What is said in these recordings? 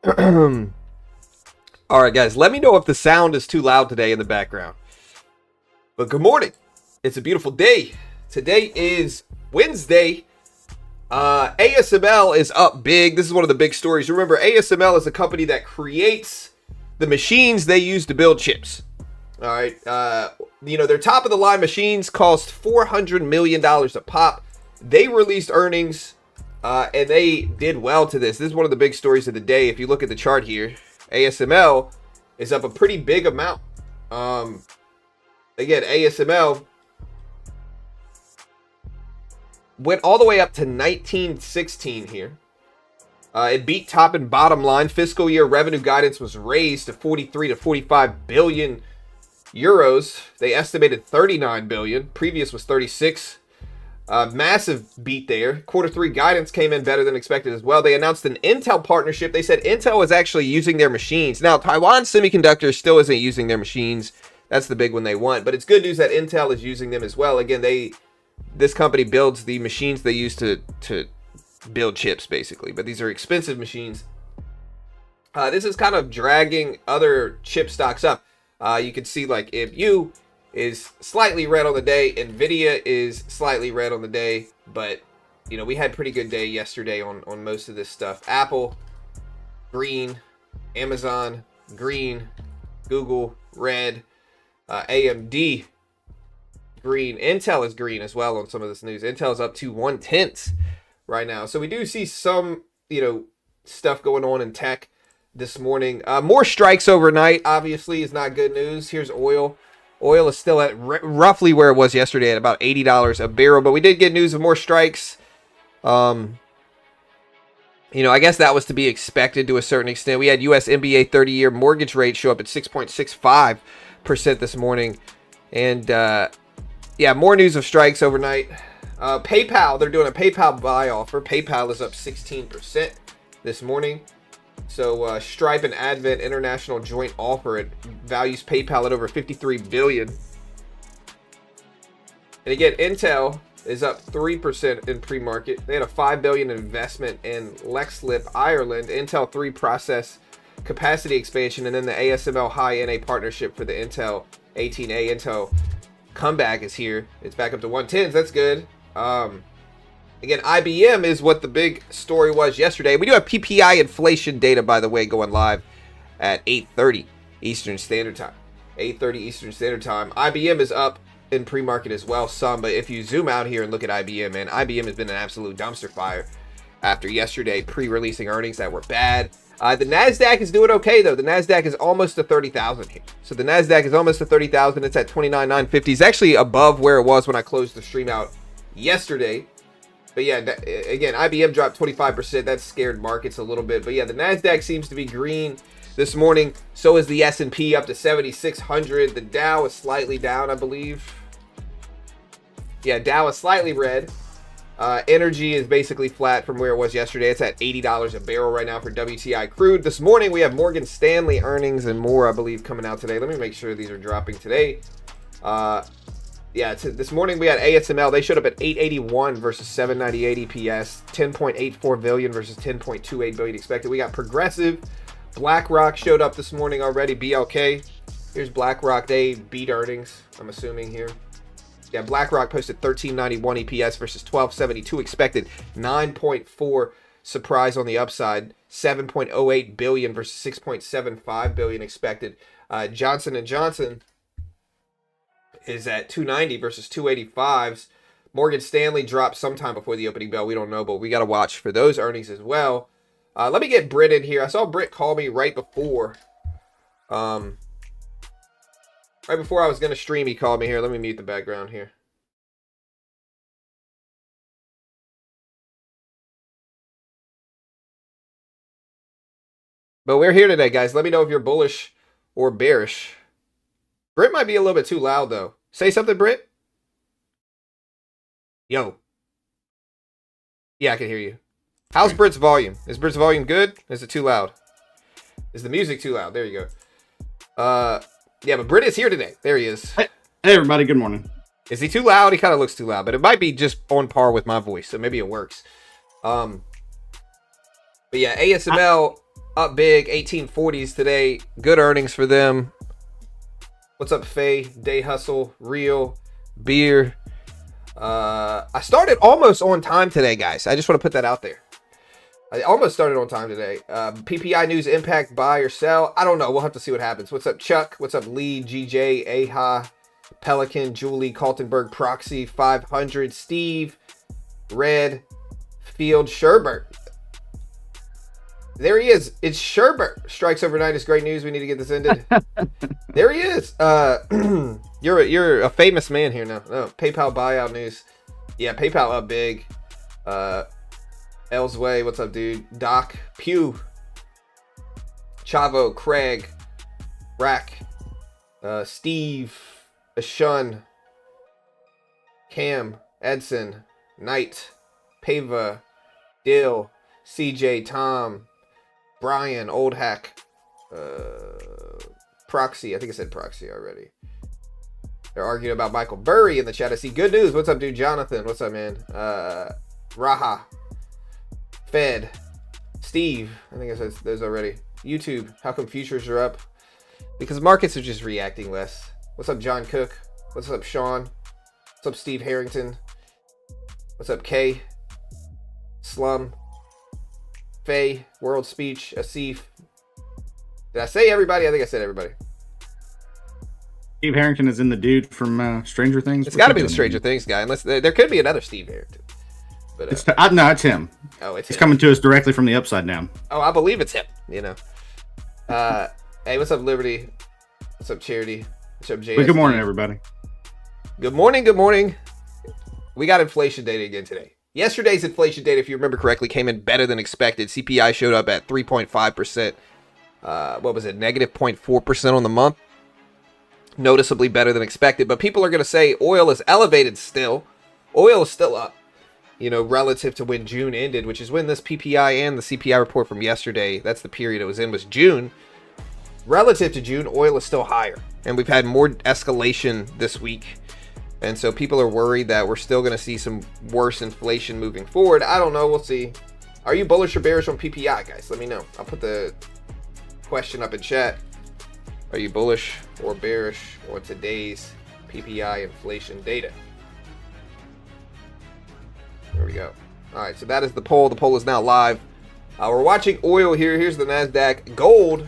All right, guys, let me know if the sound is too loud today in the background. But good morning. It's a beautiful day. Today is Wednesday. ASML is up big. This is one of the big stories. Remember, ASML is a company that creates the machines they use to build chips. All right. Their top of the line machines cost $400 million a pop. They released earnings and they did well to this. This is one of the big stories of the day. If you look at the chart here, ASML is up a pretty big amount. Again, ASML went all the way up to 1916 here. It beat top and bottom line. Fiscal year revenue guidance was raised to 43 to 45 billion euros. They estimated 39 billion. Previous was 36. Massive beat there. Quarter three guidance came in better than expected as well. They announced an Intel partnership. They said Intel is actually using their machines. Now, Taiwan Semiconductor still isn't using their machines. That's the big one they want. But it's good news that Intel is using them as well. Again, this company builds the machines they use to build chips, basically. But these are expensive machines. This is kind of dragging other chip stocks up. You can see like AMU is slightly red on the day. Nvidia is slightly red on the day. But, we had pretty good day yesterday on most of this stuff. Apple, green. Amazon, green. Google, red. AMD, green. Intel is green as well on some of this news. Intel is up to 1/10 right now. So we do see some, stuff going on in tech this morning. More strikes overnight, obviously, is not good news. Here's oil. Oil is still at roughly where it was yesterday at about $80 a barrel. But we did get news of more strikes. I guess that was to be expected to a certain extent. We had U.S. MBA 30-year mortgage rate show up at 6.65% this morning. And, more news of strikes overnight. PayPal, they're doing a PayPal buy offer. PayPal is up 16% this morning. So Stripe and Advent international joint offer, it values PayPal at over $53 billion. And again, Intel is up 3% in pre-market. They had a $5 billion investment in Leixlip, Ireland. Intel 3 process capacity expansion, and then the ASML high NA partnership for the Intel 18A. Intel comeback is here. It's back up to 110s. That's good. Again, IBM is what the big story was yesterday. We do have PPI inflation data, by the way, going live at 8:30 Eastern Standard Time. 8:30 Eastern Standard Time. IBM is up in pre-market as well, some. But if you zoom out here and look at IBM, man, IBM has been an absolute dumpster fire after yesterday pre-releasing earnings that were bad. The NASDAQ is doing okay, though. The NASDAQ is almost to 30,000 here. So the NASDAQ is almost to 30,000. It's at 29,950. It's actually above where it was when I closed the stream out yesterday. But yeah, again, IBM dropped 25%. That scared markets a little bit. But yeah, the NASDAQ seems to be green this morning. So is the S&P up to 7,600. The Dow is slightly down, I believe. Yeah, Dow is slightly red. Energy is basically flat from where it was yesterday. It's at $80 a barrel right now for WTI crude. This morning, we have Morgan Stanley earnings and more, I believe, coming out today. Let me make sure these are dropping today. This morning we had ASML. They showed up at 881 versus 798 EPS, 10.84 billion versus 10.28 billion expected. We got Progressive. BlackRock showed up this morning already. BLK. Here's BlackRock. They beat earnings, I'm assuming here. Yeah, BlackRock posted 1391 EPS versus 1272 expected. 9.4 surprise on the upside. 7.08 billion versus 6.75 billion expected. Johnson & Johnson is at 290 versus 285s. Morgan Stanley dropped sometime before the opening bell. We don't know, but we got to watch for those earnings as well. Let me get Britt in here. I saw Britt call me right before. Right before I was going to stream, he called me here. Let me mute the background here. But we're here today, guys. Let me know if you're bullish or bearish. Britt might be a little bit too loud, though. Say something, Britt. Yo. Yeah, I can hear you. How's Britt's volume? Is Britt's volume good? Is it too loud? Is the music too loud? There you go. Yeah, but Britt is here today. There he is. Hey everybody. Good morning. Is he too loud? He kind of looks too loud, but it might be just on par with my voice, so maybe it works. But yeah, ASML up big, 1840s today. Good earnings for them. What's up, Faye? Day Hustle, Real, Beer. I started almost on time today, guys. I just want to put that out there. I almost started on time today. PPI news impact, buy or sell. I don't know. We'll have to see what happens. What's up, Chuck? What's up, Lee, GJ, Aha, Pelican, Julie, Kaltenberg, Proxy, 500, Steve, Red, Field, Sherbert. There he is. It's Sherbert. Strikes overnight is great news. We need to get this ended. There he is. You're a famous man here now. Oh, PayPal buyout news. Yeah, PayPal up big. Elsway, what's up, dude? Doc, Pew, Chavo, Craig, Rack, Steve, Ashun, Cam, Edson, Knight, Pava, Dill, CJ, Tom, Brian, Old Hack, Proxy. I think I said Proxy already. They're arguing about Michael Burry in the chat. I see good news. What's up, dude? Jonathan, what's up, man? Raha, Fed, Steve. I think I said those already. YouTube, how come futures are up? Because markets are just reacting less. What's up, John Cook? What's up, Sean? What's up, Steve Harrington? What's up, Kay? Slum, Faye, World Speech, Asif. Did I say everybody? I think I said everybody. Steve Harrington is in the dude from Stranger Things. It's got to be the Stranger Things guy, unless there could be another Steve Harrington. But no, it's him. Oh, it's He's him. coming to us directly from the Upside Down. Oh, I believe it's him. You know. Hey, what's up, Liberty? What's up, Charity? What's up, JS? Well, good morning, everybody. Good morning. Good morning. We got inflation data again today. Yesterday's inflation data, if you remember correctly, came in better than expected. CPI showed up at 3.5%. What was it? Negative 0.4% on the month. Noticeably better than expected. But people are going to say oil is elevated still. Oil is still up, you know, relative to when June ended, which is when this PPI and the CPI report from yesterday, that's the period it was in, was June. Relative to June, oil is still higher. And we've had more escalation this week. And so people are worried that we're still going to see some worse inflation moving forward. I don't know. We'll see. Are you bullish or bearish on PPI, guys? Let me know. I'll put the question up in chat. Are you bullish or bearish on today's PPI inflation data? There we go. All right, so that is the poll. The poll is now live. We're watching oil here. Here's the NASDAQ. Gold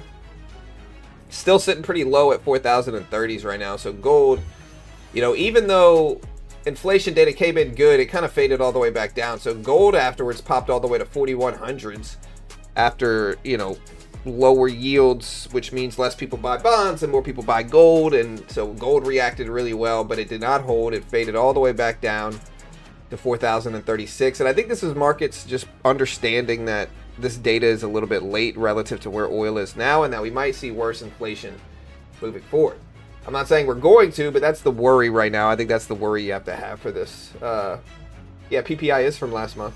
still sitting pretty low at 4,030s right now. So gold, you know, even though inflation data came in good, it kind of faded all the way back down. So gold afterwards popped all the way to 4,100s after, you know, lower yields, which means less people buy bonds and more people buy gold. And so gold reacted really well, but it did not hold. It faded all the way back down to 4,036. And I think this is markets just understanding that this data is a little bit late relative to where oil is now, and that we might see worse inflation moving forward. I'm not saying we're going to, but that's the worry right now. I think that's the worry you have to have for this. Yeah, PPI is from last month.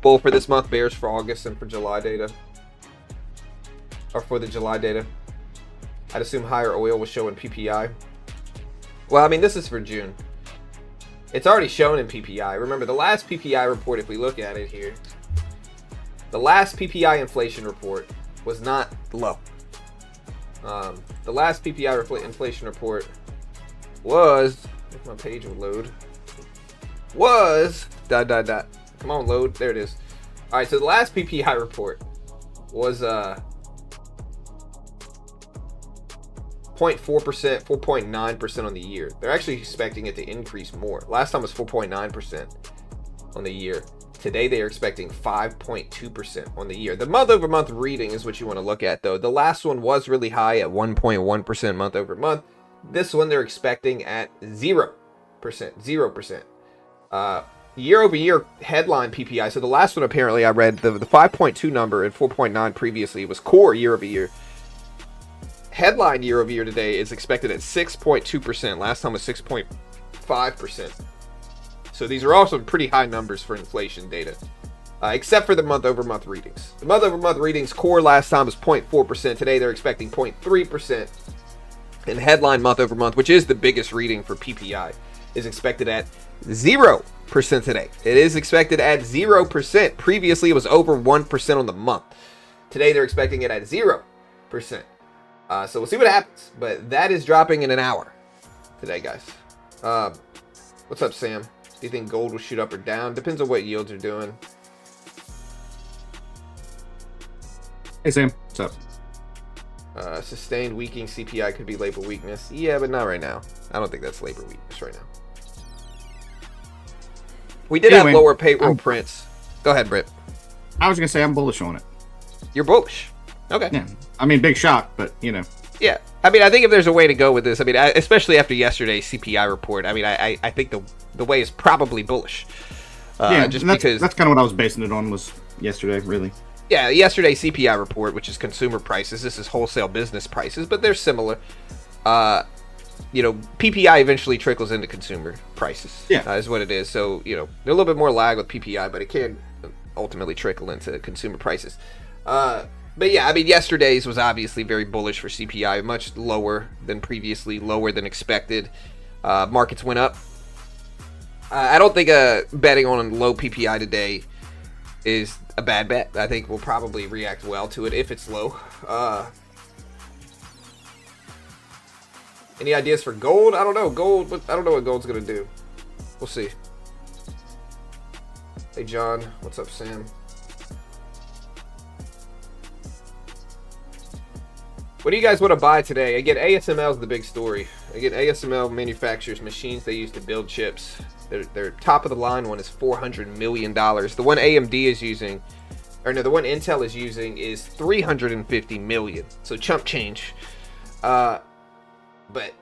Bull for this month, bears for August and for July data. Or for the July data. I'd assume higher oil was showing PPI. Well, I mean, this is for June. It's already shown in PPI. Remember, the last PPI report, if we look at it here, the last PPI inflation report was not low. The last PPI inflation report was, if my page will load, was, ... Come on, load. There it is. All right, so the last PPI report was 0.4%, 4.9% on the year. They're actually expecting it to increase more. Last time was 4.9% on the year. Today they are expecting 5.2% on the year. The month-over-month reading is what you want to look at, though. The last one was really high at 1.1% month-over-month. This one they're expecting at 0%. 0%. Year-over-year headline PPI. So the last one, apparently, I read the 5.2 number and 4.9 previously was core year-over-year. Headline year-over-year today is expected at 6.2%. Last time was 6.5%. So these are also pretty high numbers for inflation data, except for the month-over-month readings. The month-over-month readings, core last time was 0.4%. Today they're expecting 0.3%. And headline month-over-month, which is the biggest reading for PPI, is expected at 0% today. It is expected at 0%. Previously, it was over 1% on the month. Today, they're expecting it at 0%. So we'll see what happens. But that is dropping in an hour today, guys. What's up, Sam? Do you think gold will shoot up or down? Depends on what yields are doing. Hey, Sam. What's up? Sustained weakening CPI could be labor weakness. Yeah, but not right now. I don't think that's labor weakness right now. We did have lower payroll prints. Go ahead, Britt. I was going to say I'm bullish on it. You're bullish. Okay. Yeah. I mean, big shock, but, you know. Yeah. I mean, I think if there's a way to go with this, I mean, especially after yesterday's CPI report, I mean, I think the way is probably bullish. Yeah, just because that's kind of what I was basing it on was yesterday, really. Yeah, yesterday's CPI report, which is consumer prices. This is wholesale business prices, but they're similar. PPI eventually trickles into consumer prices. Yeah, is what it is. So, there's a little bit more lag with PPI, but it can ultimately trickle into consumer prices. But yeah, I mean, yesterday's was obviously very bullish for CPI, much lower than previously, lower than expected. Markets went up. I don't think betting on low PPI today is a bad bet. I think we'll probably react well to it if it's low. Any ideas for gold? I don't know. I don't know what gold's going to do. We'll see. Hey, John. What's up, Sam? What do you guys want to buy today? Again, ASML is the big story. Again, ASML manufactures machines they use to build chips. Their top of the line one is $400 million. The one AMD is using, the one Intel is using is $350 million. So chump change. But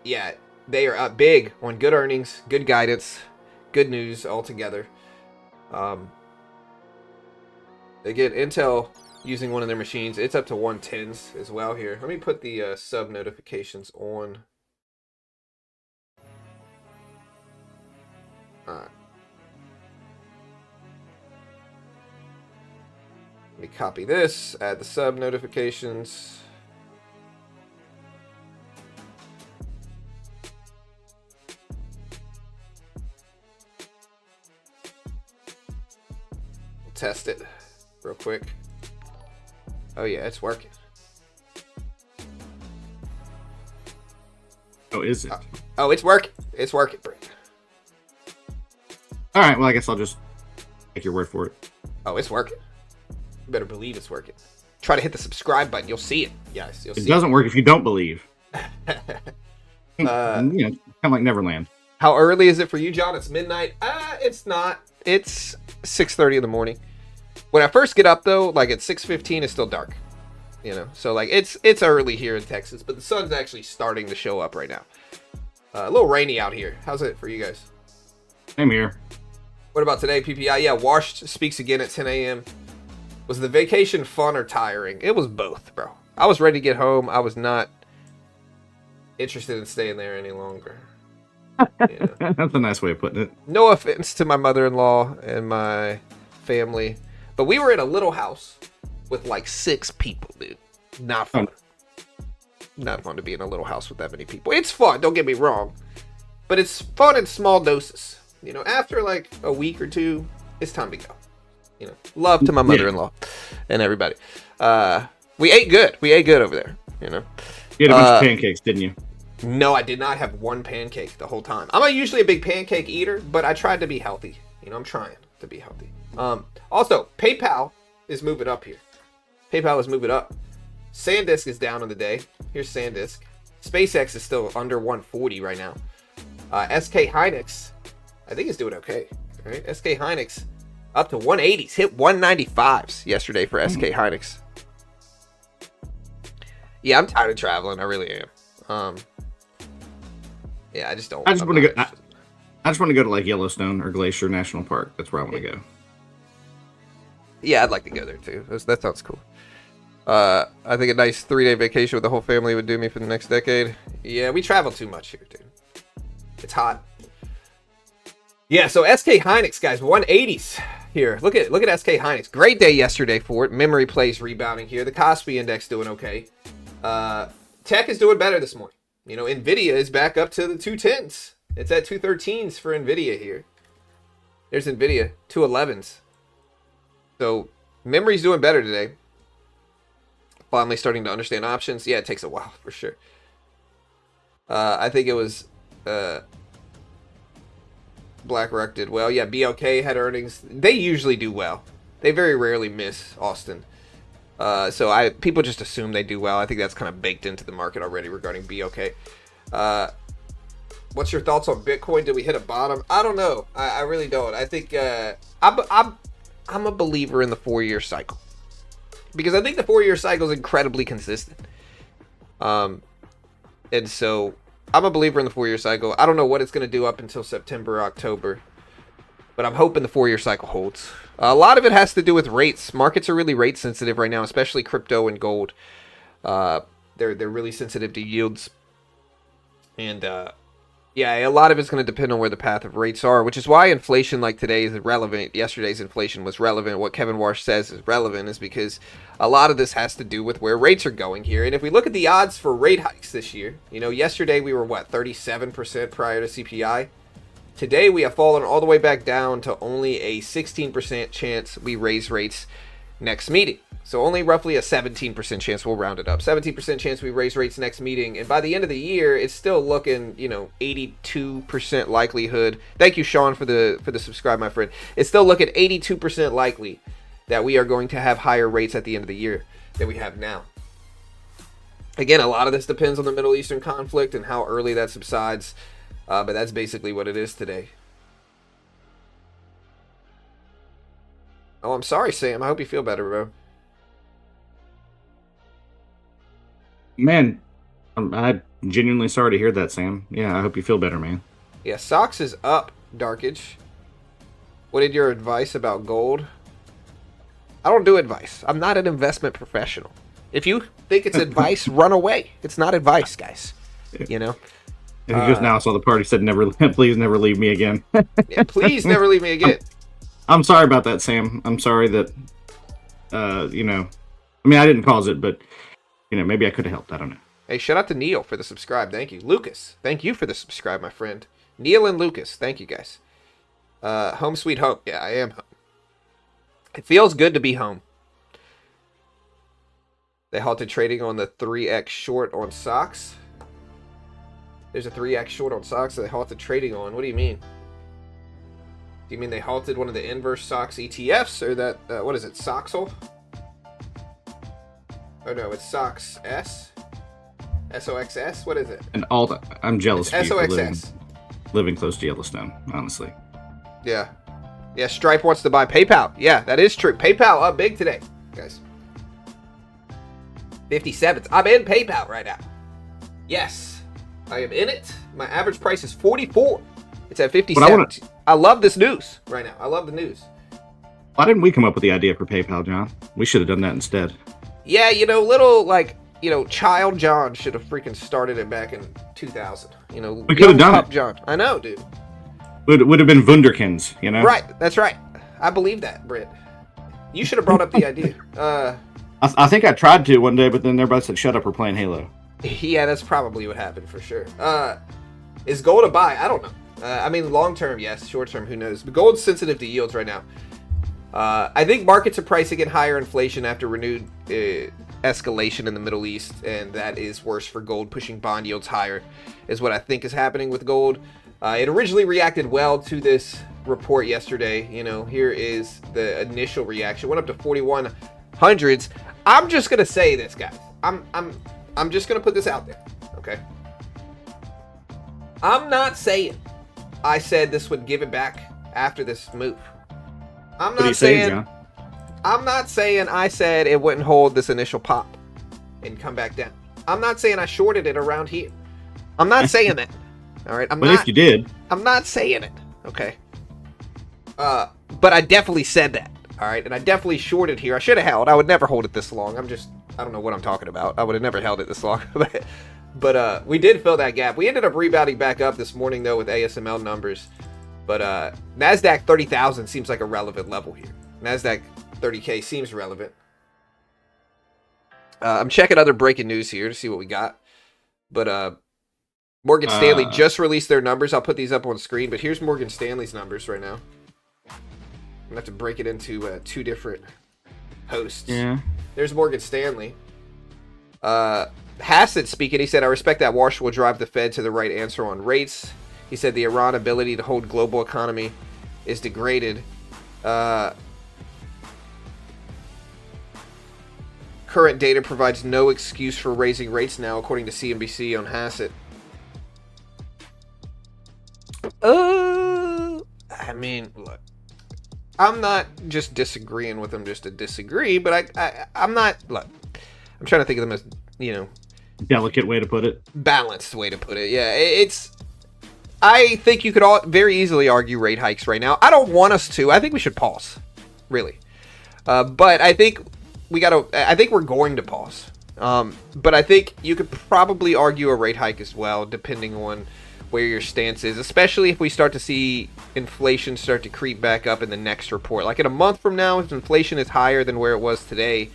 yeah, they are up big on good earnings, good guidance, good news altogether. Again, Intel using one of their machines, it's up to 110s as well here. Let me put the sub notifications on. Let me copy this, add the sub notifications. We'll test it real quick. Oh yeah, it's working. Oh, is it? Oh, it's working. It's working, Brent. All right, well, I guess I'll just take your word for it. Oh, it's working. You better believe it's working. Try to hit the subscribe button. You'll see it. Yes, you'll see it. It doesn't work if you don't believe. Kind of like Neverland. How early is it for you, John? It's midnight. It's not. It's 6:30 in the morning. When I first get up, though, like at 6:15, it's still dark. So like it's early here in Texas, but the sun's actually starting to show up right now. A little rainy out here. How's it for you guys? Same here. What about today, PPI? Yeah, Warsh speaks again at 10 a.m. Was the vacation fun or tiring? It was both, bro. I was ready to get home. I was not interested in staying there any longer. That's a nice way of putting it. No offense to my mother-in-law and my family, but we were in a little house with like 6 people, dude. Not fun. Not fun to be in a little house with that many people. It's fun, don't get me wrong, but it's fun in small doses. After like a week or two, it's time to go. Love to my mother-in-law and everybody. We ate good. We ate good over there. You had a bunch of pancakes, didn't you? No, I did not have one pancake the whole time. I'm not usually a big pancake eater, but I tried to be healthy. I'm trying to be healthy. Also, PayPal is moving up here. PayPal is moving up. SanDisk is down on the day. Here's SanDisk. SpaceX is still under 140 right now. SK Hynix, I think, is doing okay. All right, SK Hynix up to 180s. Hit 195s yesterday for SK Hynix. Yeah, I'm tired of traveling. I really am. Yeah, I just don't. I just want to go. I just want to go to like Yellowstone or Glacier National Park. That's where I want to go. Yeah, I'd like to go there too. That sounds cool. I think a nice 3-day vacation with the whole family would do me for the next decade. Yeah, we travel too much here, dude. It's hot. Yeah, so SK Hynix, guys, 180s here. Look at SK Hynix. Great day yesterday for it. Memory plays rebounding here. The Kospi index doing okay. Tech is doing better this morning. Nvidia is back up to the 210s. It's at 213s for NVIDIA here. There's NVIDIA, 211s. So memory's doing better today. Finally starting to understand options. Yeah, it takes a while for sure. I think it was BlackRock did well. Yeah, BLK had earnings. They usually do well. They very rarely miss, Austin. So people just assume they do well. I think that's kind of baked into the market already regarding BLK. What's your thoughts on Bitcoin? Did we hit a bottom? I don't know. I really don't. I think I'm a believer in the 4-year cycle, because I think the 4-year cycle is incredibly consistent. And so I'm a believer in the 4-year cycle. I don't know what it's going to do up until September, October, but I'm hoping the 4-year cycle holds. A lot of it has to do with rates. Markets are really rate sensitive right now, especially crypto and gold. They're really sensitive to yields. And yeah, a lot of it's going to depend on where the path of rates are, which is why inflation like today is relevant. Yesterday's inflation was relevant. What Kevin Warsh says is relevant is because a lot of this has to do with where rates are going here. And if we look at the odds for rate hikes this year, yesterday we were, 37% prior to CPI. Today we have fallen all the way back down to only a 16% chance we raise rates next meeting. So only roughly a 17% chance, we'll round it up, 17% chance we raise rates next meeting. And by the end of the year, it's still looking, 82% likelihood. Thank you, Sean, for the subscribe, my friend. It's still looking 82% likely that we are going to have higher rates at the end of the year than we have now. Again, a lot of this depends on the Middle Eastern conflict and how early that subsides. But that's basically what it is today. Oh, I'm sorry, Sam. I hope you feel better, bro. Man, I'm genuinely sorry to hear that, Sam. Yeah, I hope you feel better, man. Yeah, Socks is up, Darkage. What is your advice about gold? I don't do advice. I'm not an investment professional. If you think it's advice, run away. It's not advice, guys. And just now saw the party said, please never leave me again. Yeah, please never leave me again. I'm sorry about that, Sam. I'm sorry that, I didn't cause it, but, maybe I could have helped. I don't know. Hey, shout out to Neil for the subscribe. Thank you. Lucas, thank you for the subscribe, my friend. Neil and Lucas, thank you, guys. Home sweet home. Yeah, I am home. It feels good to be home. They halted trading on the 3x short on Socks. There's a 3x short on Socks that they halted trading on. What do you mean? Do you mean they halted one of the inverse Socks ETFs, or that, what is it, Soxel? Oh no, it's Socks S? SOXS? What is it? And I'm jealous of you for SOXS. living close to Yellowstone, honestly. Yeah. Yeah, Stripe wants to buy PayPal. Yeah, that is true. PayPal up big today, guys. 57. I'm in PayPal right now. Yes, I am in it. My average price is 44. It's at 57. I love this news right now. I love the news. Why didn't we come up with the idea for PayPal, John? We should have done that instead. Yeah, Child John should have freaking started it back in 2000. We could have done it. John. I know, dude. Would have been Wunderkins, Right, that's right. I believe that, Britt. You should have brought up the idea. I think I tried to one day, but then everybody said, shut up, we're playing Halo. Yeah, that's probably what happened for sure. Is gold a buy? I don't know. Long term, yes. Short term, who knows? But gold's sensitive to yields right now. I think markets are pricing in higher inflation after renewed escalation in the Middle East, and that is worse for gold, pushing bond yields higher, is what I think is happening with gold. It originally reacted well to this report yesterday. Here is the initial reaction. Went up to 4100s. I'm just gonna say this, guys. I'm just gonna put this out there, okay? I'm not saying I said this would give it back after this move. I'm not saying I said it wouldn't hold this initial pop and come back down. I'm not saying I shorted it around here. I'm not saying that. All right. If you did, I'm not saying it. Okay. But I definitely said that. All right, and I definitely shorted here. I should have held. I would never hold it this long. I don't know what I'm talking about. I would have never held it this long. But we did fill that gap. We ended up rebounding back up this morning, though, with ASML numbers. But NASDAQ 30,000 seems like a relevant level here. NASDAQ 30K seems relevant. I'm checking other breaking news here to see what we got. But Morgan Stanley just released their numbers. I'll put these up on screen, but here's Morgan Stanley's numbers right now. I'm gonna have to break it into two different hosts. Yeah. There's Morgan Stanley. Hassett speaking, he said, I respect that Warsh will drive the Fed to the right answer on rates. He said the Iran ability to hold global economy is degraded. Current data provides no excuse for raising rates now, according to CNBC on Hassett. I mean, look, I'm not just disagreeing with him just to disagree, but I'm not, look, I'm trying to think of them as, you know, delicate way to put it. Balanced way to put it. Yeah, I think you could all very easily argue rate hikes right now. I don't want us to. I think we should pause, really. But I think I think we're going to pause. But I think you could probably argue a rate hike as well, depending on where your stance is, especially if we start to see inflation start to creep back up in the next report. Like in a month from now, if inflation is higher than where it was today,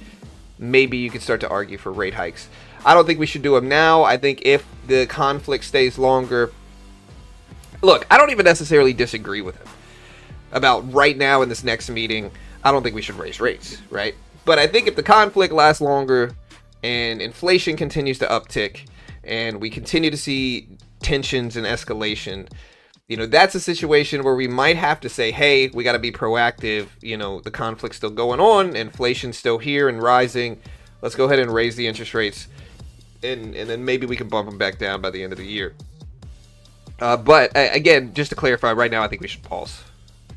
maybe you could start to argue for rate hikes. I don't think we should do them now. I think if the conflict stays longer, look, I don't even necessarily disagree with him about right now in this next meeting. I don't think we should raise rates, right? But I think if the conflict lasts longer and inflation continues to uptick and we continue to see tensions and escalation, you know, that's a situation where we might have to say, hey, we got to be proactive. You know, the conflict's still going on, inflation's still here and rising. Let's go ahead and raise the interest rates, and then maybe we can bump them back down by the end of the year. But again, just to clarify, right now I think we should pause.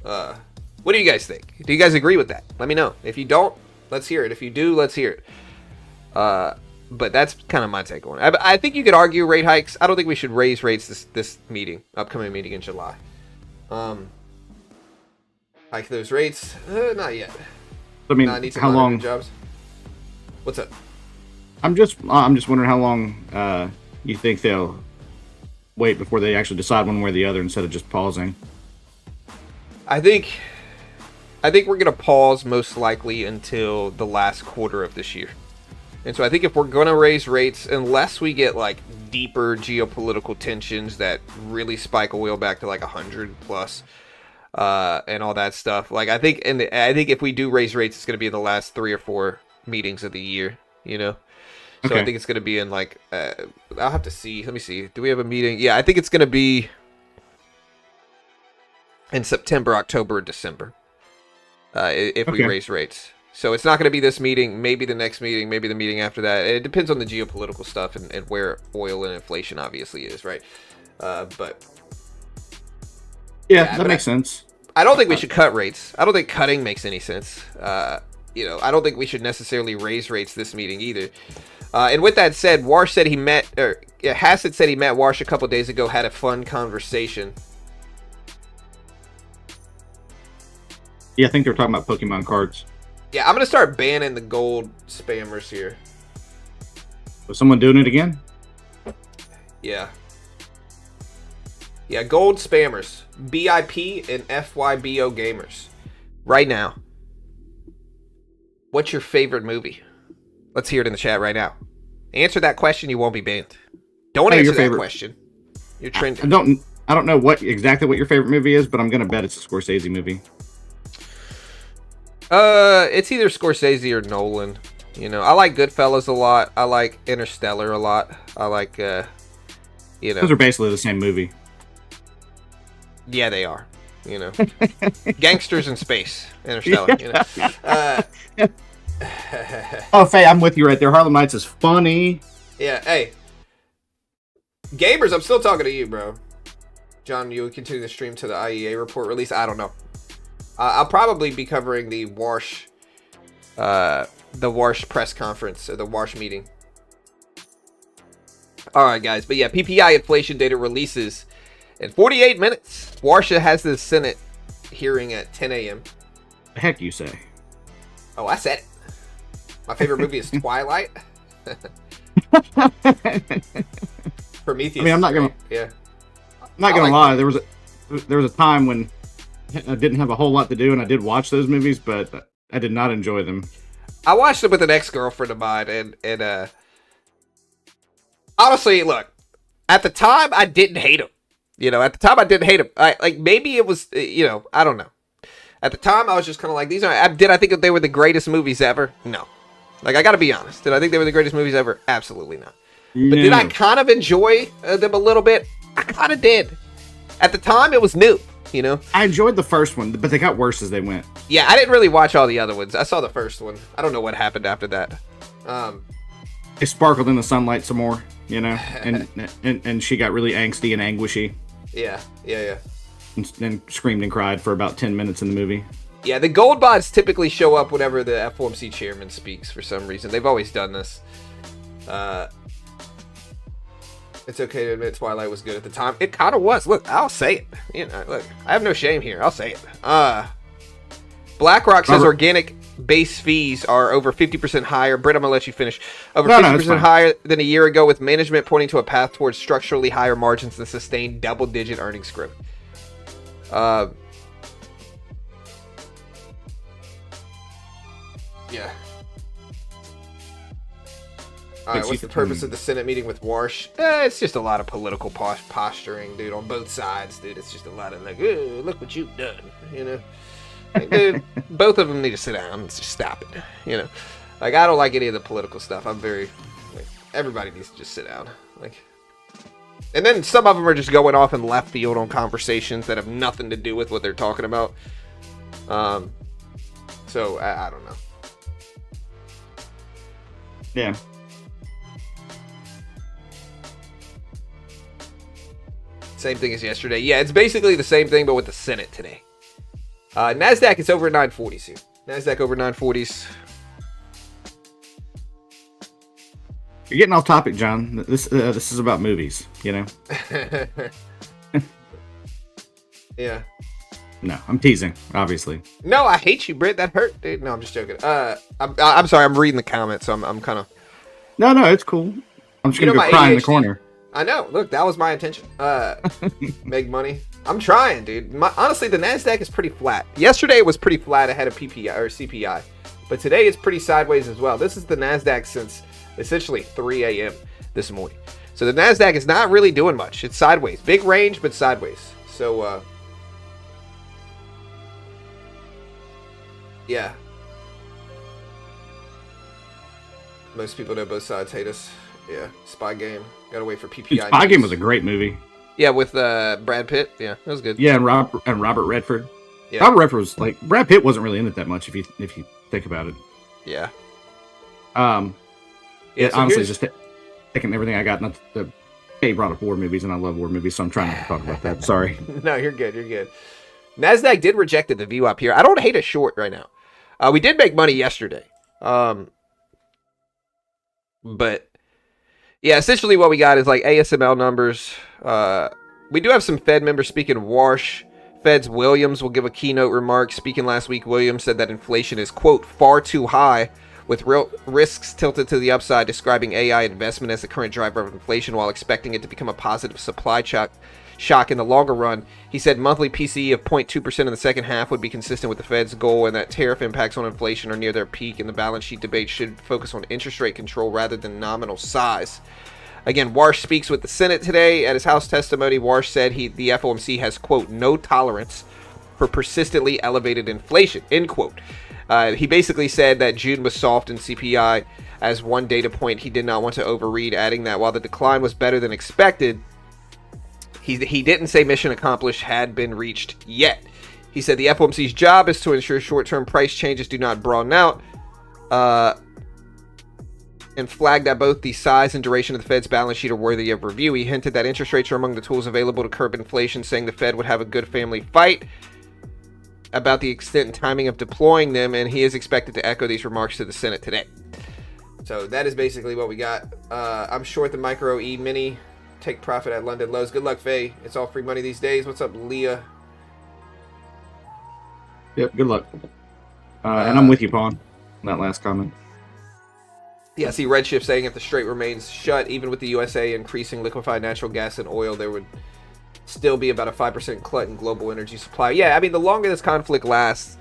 What do you guys think? Do you guys agree with that? Let me know. If you don't, let's hear it. If you do, let's hear it. But that's kind of my take on it. I think you could argue rate hikes. I don't think we should raise rates this upcoming meeting in July. Hike those rates? Not yet. I mean, I need some how long? Jobs. What's up? I'm just wondering how long you think they'll wait before they actually decide one way or the other instead of just pausing. I think we're gonna pause most likely until the last quarter of this year. And so I think if we're going to raise rates, unless we get like deeper geopolitical tensions that really spike oil back to like 100 plus and all that stuff, like I think if we do raise rates, it's going to be in the last 3 or 4 meetings of the year, you know? So okay. I think it's going to be in like, I'll have to see. Let me see. Do we have a meeting? Yeah, I think it's going to be in September, October, December if we raise rates. So it's not going to be this meeting, maybe the next meeting, maybe the meeting after that. It depends on the geopolitical stuff and where oil and inflation obviously is, right? But yeah, that makes sense. I don't think we should cut rates. I don't think cutting makes any sense. You know, I don't think we should necessarily raise rates this meeting either. And with that said, Warsh said Hassett said he met Warsh a couple days ago, had a fun conversation. Yeah, I think they were talking about Pokemon cards. Yeah, I'm going to start banning the gold spammers here. Was someone doing it again? Yeah. Yeah, gold spammers. BIP and FYBO gamers. Right now. What's your favorite movie? Let's hear it in the chat right now. Answer that question, you won't be banned. Don't answer that question. You're trending. I don't know exactly what your favorite movie is, but I'm going to bet it's a Scorsese movie. It's either Scorsese or Nolan. You know, I like Goodfellas a lot. I like Interstellar a lot. I like, you know. Those are basically the same movie. Yeah, they are. You know, gangsters in space. Interstellar. You know. Oh, Faye, I'm with you right there. Harlem Nights is funny. Yeah. Hey, gamers, I'm still talking to you, bro. John, you will continue the stream to the IEA report release. I don't know. I'll probably be covering the Warsh press conference, or the Warsh meeting. All right, guys. But yeah, PPI inflation data releases in 48 minutes. Warsh has the Senate hearing at 10 a.m. The heck you say? Oh, I said it. My favorite movie is Twilight. Prometheus. I mean, I'm not gonna. Yeah. I'm not gonna lie. There was a time when I didn't have a whole lot to do, and I did watch those movies, but I did not enjoy them. I watched them with an ex-girlfriend of mine, and honestly, look, At the time, I didn't hate him. At the time, I didn't hate him. Maybe it was, I don't know. At the time, I was just kind of like, did I think that they were the greatest movies ever? No. I got to be honest. Did I think they were the greatest movies ever? Absolutely not. But did I kind of enjoy them a little bit? I kind of did. At the time, it was new, I enjoyed the first one, but they got worse as they went. Yeah, I didn't really watch all the other ones. I saw the first one. I don't know what happened after that. It sparkled in the sunlight some more, and she got really angsty and anguishy. Yeah. And screamed and cried for about 10 minutes in the movie. Yeah, the gold bots typically show up whenever the FOMC chairman speaks for some reason. They've always done this. It's okay to admit Twilight was good at the time. It kind of was. Look, I'll say it. Look, I have no shame here. I'll say it. BlackRock says organic base fees are over 50% higher. Britt, I'm going to let you finish. Over 50% higher than a year ago, with management pointing to a path towards structurally higher margins and sustained double-digit earnings growth. Yeah. All right, what's the purpose of the Senate meeting with Warsh? It's just a lot of political posturing, dude, on both sides, dude. It's just a lot of oh, look what you've done, dude, both of them need to sit down and just stop it, I don't like any of the political stuff. I'm very, everybody needs to just sit down, and then some of them are just going off in left field on conversations that have nothing to do with what they're talking about. So I don't know. Yeah. Same thing as yesterday. Yeah, it's basically the same thing, but with the Senate today. NASDAQ is over 940s here. NASDAQ over 940s. You're getting off topic, John. This is about movies, Yeah. No, I'm teasing, obviously. No, I hate you, Britt. That hurt, dude. No, I'm just joking. I'm sorry. I'm reading the comments, so I'm kind of... No, it's cool. I'm just going to go cry in the corner. I know. Look, that was my intention. Make money. I'm trying, dude. Honestly, the NASDAQ is pretty flat. Yesterday, it was pretty flat ahead of PPI or CPI. But today, it's pretty sideways as well. This is the NASDAQ since essentially 3 a.m. this morning. So the NASDAQ is not really doing much. It's sideways. Big range, but sideways. So, yeah. Most people know both sides hate us. Yeah, Spy Game. Gotta wait for PPI. Spy Game was a great movie. Yeah, with Brad Pitt. Yeah, that was good. Yeah, and Robert Redford. Yeah. Robert Redford was Brad Pitt wasn't really in it that much if you think about it. Yeah. Yeah. So honestly, just taking everything I got. Not the Kay brought up war movies, and I love war movies, so I'm trying not to talk about that. Sorry. No, you're good. You're good. NASDAQ did reject the view up here. I don't hate a short right now. We did make money yesterday. But yeah, essentially what we got is ASML numbers. We do have some Fed members speaking. Warsh, Fed's Williams will give a keynote remark. Speaking last week, Williams said that inflation is, quote, far too high, with real risks tilted to the upside, describing AI investment as the current driver of inflation while expecting it to become a positive supply shock in the longer run. He said monthly PCE of 0.2% in the second half would be consistent with the Fed's goal, and that tariff impacts on inflation are near their peak, and the balance sheet debate should focus on interest rate control rather than nominal size. Again, Warsh speaks with the Senate today. At his House testimony, Warsh said the FOMC has, quote, no tolerance for persistently elevated inflation, end quote. He basically said that June was soft in CPI as one data point he did not want to overread, adding that while the decline was better than expected, he didn't say mission accomplished had been reached yet. He said the FOMC's job is to ensure short-term price changes do not broaden out, and flagged that both the size and duration of the Fed's balance sheet are worthy of review. He hinted that interest rates are among the tools available to curb inflation, saying the Fed would have a good family fight about the extent and timing of deploying them, and he is expected to echo these remarks to the Senate today. So that is basically what we got. I'm short the Micro E Mini. Take profit at London lows. Good luck, Faye. It's all free money these days. What's up, Leah? Yep, good luck. And I'm with you, Pawn, on that last comment. Yeah, I see Redshift saying if the strait remains shut, even with the USA increasing liquefied natural gas and oil, there would still be about a 5% cut in global energy supply. Yeah, I mean, the longer this conflict lasts,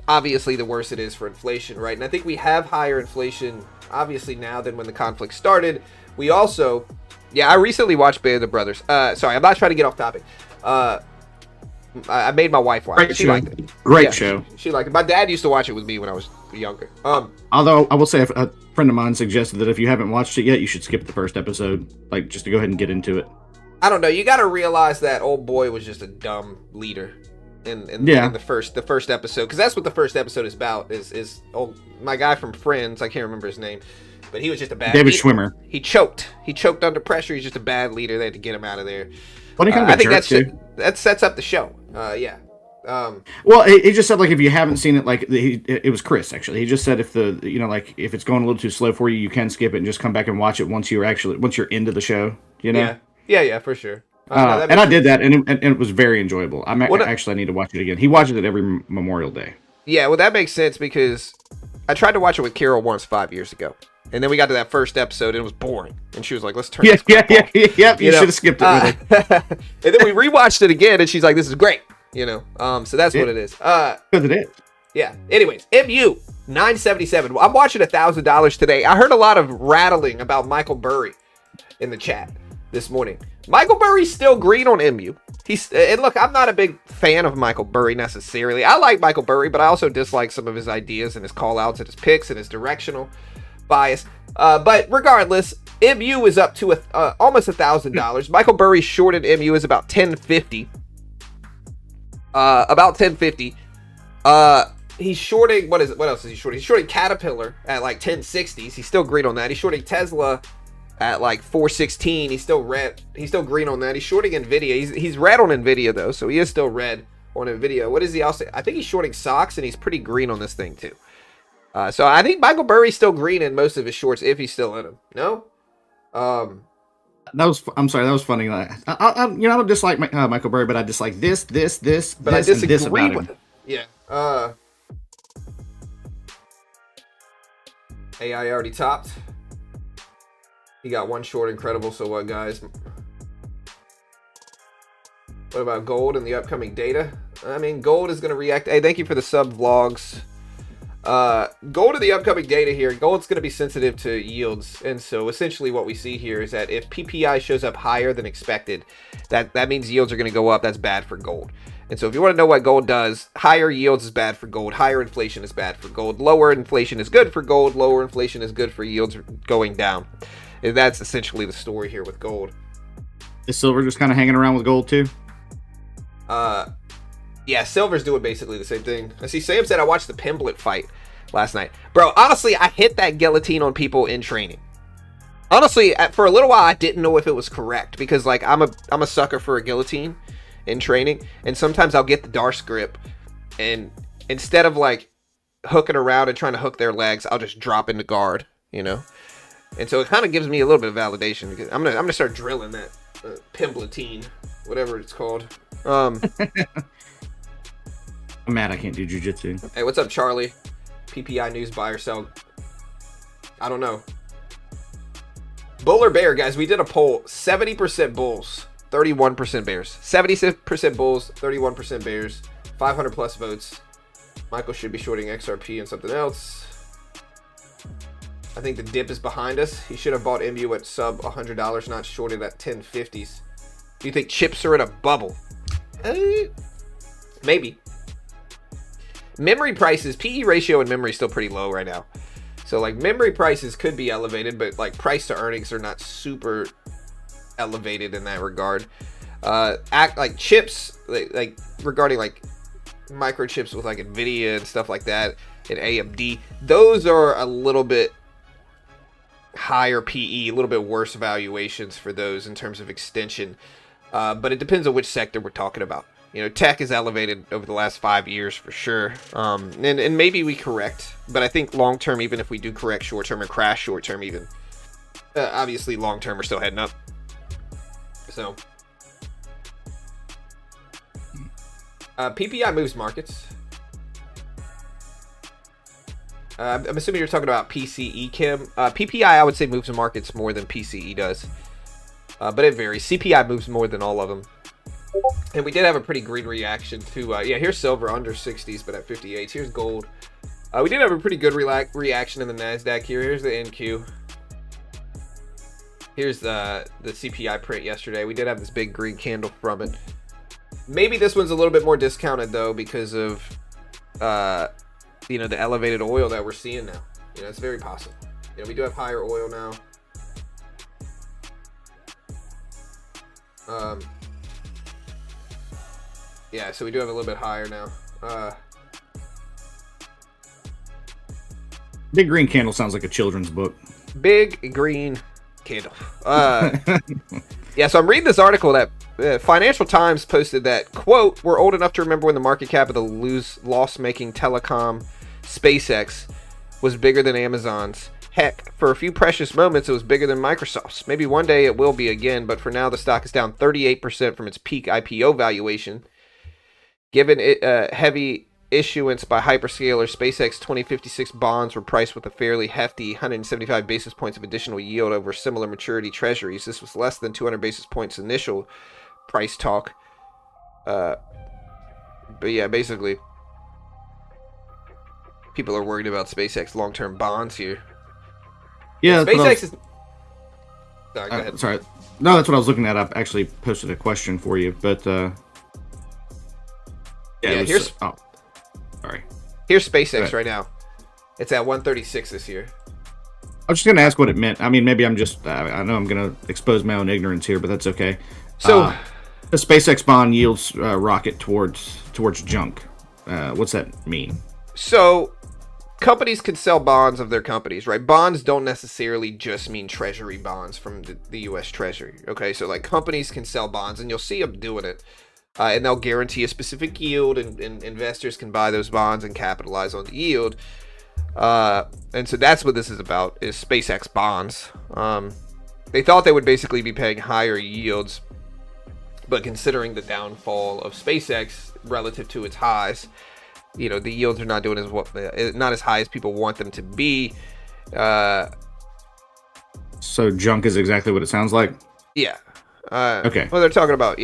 obviously the worse it is for inflation, right? And I think we have higher inflation, obviously, now than when the conflict started. We also Yeah, I recently watched Band of Brothers. Sorry, I'm not trying to get off topic. I made my wife watch it. She liked it. Great show. She liked it. My dad used to watch it with me when I was younger. Although I will say, a friend of mine suggested that if you haven't watched it yet, you should skip the first episode, like just to go ahead and get into it. I don't know. You got to realize that old boy was just a dumb leader in the first episode, because that's what the first episode is about. Is my guy from Friends? I can't remember his name, but he was just a bad David leader. Schwimmer. He choked under pressure. He's just a bad leader. They had to get him out of there. Well, he kind of I think that sets up the show. Yeah. Well, he just said, like, if you haven't seen it, like, it was Chris, actually. He just said if if it's going a little too slow for you, you can skip it and just come back and watch it once you're into the show, you know? Yeah, for sure. And I did that, and it was very enjoyable. Actually, I need to watch it again. He watches it every Memorial Day. Yeah, well, that makes sense, because I tried to watch it with Carol once 5 years ago. And then we got to that first episode, and it was boring. And she was like, let's turn this off. Yeah. You should have skipped it with her. And then we rewatched it again, and she's like, this is great. So that's what it is. Because it is. Yeah. Anyways, MU 977. I'm watching $1,000 today. I heard a lot of rattling about Michael Burry in the chat this morning. Michael Burry's still green on MU. And look, I'm not a big fan of Michael Burry necessarily. I like Michael Burry, but I also dislike some of his ideas and his call-outs and his picks and his directional bias. But regardless, MU is up to almost $1,000. Michael Burry shorted MU is about 1050. About 1050. He's shorting, what else is he shorting? He's shorting Caterpillar at like 1060s. He's still green on that. He's shorting Tesla at like 416. He's still green on that. He's shorting Nvidia. He's red on Nvidia though, so he is still red on Nvidia. What is he also? I think he's shorting stocks, and he's pretty green on this thing too. So I think Michael Burry's still green in most of his shorts if he's still in them. No? I'm sorry, that was funny. I don't dislike Michael Burry, but I dislike this, but this, I disagree and this about with him. it. Yeah. AI already topped. He got one short, incredible. So what, guys? What about gold and the upcoming data? I mean, gold is going to react. Hey, thank you for the sub vlogs. Gold in the upcoming data here. Gold's going to be sensitive to yields, and so essentially what we see here is that if PPI shows up higher than expected, that means yields are going to go up. That's bad for gold. And so if you want to know what gold does, higher yields is bad for gold, higher inflation is bad for gold, lower inflation is good for gold, lower inflation is good for yields going down. And that's essentially the story here with gold. Is silver just kind of hanging around with gold too? Yeah, silver's doing basically the same thing. I see Sam said I watched the Pimblett fight last night. Bro, honestly, I hit that guillotine on people in training. Honestly, for a little while, I didn't know if it was correct, because like I'm a sucker for a guillotine in training, and sometimes I'll get the Darce grip, and instead of like hooking around and trying to hook their legs, I'll just drop into guard, And so it kind of gives me a little bit of validation, because I'm gonna start drilling that Pimblettine, whatever it's called. I'm mad I can't do jujitsu. Hey, what's up, Charlie? PPI news, buy or sell? I don't know. Bull or bear, guys? We did a poll. 70% bulls, 31% bears. 70% bulls, 31% bears. 500 plus votes. Michael should be shorting XRP and something else. I think the dip is behind us. He should have bought MU at sub $100, not shorted at 1050s. Do you think chips are in a bubble? Maybe. Memory prices, PE ratio in memory is still pretty low right now. So like memory prices could be elevated, but like price to earnings are not super elevated in that regard. Like chips, like regarding like microchips with like Nvidia and stuff like that, and AMD, those are a little bit higher PE, a little bit worse valuations for those in terms of extension. But it depends on which sector we're talking about. Tech is elevated over the last 5 years for sure. And maybe we correct, but I think long term, even if we do correct short term and crash short term, even obviously long term we're still heading up. So PPI moves markets. I'm assuming you're talking about PCE, Kim. PPI, I would say, moves markets more than PCE does. But it varies. CPI moves more than all of them. And we did have a pretty green reaction to, here's silver under 60s, but at 58s. Here's gold. We did have a pretty good reaction in the NASDAQ here. Here's the NQ. Here's the CPI print yesterday. We did have this big green candle from it. Maybe this one's a little bit more discounted though because of you know, the elevated oil that we're seeing now. You know, it's very possible. You know, we do have higher oil now. Yeah, so we do have a little bit higher now. Big green candle sounds like a children's book. Big green candle. Yeah, so I'm reading this article that Financial Times posted that, quote, "We're old enough to remember when the market cap of the loss-making telecom SpaceX was bigger than Amazon's. Heck, for a few precious moments, it was bigger than Microsoft's. Maybe one day it will be again, but for now, the stock is down 38% from its peak IPO valuation. Given it heavy issuance by hyperscalers, SpaceX 2056 bonds were priced with a fairly hefty 175 basis points of additional yield over similar maturity treasuries. This was less than 200 basis points initial price talk. But yeah, basically, people are worried about SpaceX long-term bonds here. Yeah, SpaceX is... Sorry, go ahead. Sorry. No, that's what I was looking at. I've actually posted a question for you, but yeah, here's... oh, sorry. Here's SpaceX right now. It's at 136 this year. I was just going to ask what it meant. I mean, maybe I'm just... I know I'm going to expose my own ignorance here, but that's okay. So... the SpaceX bond yields rocket towards junk. What's that mean? So... companies can sell bonds of their companies, right? Bonds don't necessarily just mean treasury bonds from the U.S. Treasury, okay? So, like, companies can sell bonds, and you'll see them doing it. And they'll guarantee a specific yield, and investors can buy those bonds and capitalize on the yield. And so that's what this is about, is SpaceX bonds. They thought they would basically be paying higher yields, but considering the downfall of SpaceX relative to its highs, you know, the yields are not doing not as high as people want them to be. So junk is exactly what it sounds like? Yeah. Okay. Well, they're talking about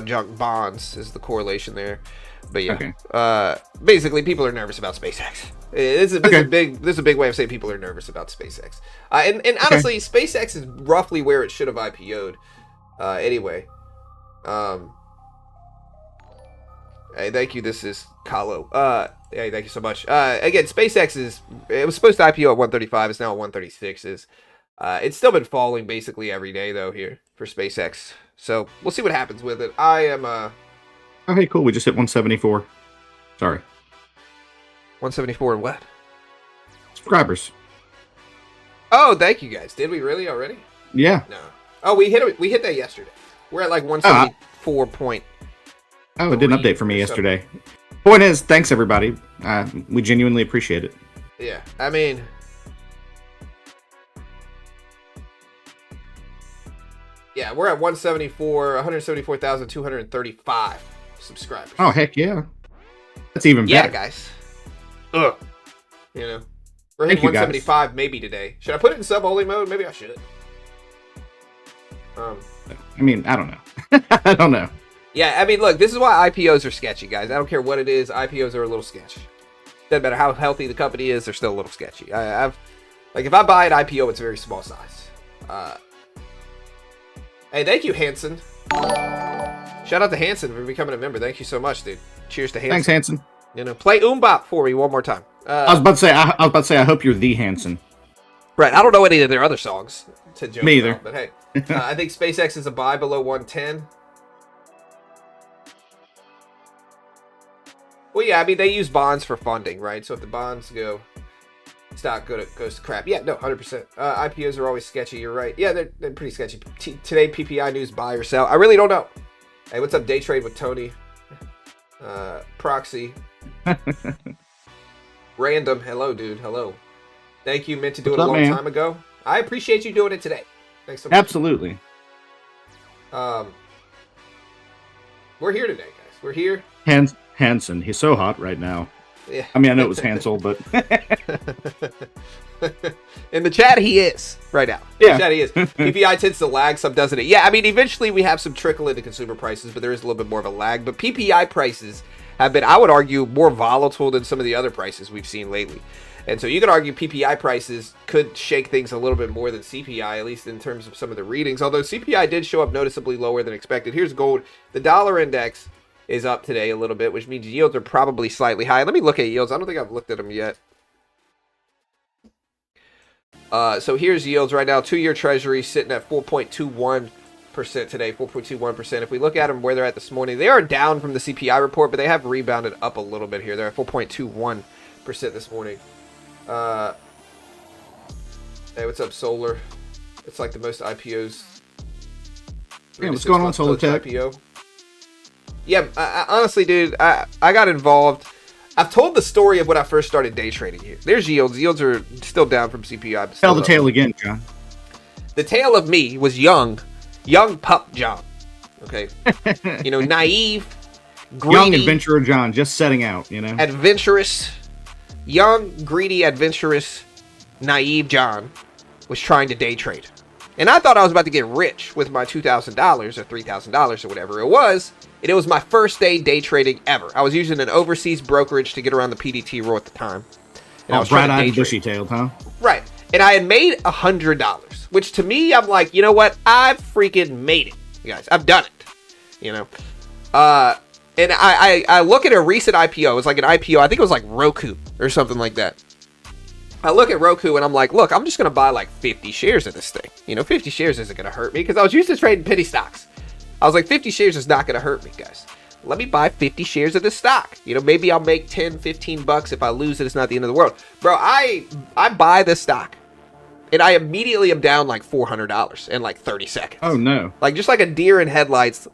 junk bonds is the correlation there. But yeah. Okay. Basically, people are nervous about SpaceX. This is a big way of saying people are nervous about SpaceX. And honestly, SpaceX is roughly where it should have IPO'd. Anyway. Hey, thank you. This is Kahlo. Hey, thank you so much. Again, SpaceX it was supposed to IPO at 135. It's now at 136. It's still been falling basically every day though here for SpaceX. So we'll see what happens with it. I am Okay, cool. We just hit 174. Sorry. 174 and what? Subscribers. Oh, thank you guys. Did we really already? Yeah. No. Oh, we hit that yesterday. We're at like 174 point. Oh, it didn't update for me yesterday. Point is, thanks everybody. We genuinely appreciate it. Yeah, I mean, yeah, we're at 174,235 subscribers. Oh, heck yeah. That's even better. Yeah, guys. Ugh. You know, we're hitting 175 maybe today. Should I put it in sub-only mode? Maybe I should. I mean, I don't know. I don't know. Yeah, I mean, look, this is why IPOs are sketchy, guys. I don't care what it is. IPOs are a little sketchy. Doesn't matter how healthy the company is, they're still a little sketchy. If I buy an IPO, it's a very small size. Hey, thank you, Hanson. Shout out to Hanson for becoming a member. Thank you so much, dude. Cheers to Hanson. Thanks, Hanson. You know, play Umbop for me one more time. I was about to say, I hope you're the Hanson. Right, I don't know any of their other songs to joke Me either. about, but hey, I think SpaceX is a buy below 110. Well, yeah, I mean, they use bonds for funding, right? So if the bonds go, stock goes to crap. Yeah, no, 100%. IPOs are always sketchy. You're right. Yeah, they're pretty sketchy. Today, PPI news, buy or sell. I really don't know. Hey, what's up, Day Trade with Tony? Proxy. Random. Hello, dude. Hello. Thank you. Meant to do it a long time ago. I appreciate you doing it today. Thanks so much. Absolutely. We're here today, guys. We're here. Hanson, he's so hot right now. Yeah. I mean, I know it was Hansel, but in the chat he is right now. In the chat he is. PPI tends to lag some, doesn't it? Yeah, I mean, eventually we have some trickle into consumer prices, but there is a little bit more of a lag. But PPI prices have been, I would argue, more volatile than some of the other prices we've seen lately. And so you could argue PPI prices could shake things a little bit more than CPI, at least in terms of some of the readings. Although CPI did show up noticeably lower than expected. Here's gold. The dollar index is up today a little bit, which means yields are probably slightly high. Let me look at yields. I don't think I've looked at them yet. So here's yields right now. 2-year Treasury sitting at 4.21% today, 4.21%. If we look at them where they're at this morning, they are down from the CPI report, but they have rebounded up a little bit here. They're at 4.21% this morning. Hey, what's up, Solar? It's like the most IPOs. Yeah, what's going on, Solar Tech? IPO. Yeah, I honestly, dude, I got involved. I've told the story of when I first started day trading here. There's yields. Yields are still down from CPI. But tell the tale again, John. The tale of me was young pup John. Okay, naive, greedy, young adventurer John, just setting out. Adventurous. Young, greedy, adventurous, naive John was trying to day trade. And I thought I was about to get rich with my $2,000 or $3,000 or whatever it was. And it was my first day trading ever. I was using an overseas brokerage to get around the PDT row at the time. And I was bright-eyed, bushy-tailed, huh? Right. And I had made $100, which to me, I'm like, you know what? I've freaking made it, you guys. I've done it, And I look at a recent IPO. It was like an IPO. I think it was like Roku or something like that. I look at Roku and I'm like, look, I'm just going to buy like 50 shares of this thing. 50 shares isn't going to hurt me because I was used to trading penny stocks. I was like, 50 shares is not going to hurt me, guys. Let me buy 50 shares of this stock. Maybe I'll make 10, 15 bucks. If I lose it, it's not the end of the world. Bro, I buy this stock and I immediately am down like $400 in like 30 seconds. Oh, no. Like just like a deer in headlights.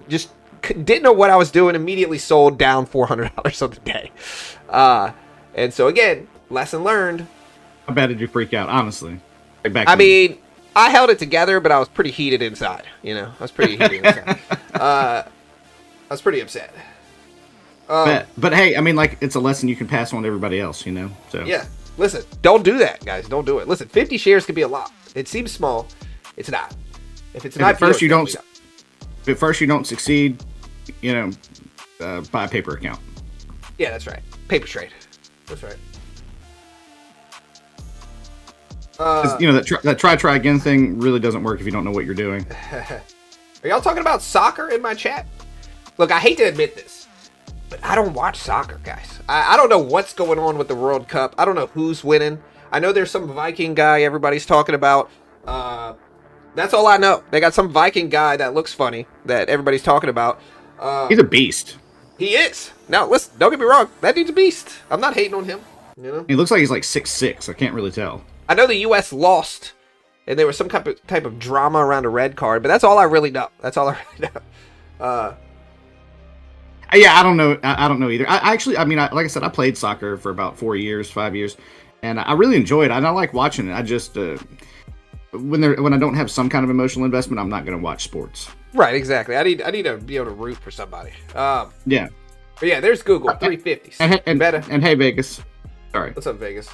Just didn't know what I was doing, immediately sold, down $400 on the day. And so again, lesson learned. How bad did you freak out, honestly? I held it together, but I was pretty heated inside. I was pretty heated inside. I was pretty upset. But hey, it's a lesson you can pass on to everybody else, So yeah, listen, don't do that, guys. Don't do it. Listen, 50 shares could be a lot. It seems small. It's not. If it's not, at first you don't succeed, buy a paper account. Yeah, that's right. Paper trade. That's right. That try again thing really doesn't work if you don't know what you're doing. Are y'all talking about soccer in my chat? Look, I hate to admit this, but I don't watch soccer, guys. I don't know what's going on with the World Cup. I don't know who's winning. I know there's some Viking guy everybody's talking about. That's all I know. They got some Viking guy that looks funny that everybody's talking about. He's a beast. He is. Now, listen, don't get me wrong. That dude's a beast. I'm not hating on him. He looks like he's like 6'6". I can't really tell. I know the U.S. lost, and there was some type of drama around a red card, but that's all I really know. That's all I really know. Yeah, I don't know. I don't know either. Like I said, I played soccer for about 5 years, and I really enjoyed it. And I like watching it. I just when I don't have some kind of emotional investment, I'm not going to watch sports. Right, exactly. I need to be able to root for somebody. Yeah. But yeah, there's Google 350s. And hey, Vegas. Sorry. What's up, Vegas?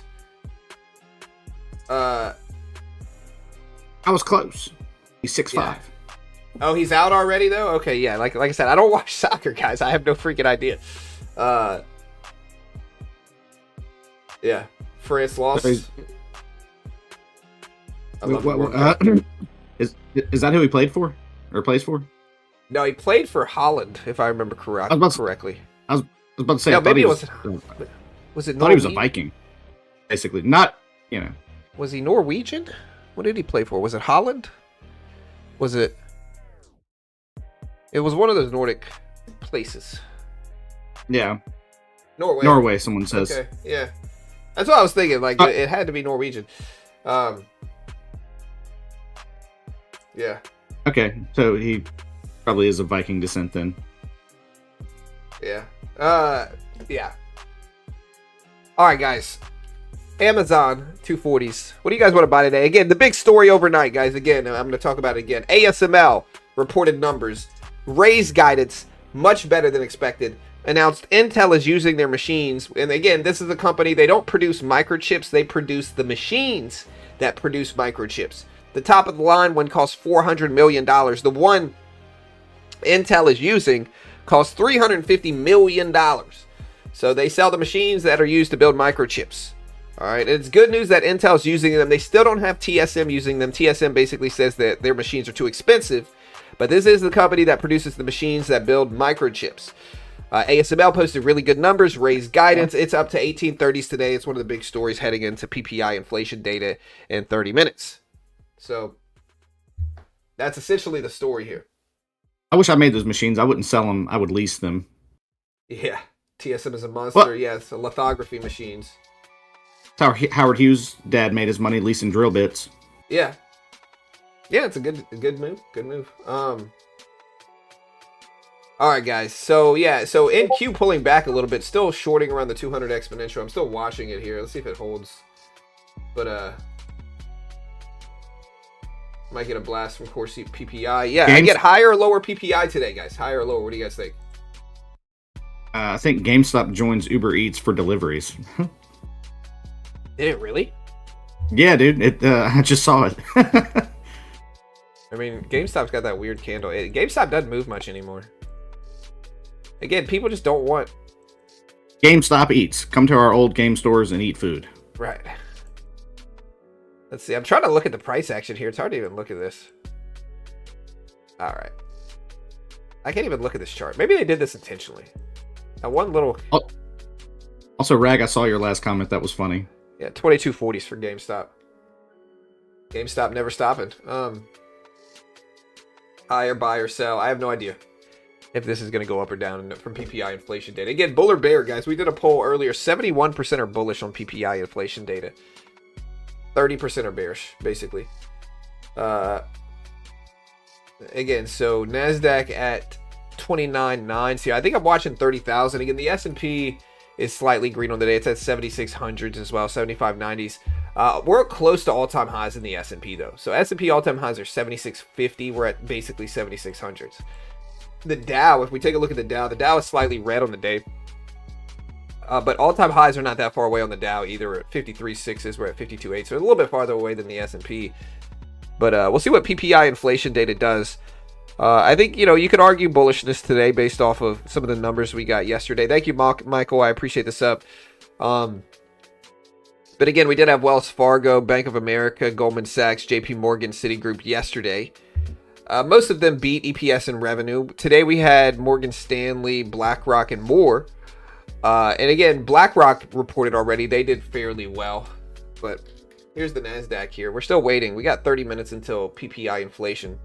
I was close. He's 6'5". Yeah. Oh, he's out already though? Okay, yeah. Like I said, I don't watch soccer, guys. I have no freaking idea. Yeah. France lost. Is that who he played for? Or plays for? No, he played for Holland, if I remember correctly. I was about to say, no, maybe it was it I thought he was a Viking. Basically. Not, Was he Norwegian? What did he play for? Was it Holland? Was it? It was one of those Nordic places. Yeah. Norway, someone says. Okay, yeah. That's what I was thinking. Like, it had to be Norwegian. Yeah. Okay, so he probably is of Viking descent then. Yeah. Yeah. All right, guys. Amazon 240s. What do you guys want to buy today? Again, the big story overnight, guys. Again, I'm going to talk about it again. ASML reported numbers, raised guidance, much better than expected. Announced Intel is using their machines. And again, this is a company, they don't produce microchips. They produce the machines that produce microchips. The top of the line one costs $400 million. The one Intel is using costs $350 million. So they sell the machines that are used to build microchips. All right, it's good news that Intel's using them. They still don't have TSM using them. TSM basically says that their machines are too expensive, but this is the company that produces the machines that build microchips. ASML posted really good numbers, raised guidance. It's up to 1830s today. It's one of the big stories heading into PPI inflation data in 30 minutes. So that's essentially the story here. I wish I made those machines. I wouldn't sell them. I would lease them. Yeah, TSM is a monster. Well, Yes, lithography machines. That's how Howard Hughes' dad made his money, leasing drill bits. Yeah. Yeah, it's a good move. Good move. All right, guys. So, yeah. So, NQ pulling back a little bit. Still shorting around the 200 exponential. I'm still watching it here. Let's see if it holds. But, might get a blast from core PPI. Yeah, I get higher or lower PPI today, guys. Higher or lower. What do you guys think? I think GameStop joins Uber Eats for deliveries. Did it really? Yeah, dude. I just saw it. I mean, GameStop's got that weird candle. GameStop doesn't move much anymore. Again, people just don't want... GameStop eats. Come to our old game stores and eat food. Right. Let's see. I'm trying to look at the price action here. It's hard to even look at this. All right. I can't even look at this chart. Maybe they did this intentionally. That one little... Oh. Also, Rag, I saw your last comment. That was funny. Yeah, 2240s for GameStop. GameStop never stopping. Higher, buy or sell. I have no idea if this is going to go up or down from PPI inflation data. Again, bull or bear, guys. We did a poll earlier. 71% are bullish on PPI inflation data. 30% are bearish, basically. Again, so NASDAQ at 29.9. See, I think I'm watching 30,000. Again, the S&P is slightly green on the day. It's at 7600s as well, 7590s. We're close to all-time highs in the S&P, though. So S&P all-time highs are 7650. We're at basically 7600s. The Dow, if we take a look at the Dow is slightly red on the day. But all-time highs are not that far away on the Dow either. We're at 53.6s. We're at 52.8. So a little bit farther away than the S&P. But we'll see what PPI inflation data does. I think, you could argue bullishness today based off of some of the numbers we got yesterday. Thank you, Michael. I appreciate this up. But again, we did have Wells Fargo, Bank of America, Goldman Sachs, JP Morgan, Citigroup yesterday. Most of them beat EPS and revenue. Today we had Morgan Stanley, BlackRock, and more. And again, BlackRock reported already. They did fairly well. But here's the NASDAQ here. We're still waiting. We got 30 minutes until PPI inflation.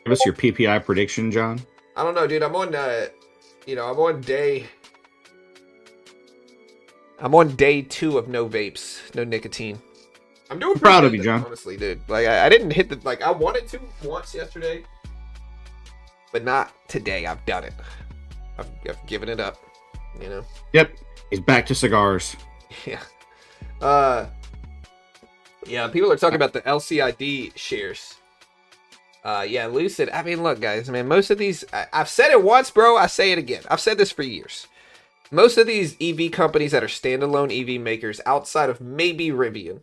Give us your PPI prediction, John. I don't know, dude. I'm on day 2 of no vapes, no nicotine. I'm doing proud of you, John. Honestly, dude. Like I didn't hit I wanted to once yesterday, but not today. I've done it. I've given it up. Yep. He's back to cigars. Yeah. Yeah. People are talking about the LCID shares. Yeah, Lucid. I mean, look, guys. Man, most of these, I've said it once, bro. I say it again. I've said this for years. Most of these EV companies that are standalone EV makers, outside of maybe Rivian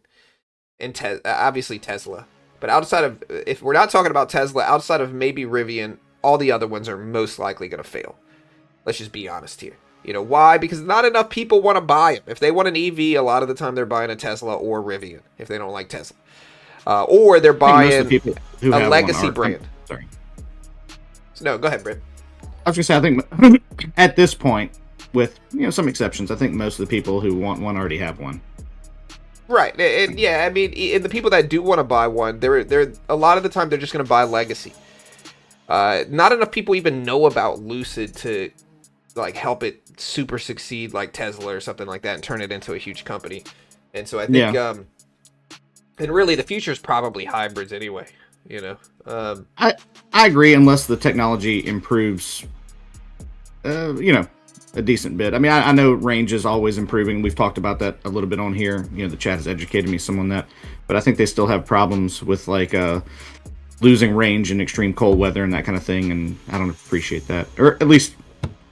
and obviously Tesla, but outside of, if we're not talking about Tesla, outside of maybe Rivian, all the other ones are most likely going to fail. Let's just be honest here. Why? Because not enough people want to buy them. If they want an EV, a lot of the time they're buying a Tesla or Rivian if they don't like Tesla. Or they're buying a legacy brand. Sorry. So, no, go ahead, Brent. I was going to say, I think at this point, with some exceptions, I think most of the people who want one already have one. Right, and yeah, I mean, and the people that do want to buy one, they're a lot of the time they're just going to buy legacy. Not enough people even know about Lucid to help it super succeed like Tesla or something like that and turn it into a huge company. And so I think, and really the future is probably hybrids anyway. I agree, unless the technology improves. A decent bit. I mean, I know range is always improving. We've talked about that a little bit on here. The chat has educated me some on that. But I think they still have problems with losing range in extreme cold weather and that kind of thing. And I don't appreciate that. Or at least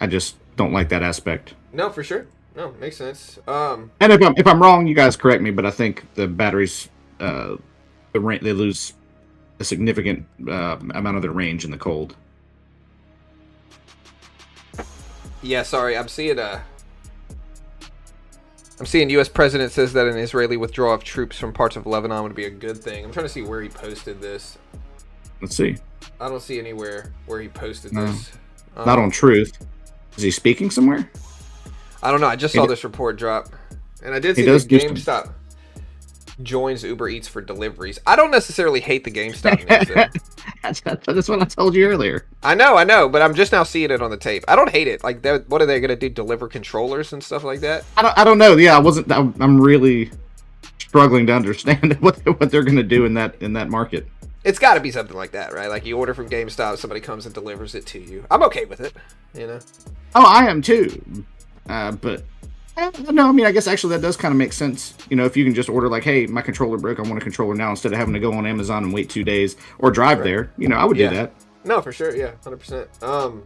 I just don't like that aspect. No, for sure. No, makes sense. And if I'm wrong, you guys correct me. But I think the batteries, they lose a significant amount of their range in the cold. Yeah, sorry, I'm seeing U.S. president says that an Israeli withdrawal of troops from parts of Lebanon would be a good thing. I'm trying to see where he posted this. Let's see. I don't see anywhere where he posted this. Not on Truth. Is he speaking somewhere? I don't know. I just saw this report drop, and I did see that GameStop joins Uber Eats for deliveries. I don't necessarily hate the GameStop news. That's what I told you earlier. I know, but I'm just now seeing it on the tape. I don't hate it. Like, what are they going to do? Deliver controllers and stuff like that? I don't know. Yeah, I'm really struggling to understand what they're going to do in that market. It's got to be something like that, right? Like, you order from GameStop, somebody comes and delivers it to you. I'm okay with it, you know? Oh, I am too. But no, I mean, I guess actually that does kind of make sense. You know, if you can just order like, hey, my controller broke, I want a controller now, instead of having to go on Amazon and wait 2 days or drive there. You know, I would do that. No, for sure. Yeah, 100%.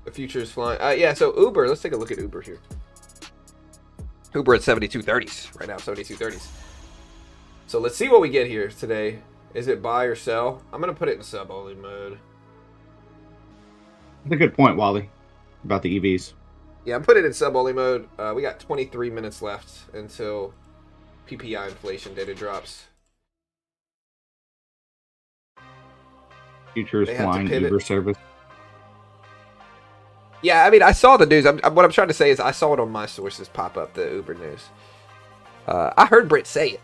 The future is flying. Yeah, so Uber, let's take a look at Uber here. Uber at 72.30s right now, 72.30s. So let's see what we get here today. Is it buy or sell? I'm going to put it in sub-only mode. That's a good point, Wally, about the EVs. Yeah, I'm putting it in sub-only mode. We got 23 minutes left until PPI inflation data drops. Futures flying Uber service. Yeah, I mean, I saw the news. What I'm trying to say is I saw it on my sources pop up, the Uber news. I heard Britt say it,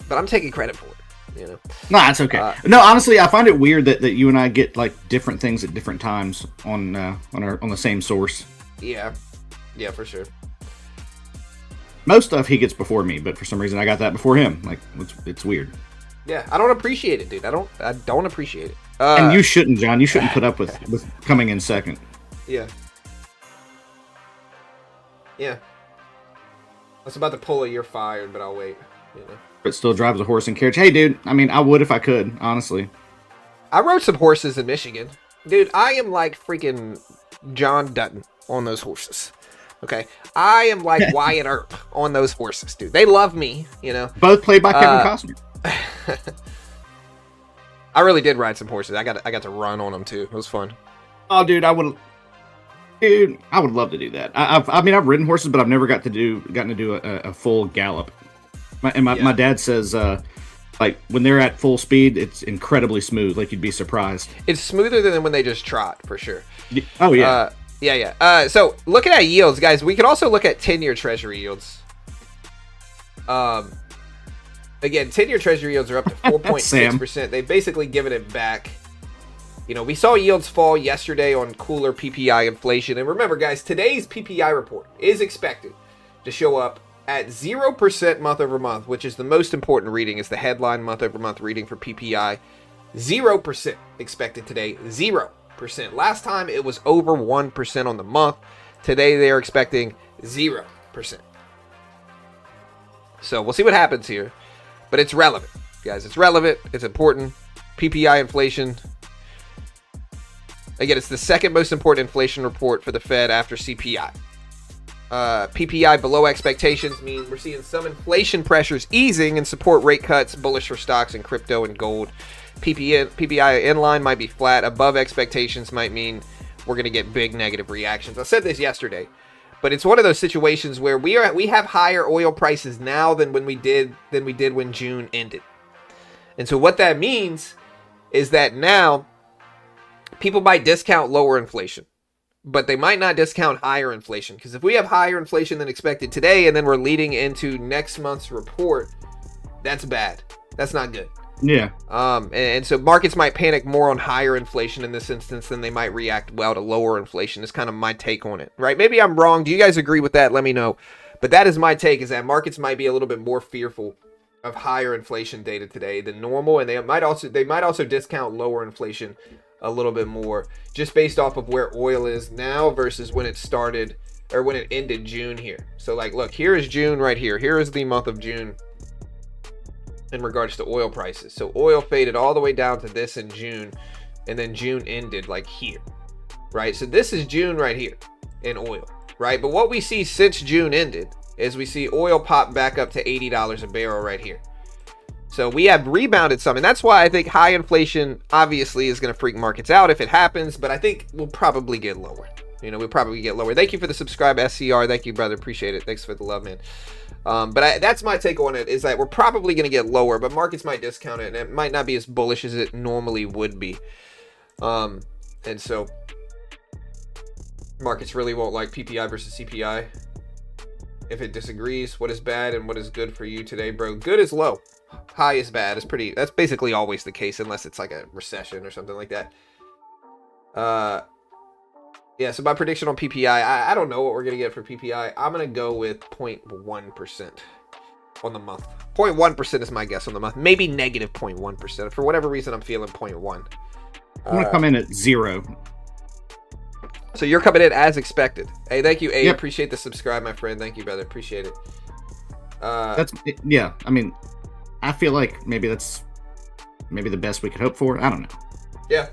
but I'm taking credit for it. You know? No, that's okay. No, honestly, I find it weird that you and I get like different things at different times on the same source. Yeah, for sure. Most stuff he gets before me, but for some reason I got that before him. Like, it's weird. Yeah, I don't appreciate it, dude. I don't appreciate it. And you shouldn't, John. You shouldn't put up with coming in second. Yeah. I was about to pull a "you're fired," but I'll wait. You know. But still drives a horse and carriage. Hey, dude. I mean, I would if I could, honestly. I rode some horses in Michigan, dude. I am like freaking John Dutton on those horses. Okay, I am like Wyatt Earp on those horses, dude. They love me, you know. Both played by Kevin Costner. I really did ride some horses. I got to run on them too. It was fun. Oh, dude, I would love to do that. I mean, I've ridden horses, but I've never gotten to do a full gallop. My dad says, like, when they're at full speed, it's incredibly smooth. Like, you'd be surprised. It's smoother than when they just trot, for sure. Oh, yeah. So, looking at yields, guys, we can also look at 10-year Treasury yields. Again, 10-year Treasury yields are up to 4.6%. They've basically given it back. You know, we saw yields fall yesterday on cooler PPI inflation. And remember, guys, today's PPI report is expected to show up at 0% month over month, which is the most important reading, is the headline month over month reading for PPI. 0% expected today. 0%. Last time it was over 1% on the month. Today they are expecting 0%. So we'll see what happens here. But it's relevant, guys. It's relevant. It's important. PPI inflation. Again, it's the second most important inflation report for the Fed after CPI. PPI below expectations mean we're seeing some inflation pressures easing and support rate cuts, bullish for stocks and crypto and gold. PPI in line might be flat. Above expectations might mean we're going to get big negative reactions. I said this yesterday, but it's one of those situations where we have higher oil prices now than we did when June ended. And so what that means is that now people might discount lower inflation, but they might not discount higher inflation, because if we have higher inflation than expected today and then we're leading into next month's report, that's bad. That's not good. Yeah. And so markets might panic more on higher inflation in this instance than they might react well to lower inflation. Is kind of my take on it, right? Maybe I'm wrong. Do you guys agree with that? Let me know. But that is my take, is that markets might be a little bit more fearful of higher inflation data today than normal, and they might also discount lower inflation a little bit more, just based off of where oil is now versus when it started, or when it ended June here. So like, look, here is June right here. Here is the month of June in regards to oil prices. So oil faded all the way down to this in June, and then June ended like here, right? So this is June right here in oil, right? But what we see since June ended is we see oil pop back up to $80 a barrel right here. So we have rebounded some, and that's why I think high inflation obviously is going to freak markets out if it happens, but I think we'll probably get lower. You know, we'll probably get lower. Thank you for the subscribe, SCR. Thank you, brother. Appreciate it. Thanks for the love, man. But that's my take on it, is that we're probably going to get lower, but markets might discount it, and it might not be as bullish as it normally would be. And so markets really won't like PPI versus CPI. If it disagrees, what is bad and what is good for you today, bro? Good is low. High is bad. That's basically always the case, unless it's like a recession or something like that. Yeah, so my prediction on PPI, I don't know what we're going to get for PPI. I'm going to go with 0.1% on the month. 0.1% is my guess on the month. Maybe negative 0.1%. For whatever reason, I'm feeling 0.1. I'm going to come in at 0. So you're coming in as expected. Hey, thank you, A. Yep. Appreciate the subscribe, my friend. Thank you, brother. Appreciate it. Yeah, I mean, I feel like maybe that's maybe the best we could hope for. I don't know. Yeah.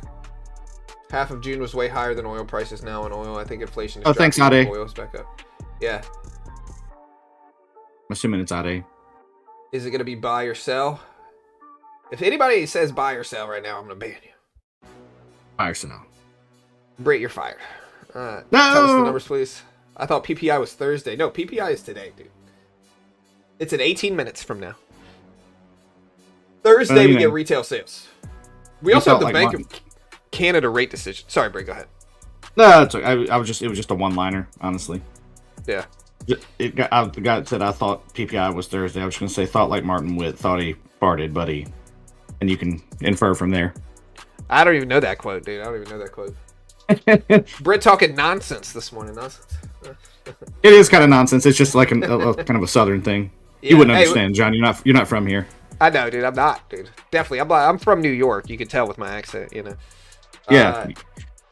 Half of June was way higher than oil prices now in oil. I think inflation is Oh, thanks, dropping. Ade. Oil's back up. Yeah. I'm assuming it's Ade. Is it going to be buy or sell? If anybody says buy or sell right now, I'm going to ban you. Buy or sell. Britt, you're fired. No! Tell us the numbers, please. I thought PPI was Thursday. No, PPI is today, dude. It's in 18 minutes from now. Thursday, we get retail sales. We also have the Bank of Canada rate decision. Sorry, Britt, go ahead. No, it's okay. It was just a one-liner, honestly. Yeah. The guy said I thought PPI was Thursday. I was going to say thought like Martin Witt, thought he farted, buddy. And you can infer from there. I don't even know that quote, dude. I don't even know that quote. Britt talking nonsense this morning. Nonsense. It is kind of nonsense. It's just like a kind of a southern thing. Yeah, you wouldn't understand, John. You're not from here. I know, dude. I'm not, dude. Definitely. I'm from New York. You can tell with my accent, you know. Yeah.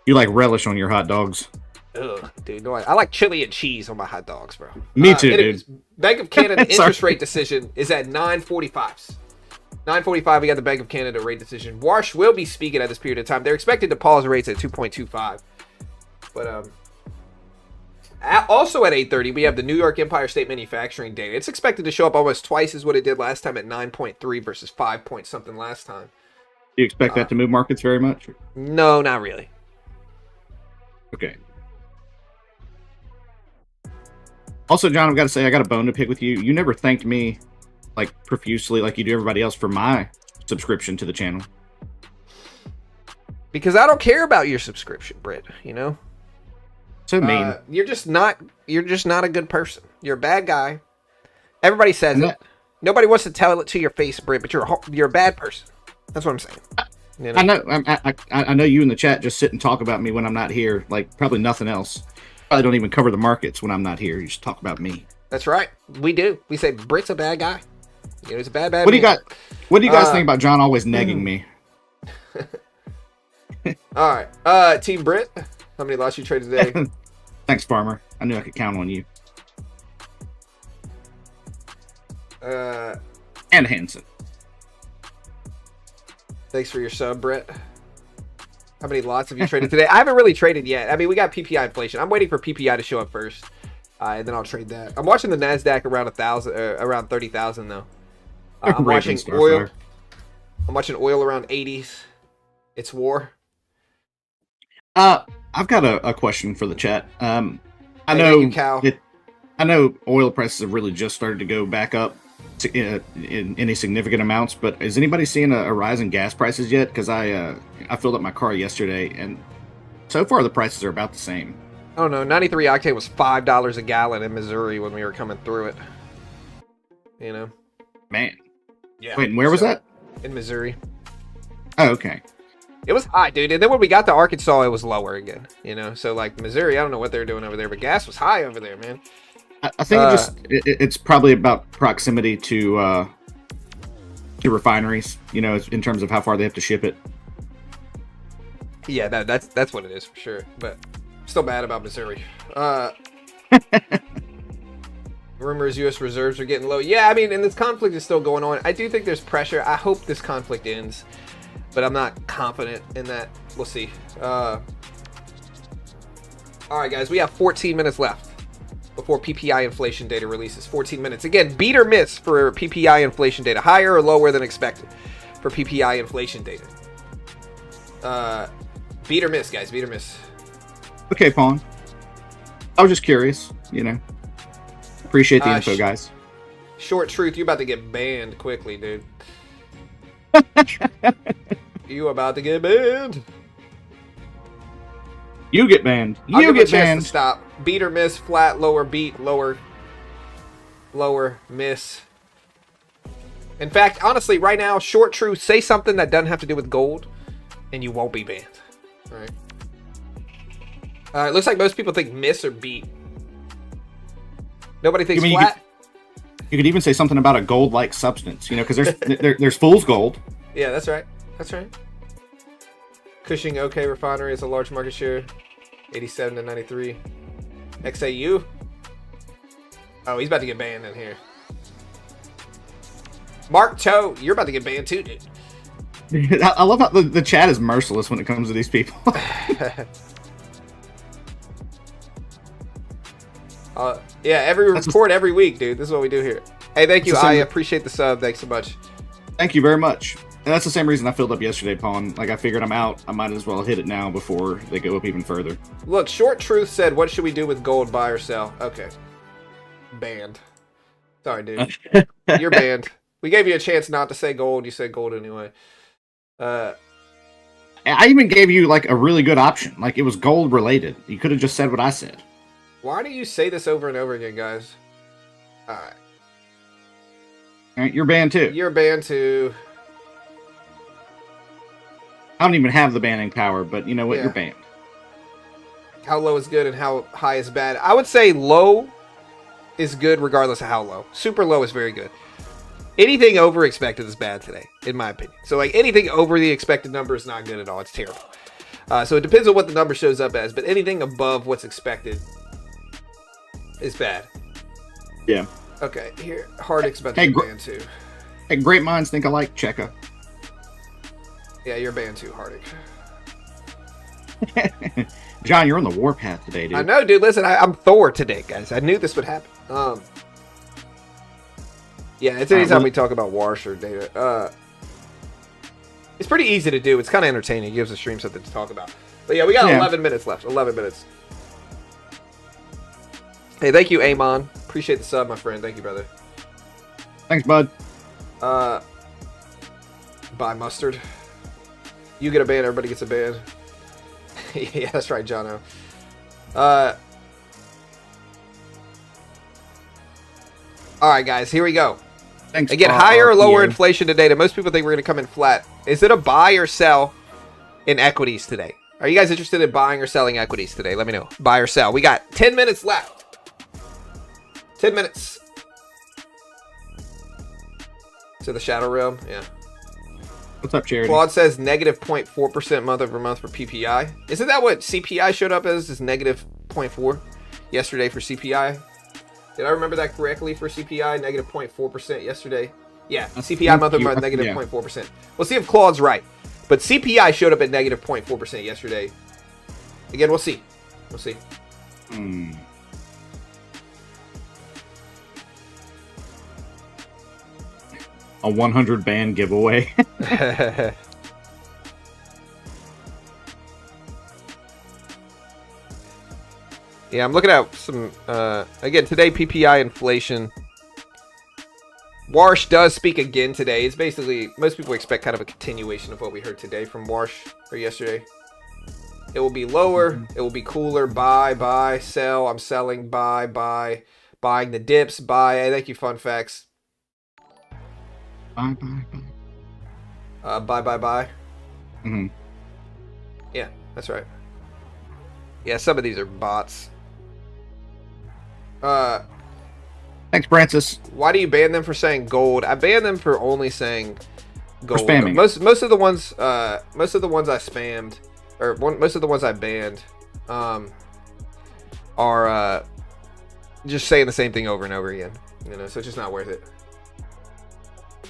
You like relish on your hot dogs. Ugh, dude. No, I like chili and cheese on my hot dogs, bro. Me too, dude. Bank of Canada interest rate decision is at 9:45. 9:45, we got the Bank of Canada rate decision. Warsh will be speaking at this period of time. They're expected to pause rates at 2.25. But also at 8:30, we have the New York Empire State Manufacturing data. It's expected to show up almost twice as what it did last time at 9.3 versus 5 point something last time. Do you expect that to move markets very much? No, not really. Okay. Also, John, I've got to say, I got a bone to pick with you. You never thanked me like profusely like you do everybody else for my subscription to the channel. Because I don't care about your subscription, Britt, you know? So mean. You're just not a good person. You're a bad guy. Everybody says it. Nobody wants to tell it to your face, Britt, but you're a bad person. That's what I'm saying. You know? I know you in the chat just sit and talk about me when I'm not here, like probably nothing else. Probably don't even cover the markets when I'm not here. You just talk about me. That's right. We do. We say Britt's a bad guy. You know, he's a bad What do you guys think about John always negging me? All right. Team Britt, how many lots you traded today? Thanks, Farmer. I knew I could count on you. And Hanson. Thanks for your sub, Britt. How many lots have you traded today? I haven't really traded yet. I mean, we got PPI inflation. I'm waiting for PPI to show up first, and then I'll trade that. I'm watching the Nasdaq around 1,000, around 30,000 though. I'm watching oil. I'm watching oil around 80s. It's war. I've got a question for the chat. I know oil prices have really just started to go back up in any significant amounts, but is anybody seeing a rise in gas prices yet? Because I filled up my car yesterday, and so far the prices are about the same. Oh no, 93 octane was $5 a gallon in Missouri when we were coming through it. You know, man. Yeah. Wait, and where was that? In Missouri. Oh, okay. It was high, dude. And then when we got to Arkansas, it was lower again. You know, so like Missouri, I don't know what they're doing over there, but gas was high over there, man. I think it's probably about proximity to refineries. You know, in terms of how far they have to ship it. Yeah, that's what it is for sure. But still bad about Missouri. Rumors U.S. reserves are getting low. Yeah, I mean, and this conflict is still going on. I do think there's pressure. I hope this conflict ends, but I'm not confident in that. We'll see. All right, guys, we have 14 minutes left before PPI inflation data releases. 14 minutes. Again, beat or miss for PPI inflation data. Higher or lower than expected for PPI inflation data. Beat or miss, guys. Beat or miss. Okay, Pawn. I was just curious, you know. Appreciate the info, guys. Short truth, you about to get banned quickly, dude. You about to get banned. You get banned. I'll You give him a get chance banned. to stop. Beat or miss, flat, lower, beat, lower, miss. In fact, honestly, right now, short truth, say something that doesn't have to do with gold, and you won't be banned. All right. It looks like most people think miss or beat. Nobody thinks flat. You could even say something about a gold-like substance, you know, because there's fool's gold. Yeah, that's right. That's right. Cushing OK Refinery is a large market share, 87 to 93. XAU. Oh, he's about to get banned in here. Mark Toe, you're about to get banned too, dude. I love how the chat is merciless when it comes to these people. Yeah, every report every week, dude. This is what we do here. Hey, thank you. I appreciate the sub. Thanks so much. Thank you very much. And that's the same reason I filled up yesterday, Pawn. Like, I figured I'm out. I might as well hit it now before they go up even further. Look, Short Truth said, what should we do with gold, buy or sell? Okay. Banned. Sorry, dude. You're banned. We gave you a chance not to say gold. You said gold anyway. I even gave you, like, a really good option. Like, it was gold related. You could have just said what I said. Why do you say this over and over again, guys? Alright. Alright, you're banned too. You're banned too. I don't even have the banning power, but you know what? Yeah. You're banned. How low is good and how high is bad? I would say low is good regardless of how low. Super low is very good. Anything over expected is bad today, in my opinion. So, like, anything over the expected number is not good at all. It's terrible. So it depends on what the number shows up as, but anything above what's expected is bad. Yeah. Okay, here. Hardix about to get banned too. Hey, great minds think alike, Cheka. Yeah, you're banned too, Hardick. John, you're on the warpath today, dude. I know, dude. Listen, I'm Thor today, guys. I knew this would happen. Yeah, it's anytime we talk about Warsh or data. It's pretty easy to do. It's kind of entertaining. It gives the stream something to talk about. But yeah, we got 11 minutes left. 11 minutes. Hey, thank you, Amon. Appreciate the sub, my friend. Thank you, brother. Thanks, bud. Buy mustard. You get a ban, everybody gets a ban. Yeah, that's right, Jono. Alright, guys, here we go. Thanks. Again, higher or lower inflation today. Most people think we're going to come in flat. Is it a buy or sell in equities today? Are you guys interested in buying or selling equities today? Let me know. Buy or sell. We got 10 minutes left. 10 minutes. To the Shadow Realm, yeah. What's up, Charity? Claude says negative 0.4% month over month for PPI. Isn't that what CPI showed up as? Is negative 0.4 yesterday for CPI? Did I remember that correctly for CPI? Negative 0.4% yesterday. Yeah, CPI month over month, negative 0.4%. We'll see if Claude's right. But CPI showed up at negative 0.4% yesterday. Again, we'll see. We'll see. A 100 band giveaway. Yeah, I'm looking at some, again, today, PPI inflation. Warsh does speak again today. It's basically, most people expect kind of a continuation of what we heard today from Warsh, or yesterday. It will be lower. It will be cooler. Buy, sell. I'm selling, buy. Buying the dips, buy. Hey, thank you, Fun Facts. Buy. Buy. Mm-hmm. Yeah, that's right. Yeah, some of these are bots. Thanks, Francis. Why do you ban them for saying gold? I ban them for only saying gold. For spamming. Most of the ones I spammed, or most of the ones I banned, are just saying the same thing over and over again. You know, so it's just not worth it.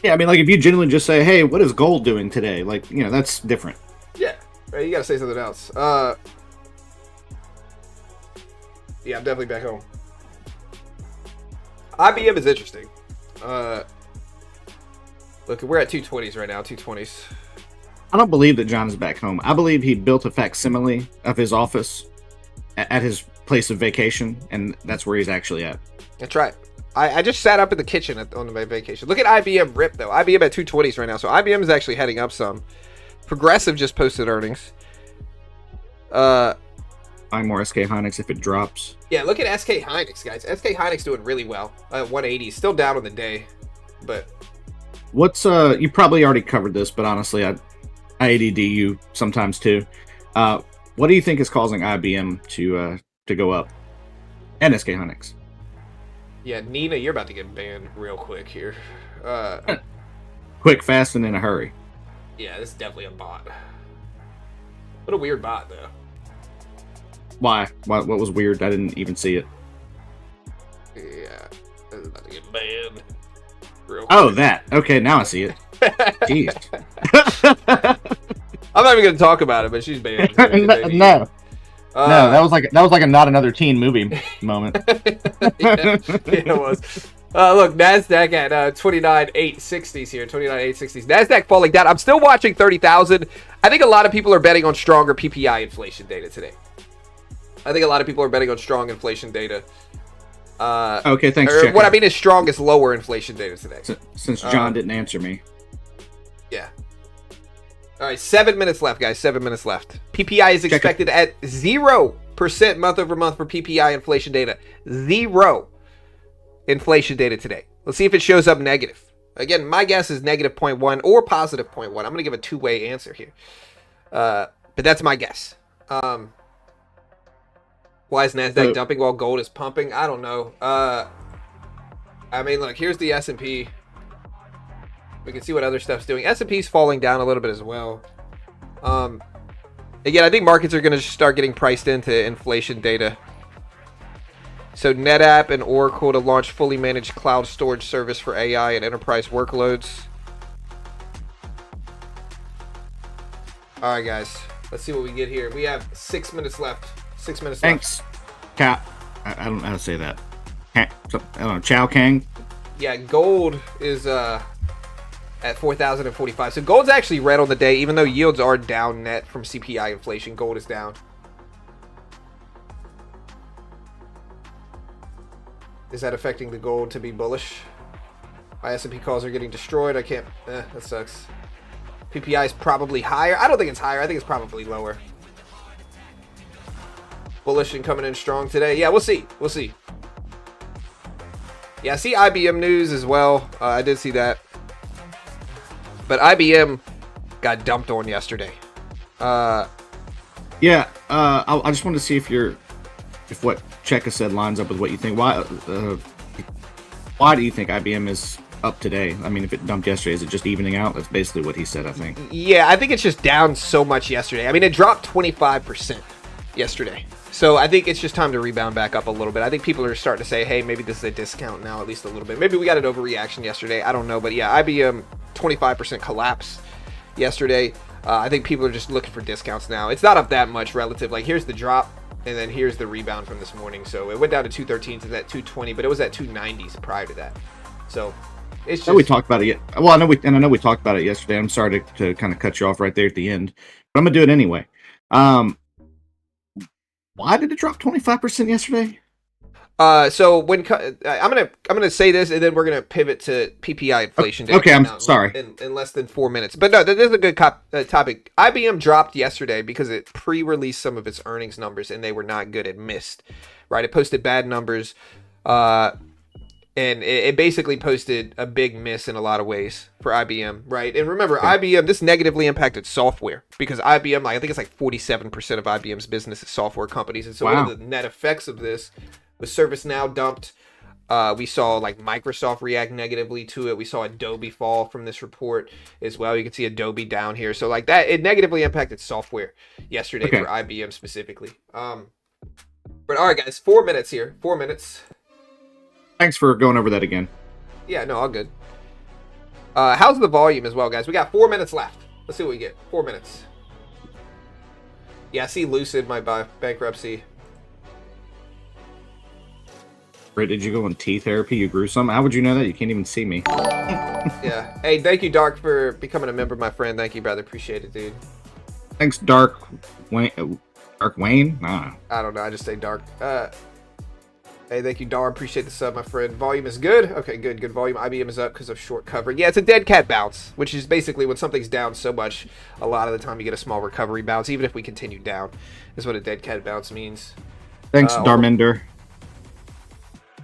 Yeah, I mean, like, if you genuinely just say, hey, what is gold doing today? Like, you know, that's different. Yeah, right, you gotta say something else. Yeah, I'm definitely back home. IBM is interesting. Look, we're at 220s right now, 220s. I don't believe that John is back home. I believe he built a facsimile of his office at his place of vacation, and that's where he's actually at. That's right. I just sat up in the kitchen on my vacation. Look at IBM rip, though. IBM at 220s right now, so IBM is actually heading up some. Progressive just posted earnings. Buying more SK Hynix if it drops. Yeah, look at SK Hynix, guys. SK Hynix doing really well. 180, still down on the day, but what's you probably already covered this, but honestly, I ADD you sometimes too. What do you think is causing IBM to go up, and SK Hynix? Yeah, Nina, you're about to get banned real quick here. Quick, fast, and in a hurry. Yeah, this is definitely a bot. What a weird bot, though. Why? What was weird? I didn't even see it. Yeah, this is about to get banned. Real Oh, quick. that. Okay, now I see it. Jeez. I'm not even gonna talk about it, but she's banned. No, that was like a not another teen movie moment. Yeah, it was. Look, Nasdaq at 29,860s here, 29,860s. Nasdaq falling down. I'm still watching 30,000. I think a lot of people are betting on stronger PPI inflation data today. I think a lot of people are betting on strong inflation data. Okay, thanks. What I mean is strong is lower inflation data today. Since John didn't answer me. Yeah. All right, 7 minutes left, guys. 7 minutes left. PPI is expected at 0% month over month for PPI inflation data. 0 inflation data today. Let's see if it shows up negative. Again, my guess is negative 0.1 or positive 0.1. I'm going to give a two-way answer here. But that's my guess. Why is Nasdaq dumping while gold is pumping? I don't know. I mean, look, here's the S&P. We can see what other stuff's doing. S&P's falling down a little bit as well. Again, I think markets are going to start getting priced into inflation data. So NetApp and Oracle to launch fully managed cloud storage service for AI and enterprise workloads. All right, guys. Let's see what we get here. We have 6 minutes left. 6 minutes Thanks. left. Thanks. I don't know how to say that. I don't know. Chow Kang. Yeah, gold is at 4,045. So gold's actually red on the day, even though yields are down net from CPI inflation. Gold is down. Is that affecting the gold to be bullish? My S&P calls are getting destroyed. I can't. That sucks. PPI is probably higher. I don't think it's higher. I think it's probably lower. Bullish and coming in strong today. Yeah, we'll see. We'll see. Yeah, I see IBM news as well. I did see that. But IBM got dumped on yesterday. Yeah, I just wanted to see if what Cheka said lines up with what you think. Why do you think IBM is up today? I mean, if it dumped yesterday, is it just evening out? That's basically what he said, I think. Yeah, I think it's just down so much yesterday. I mean, it dropped 25% yesterday. So I think it's just time to rebound back up a little bit. I think people are starting to say, hey, maybe this is a discount now, at least a little bit. Maybe we got an overreaction yesterday. I don't know. But yeah, IBM 25% collapse yesterday. I think people are just looking for discounts now. It's not up that much relative. Like, here's the drop, and then here's the rebound from this morning. So it went down to 213 to that 220, but it was at 290s prior to that. So it's just... I know we talked about it. Well, I know we talked about it yesterday. I'm sorry to kind of cut you off right there at the end, but I'm gonna do it anyway. Why did it drop 25% yesterday? So when I'm gonna say this, and then we're gonna pivot to PPI inflation. Okay, I'm sorry. In less than 4 minutes, but no, this is a good topic. IBM dropped yesterday because it pre-released some of its earnings numbers, and they were not good. It missed, right? It posted bad numbers, and it basically posted a big miss in a lot of ways for IBM, right? And remember, IBM, this negatively impacted software because IBM, I think it's like 47% of IBM's business is software companies. And so one of the net effects of this was ServiceNow dumped. We saw like Microsoft react negatively to it. We saw Adobe fall from this report as well. You can see Adobe down here. So like that, it negatively impacted software yesterday for IBM specifically. But all right, guys, 4 minutes here. 4 minutes. Thanks for going over that again. Yeah, no, all good. How's the volume as well, guys? We got 4 minutes left. Let's see what we get. 4 minutes. Yeah, I see Lucid, my bankruptcy. Britt, did you go on tea therapy? You grew some? How would you know that? You can't even see me. Yeah. Hey, thank you, Dark, for becoming a member, my friend. Thank you, brother. Appreciate it, dude. Thanks, Dark Dark Wayne? Nah. I don't know. I just say dark. Hey, thank you, Dar. Appreciate the sub, my friend. Volume is good. Okay, good volume. IBM is up because of short covering. Yeah, it's a dead cat bounce, which is basically when something's down so much, a lot of the time you get a small recovery bounce, even if we continue down, is what a dead cat bounce means. Thanks, Darminder.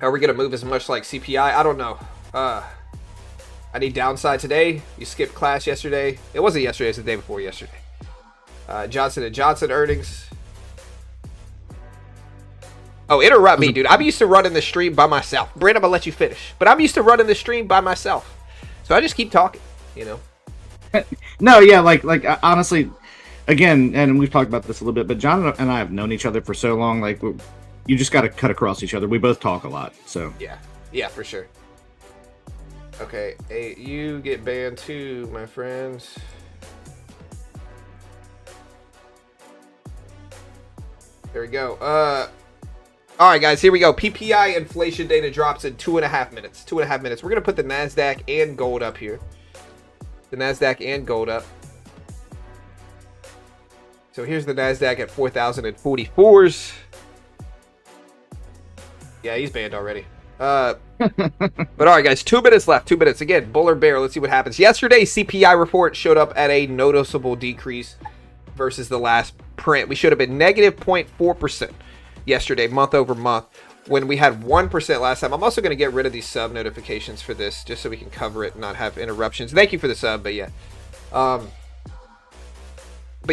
Are we going to move as much like CPI? I don't know. I need downside today. You skipped class yesterday. It wasn't yesterday. It's the day before yesterday. Johnson & Johnson earnings. Oh, interrupt me, dude. I'm used to running the stream by myself. Brent, I'm going to let you finish. But I'm used to running the stream by myself. So I just keep talking, you know? No, yeah, like honestly, again, and we've talked about this a little bit, but John and I have known each other for so long, like, you just got to cut across each other. We both talk a lot, so. Yeah, for sure. Okay, hey, you get banned too, my friends. There we go. All right, guys, here we go. PPI inflation data drops in 2.5 minutes. 2.5 minutes. We're going to put the NASDAQ and gold up here. The NASDAQ and gold up. So here's the NASDAQ at 4,044s. Yeah, he's banned already. But all right, guys, 2 minutes left. 2 minutes. Again, bull or bear. Let's see what happens. Yesterday's CPI report showed up at a noticeable decrease versus the last print. We should have been negative 0.4%. yesterday, month over month, when we had 1% last time. I'm also going to get rid of these sub notifications for this, just so we can cover it and not have interruptions. Thank you for the sub, but yeah. But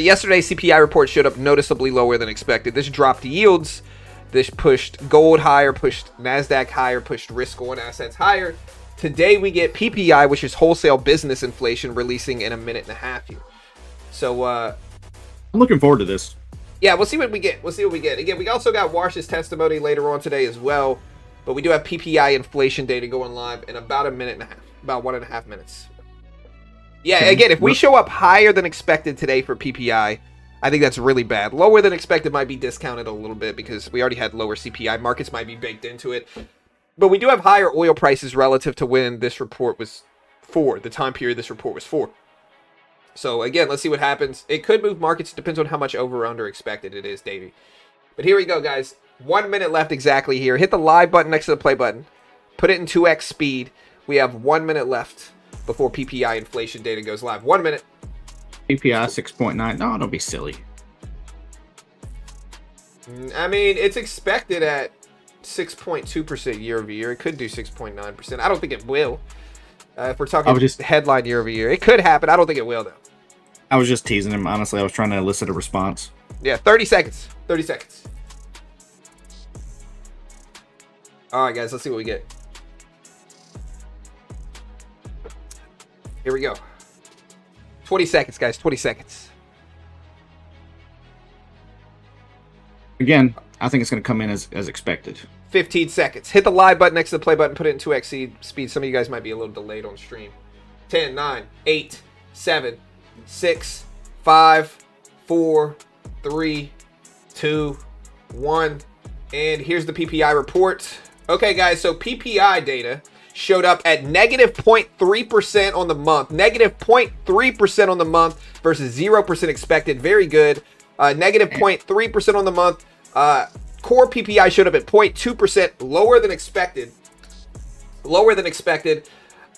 yesterday's CPI report showed up noticeably lower than expected. This dropped yields. This pushed gold higher, pushed NASDAQ higher, pushed risk-on assets higher. Today we get PPI, which is wholesale business inflation, releasing in a minute and a half here. So, I'm looking forward to this. Yeah, we'll see what we get. Again, we also got Warsh's testimony later on today as well. But we do have PPI inflation data going live in about a minute and a half. About 1.5 minutes. Yeah, again, if we show up higher than expected today for PPI, I think that's really bad. Lower than expected might be discounted a little bit because we already had lower CPI. Markets might be baked into it. But we do have higher oil prices relative to when this report was for, the time period this report was for. So, again, let's see what happens. It could move markets. It depends on how much over or under expected it is, Davey. But here we go, guys. 1 minute left exactly here. Hit the live button next to the play button. Put it in 2x speed. We have 1 minute left before PPI inflation data goes live. 1 minute. PPI 6.9. No, don't be silly. I mean, it's expected at 6.2% year over year. It could do 6.9%. I don't think it will. If we're talking headline year over year, it could happen. I don't think it will, though. I was just teasing him. Honestly, I was trying to elicit a response. Yeah, 30 seconds. 30 seconds. All right, guys, let's see what we get. Here we go. 20 seconds, guys. 20 seconds. Again, I think it's going to come in as expected. 15 seconds. Hit the live button next to the play button. Put it in 2x speed. Some of you guys might be a little delayed on stream. 10, 9, 8, 7, 6, 5, 4, 3, 2, 1. And here's the PPI report. Okay, guys, so PPI data showed up at negative 0.3% on the month. Negative 0.3% on the month versus 0% expected. Very good. Negative 0.3% on the month. Core PPI showed up at 0.2%, lower than expected.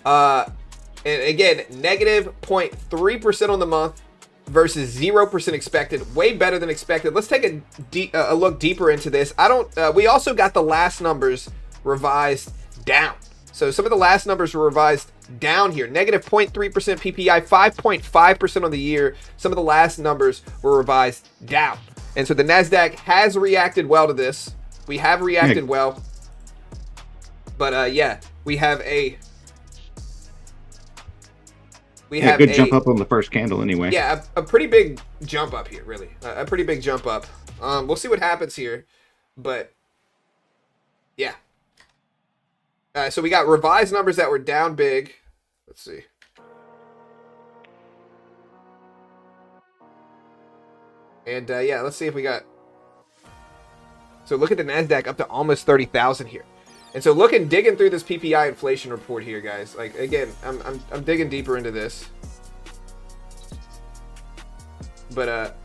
And again, negative 0.3% on the month versus 0% expected. Way better than expected. Let's take a look deeper into this. We also got the last numbers revised down. So some of the last numbers were revised down here. Negative 0.3% PPI, 5.5% on the year. Some of the last numbers were revised down. And so the NASDAQ has reacted well to this. We have reacted well. But yeah, we have a good jump up on the first candle anyway. Yeah, a pretty big jump up here, really. A pretty big jump up. We'll see what happens here. But yeah. So we got revised numbers that were down big. Let's see. And yeah, let's see if we got. So look at the NASDAQ up to almost 30,000 here. And so digging through this PPI inflation report here, guys. Like, again, I'm digging deeper into this. But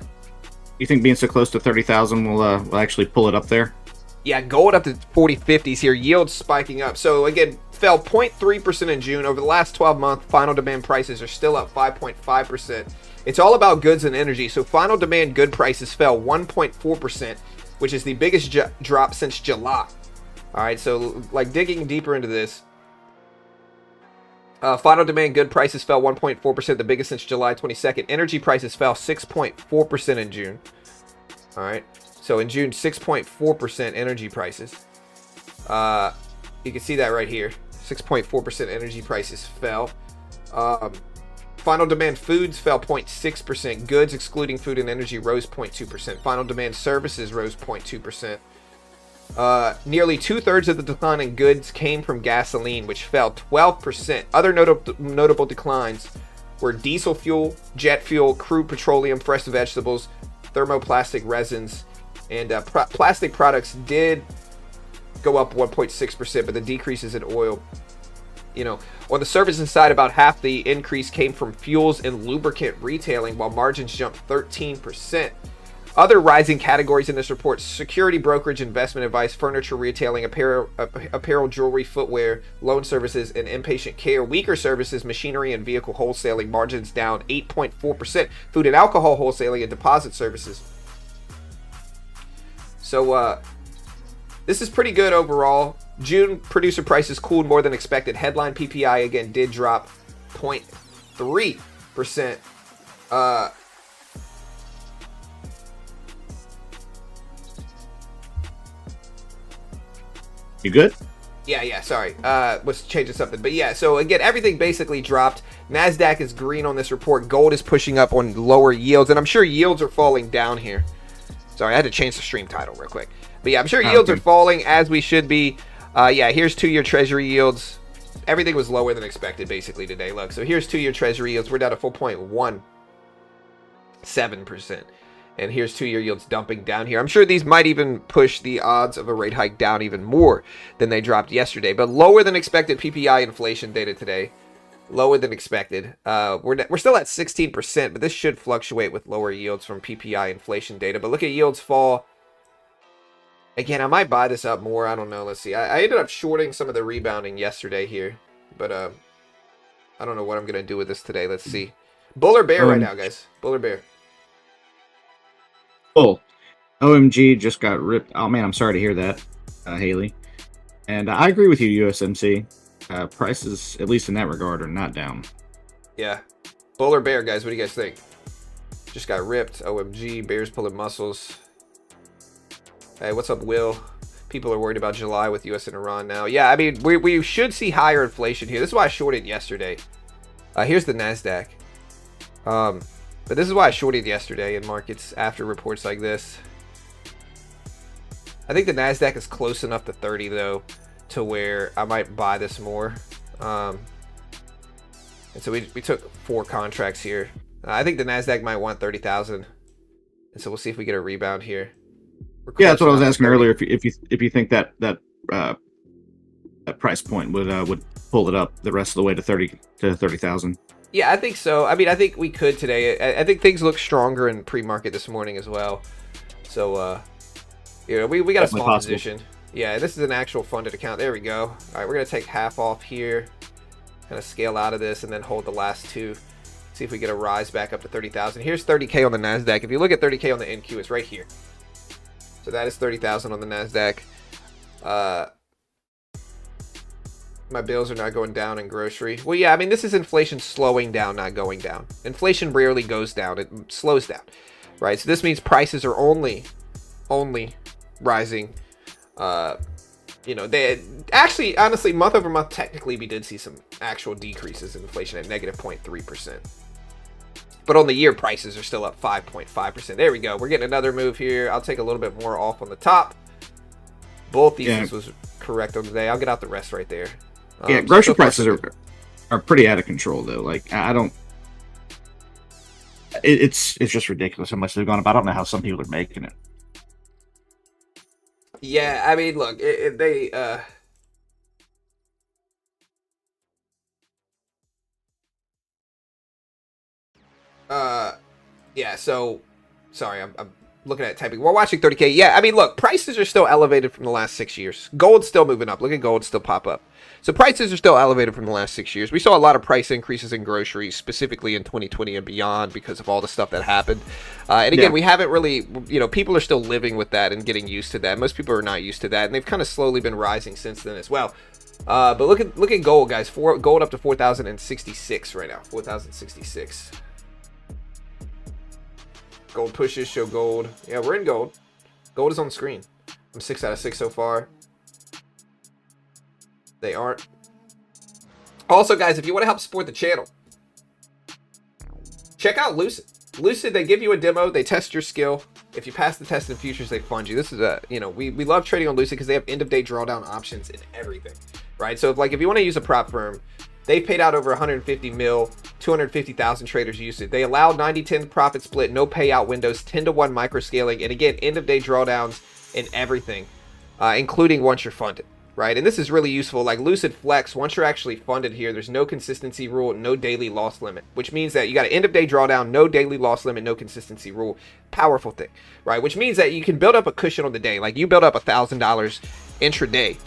You think being so close to 30,000 will actually pull it up there? Yeah, gold up to 40/50s here. Yields spiking up. So again, fell 0.3% in June. Over the last 12 months, final demand prices are still up 5.5%. It's all about goods and energy. So final demand good prices fell 1.4%, which is the biggest drop since July. All right, so like digging deeper into this, final demand good prices fell 1.4%, the biggest since July 22nd. Energy prices fell 6.4% in June. All right. So in June, 6.4% energy prices. You can see that right here. 6.4% energy prices fell. Final demand foods fell 0.6%. Goods, excluding food and energy, rose 0.2%. Final demand services rose 0.2%. Nearly 2/3 of the decline in goods came from gasoline, which fell 12%. Other notable declines were diesel fuel, jet fuel, crude petroleum, fresh vegetables, thermoplastic resins, and plastic products did go up 1.6%, but the decreases in oil, on the services side, about half the increase came from fuels and lubricant retailing, while margins jumped 13%. Other rising categories in this report: security brokerage, investment advice, furniture retailing, apparel, jewelry, footwear, loan services, and inpatient care. Weaker services, machinery and vehicle wholesaling, margins down 8.4%. Food and alcohol wholesaling and deposit services. So this is pretty good overall. June producer prices cooled more than expected. Headline PPI again did drop 0.3%. You good? Yeah, sorry. Was changing something. But yeah, so again, everything basically dropped. NASDAQ is green on this report. Gold is pushing up on lower yields, and I'm sure yields are falling down here. Sorry, I had to change the stream title real quick. But yeah, I'm sure yields are falling as we should be. Yeah, here's 2-year treasury yields. Everything was lower than expected basically today. Look, so here's 2-year treasury yields. We're down to 4.17%. And here's 2-year yields dumping down here. I'm sure these might even push the odds of a rate hike down even more than they dropped yesterday. But lower than expected PPI inflation data today. Lower than expected. We're still at 16%, but this should fluctuate with lower yields from PPI inflation data. But look at yields fall. Again, I might buy this up more. I don't know. Let's see. I ended up shorting some of the rebounding yesterday here. But I don't know what I'm going to do with this today. Let's see. Bull or bear right now, guys? Bull or bear? Bull. OMG just got ripped. Oh, man, I'm sorry to hear that, Haley. And I agree with you, USMC. Prices, at least in that regard, are not down. Yeah. Bull or bear, guys? What do you guys think? Just got ripped. OMG. Bears pulling muscles. Hey, what's up, Will? People are worried about July with U.S. and Iran now. Yeah, I mean, we should see higher inflation here. This is why I shorted yesterday. Here's the NASDAQ. But this is why I shorted yesterday in markets after reports like this. I think the NASDAQ is close enough to 30, though, to where I might buy this more. And so we took 4 contracts here. I think the NASDAQ might want 30,000. And so we'll see if we get a rebound here. Yeah, that's what I was asking earlier. If you think that price point would pull it up the rest of the way to 30,000. Yeah, I think so. I mean, I think we could today. I think things look stronger in pre-market this morning as well. So, we got a small position. Yeah, this is an actual funded account. There we go. All right, we're gonna take half off here, kind of scale out of this, and then hold the last 2. See if we get a rise back up to 30,000. Here's 30K on the NASDAQ. If you look at 30K on the NQ, it's right here. So that is 30,000 on the NASDAQ. My bills are not going down in grocery. Well, yeah, I mean, this is inflation slowing down, not going down. Inflation rarely goes down. It slows down, right? So this means prices are only rising. They actually, honestly, month over month, technically, we did see some actual decreases in inflation at negative 0.3%. But on the year, prices are still up 5.5%. There we go. We're getting another move here. I'll take a little bit more off on the top. Bull thesis was correct on today. I'll get out the rest right there. Yeah, grocery prices are pretty out of control, though. Like, I don't... It's just ridiculous how much they've gone up. I don't know how some people are making it. Yeah, I mean, look, yeah, so sorry, I'm looking at typing. We're watching 30K. Yeah, I mean, look, prices are still elevated from the last 6 years. Gold's still moving up. Look at gold still pop up. So prices are still elevated from the last 6 years. We saw a lot of price increases in groceries, specifically in 2020 and beyond, because of all the stuff that happened. And again, we haven't really, people are still living with that and getting used to that. Most people are not used to that, and they've kind of slowly been rising since then as well. But look at gold, guys. Gold up to 4,066 right now. 4,066. Gold pushes show gold. Yeah, we're in gold. Gold is on the screen. I'm 6 out of 6 so far. They aren't. Also, guys, if you want to help support the channel, check out Lucid. Lucid, they give you a demo. They test your skill. If you pass the test in futures, they fund you. This is we love trading on Lucid because they have end-of-day drawdown options in everything, right? So if you want to use a prop firm, they've paid out over 150 mil, 250,000 traders use it. They allow 90-10 profit split, no payout windows, 10-to-1 microscaling, and again, end-of-day drawdowns in everything, including once you're funded, right? And this is really useful. Like Lucid Flex, once you're actually funded here, there's no consistency rule, no daily loss limit, which means that you got an end-of-day drawdown, no daily loss limit, no consistency rule. Powerful thing, right? Which means that you can build up a cushion on the day. Like you build up $1,000 intraday.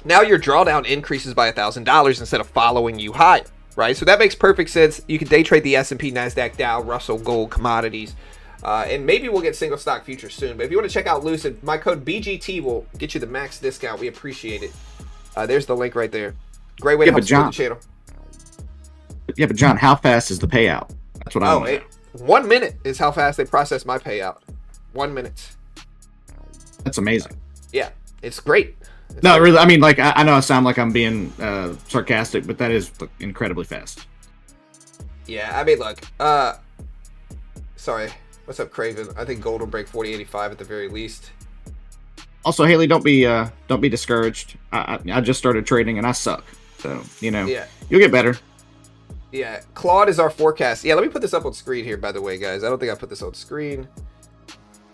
Now your drawdown increases by $1,000 instead of following you higher, right? So that makes perfect sense. You can day trade the S&P, NASDAQ, Dow, Russell, gold, commodities, and maybe we'll get single stock futures soon. But if you want to check out Lucid, my code BGT will get you the max discount. We appreciate it. There's the link right there. Great way to help support the channel. Yeah, but John, how fast is the payout? That's what I want. 1 minute is how fast they process my payout. 1 minute. That's amazing. Yeah, it's great. No, really. I mean, like, I know I sound like I'm being sarcastic, but that is incredibly fast. Yeah, I mean, look. Sorry. What's up, Craven? I think gold will break 40.85 at the very least. Also, Haley, don't be discouraged. I just started trading and I suck. So you'll get better. Yeah, Claude is our forecast. Yeah, let me put this up on screen here. By the way, guys, I don't think I put this on screen.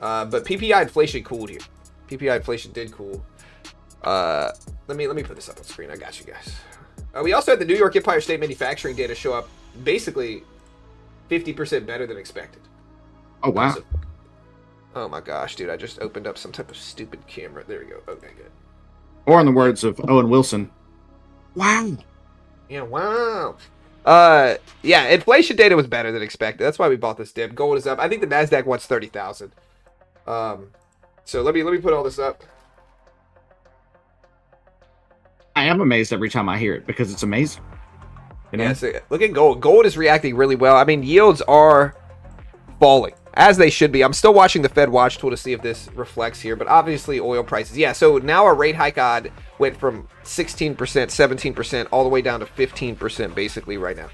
But PPI inflation cooled here. PPI inflation did cool. Let me put this up on screen. I got you guys. We also had the New York Empire State manufacturing data show up basically 50% better than expected. Oh wow. Oh my gosh, dude, I just opened up some type of stupid camera. There we go. Okay, good. Or in the words of Owen Wilson, wow. Yeah, wow. Yeah, inflation data was better than expected. That's why we bought this dip. Gold is up. I think the NASDAQ wants 30,000. So let me put all this up. I am amazed every time I hear it because it's amazing. Yeah, so look at gold. Gold is reacting really well. I mean, yields are falling, as they should be. I'm still watching the Fed watch tool to see if this reflects here, but obviously oil prices. Yeah, so now our rate hike odd went from 16%, 17%, all the way down to 15% basically right now.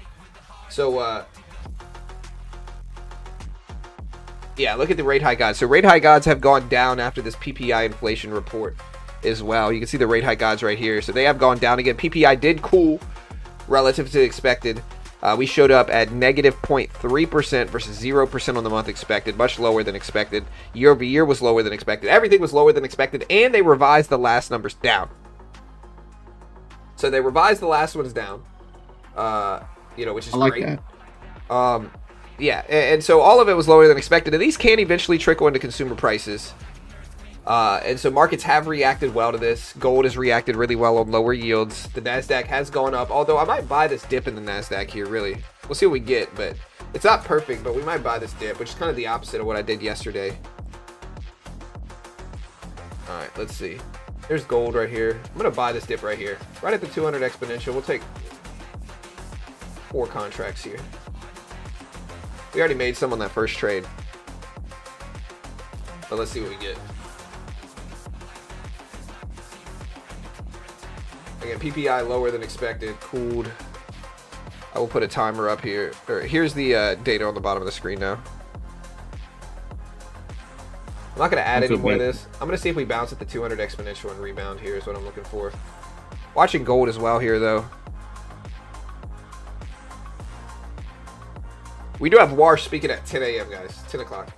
So, yeah, look at the rate hike odds. So rate hike odds have gone down after this PPI inflation report as well. You can see the rate hike odds right here. So they have gone down again. PPI did cool relative to expected. We showed up at negative 0.3% versus 0% on the month expected, much lower than expected. Year over year was lower than expected. Everything was lower than expected, and they revised the last numbers down. So they revised the last ones down, which is like great. That. Yeah, and so all of it was lower than expected, and these can eventually trickle into consumer prices. And so markets have reacted well to this. Gold has reacted really well on lower yields. The NASDAQ has gone up, although I might buy this dip in the NASDAQ here, really. We'll see what we get, but it's not perfect, but we might buy this dip, which is kind of the opposite of what I did yesterday. All right, let's see. There's gold right here. I'm going to buy this dip right here. Right at the 200 exponential. We'll take 4 contracts here. We already made some on that first trade. But let's see what we get. Again, PPI lower than expected, cooled. I will put a timer up here. Here's the data on the bottom of the screen now. I'm not going to add any more of this. I'm going to see if we bounce at the 200 exponential and rebound here is what I'm looking for. Watching gold as well here, though. We do have Warsh speaking at 10 a.m., guys. 10 o'clock.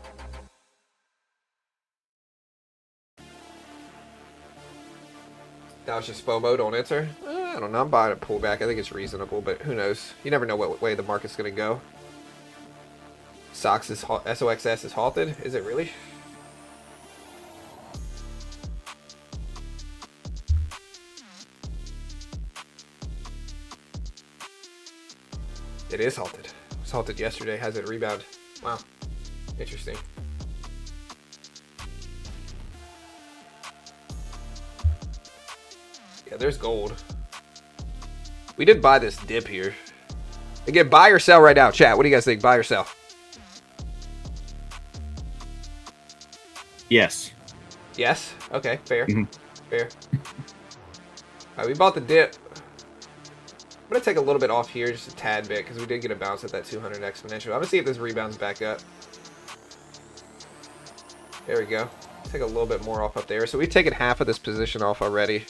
Now it's just FOMO, don't answer. I don't know. I'm buying a pullback. I think it's reasonable, but who knows? You never know what way the market's going to go. SOXS is halted. Is it really? It is halted. It was halted yesterday. Has it rebound? Wow. Interesting. Yeah, there's gold. We did buy this dip here. Again, buy or sell right now. Chat, what do you guys think? Buy or sell? Yes. Yes? Okay, fair. Mm-hmm. Fair. Alright, we bought the dip. I'm going to take a little bit off here, just a tad bit, because we did get a bounce at that 200 exponential. I'm going to see if this rebounds back up. There we go. Take a little bit more off up there. So we've taken half of this position off already.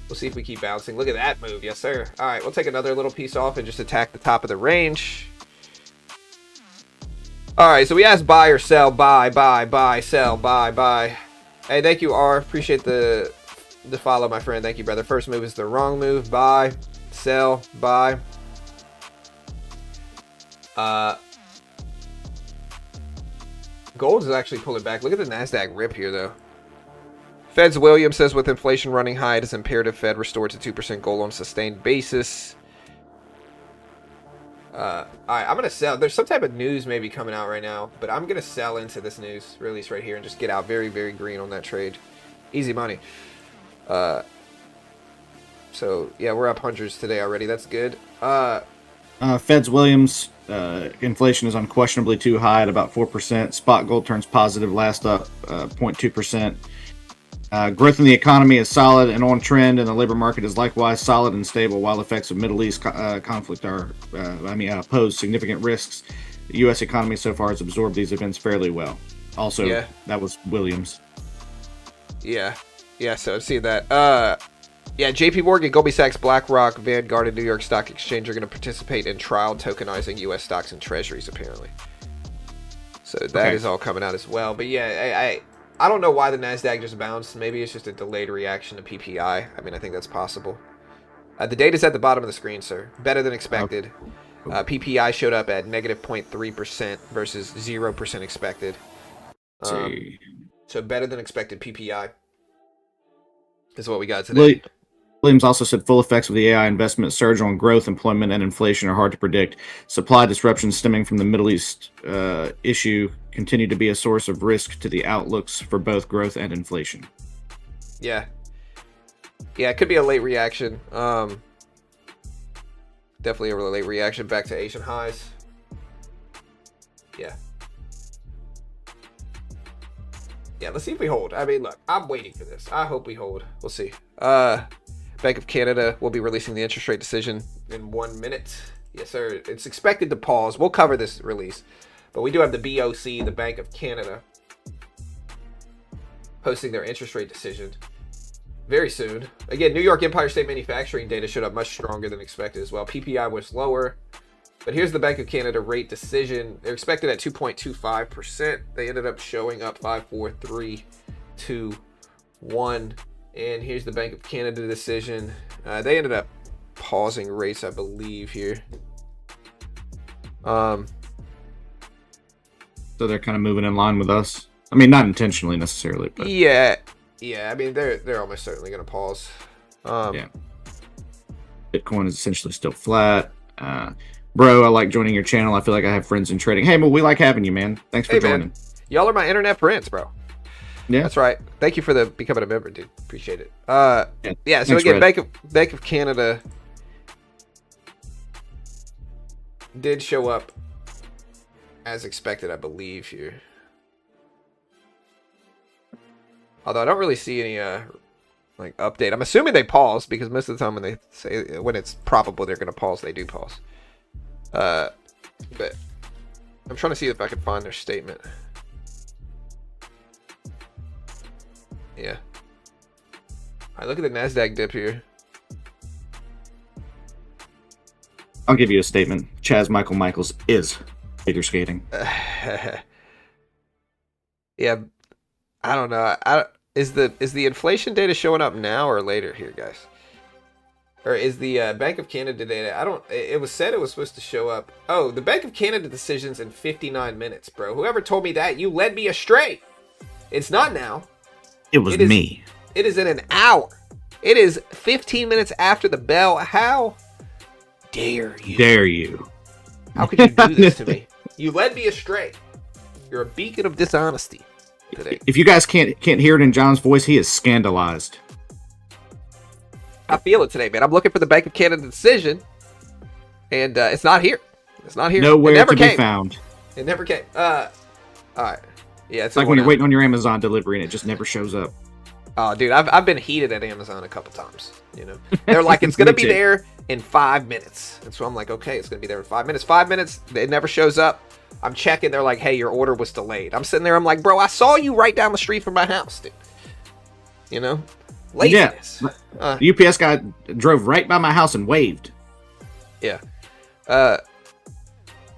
We'll see if we keep bouncing. Look at that move. Yes, sir. All right, we'll take another little piece off and just attack the top of the range. All right, so we asked buy or sell. Buy, sell, buy. Hey, thank you, R. Appreciate the follow, my friend. Thank you, brother. First move is the wrong move. Buy, sell, buy. Gold is actually pulling back. Look at the NASDAQ rip here, though. Fed's Williams says with inflation running high, it is imperative Fed restore to 2% goal on a sustained basis. All right, I'm going to sell. There's some type of news maybe coming out right now, but I'm going to sell into this news release right here and just get out very, very green on that trade. Easy money. So, yeah, we're up hundreds today already. That's good. Fed's Williams, inflation is unquestionably too high at about 4%. Spot gold turns positive, last up 0.2%. Growth in the economy is solid and on trend, and the labor market is likewise solid and stable, while effects of Middle East conflict pose significant risks. The U.S. economy so far has absorbed these events fairly well. Also, yeah. That was Williams. Yeah, so see that. Yeah, JP Morgan, Goldman Sachs, BlackRock, Vanguard, and New York Stock Exchange are going to participate in trial tokenizing U.S. stocks and treasuries, apparently. So that is all coming out as well. But yeah, I don't know why the NASDAQ just bounced. Maybe it's just a delayed reaction to PPI. I mean, I think that's possible. The data's at the bottom of the screen, sir. Better than expected. PPI showed up at negative 0.3% versus 0% expected. So better than expected PPI is what we got today. Williams also said full effects of the AI investment surge on growth, employment, and inflation are hard to predict. Supply disruptions stemming from the Middle East issue continue to be a source of risk to the outlooks for both growth and inflation. Yeah, it could be a late reaction. Definitely a really late reaction back to Asian highs. Yeah, let's see if we hold. I mean, look, I'm waiting for this. I hope we hold. We'll see. Bank of Canada will be releasing the interest rate decision in 1 minute. Yes, sir. It's expected to pause. We'll cover this release. But we do have the BOC, the Bank of Canada, posting their interest rate decision very soon. Again, New York Empire State Manufacturing data showed up much stronger than expected as well. PPI was lower. But here's the Bank of Canada rate decision. They're expected at 2.25%. They ended up showing up 5, 4, 3, 2, 1. And here's the Bank of Canada decision. They ended up pausing rates, I believe, here. So they're kind of moving in line with us. I mean, not intentionally necessarily, but yeah. I mean, they're almost certainly going to pause. Yeah. Bitcoin is essentially still flat. Bro, I like joining your channel. I feel like I have friends in trading. Hey, well, we like having you, man. Thanks for joining. Man. Y'all are my internet friends, bro. Yeah, that's right. Thank you for becoming a member, dude. Appreciate it. So thanks, again, Bank of Canada did show up as expected, I believe, here. Although I don't really see any update. I'm assuming they pause because most of the time when it's probable they're going to pause, they do pause. But I'm trying to see if I can find their statement. Yeah. All right, look at the NASDAQ dip here. I'll give you a statement. Chaz Michaels is figure skating. Yeah, I don't know. Is the inflation data showing up now or later here, guys? Or is the Bank of Canada data? It was said it was supposed to show up. Oh, the Bank of Canada decision's in 59 minutes, bro. Whoever told me that, you led me astray. It's not now. It was me. It is in an hour. It is 15 minutes after the bell. How dare you? Dare you? How could you do this to me? You led me astray. You're a beacon of dishonesty today. If you guys can't hear it in John's voice, he is scandalized. I feel it today, man. I'm looking for the Bank of Canada decision, and it's not here. It's not here. Nowhere it never to came. be found. It never came. All right. Yeah, It's like when you're waiting on your Amazon delivery and it just never shows up. Oh, dude, I've been heated at Amazon a couple times. You know, they're like, it's gonna be there in 5 minutes, and so I'm like, okay, it's gonna be there in 5 minutes. 5 minutes, it never shows up. I'm checking. They're like, hey, your order was delayed. I'm sitting there. I'm like, bro, I saw you right down the street from my house, dude. You know, laziness. Yeah. The UPS guy drove right by my house and waved. Yeah. All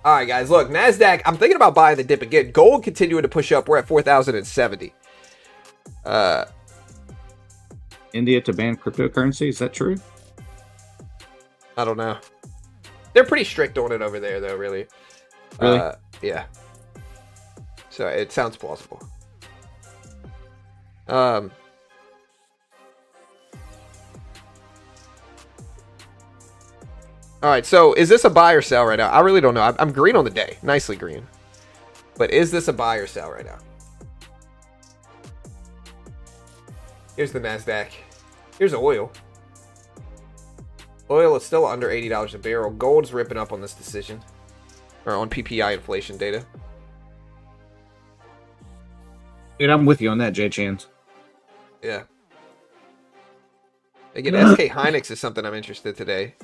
right, guys. Look, NASDAQ, I'm thinking about buying the dip again. Gold continuing to push up. We're at 4,070. India to ban cryptocurrency. Is that true? I don't know. They're pretty strict on it over there, though, really. Really? Yeah. So it sounds plausible. All right, so is this a buy or sell right now? I really don't know. I'm green on the day. Nicely green. But is this a buy or sell right now? Here's the NASDAQ. Here's oil. Oil is still under $80 a barrel. Gold's ripping up on this decision. Or on PPI inflation data. Dude, I'm with you on that, J Chance. Yeah. Again, SK Hynix is something I'm interested in today.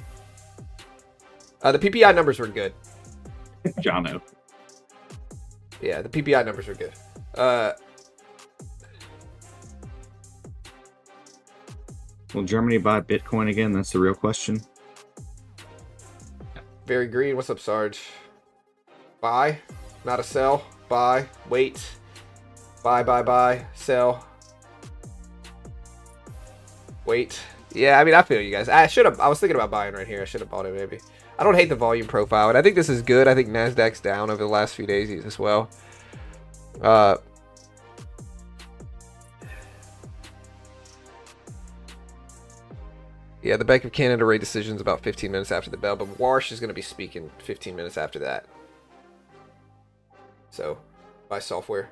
The PPI numbers were good. Jono. Yeah, the PPI numbers were good. Will Germany buy Bitcoin again? That's the real question. Very green. What's up, Sarge? Buy. Not a sell. Buy. Wait. Buy. Sell. Wait. Yeah, I mean, I feel you guys. I was thinking about buying right here. I should have bought it, maybe. I don't hate the volume profile, and I think this is good. I think NASDAQ's down over the last few days as well. Yeah, the Bank of Canada rate decision is about 15 minutes after the bell, but Warsh is going to be speaking 15 minutes after that. So, buy software.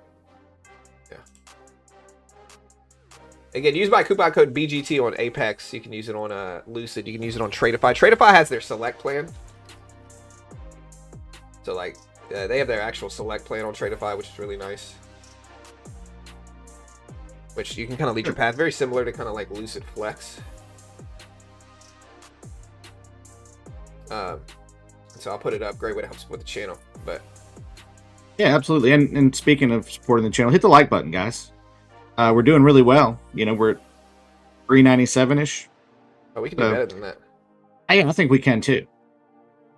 Yeah. Again, use my coupon code BGT on Apex. You can use it on Lucid. You can use it on Tradeify. Tradeify has their select plan. So, like, they have their actual select plan on Tradeify, which is really nice. Which you can kind of lead your path. Very similar to kind of like Lucid Flex. So I'll put it up. Great way to help support the channel. But yeah, absolutely. And speaking of supporting the channel, hit the like button, guys. We're doing really well. You know, we're at 397-ish. Oh, we can do better than that. I think we can too.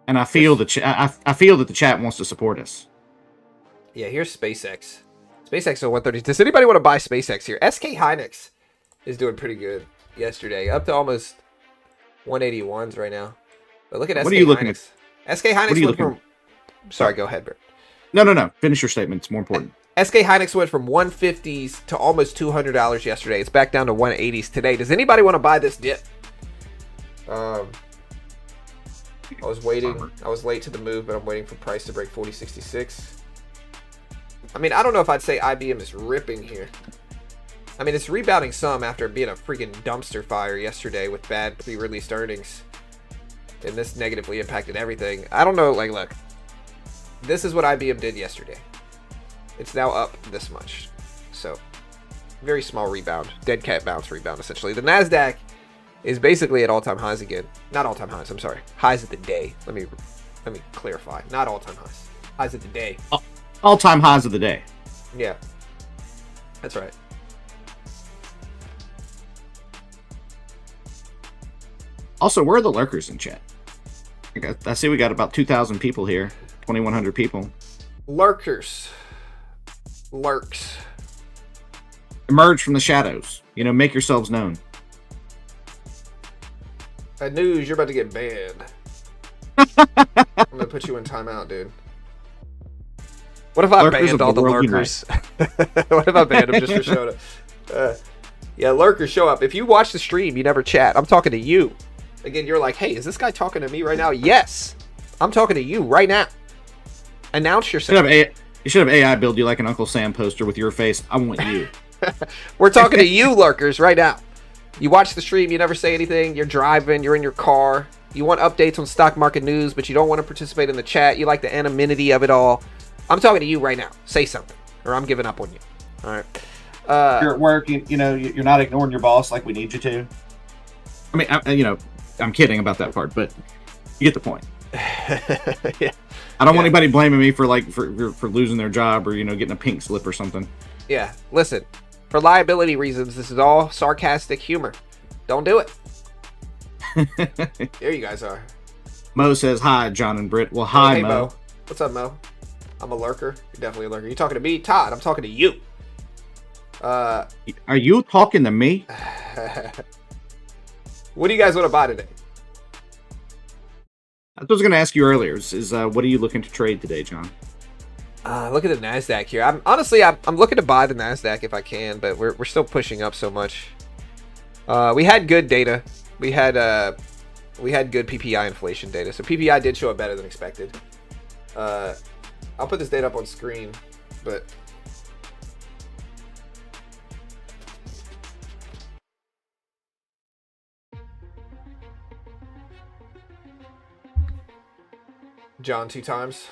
And I feel I feel that the chat wants to support us. Yeah, here's SpaceX. SpaceX at 130. Does anybody want to buy SpaceX here? SK Hynix is doing pretty good yesterday, up to almost 181s right now. But look at SK Hynix. What are you looking at? SK Hynix went from... Sorry, go ahead, Bert. No. Finish your statement. It's more important. SK Hynix went from 150s to almost $200 yesterday. It's back down to 180s today. Does anybody want to buy this dip? I was waiting. I was late to the move, but I'm waiting for price to break 40.66. I mean, I don't know if I'd say IBM is ripping here. I mean, it's rebounding some after being a freaking dumpster fire yesterday with bad pre-released earnings. And this negatively impacted everything. I don't know, like, look. This is what IBM did yesterday. It's now up this much. So, very small rebound. Dead cat bounce rebound, essentially. The NASDAQ is basically at all-time highs again. Not all-time highs, I'm sorry. Highs of the day. Let me clarify. Not all-time highs. Highs of the day. All-time highs of the day. Yeah. That's right. Also, where are the lurkers in chat? I see we got about 2,000 people here. 2,100 people. Lurkers. Lurks. Emerge from the shadows. You know, make yourselves known. Bad news, you're about to get banned. I'm gonna put you in timeout, dude. What if I Lurkers banned of all the the world lurkers? What if I banned them just for showing up? Yeah, lurkers show up. If you watch the stream, you never chat. I'm talking to you. Again, you're like, hey, is this guy talking to me right now? Yes. I'm talking to you right now. Announce You yourself. should have AI build you like an Uncle Sam poster with your face. I want you. We're talking to you, lurkers, right now. You watch the stream, you never say anything. You're driving, you're in your car. You want updates on stock market news, but you don't want to participate in the chat. You like the anonymity of it all. I'm talking to you right now. Say something, or I'm giving up on you. All right. You're at work. You're not ignoring your boss like we need you to. I mean, I'm kidding about that part, but you get the point. Yeah. I don't want anybody blaming me for losing their job or getting a pink slip or something. Yeah. Listen, for liability reasons, this is all sarcastic humor. Don't do it. There you guys are. Mo says hi, John and Britt. Well, hi, Hey, Mo. What's up, Mo? I'm a lurker. You're definitely a lurker. You talking to me, Todd? I'm talking to you. Are you talking to me? What do you guys want to buy today? I was going to ask you earlier. What are you looking to trade today, John? Look at the Nasdaq here. I'm looking to buy the Nasdaq if I can, but we're still pushing up so much. We had good data. We had good PPI inflation data. So PPI did show up better than expected. I'll put this data up on screen, but John 2 times.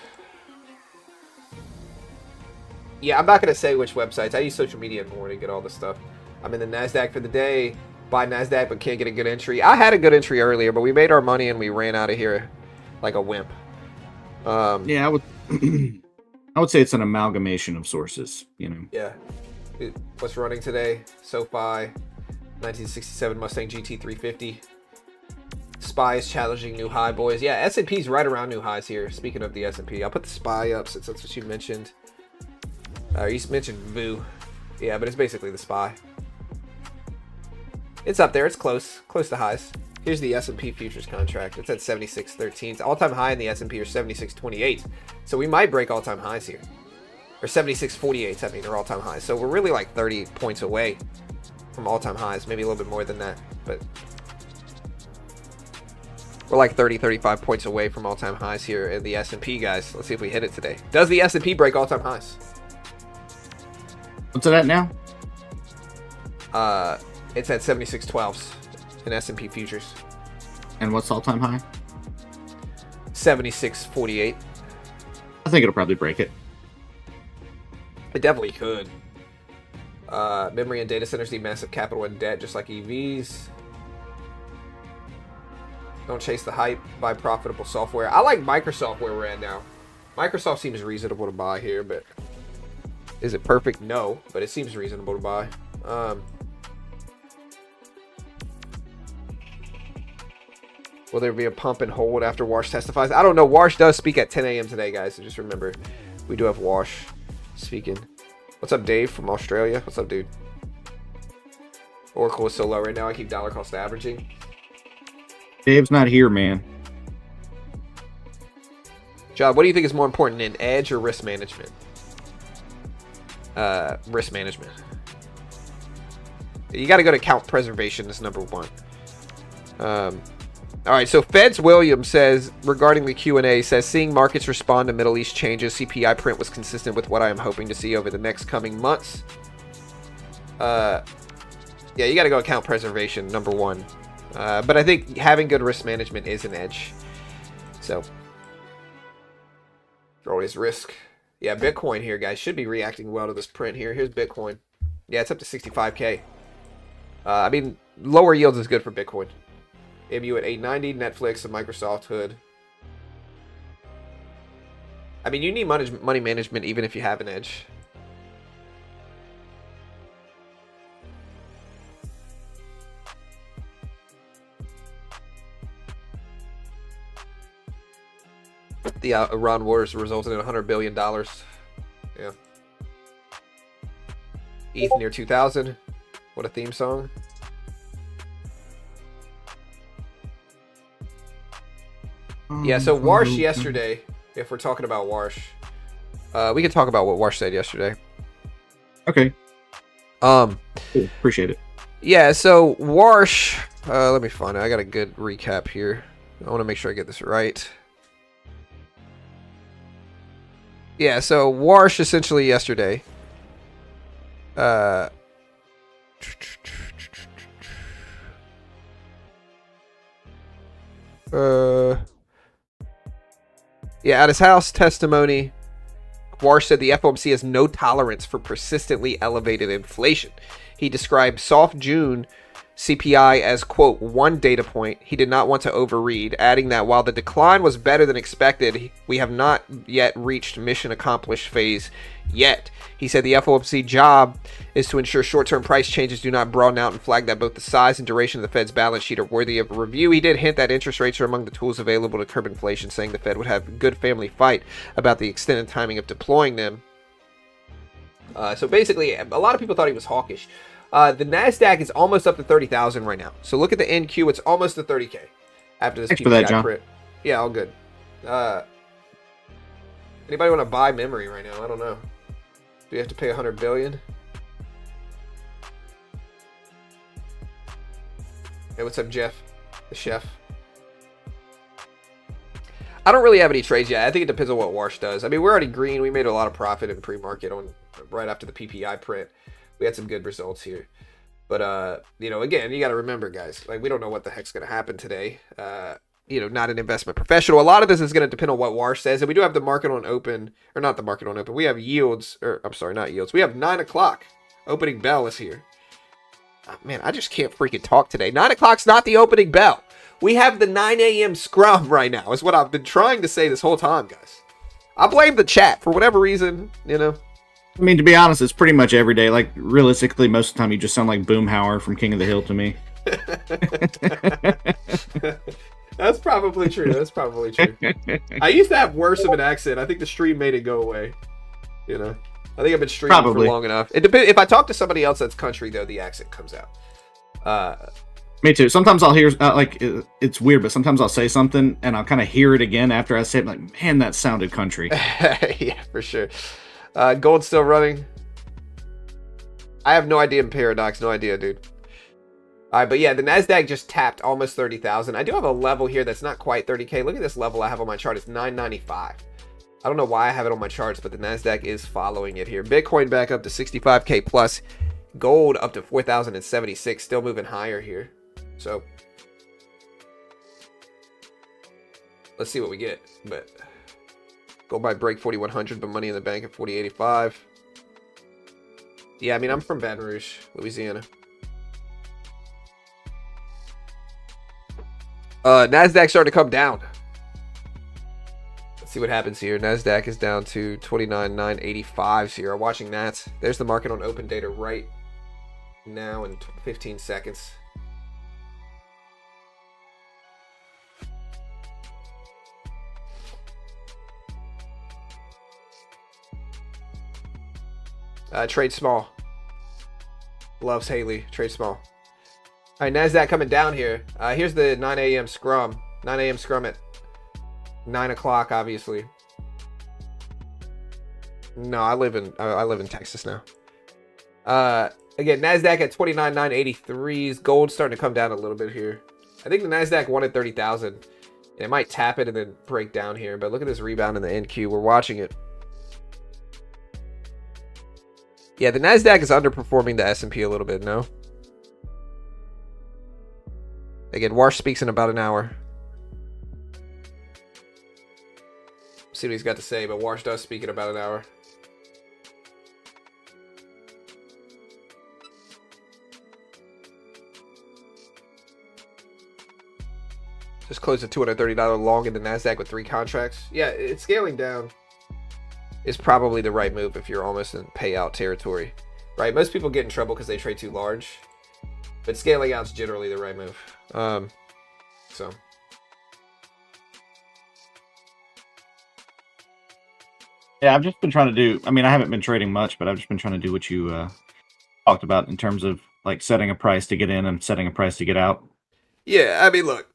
Yeah, I'm not going to say which websites. I use social media more to get all this stuff. I'm in the NASDAQ for the day. Buy NASDAQ, but can't get a good entry. I had a good entry earlier, but we made our money and we ran out of here like a wimp. Yeah, I would I would say it's an amalgamation of sources, Yeah. What's running today? SoFi, 1967 Mustang GT 350. SPY is challenging new high, boys. Yeah, S&P's right around new highs here. Speaking of the S&P, I'll put the SPY up since that's what you mentioned. You mentioned VU. Yeah, but it's basically the SPY. It's up there. It's close to highs. Here's the S&P futures contract. It's at 76.13. All-time high in the S&P are 76.28. So we might break all-time highs here. Or 76.48, I mean, they're all-time highs. So we're really like 30 points away from all-time highs. Maybe a little bit more than that, but we're like 30, 35 points away from all-time highs here in the S&P, guys. Let's see if we hit it today. Does the S&P break all-time highs? What's it at now? It's at 76.12s in S&P futures. And what's all-time high? 76.48. I think it'll probably break it. It definitely could. Memory and data centers need massive capital and debt, just like EVs. Don't chase the hype. Buy profitable software. I like Microsoft where we're at now. Microsoft seems reasonable to buy here, but is it perfect? No, but it seems reasonable to buy. Will there be a pump and hold after Warsh testifies? I don't know. Warsh does speak at 10 a.m. today, guys. So just remember, we do have Warsh speaking. What's up, Dave from Australia? What's up, dude? Oracle is so low right now. I keep dollar cost averaging. Dave's not here, man. John, what do you think is more important in edge or risk management? Risk management. You got to go to account preservation as number one. All right, so Feds Williams says, regarding the Q&A, says, seeing markets respond to Middle East changes, CPI print was consistent with what I am hoping to see over the next coming months. Yeah, you got to go account preservation, number one. But I think having good risk management is an edge. So, always risk. Yeah, Bitcoin here, guys, should be reacting well to this print here. Here's Bitcoin. Yeah, it's up to 65K. I mean, lower yields is good for Bitcoin. MU at 890, Netflix and Microsoft hood. I mean, you need money management even if you have an edge. The Iran wars resulted in $100 billion. Yeah. ETH near 2000. What a theme song. Yeah, so Warsh yesterday, if we're talking about Warsh, we can talk about what Warsh said yesterday. Okay. Cool. Appreciate it. Yeah, so Warsh, let me find it. I got a good recap here. I want to make sure I get this right. Yeah, so Warsh essentially yesterday. Uh, yeah, at his house testimony, Warsh said the FOMC has no tolerance for persistently elevated inflation. He described soft June CPI as, quote, one data point he did not want to overread, adding that while the decline was better than expected, we have not yet reached mission accomplished phase yet. He said the FOMC job is to ensure short-term price changes do not broaden out and flag that both the size and duration of the Fed's balance sheet are worthy of review. He did hint that interest rates are among the tools available to curb inflation, saying the Fed would have a good family fight about the extent and timing of deploying them. So basically, a lot of people thought he was hawkish. The NASDAQ is almost up to 30,000 right now. So look at the NQ. It's almost to 30K after this PPI print. Yeah, all good. Anybody want to buy memory right now? I don't know. Do you have to pay 100 billion? Hey, what's up, Jeff? The chef. I don't really have any trades yet. I think it depends on what Warsh does. I mean, we're already green. We made a lot of profit in pre-market on right after the PPI print. We had some good results here. But, you know, again, you got to remember, guys, like, we don't know what the heck's going to happen today. You know, not an investment professional. A lot of this is going to depend on what Warsh says. And we do have the market on open, or not the market on open. We have yields, or I'm sorry, not yields. We have 9 o'clock. Opening bell is here. Oh, man, I just can't freaking talk today. 9 o'clock's not the opening bell. We have the 9 a.m. scrum right now, is what I've been trying to say this whole time, guys. I blame the chat for whatever reason, you know. I mean, to be honest, it's pretty much every day. Like, realistically, most of the time you just sound like Boomhauer from King of the Hill to me. That's probably true. That's probably true. I used to have worse of an accent. I think the stream made it go away. You know, I think I've been streaming for long enough. It depends. If I talk to somebody else that's country, though, the accent comes out. Me too. Sometimes I'll hear, like, it's weird, but sometimes I'll say something and I'll kind of hear it again after I say it. I'm like, man, that sounded country. Yeah, for sure. Gold's still running. I have no idea in Paradox. No idea, dude. All right, but yeah, the NASDAQ just tapped almost 30,000. I do have a level here that's not quite 30K. Look at this level I have on my chart. It's 995. I don't know why I have it on my charts, but the NASDAQ is following it here. Bitcoin back up to 65K plus. Gold up to 4,076. Still moving higher here. So let's see what we get. But gold might break 4,100, but money in the bank at 40.85. Yeah, I mean, I'm from Baton Rouge, Louisiana. NASDAQ starting to come down. Let's see what happens here. NASDAQ is down to 29,985 here. I'm watching that. There's the market on open data right now in 15 seconds. Trade small. Loves Haley. Trade small. All right, NASDAQ coming down here. Here's the 9 a.m. scrum. 9 a.m. scrum at 9 o'clock, obviously. No, I live in Texas now. Again, NASDAQ at 29,983. Gold starting to come down a little bit here. I think the NASDAQ wanted 30,000. And it might tap it and then break down here. But look at this rebound in the NQ. We're watching it. Yeah, the NASDAQ is underperforming the S&P a little bit, no? Again, Warsh speaks in about an hour. See what he's got to say, but Warsh does speak in about an hour. Just closed a $230 long in the NASDAQ with 3 contracts. Yeah, it's scaling down. Is probably the right move if you're almost in payout territory. Right? Most people get in trouble because they trade too large. But scaling out is generally the right move. So. Yeah, I've just been trying to do, I mean, I haven't been trading much, but I've just been trying to do what you talked about in terms of like setting a price to get in and setting a price to get out. Yeah, I mean, look.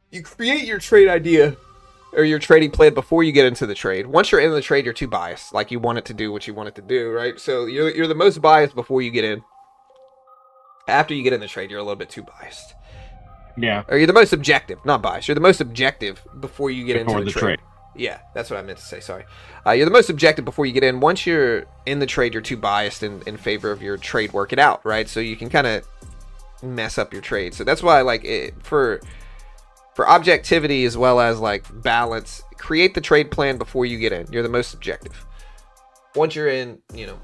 You create your trade idea or your trading plan before you get into the trade. Once you're in the trade, you're too biased. Like, you want it to do what you want it to do, right? So you're the most biased before you get in. After you get in the trade, you're a little bit too biased. Yeah. Or you're the most objective, not biased. You're the most objective before you get into the trade. Yeah, that's what I meant to say. Sorry. You're the most objective before you get in. Once you're in the trade, you're too biased in favor of your trade working out, right? So you can kind of mess up your trade. So that's why, like, for objectivity as well as like balance, create the trade plan before you get in. You're the most objective. Once you're in, you know,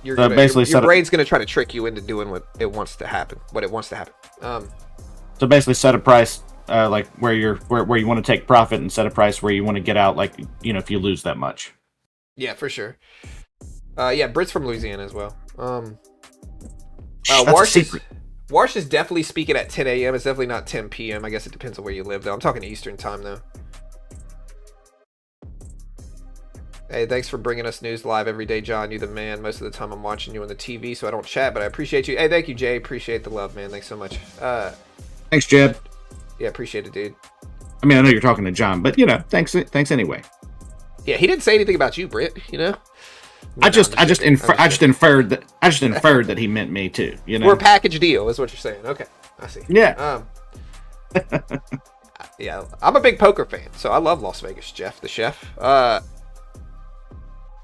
your brain's gonna try to trick you into doing what it wants to happen. So basically, set a price like where you want to take profit, and set a price where you want to get out. Like, you know, if you lose that much. Yeah, for sure. Yeah, Brit's from Louisiana as well. That's a secret. Warsh is definitely speaking at 10 a.m. It's definitely not 10 p.m. I guess it depends on where you live, though. I'm talking Eastern time, though. Hey, thanks for bringing us news live every day, John. You the man. Most of the time I'm watching you on the TV, so I don't chat, but I appreciate you. Hey, thank you, Jay. Appreciate the love, man. Thanks so much. Thanks, Jeb. Yeah, appreciate it, dude. I mean, I know you're talking to John, but, you know, thanks anyway. Yeah, he didn't say anything about you, Britt, you know? I just inferred that he meant me too. You know, we're a package deal, is what you're saying. Okay, I see. Yeah. Yeah, I'm a big poker fan, so I love Las Vegas. Jeff, the chef. I've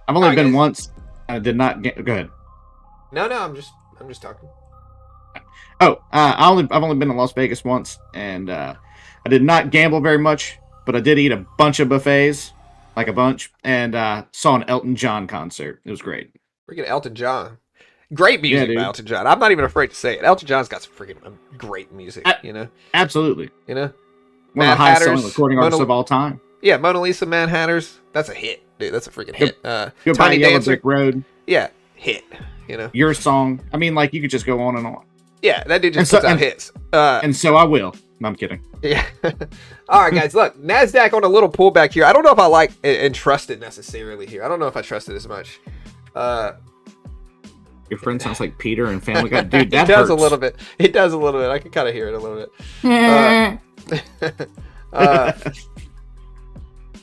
only been once. I did not get. Go ahead. No, I'm just talking. Oh, I've only been to Las Vegas once, and I did not gamble very much, but I did eat a bunch of buffets. Like a bunch, and saw an Elton John concert. It was great. Freaking Elton John. Great music by Elton John. I'm not even afraid to say it. Elton John's got some freaking great music, you know? Absolutely. You know? One of the highest selling recording artists of all time. Yeah, Mona Lisa, Mad Hatters. That's a hit, dude. That's a freaking hit. Goodbye Yellow Brick Road. Yeah, hit. You know? Your song. I mean, like, you could just go on and on. Yeah, that dude just puts out hits. And so I will. No, I'm kidding. Yeah. All right, guys. Look, NASDAQ on a little pullback here. I don't know if I like and trust it necessarily here. I don't know if I trust it as much. Your friend sounds like Peter and Family Guy. Dude, that does hurts. a little bit. It does a little bit. I can kind of hear it a little bit.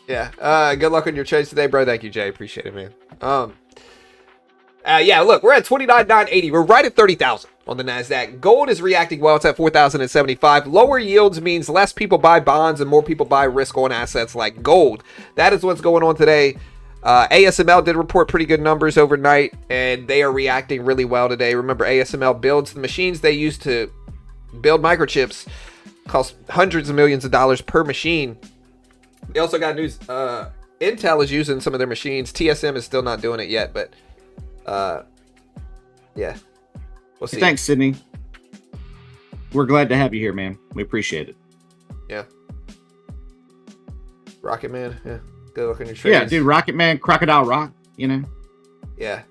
Yeah. Good luck on your trades today, bro. Thank you, Jay. Appreciate it, man. Yeah, look, we're at 29,980. We're right at 30,000 on the NASDAQ. Gold is reacting well. It's at 4,075. Lower yields means less people buy bonds and more people buy risk-on assets like gold. That is what's going on today. ASML did report pretty good numbers overnight, and they are reacting really well today. Remember, ASML builds the machines they use to build microchips. Cost hundreds of millions of dollars per machine. They also got news. Intel is using some of their machines. TSM is still not doing it yet, but... yeah, we'll see. Thanks, Sydney. We're glad to have you here, man. We appreciate it. Yeah. Rocket Man. Yeah. Good luck on your trades. Yeah, dude. Rocket Man, Crocodile Rock. You know. Yeah.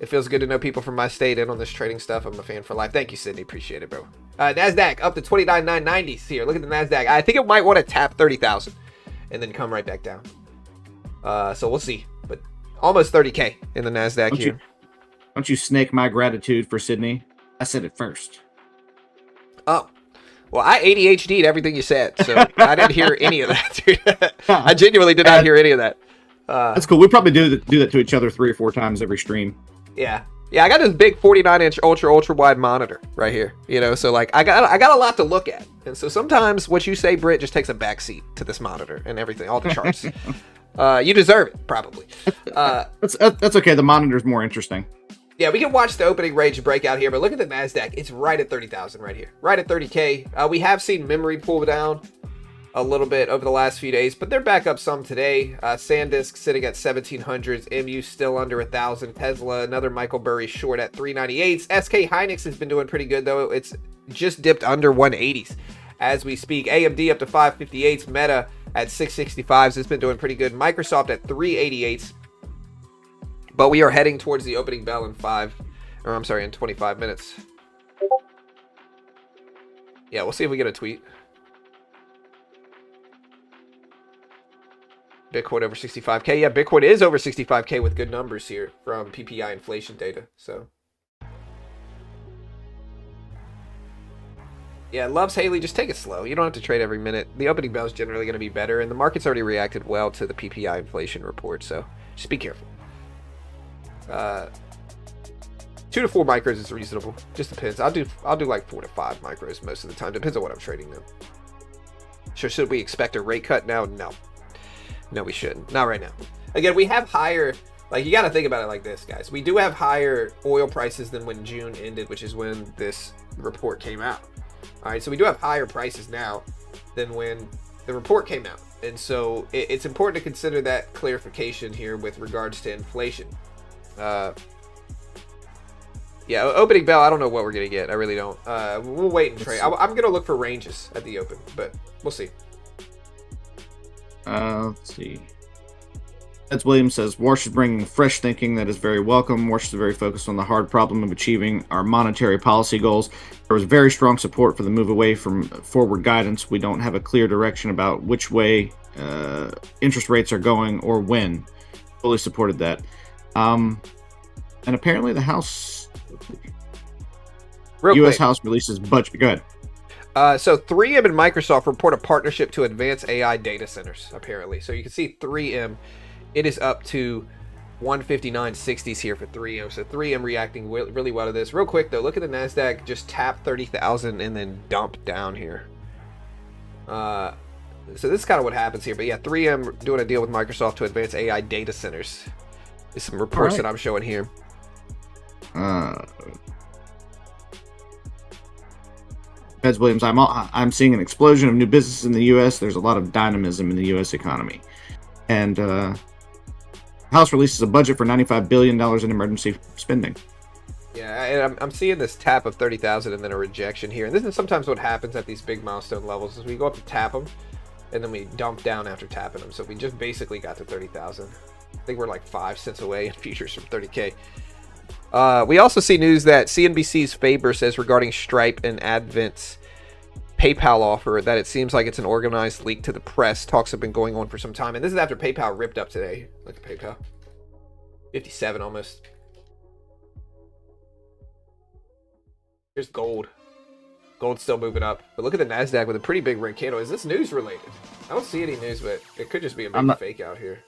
It feels good to know people from my state in on this trading stuff. I'm a fan for life. Thank you, Sydney. Appreciate it, bro. NASDAQ up to 29,990 here. Look at the NASDAQ. I think it might want to tap 30,000 and then come right back down. So we'll see. But almost 30K in the NASDAQ here. Don't you snake my gratitude for Sydney? I said it first. Oh. Well, I ADHD'd everything you said, so I didn't hear any of that, dude. I genuinely did not hear any of that. That's cool. We probably do that to each other 3 or 4 times every stream. Yeah. Yeah, I got this big 49-inch ultra wide monitor right here. You know, so like I got a lot to look at. And so sometimes what you say, Britt, just takes a backseat to this monitor and everything, all the charts. You deserve it, probably. That's okay. The monitor's more interesting. Yeah, we can watch the opening range breakout here, but look at the NASDAQ. It's right at 30,000 right here. Right at 30K. We have seen memory pull down a little bit over the last few days, but they're back up some today. SanDisk sitting at 1,700s. MU still under 1,000. Tesla, another Michael Burry short at 398s. SK Hynix has been doing pretty good, though. It's just dipped under 180s as we speak. AMD up to 558s. Meta at 665s. It's been doing pretty good. Microsoft at 388s. But we are heading towards the opening bell in in 25 minutes. Yeah, we'll see if we get a tweet. Bitcoin over 65K. Yeah, Bitcoin is over 65K with good numbers here from PPI inflation data. So, yeah, Loves Haley, just take it slow. You don't have to trade every minute. The opening bell is generally going to be better, and the market's already reacted well to the PPI inflation report. So, just be careful. 2 to 4 micros is reasonable. Just depends. I'll do like 4 to 5 micros most of the time. Depends on what I'm trading them. Sure, should we expect a rate cut now? No. No, we shouldn't. Not right now. Again, we have higher, like, you got to think about it like this, guys. We do have higher oil prices than when June ended, which is when this report came out. All right, so we do have higher prices now than when the report came out. And so it's important to consider that clarification here with regards to inflation. Yeah, opening bell, I don't know what we're going to get. I really don't. We'll wait and trade. I'm going to look for ranges at the open, but we'll see. Let's see. Ed Williams says, Warsh is bringing fresh thinking that is very welcome. Warsh is very focused on the hard problem of achieving our monetary policy goals. There was very strong support for the move away from forward guidance. We don't have a clear direction about which way interest rates are going or when. Fully supported that. And apparently the House... U.S. House releases budget. Go ahead. So 3M and Microsoft report a partnership to advance AI data centers, apparently. So you can see 3M, it is up to 159.60s here for 3M. So 3M reacting really well to this. Real quick, though, look at the NASDAQ just tap 30,000 and then dump down here. So this is kind of what happens here. But yeah, 3M doing a deal with Microsoft to advance AI data centers. There's some reports that I'm showing here. Pez Williams, I'm seeing an explosion of new businesses in the U.S. There's a lot of dynamism in the U.S. economy. And House releases a budget for $95 billion in emergency spending. Yeah, and I'm seeing this tap of 30,000 and then a rejection here. And this is sometimes what happens at these big milestone levels is we go up to tap them, and then we dump down after tapping them. So we just basically got to 30,000. I think we're like 5 cents away in futures from 30K. We also see news that CNBC's Faber says regarding Stripe and Advent's PayPal offer that it seems like it's an organized leak to the press. Talks have been going on for some time. And this is after PayPal ripped up today. Look at PayPal. 57 almost. Here's gold. Gold's still moving up. But look at the NASDAQ with a pretty big red candle. Is this news related? I don't see any news, but it could just be a big fake out here.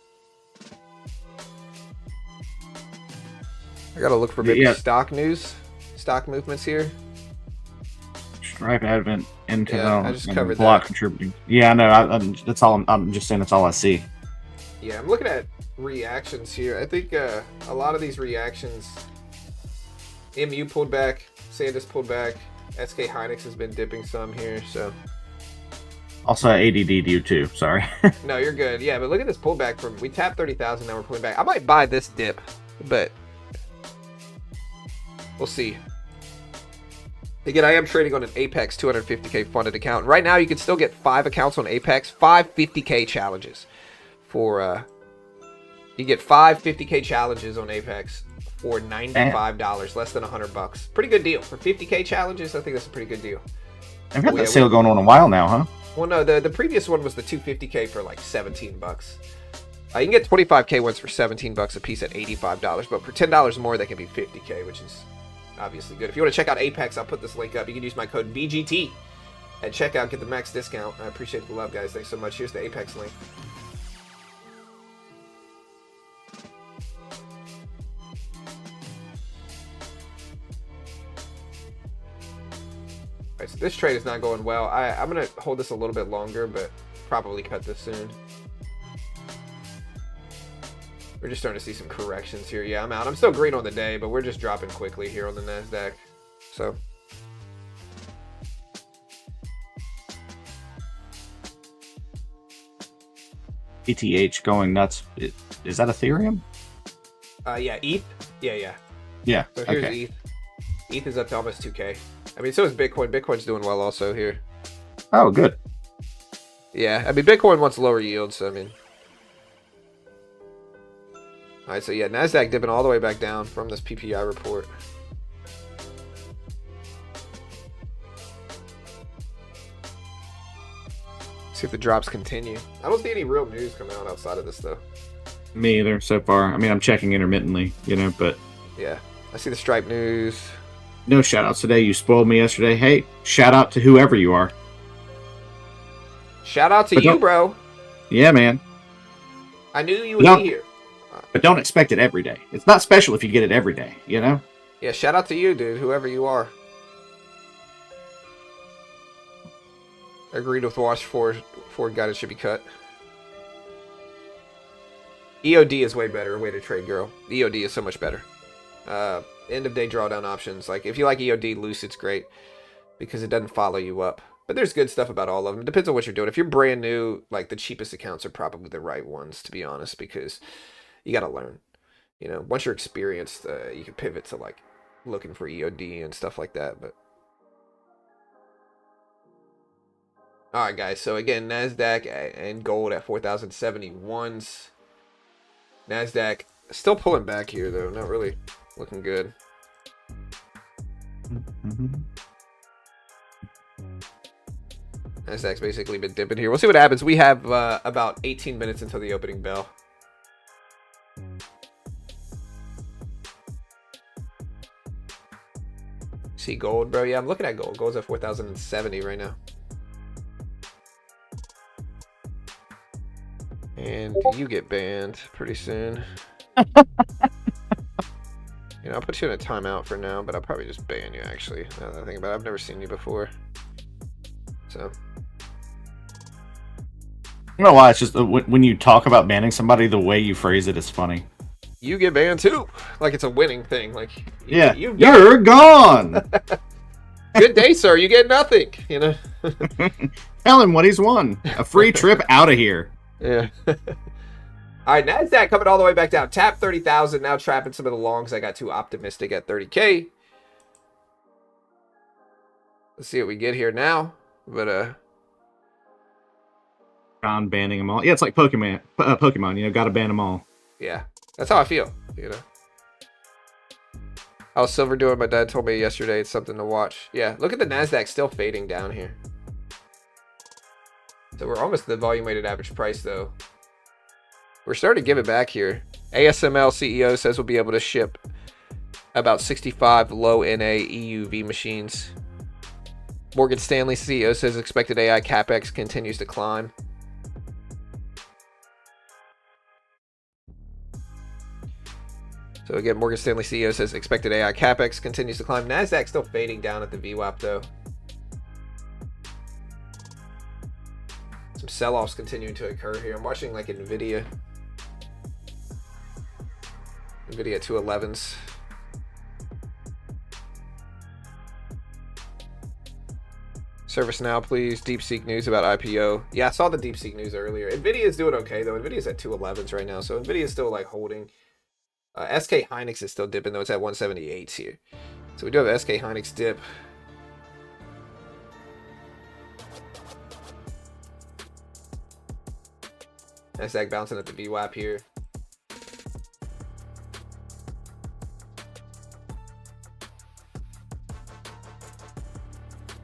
I gotta look for maybe stock news, stock movements here. Stripe, Advent, Intel, I just covered block that. Contributing. Yeah, no, that's all. I'm just saying that's all I see. Yeah, I'm looking at reactions here. I think a lot of these reactions. MU pulled back, Sandus pulled back, SK Hynix has been dipping some here. So also ADD you too. Sorry. No, you're good. Yeah, but look at this pullback from we tapped 30,000. Now we're pulling back. I might buy this dip, but. We'll see. Again, I am trading on an Apex 250K funded account. Right now, you can still get 5 accounts on Apex, 5 50K challenges. You get 5 50K challenges on Apex for $95, less than $100. Pretty good deal. For 50K challenges, I think that's a pretty good deal. I've had that sale going on a while now, huh? Well, no, the previous one was the 250K for like $17. You can get 25K ones for $17 a piece at $85, but for $10 more, they can be 50K, which is obviously good. If you want to check out Apex, I'll put this link up. You can use my code BGT at checkout, get the max discount. I appreciate the love, guys. Thanks so much. Here's the Apex link. All right, so this trade is not going well. I'm going to hold this a little bit longer, but probably cut this soon. We're just starting to see some corrections here. Yeah, I'm out. I'm still green on the day, but we're just dropping quickly here on the NASDAQ. So. ETH going nuts. Is that Ethereum? Yeah, ETH. Yeah. Yeah. So here's okay. ETH. ETH is up to almost 2K. I mean, so is Bitcoin. Bitcoin's doing well also here. Oh, good. Yeah, I mean, Bitcoin wants lower yields, so I mean. All right, so yeah, NASDAQ dipping all the way back down from this PPI report. See if the drops continue. I don't see any real news coming out outside of this, though. Me either, so far. I mean, I'm checking intermittently, but... Yeah, I see the Stripe news. No shout-outs today. You spoiled me yesterday. Hey, shout-out to whoever you are. Shout out to you, bro. Yeah, man. I knew you would be here. But don't expect it every day. It's not special if you get it every day, Yeah, shout out to you, dude, whoever you are. Agreed with Warsh, forward guidance should be cut. EOD is way better way to trade, girl. EOD is so much better. End of day drawdown options. Like, if you like EOD, Lucid's great because it doesn't follow you up. But there's good stuff about all of them. It depends on what you're doing. If you're brand new, like, the cheapest accounts are probably the right ones, to be honest, because you got to learn. You know, once you're experienced, you can pivot to, like, looking for EOD and stuff like that. But all right, guys. So, again, NASDAQ and gold at 4,071s. NASDAQ still pulling back here, though. Not really looking good. NASDAQ's basically been dipping here. We'll see what happens. We have about 18 minutes until the opening bell. See gold, bro? Yeah, I'm looking at gold. Gold's at 4,070 right now. And you get banned pretty soon. You know, I'll put you in a timeout for now, but I'll probably just ban you, actually. Now that I think about it, I've never seen you before. So. I don't know why, it's just when you talk about banning somebody, the way you phrase it is funny. You get banned too. Like it's a winning thing. Like, you're gone. Good day, sir. You get nothing, you know? Tell him what he's won. A free trip out of here. Yeah. All right, NASDAQ coming all the way back down. Tap 30,000. Now trapping some of the longs. I got too optimistic at 30K. Let's see what we get here now. But, Gone banning them all. Yeah, it's like Pokemon, you know, gotta ban them all. Yeah, that's how I feel, you know. How's Silver doing? My dad told me yesterday it's something to watch. Yeah, look at the NASDAQ still fading down here. So we're almost at the volume weighted average price, though. We're starting to give it back here. ASML CEO says we'll be able to ship about 65 low NA EUV machines. Morgan Stanley CEO says expected AI CapEx continues to climb. So again, Morgan Stanley CEO says expected AI CapEx continues to climb. NASDAQ still fading down at the VWAP, though. Some sell-offs continuing to occur here. I'm watching like NVIDIA. NVIDIA 211s. ServiceNow, please. DeepSeek news about IPO. Yeah, I saw the DeepSeek news earlier. NVIDIA is doing okay, though. NVIDIA's at 211s right now, so NVIDIA is still like holding. SK Hynix is still dipping, though. It's at 178 here. So we do have SK Hynix dip. NASDAQ bouncing at the VWAP here.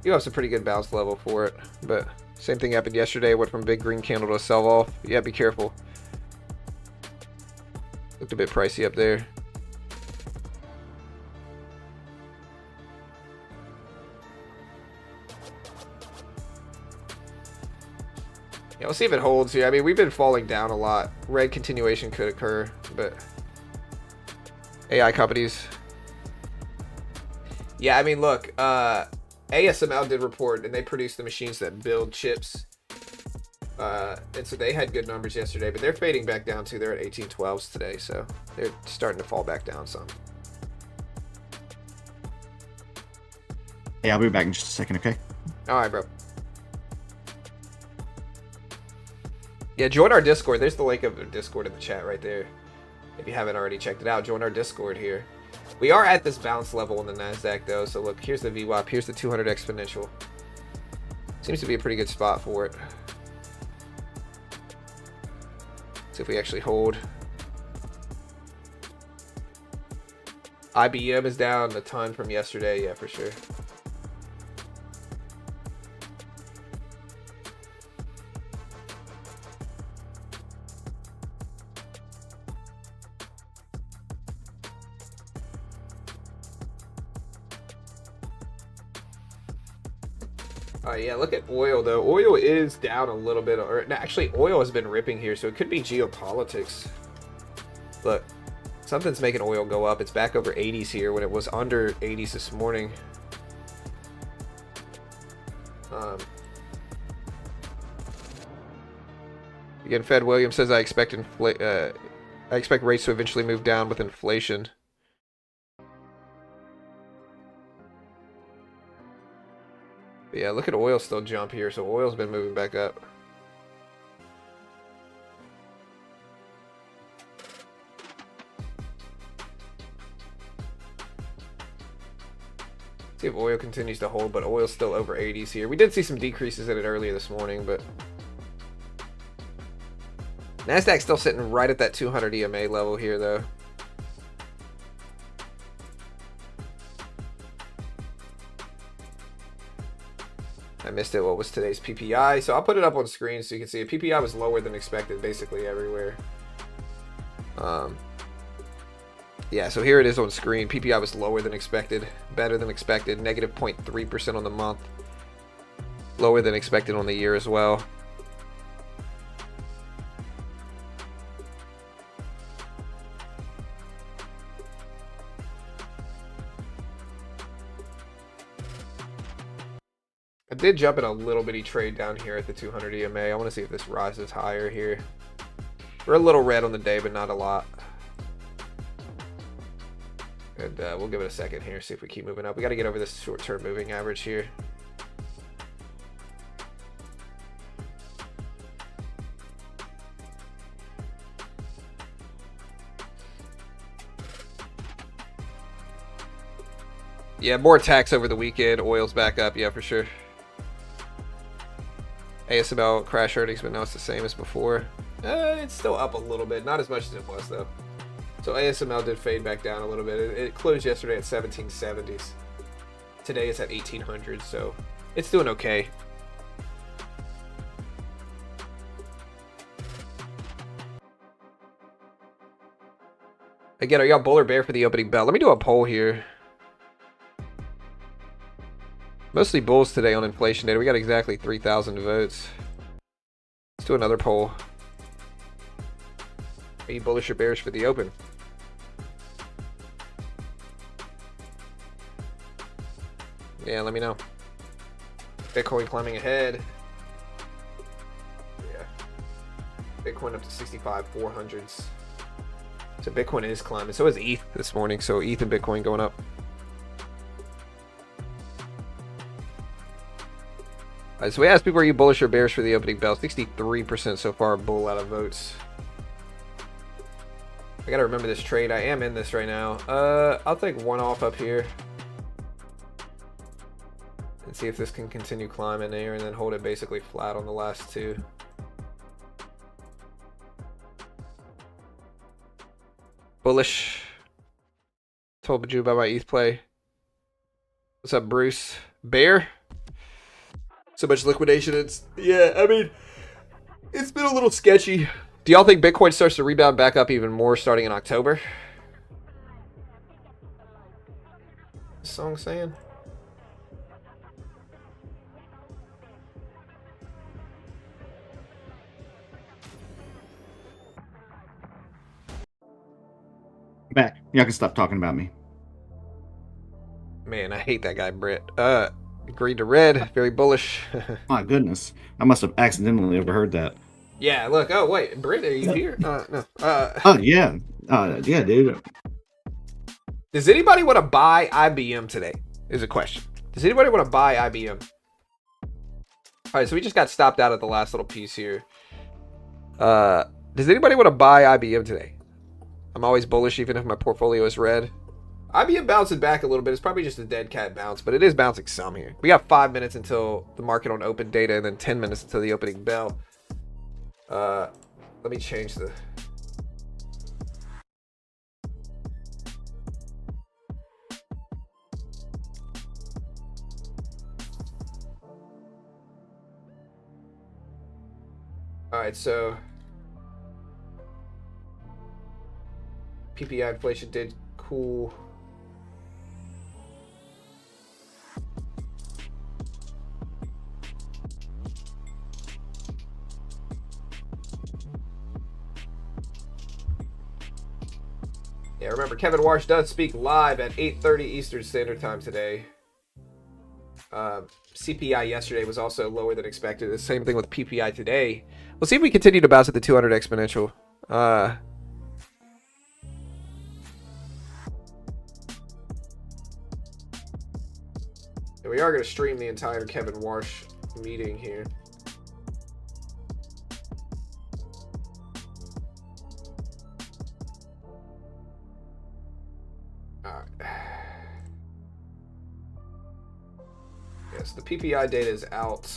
You have some pretty good bounce level for it, but same thing happened yesterday. Went from big green candle to sell off. Yeah, be careful. Looked a bit pricey up there. Yeah, we'll see if it holds here. I mean, we've been falling down a lot. Red continuation could occur, but AI companies. Yeah, I mean, look, ASML did report, and they produce the machines that build chips. And so they had good numbers yesterday, but they're fading back down too. They're at 1812s today, so they're starting to fall back down some. Yeah, I'll be back in just a second, okay? All right, bro. Yeah, join our Discord. There's the link of the Discord in the chat right there. If you haven't already checked it out, join our Discord here. We are at this bounce level in the NASDAQ, though. So look, here's the VWAP. Here's the 200 exponential. Seems to be a pretty good spot for it. See if we actually hold. IBM is down a ton from yesterday. Yeah, for sure. Yeah, look at oil, though. Oil is down a little bit. Or actually, oil has been ripping here, so it could be geopolitics. Look, something's making oil go up. It's back over 80s here when it was under 80s this morning. Again, Fed Williams says I expect I expect rates to eventually move down with inflation. But yeah, look at oil still jump here. So oil's been moving back up. See if oil continues to hold, but oil's still over 80s here. We did see some decreases in it earlier this morning, but NASDAQ's still sitting right at that 200 EMA level here, though. I missed it. What was today's PPI? So I'll put it up on screen so you can see it. PPI was lower than expected basically everywhere. Yeah, so here it is on screen. PPI was lower than expected, better than expected, negative 0.3% on the month, lower than expected on the year as well. I did jump in a little bitty trade down here at the 200 EMA. I want to see if this rises higher here. We're a little red on the day, but not a lot. And we'll give it a second here, see if we keep moving up. We got to get over this short-term moving average here. Yeah, more attacks over the weekend. Oil's back up, yeah, for sure. ASML crash earnings, but now it's the same as before. It's still up a little bit, not as much as it was though. So ASML did fade back down a little bit. It closed yesterday at 1770s. Today it's at 1800s, so it's doing okay. Again, are y'all bull or bear for the opening bell? Let me do a poll here. Mostly bulls today on inflation data. We got exactly 3,000 votes. Let's do another poll. Are you bullish or bearish for the open? Yeah, let me know. Bitcoin climbing ahead. Yeah. Bitcoin up to 65,400s. So Bitcoin is climbing. So is ETH this morning. So ETH and Bitcoin going up. So we asked people, are you bullish or bearish for the opening bell? 63% so far bull out of votes. I gotta remember this trade. I am in this right now. I'll take one off up here. And see if this can continue climbing there and then hold it basically flat on the last two. Bullish. Told you about my ETH play. What's up, Bruce? Bear? So much liquidation. Yeah, I mean, it's been a little sketchy. Do y'all think Bitcoin starts to rebound back up even more starting in October? Song saying? Back. Y'all can stop talking about me. Man, I hate that guy, Britt. Agreed to red. Very bullish. My goodness. I must have accidentally overheard that. Yeah, look. Oh, wait. Britt, are you here? No. Oh, yeah. Yeah, dude. Does anybody want to buy IBM today? Is a question. Does anybody want to buy IBM? All right, so we just got stopped out at the last little piece here. Does anybody want to buy IBM today? I'm always bullish even if my portfolio is red. IBM bouncing back a little bit. It's probably just a dead cat bounce, but it is bouncing some here. We got 5 minutes until the market on open data and then 10 minutes until the opening bell. Let me change the... Alright, so... PPI inflation did cool. Yeah, remember, Kevin Warsh does speak live at 8:30 Eastern Standard Time today. CPI yesterday was also lower than expected. The same thing with PPI today. We'll see if we continue to bounce at the 200 exponential. And we are going to stream the entire Kevin Warsh meeting here. Alright. Yes, the PPI data is out.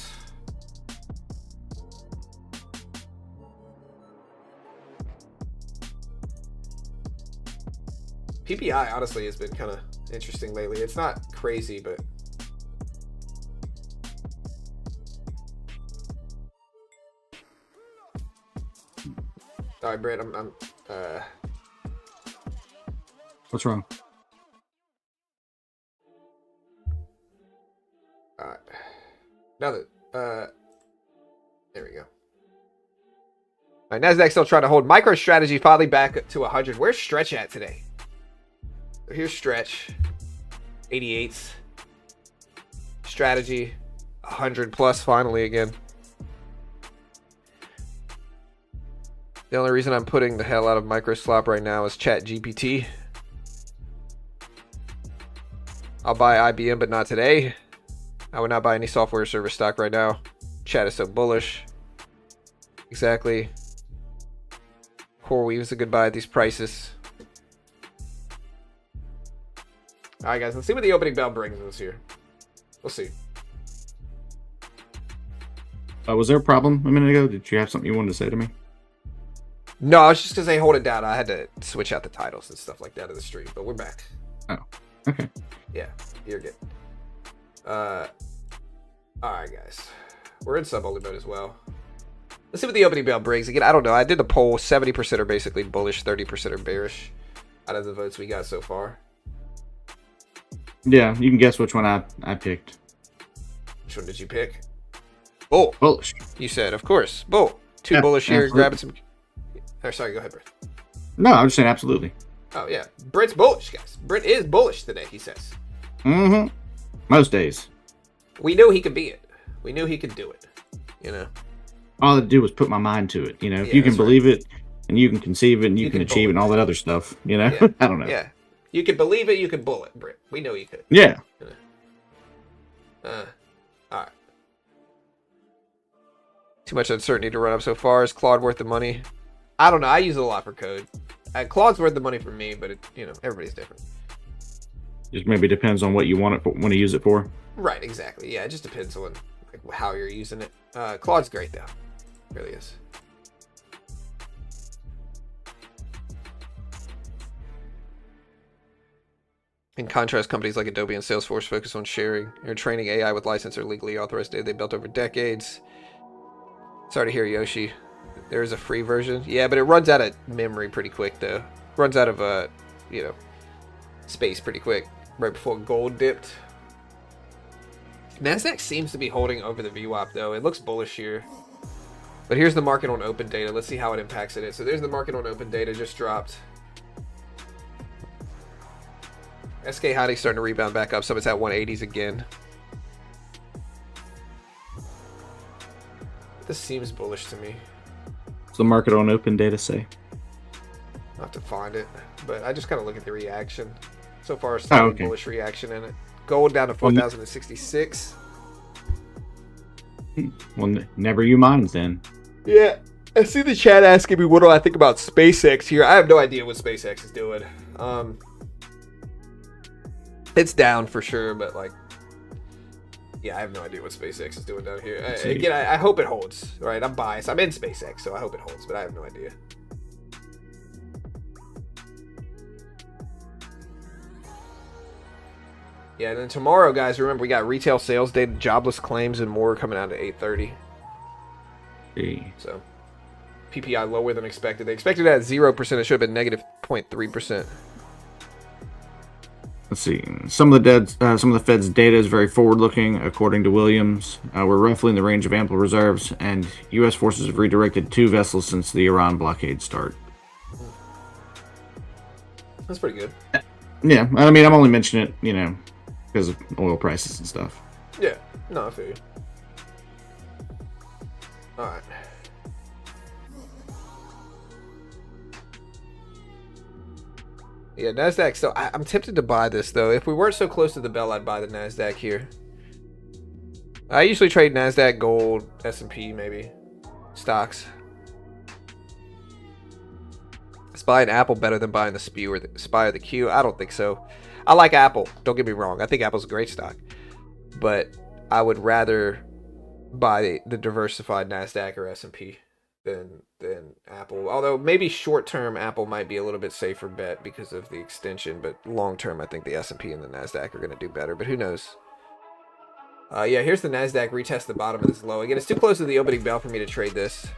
PPI honestly has been kind of interesting lately. It's not crazy, but all right, Brett, I'm What's wrong? all right. Now that there we go. All right, Nasdaq still trying to hold. MicroStrategy finally back to 100. Where's Stretch at today? So here's Stretch, 88s. Strategy, 100 plus finally again. The only reason I'm putting the hell out of MicroSlop right now is ChatGPT. I'll buy IBM, but not today. I would not buy any software service stock right now. Chat is so bullish. Exactly. CoreWeave is a good buy at these prices. All right, guys, let's see what the opening bell brings us here. We'll see. Was there a problem a minute ago? Did you have something you wanted to say to me? No, I was just going to say hold it down. I had to switch out the titles and stuff like that of the stream, but we're back. Oh, okay. Yeah, you're good. All right, guys. We're in sub-only mode as well. Let's see what the opening bell brings. Again, I don't know. I did the poll. 70% are basically bullish, 30% are bearish out of the votes we got so far. Yeah, you can guess which one I picked. Which one did you pick? Bull. Bullish. You said, of course. Bull. Two Yeah, bullish here, absolutely. grabbing some... Oh, sorry, go ahead, Brett. No, I'm just saying absolutely. Oh, yeah. Brett's bullish, guys. Brett is bullish today, he says. Mm-hmm. Most days. We knew he could be it. We knew he could do it. You know? All I had to do was put my mind to it. You know, if Yeah, you can that's right. believe it, and you can conceive it, and you You can can achieve it, and bullet all that other stuff, you know? Yeah. I don't know. Yeah. You can believe it, you can bull it, Brett. We know you could. Yeah. Alright. Too much uncertainty to run up so far. Is Claude worth the money? I don't know. I use it a lot for code. Claude's worth the money for me, but everybody's different. Just maybe depends on what you want to use it for. Right, exactly. Yeah, it just depends on how you're using it. Claude's great though. Really is. In contrast, companies like Adobe and Salesforce focus on sharing or training AI with licensed or legally authorized data they built over decades. Sorry to hear, Yoshi. There is a free version. Yeah, but it runs out of memory pretty quick, though. Runs out of, space pretty quick. Right before gold dipped. Nasdaq seems to be holding over the VWAP, though. It looks bullish here. But here's the market on open data. Let's see how it impacts it. So there's the market on open data. Just dropped. SK Hynix starting to rebound back up. Some it's at 180s again. This seems bullish to me. What's the market on open data say? I'll have to find it. But I just kind of look at the reaction. So far, it's okay. bullish reaction in it. Gold down to 4,066. Well, never you mind then. Yeah. I see the chat asking me what do I think about SpaceX here. I have no idea what SpaceX is doing. It's down for sure, but yeah, I have no idea what SpaceX is doing down here. Again, I hope it holds, right? I'm biased. I'm in SpaceX, so I hope it holds, but I have no idea. Yeah, and then tomorrow, guys, remember we got retail sales data, jobless claims, and more coming out at 8:30. So, PPI lower than expected. They expected it at 0%. It should have been negative 0.3%. Let's see. Some of the Fed's data is very forward-looking, according to Williams. We're roughly in the range of ample reserves, and U.S. forces have redirected 2 vessels since the Iran blockade start. That's pretty good. Yeah, I mean, I'm only mentioning it, because of oil prices and stuff. Yeah, no, I feel you. All right. Yeah, Nasdaq still. I'm tempted to buy this though. If we weren't so close to the bell, I'd buy the Nasdaq here. I usually trade NASDAQ, gold, S&P, maybe. Stocks. Is buying Apple better than buying the SPY or the Q? I don't think so. I like Apple. Don't get me wrong. I think Apple's a great stock. But I would rather buy the diversified NASDAQ or S&P than Apple. Although maybe short-term Apple might be a little bit safer bet because of the extension. But long-term, I think the S&P and the NASDAQ are going to do better. But who knows? Yeah, here's the NASDAQ. Retest the bottom of this low. Again, it's too close to the opening bell for me to trade this.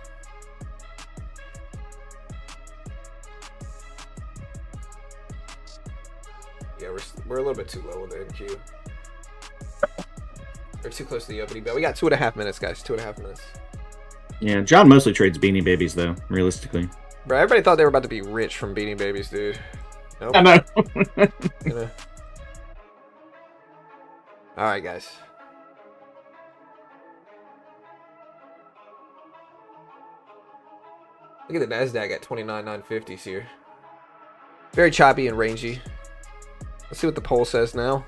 Yeah, we're a little bit too low with the NQ. We're too close to the opening bell. We got 2.5 minutes, guys. 2.5 minutes. Yeah, John mostly trades Beanie Babies, though, realistically. Bro, everybody thought they were about to be rich from Beanie Babies, dude. Nope. I know. All right, guys. Look at the NASDAQ at 29,950s here. Very choppy and rangy. Let's see what the poll says now.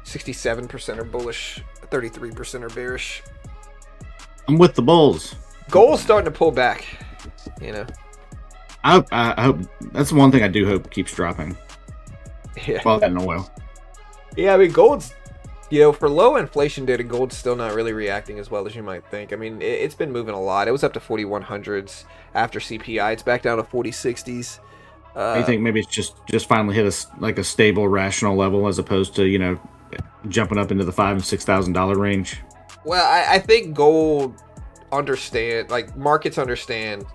67% are bullish, 33% are bearish. I'm with the Bulls. Gold's starting to pull back, you know. I hope that's the one thing I do hope keeps dropping. Yeah. Well, that in oil. Yeah, I mean, gold's, you know, for low inflation data, gold's still not really reacting as well as you might think. I mean, it's been moving a lot. It was up to 4100s after CPI. It's back down to 4060s. I think maybe it's just finally hit a stable, rational level as opposed to, you know, jumping up into the $5,000 and $6,000 range. Well, I think gold markets understand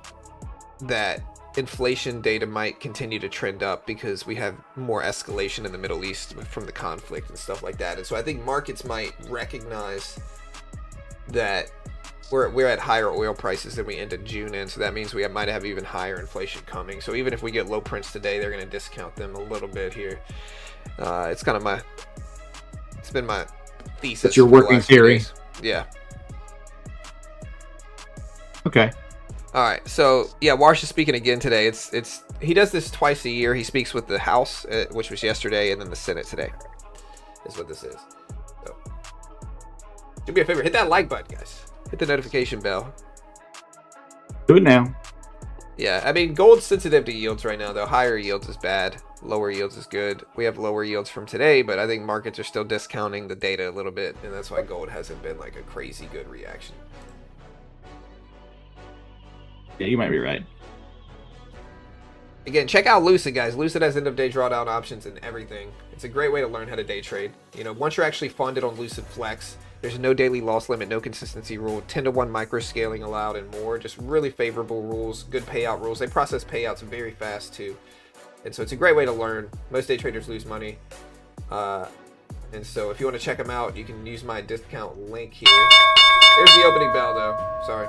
that inflation data might continue to trend up because we have more escalation in the Middle East from the conflict and stuff like that. And so I think markets might recognize that we're at higher oil prices than we ended June in. So that means we might have even higher inflation coming. So even if we get low prints today, they're going to discount them a little bit here. It's kind of it's been my thesis. It's your working theory. Yeah. Okay. All right, so yeah, Warsh is speaking again today. He does this twice a year. He speaks with the House, which was yesterday, and then the Senate today. Is what this is. So, do me a favor, hit that like button, guys. Hit the notification bell. Do it now. Yeah, I mean, gold's sensitive to yields right now, though. Higher yields is bad. Lower yields is good. We have lower yields from today, but I think markets are still discounting the data a little bit, and that's why gold hasn't been like a crazy good reaction. Yeah, you might be right. Again, check out Lucid, guys. Lucid has end-of-day drawdown options and everything. It's a great way to learn how to day trade. You know, once you're actually funded on Lucid Flex, there's no daily loss limit, no consistency rule, 10-to-1 micro scaling allowed, and more. Just really favorable rules, good payout rules. They process payouts very fast too, and so it's a great way to learn. Most day traders lose money, and so if you want to check them out, you can use my discount link here. There's the opening bell, though. Sorry.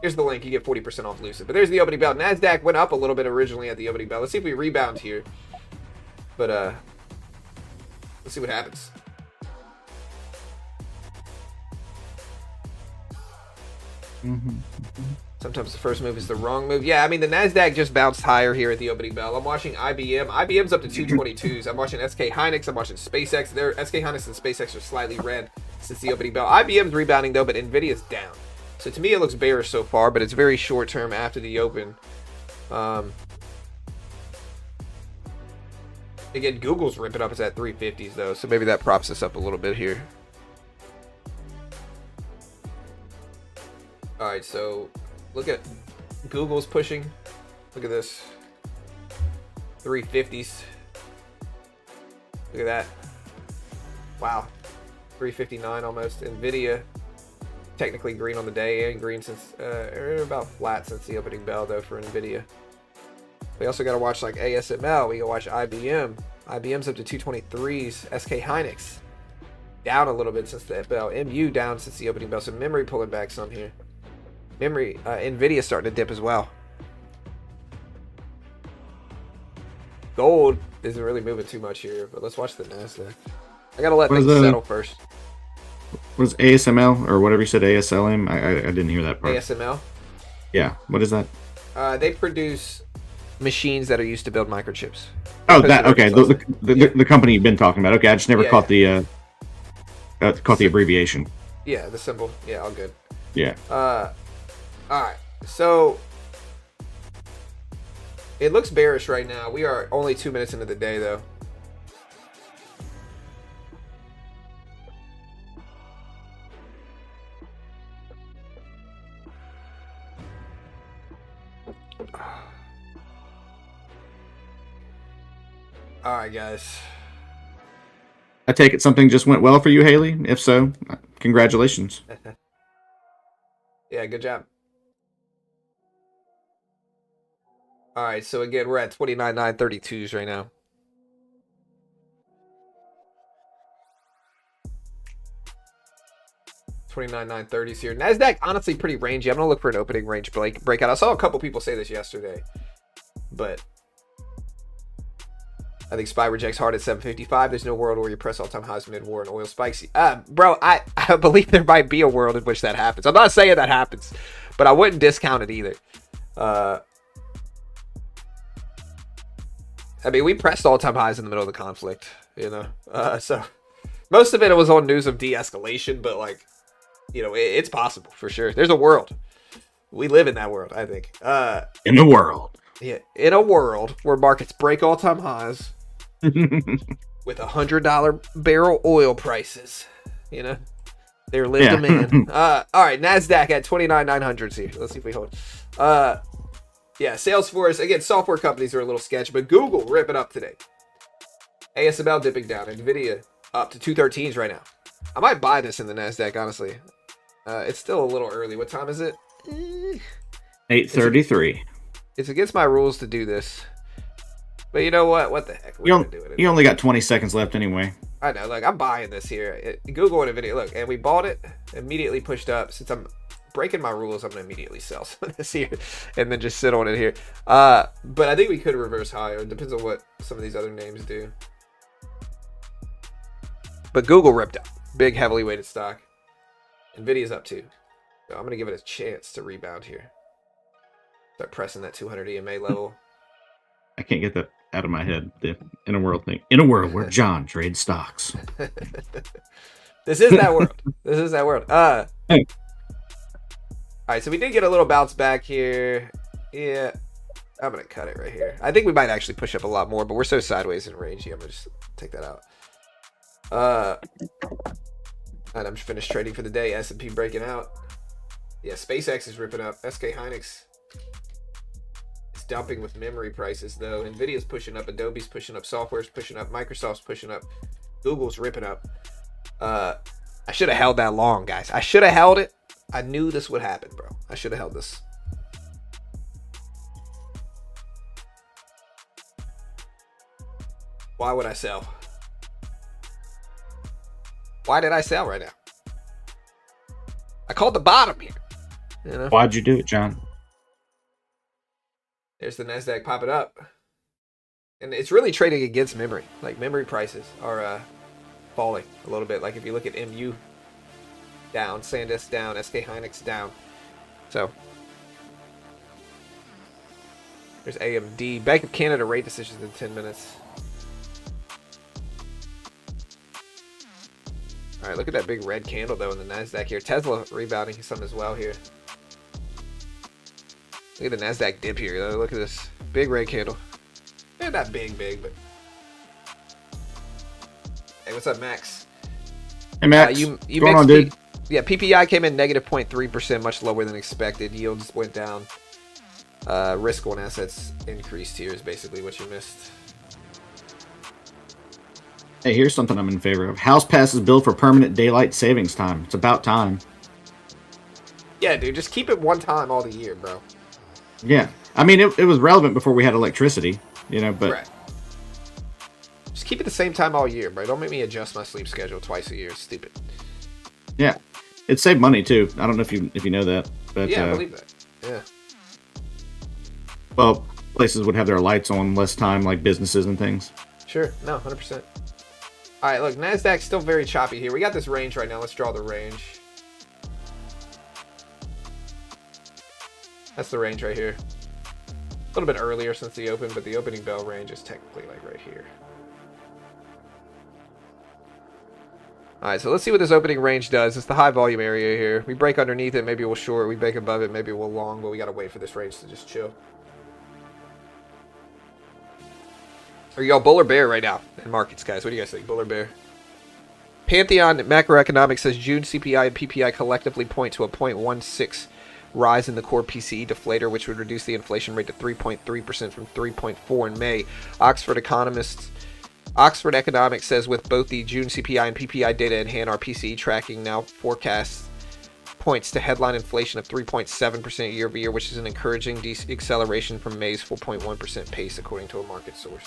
Here's the link. You get 40% off Lucid. But there's the opening bell. NASDAQ went up a little bit originally at the opening bell. Let's see if we rebound here. But let's see what happens. Sometimes the first move is the wrong move. Yeah, I mean, the NASDAQ just bounced higher here at the opening bell. I'm watching IBM. IBM's up to 222s. I'm watching SK Hynix. I'm watching SpaceX. SK Hynix and SpaceX are slightly red since the opening bell. IBM's rebounding, though, but NVIDIA's down. So to me, it looks bearish so far, but it's very short term after the open. Again, Google's ripping up. It's at 350s, though, so maybe that props us up a little bit here. All right, so look at Google's pushing. Look at this. 350s. Look at that. Wow. 359 almost. NVIDIA. Technically green on the day and green since about flat since the opening bell, though, for NVIDIA. We also got to watch like ASML. We got to watch IBM. IBM's up to 223s. SK Hynix down a little bit since the bell. MU down since the opening bell. So memory pulling back some here. Memory, NVIDIA starting to dip as well. Gold isn't really moving too much here, but let's watch the NASDAQ. I got to let things settle first. What is ASML or whatever you said, ASLM? I didn't hear that part. ASML? Yeah. What is that? They produce machines that are used to build microchips. Oh, that okay. The company you've been talking about. Okay, I just never caught the. Caught the abbreviation. Yeah, the symbol. Yeah, all good. Yeah. All right. So it looks bearish right now. We are only 2 minutes into the day, though. All right, guys. I take it something just went well for you, Haley. If so, congratulations. Yeah, good job. All right, so again, we're at 29,932s right now. $29,930s here. Nasdaq honestly pretty rangy. I'm gonna look for an opening range breakout. I saw a couple people say this yesterday, but I think SPY rejects hard at 755. There's no world where you press all-time highs mid-war and oil spikes. Bro, I believe there might be a world in which that happens. I'm not saying that happens, but I wouldn't discount it either. I mean, we pressed all-time highs in the middle of the conflict, you know? So most of it was on news of de-escalation, but, like, you know, it's possible for sure. There's a world. We live in that world, I think. In the world. Yeah, in a world where markets break all-time highs with $100 barrel oil prices, you know, there lived a man. All right, Nasdaq at 29,900 here. Let's see if we hold. Yeah, Salesforce again. Software companies are a little sketchy, but Google ripping up today. ASML dipping down. Nvidia up to 213s right now. I might buy this in the Nasdaq, honestly. It's still a little early. What time is it? 8:33. It's against my rules to do this. But you know what? What the heck? We're gonna do it anyway. You only got 20 seconds left anyway. I know. Look, I'm buying this here. Google and Nvidia. Look, and we bought it. Immediately pushed up. Since I'm breaking my rules, I'm gonna immediately sell some of this here, and then just sit on it here. But I think we could reverse higher. It depends on what some of these other names do. But Google ripped up. Big, heavily weighted stock. Nvidia's up too. So I'm gonna give it a chance to rebound here. Start pressing that 200 EMA level. I can't get that out of my head. The in a world thing. In a world where John trades stocks. This is that world. This is that world. Hey. All right, so we did get a little bounce back here. Yeah, I'm gonna cut it right here. I think we might actually push up a lot more, but we're so sideways in range. Yeah, I'm gonna just take that out. And I'm finished trading for the day. S&P breaking out. Yeah, SpaceX is ripping up. SK Hynix is dumping with memory prices, though. Nvidia's pushing up. Adobe's pushing up. Software's pushing up. Microsoft's pushing up. Google's ripping up. I should have held that long, guys. I should have held it. I knew this would happen, bro. I should have held this. Why would I sell? Why did I sell right now? I called the bottom here. You know? Why'd you do it, John? There's the NASDAQ popping up. And it's really trading against memory. Like, memory prices are falling a little bit. Like, if you look at MU down, SanDisk down, SK Hynix down. So, there's AMD. Bank of Canada rate decisions in 10 minutes. All right, look at that big red candle, though, in the NASDAQ here. Tesla rebounding some as well here. Look at the NASDAQ dip here, though. Look at this big red candle. Eh, not big, but... Hey, what's up, Max? Hey, Max. You What's going on, dude? Yeah, PPI came in negative 0.3%, much lower than expected. Yields went down. Risk on assets increased here is basically what you missed. Hey, here's something I'm in favor of. House passes bill for permanent daylight savings time. It's about time. Yeah, dude, just keep it one time all the year, bro. Yeah. I mean, it was relevant before we had electricity, you know, but... Right. Just keep it the same time all year, bro. Don't make me adjust my sleep schedule twice a year. It's stupid. Yeah. It saved money, too. I don't know if you know that. But, yeah, I believe that. Yeah. Well, places would have their lights on less time, like businesses and things. Sure. No, 100%. All right, look, NASDAQ's still very choppy here. We got this range right now. Let's draw the range. That's the range right here. A little bit earlier since the open, but the opening bell range is technically like right here. Alright, so let's see what this opening range does. It's the high volume area here. We break underneath it, maybe we'll short. We break above it, maybe we'll long, but we gotta wait for this range to just chill. Are y'all bull or bear right now in markets, guys? What do you guys think? Bull or bear? Pantheon Macroeconomics says June CPI and PPI collectively point to a 0.16 rise in the core PCE deflator, which would reduce the inflation rate to 3.3% from 3.4 in May. Oxford Economics says with both the June CPI and PPI data in hand, our PCE tracking now forecasts points to headline inflation of 3.7% year over year, which is an encouraging acceleration from May's 4.1% pace, according to a market source.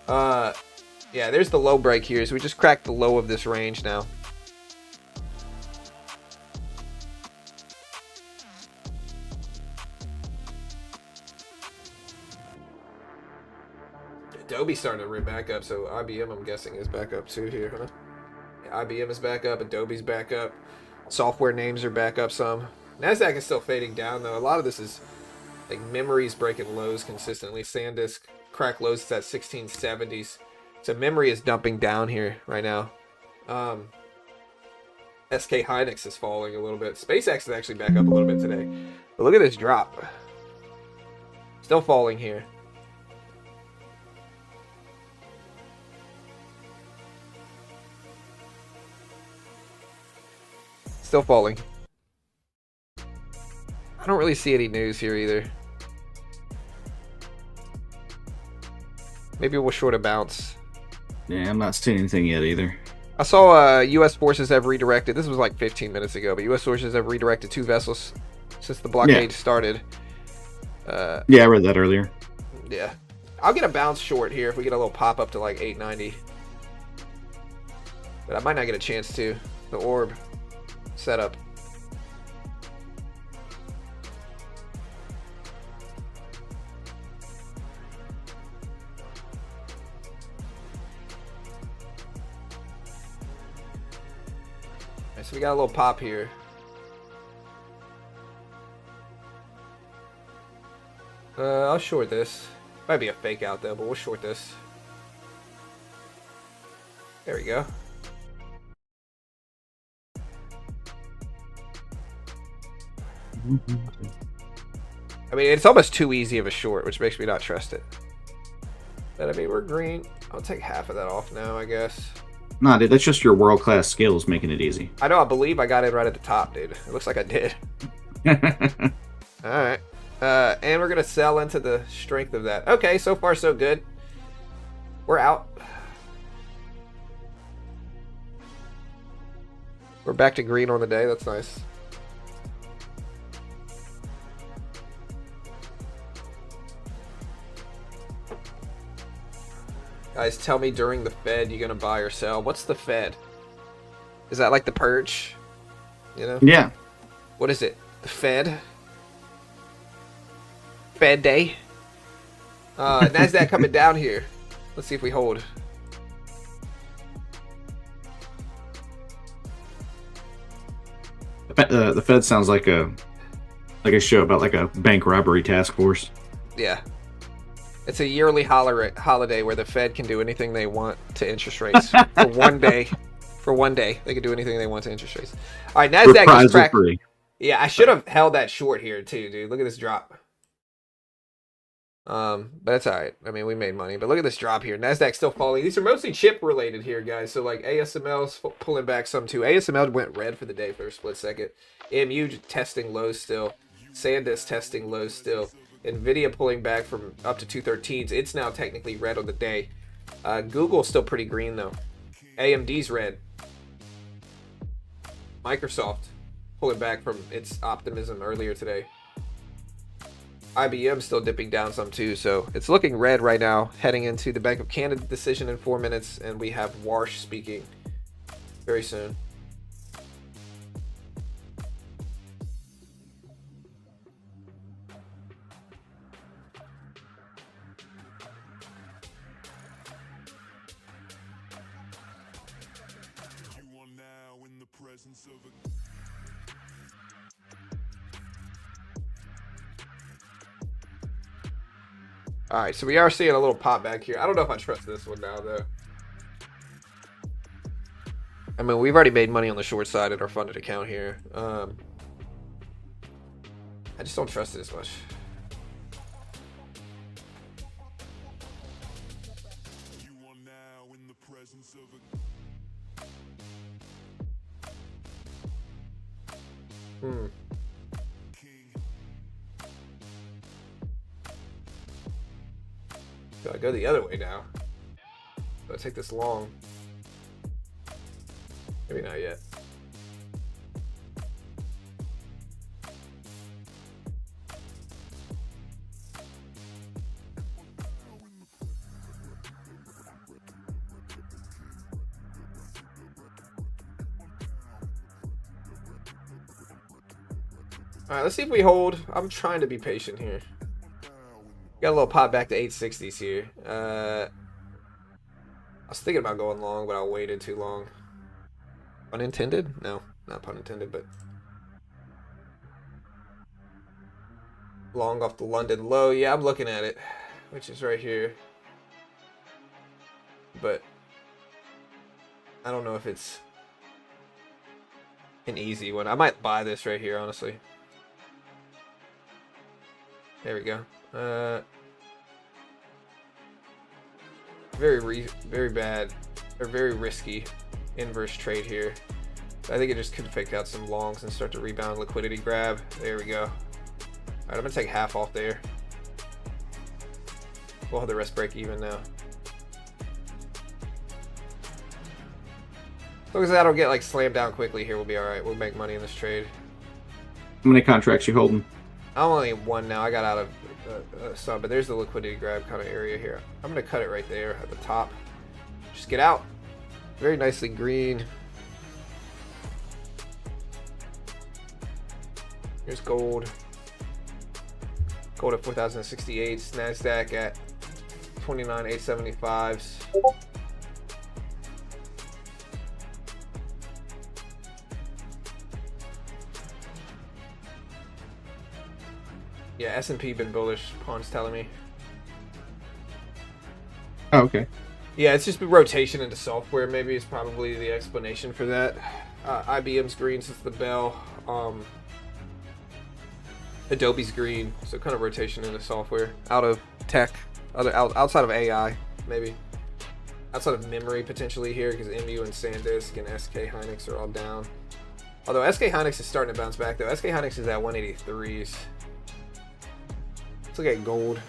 Yeah, there's the low break here. So we just cracked the low of this range now. Adobe's starting to rip back up, so IBM, I'm guessing, is back up too here, huh? Yeah, IBM is back up, Adobe's back up, software names are back up some. NASDAQ is still fading down, though. A lot of this is like memories breaking lows consistently. SanDisk crack lows, it's at 1670s. So memory is dumping down here right now. SK Hynix is falling a little bit. SpaceX is actually back up a little bit today. But look at this drop. Still falling here. Still falling. I don't really see any news here either. Maybe we'll short a bounce. Yeah, I'm not seeing anything yet either. I saw U.S. forces have redirected. This was like 15 minutes ago, but U.S. forces have redirected 2 vessels since the blockade started. Yeah, I read that earlier. Yeah. I'll get a bounce short here if we get a little pop up to like 890. But I might not get a chance to. The orb setup. So we got a little pop here. I'll short this. Might be a fake out though, but we'll short this. There we go. I mean, it's almost too easy of a short, which makes me not trust it. But I mean, we're green. I'll take half of that off now, I guess. Nah, dude, that's just your world-class skills making it easy. I know, I believe I got it right at the top, dude. It looks like I did. Alright. And we're going to sell into the strength of that. Okay, so far so good. We're out. We're back to green on the day. That's nice. Guys, tell me during the Fed you're gonna buy or sell. What's the Fed? Is that like the purge? You know? Yeah. What is it? The Fed? Fed day? NASDAQ coming down here. Let's see if we hold. The Fed sounds like a show about like a bank robbery task force. Yeah. It's a yearly holiday where the Fed can do anything they want to interest rates for one day. For one day, they can do anything they want to interest rates. All right, NASDAQ is cracked. Yeah, I should have held that short here too, dude. Look at this drop. But that's all right. I mean, we made money, but look at this drop here. NASDAQ still falling. These are mostly chip related here, guys. So like ASML's pulling back some too. ASML went red for the day for a split second. MU testing lows still. SanDisk testing lows still. Nvidia pulling back from up to 213s. It's now technically red on the day. Google's still pretty green though. AMD's red. Microsoft pulling back from its optimism earlier today. IBM still dipping down some too, so it's looking red right now, heading into the Bank of Canada decision in 4 minutes, and we have Warsh speaking very soon. Alright, so we are seeing a little pop back here. I don't know if I trust this one now, though. I mean, we've already made money on the short side at our funded account here. I just don't trust it as much. Do I go the other way now? Do I take this long? Maybe not yet. All right, let's see if we hold. I'm trying to be patient here. Got a little pop back to 860s here. I was thinking about going long, but I waited too long. Pun intended? No, not pun intended, but long off the London low. Yeah, I'm looking at it, which is right here. But I don't know if it's an easy one. I might buy this right here, honestly. There we go. Very bad, or very risky inverse trade here. I think it just could fake out some longs and start to rebound liquidity grab. There we go. All right, I'm gonna take half off there. We'll have the rest break even now. As long as I don't get like slammed down quickly here, we'll be all right. We'll make money in this trade. How many contracts you holding? I'm only one now. I got out of some, but there's the liquidity grab kind of area here. I'm gonna cut it right there at the top. Just get out. Very nicely green. Here's gold. Gold at 4,068. NASDAQ at 29,875s. Yeah, S&P been bullish. Pawn's telling me. Oh, okay. Yeah, it's just been rotation into software. Maybe is probably the explanation for that. IBM's green since the bell. Adobe's green, so kind of rotation into software. Out of tech, outside of AI, maybe. Outside of memory, potentially here, because MU and SanDisk and SK Hynix are all down. Although SK Hynix is starting to bounce back, though. SK Hynix is at 183s. Let's look at gold.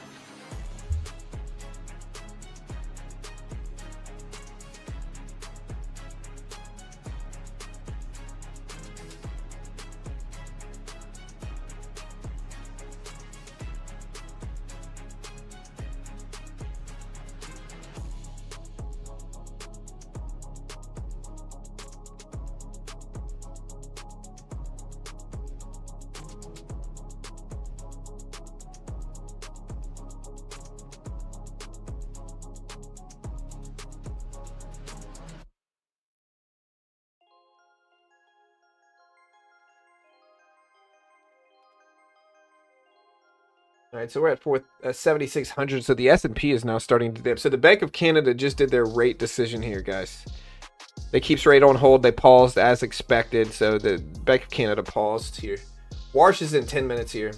All right, so we're at 7,600. So the S&P is now starting to dip. So the Bank of Canada just did their rate decision here, guys. They keeps rate on hold. They paused as expected. So the Bank of Canada paused here. Warsh is in 10 minutes here.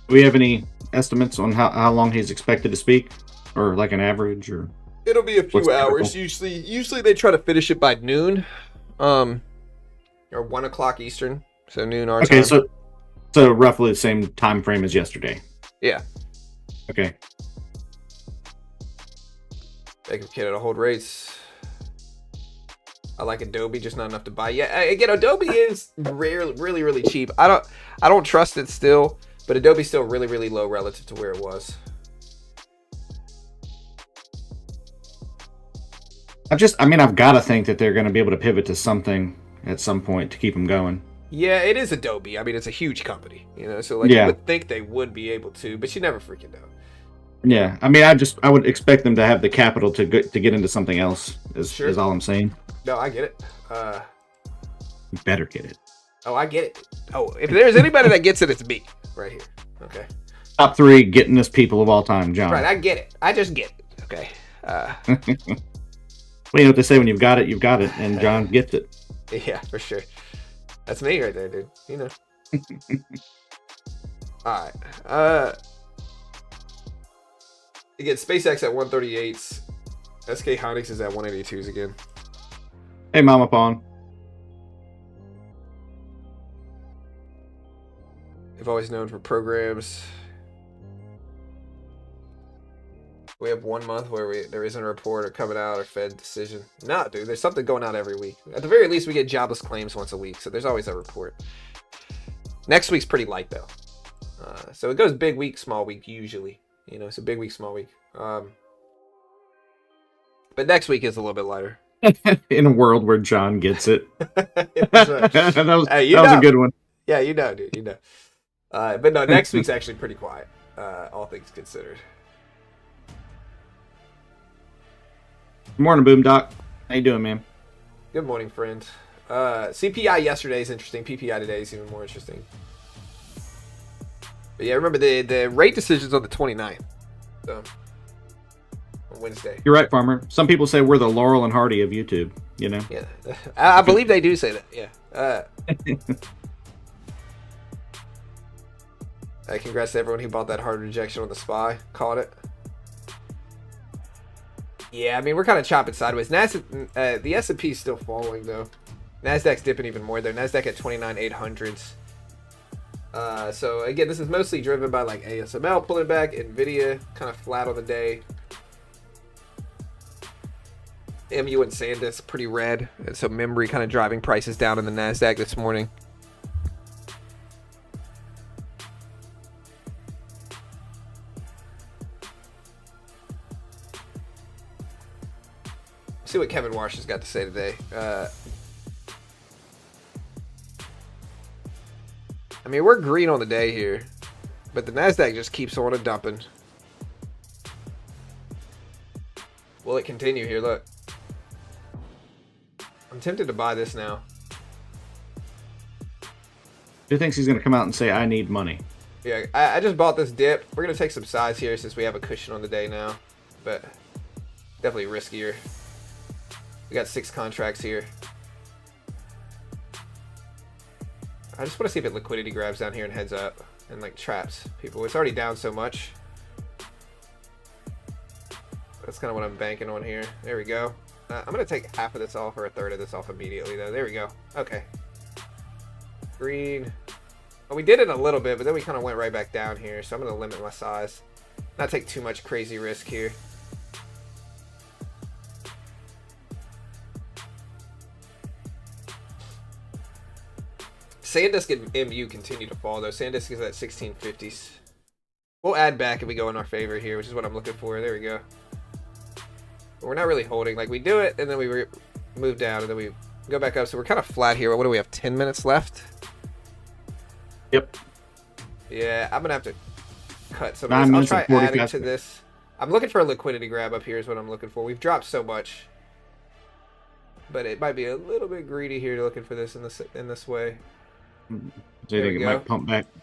Do we have any estimates on how long he's expected to speak, or like an average, or? It'll be a few hours. Usually they try to finish it by noon, or 1 o'clock Eastern, so noon our time. Okay, so roughly the same time frame as yesterday. Yeah. Okay. Bank of Canada hold rates. I like Adobe, just not enough to buy. Yeah, again, Adobe is really cheap. I don't trust it still, but Adobe's still really low relative to where it was. I've got to think that they're going to be able to pivot to something at some point to keep them going. Yeah, it is Adobe. I mean, it's a huge company, so like you would think they would be able to, but you never freaking know. Yeah, I mean, I would expect them to have the capital to get into something else. Is all I'm saying. No, I get it. You better get it. Oh, I get it. Oh, if there's anybody that gets it, it's me right here. Okay. Top 3 gettingest people of all time, John. Right, I get it. I just get it. Okay. Well, you know what they say, when you've got it, and John gets it. Yeah, for sure. That's me right there, dude. You know. All right. You get SpaceX at 138s. SK Hynix is at 182s again. Hey, Mama Pawn. They've always known for programs. We have 1 month where there isn't a report or coming out or Fed decision. Nah, dude, there's something going out every week. At the very least, we get jobless claims once a week, so there's always a report. Next week's pretty light, though. So it goes big week, small week, usually. You know, it's a big week, small week. But next week is a little bit lighter. In a world where John gets it. that was a good one. Yeah, you know, dude, you know. But no, next week's actually pretty quiet, all things considered. Good morning, Boom Doc. How you doing, man? Good morning, friend. CPI yesterday is interesting. PPI today is even more interesting. But yeah, remember the rate decision's on the 29th. So, on Wednesday. You're right, Farmer. Some people say we're the Laurel and Hardy of YouTube, you know? Yeah. I believe they do say that, yeah. Congrats to everyone who bought that hard rejection on the SPY. Caught it. Yeah, I mean, we're kind of chopping sideways. The S&P is still falling, though. NASDAQ's dipping even more, though. NASDAQ at 29,800s. So, again, this is mostly driven by, like, ASML pulling back. NVIDIA kind of flat on the day. MU and SanDisk pretty red. And so, memory kind of driving prices down in the NASDAQ this morning. See what Kevin Warsh has got to say today. I mean, we're green on the day here, but the NASDAQ just keeps on dumping. Will it continue here? Look. I'm tempted to buy this now. Who thinks he's going to come out and say, I need money? Yeah, I just bought this dip. We're going to take some size here since we have a cushion on the day now, but definitely riskier. We got 6 contracts here. I just want to see if it liquidity grabs down here and heads up and like traps people. It's already down so much. That's kind of what I'm banking on here. There we go. I'm going to take half of this off or a third of this off immediately though. There we go. Okay. Green. Well, we did it a little bit, but then we kind of went right back down here. So I'm going to limit my size. Not take too much crazy risk here. SanDisk and MU continue to fall, though. SanDisk is at 1650s. We'll add back if we go in our favor here, which is what I'm looking for. There we go. But we're not really holding. Like, we do it, and then we move down, and then we go back up. So we're kind of flat here. What do we have, 10 minutes left? Yep. Yeah, I'm going to have to cut some 9 of minutes. I'll try adding to this. I'm looking for a liquidity grab up here is what I'm looking for. We've dropped so much. But it might be a little bit greedy here looking for this in this way. So you think it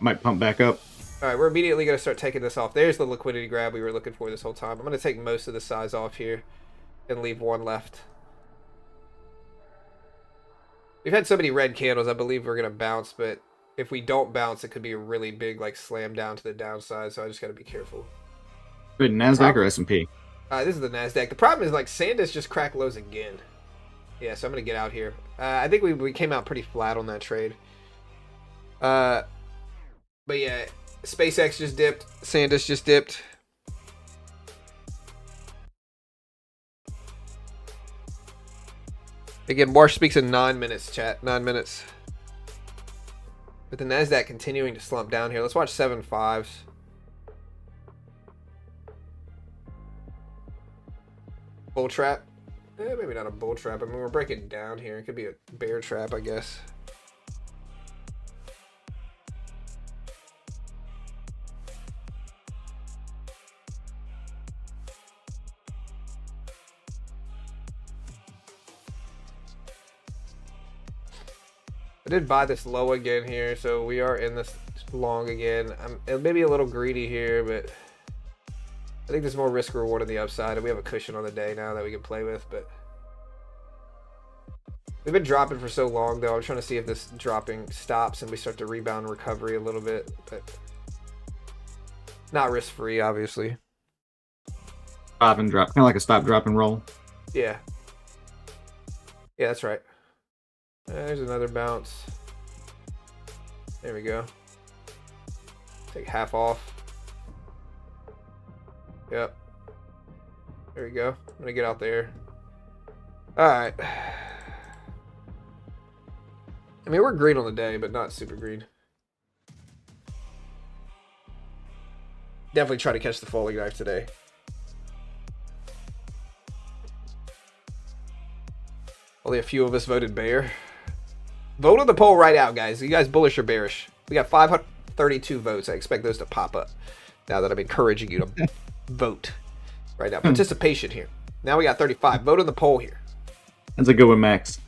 might pump back up? All right, we're immediately going to start taking this off. There's the liquidity grab we were looking for this whole time. I'm going to take most of the size off here and leave one left. We've had so many red candles. I believe we're going to bounce, but if we don't bounce, it could be a really big like slam down to the downside. So I just got to be careful. Wait, NASDAQ or S&P? This is the NASDAQ. The problem is like SanDisk just cracked lows again. Yeah, so I'm going to get out here. I think we came out pretty flat on that trade. But yeah, SpaceX just dipped. SanDisk just dipped. Again, Warsh speaks in 9 minutes, chat. 9 minutes. With the NASDAQ continuing to slump down here. Let's watch 7.5s. Bull trap. Maybe not a bull trap. I mean, we're breaking down here. It could be a bear trap, I guess. I did buy this low again here, so we are in this long again. It may be a little greedy here, but I think there's more risk reward on the upside, and we have a cushion on the day now that we can play with. But we've been dropping for so long, though. I'm trying to see if this dropping stops and we start to rebound recovery a little bit, but not risk free, obviously. Stop and drop, kind of like a stop, drop, and roll. Yeah. Yeah, that's right. There's another bounce. There we go. Take half off. Yep. There we go. I'm gonna get out there. Alright. I mean, we're green on the day, but not super green. Definitely try to catch the falling knife today. Only a few of us voted bear. Vote on the poll right now, guys. Are you guys bullish or bearish? We got 532 votes. I expect those to pop up now that I'm encouraging you to vote right now. Participation here. Now we got 35. Vote on the poll here. That's a good one, Max.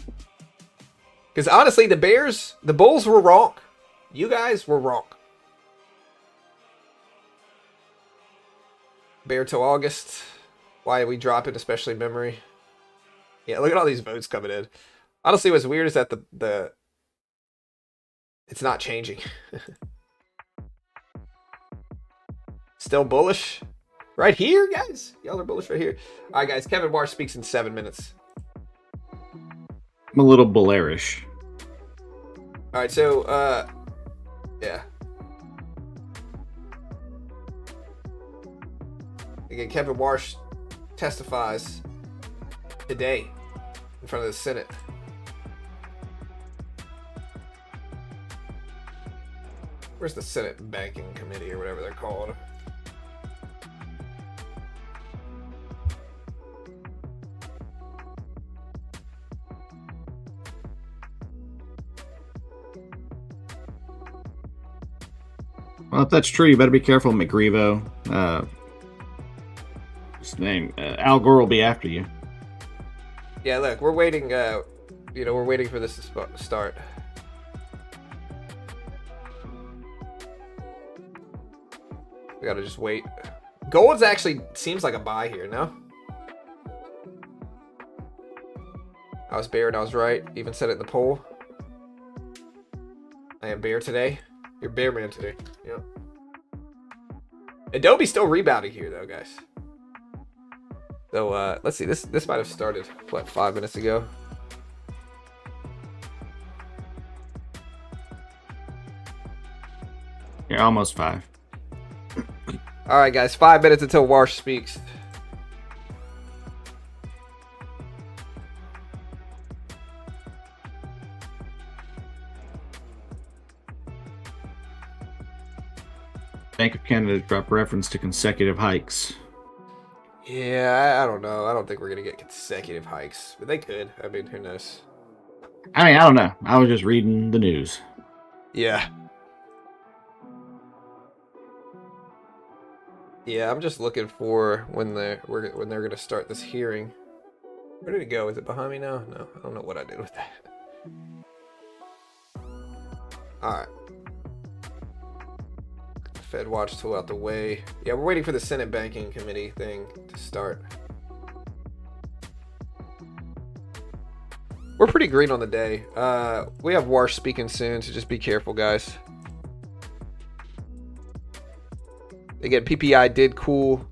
Because honestly, the Bulls were wrong. You guys were wrong. Bear till August. Why are we dropping, especially memory? Yeah, look at all these votes coming in. Honestly, what's weird is that the it's not changing. Still bullish right here, guys. Y'all are bullish right here. All right, guys. Kevin Warsh speaks in 7 minutes. I'm a little bullerish. All right, so yeah. Again, Kevin Warsh testifies today in front of the Senate. Where's the Senate Banking Committee or whatever they're called? Well, if that's true, you better be careful, McGreevo. His name, Al Gore will be after you. Yeah, look, we're waiting. We're waiting for this to start. We gotta just wait. Gold's actually seems like a buy here, no? I was bear and I was right. Even said it in the poll. I am bear today. You're bear man today. Yeah. Adobe's still rebounding here, though, guys. So let's see. This might have started what 5 minutes ago. You're almost 5. All right, guys. 5 minutes until Warsh speaks. Bank of Canada dropped reference to consecutive hikes. Yeah, I don't know. I don't think we're gonna get consecutive hikes, but they could. I mean, who knows? I mean, I don't know. I was just reading the news. Yeah. Yeah, I'm just looking for when they're gonna start this hearing. Where did it go? Is it behind me now? No, I don't know what I did with that. All right. Fed watch tool out the way. Yeah, we're waiting for the Senate Banking Committee thing to start. We're pretty green on the day. We have Warsh speaking soon, so just be careful, guys. Again, PPI did cool.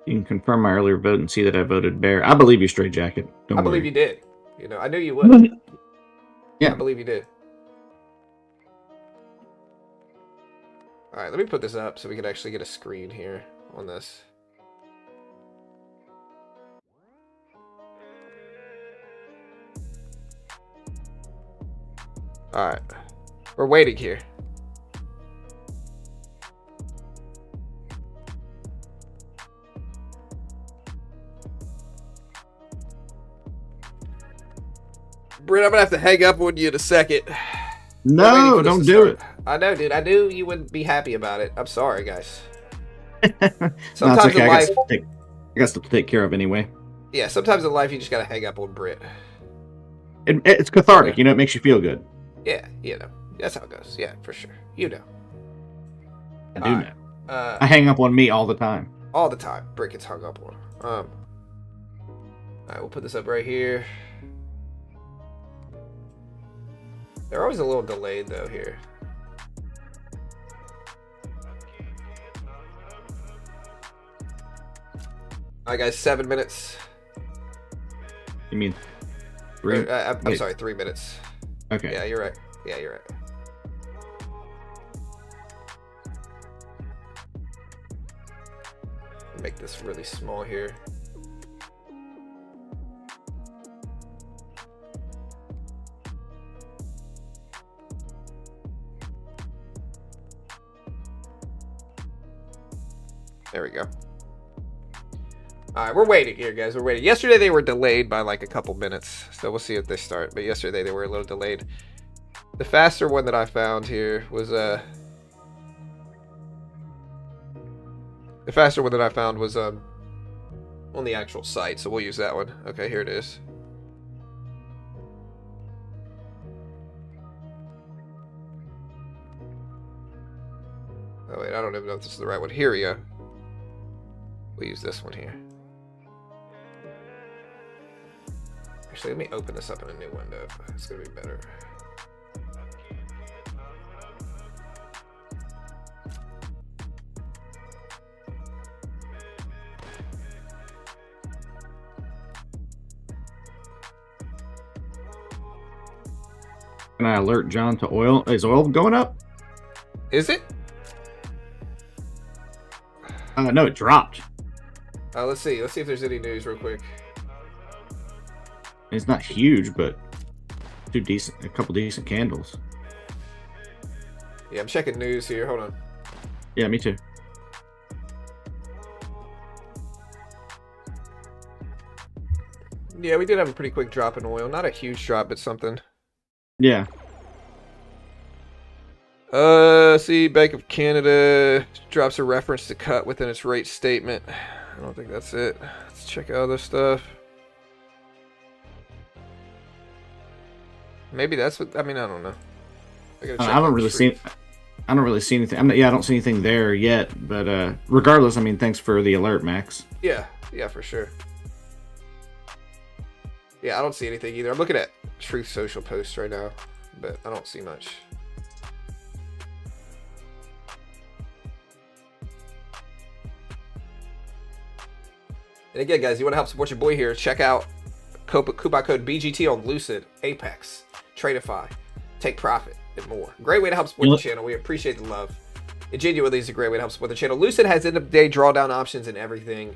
You can confirm my earlier vote and see that I voted bear. I believe you, Straight Jacket. I believe you did. You know, I knew you would. Yeah. I believe you did. All right, let me put this up so we can actually get a screen here on this. All right, we're waiting here. Britt, I'm gonna have to hang up on you in a second. No, don't do it. I know, dude. I knew you wouldn't be happy about it. I'm sorry, guys. No, it's Sometimes okay. in life, I got stuff to take care of anyway. yeah, sometimes in life you just gotta hang up on Brit. It's cathartic, you know. It makes you feel good. Yeah, that's how it goes. Yeah, for sure. I All do right. know. I hang up on me all the time. All the time. Brit gets hung up on. All right, we'll put this up right here. They're always a little delayed though here. All right, guys, 7 minutes. You mean 3? I'm sorry, 3 minutes. Okay. Yeah, you're right. Yeah, you're right. Make this really small here. There we go. All right, we're waiting here, guys. We're waiting. Yesterday they were delayed by like a couple minutes, so we'll see if they start. But yesterday they were a little delayed. The faster one that I found here was on the actual site, so we'll use that one. Okay, here it is. Oh wait, I don't even know if this is the right one. Here we go. We'll use this one here. Actually, let me open this up in a new window. It's gonna be better. Can I alert John to oil? Is oil going up? Is it? No, it dropped. Let's see. Let's see if there's any news real quick. It's not huge, but a couple decent candles. Yeah, I'm checking news here. Hold on. Yeah, me too. Yeah, we did have a pretty quick drop in oil. Not a huge drop, but something. Yeah. See, Bank of Canada drops a reference to cut within its rate statement. I don't think that's it. Let's check out this stuff. Maybe that's what. I mean, I don't know. I don't really see anything. I don't see anything there yet. But regardless, I mean, thanks for the alert, Max. Yeah, for sure. Yeah, I don't see anything either. I'm looking at Truth Social posts right now, but I don't see much. And again, guys, you want to help support your boy here, check out coupon code BGT on Lucid, Apex, Tradeify, Take Profit, and more. Great way to help support the channel. We appreciate the love. It genuinely is a great way to help support the channel. Lucid has end-of-day drawdown options and everything.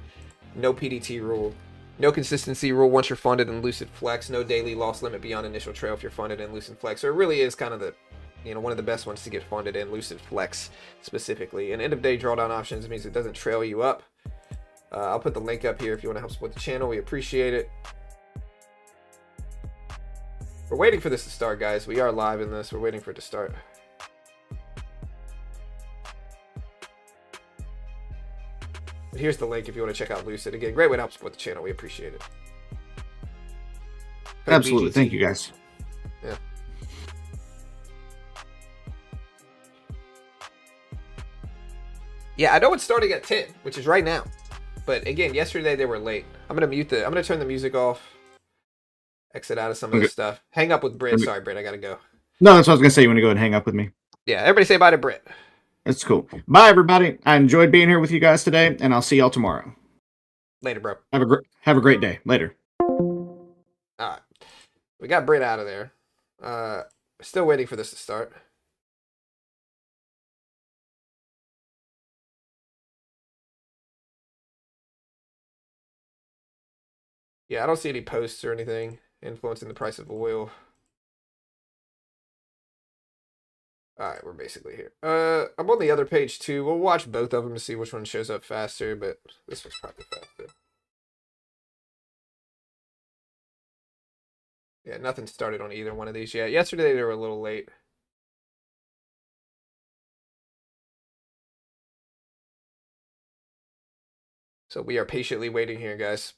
No PDT rule. No consistency rule once you're funded in Lucid Flex. No daily loss limit beyond initial trail if you're funded in Lucid Flex. So it really is kind of the, one of the best ones to get funded in, Lucid Flex specifically. And end-of-day drawdown options means it doesn't trail you up. I'll put the link up here if you want to help support the channel. We appreciate it. We're waiting for this to start, guys. We are live in this. We're waiting for it to start. But here's the link if you want to check out Lucid. Again, great way to help support the channel. We appreciate it. Absolutely. Thank you, guys. Yeah. Yeah, I know it's starting at 10, which is right now. But again, yesterday they were late. I'm gonna turn the music off. Exit out of some of this stuff. Hang up with Britt. Sorry, Britt, I gotta go. No, that's what I was gonna say. You want to go ahead and hang up with me? Yeah, everybody say bye to Britt. That's cool. Bye, everybody. I enjoyed being here with you guys today, and I'll see y'all tomorrow. Later, bro. Have a great day. Later. All right, we got Britt out of there. Still waiting for this to start. Yeah, I don't see any posts or anything influencing the price of oil. Alright, we're basically here. I'm on the other page too. We'll watch both of them to see which one shows up faster, but this one's probably faster. Yeah, nothing started on either one of these yet. Yesterday they were a little late. So we are patiently waiting here, guys.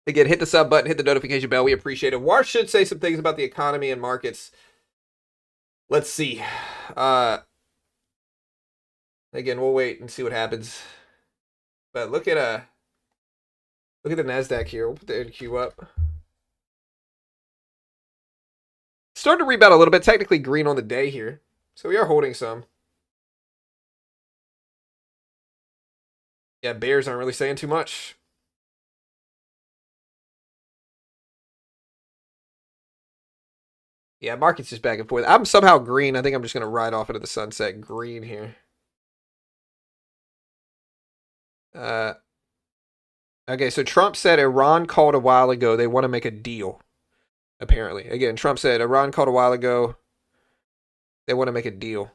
Again, hit the sub button, hit the notification bell. We appreciate it. Warsh should say some things about the economy and markets. Let's see. Again, we'll wait and see what happens. But look at the NASDAQ here. We'll put the NQ up. Starting to rebound a little bit. Technically green on the day here. So we are holding some. Yeah, bears aren't really saying too much. Yeah, market's just back and forth. I'm somehow green. I think I'm just going to ride off into the sunset green here. Okay, so Trump said Iran called a while ago. They want to make a deal, apparently. Again, Trump said Iran called a while ago. They want to make a deal.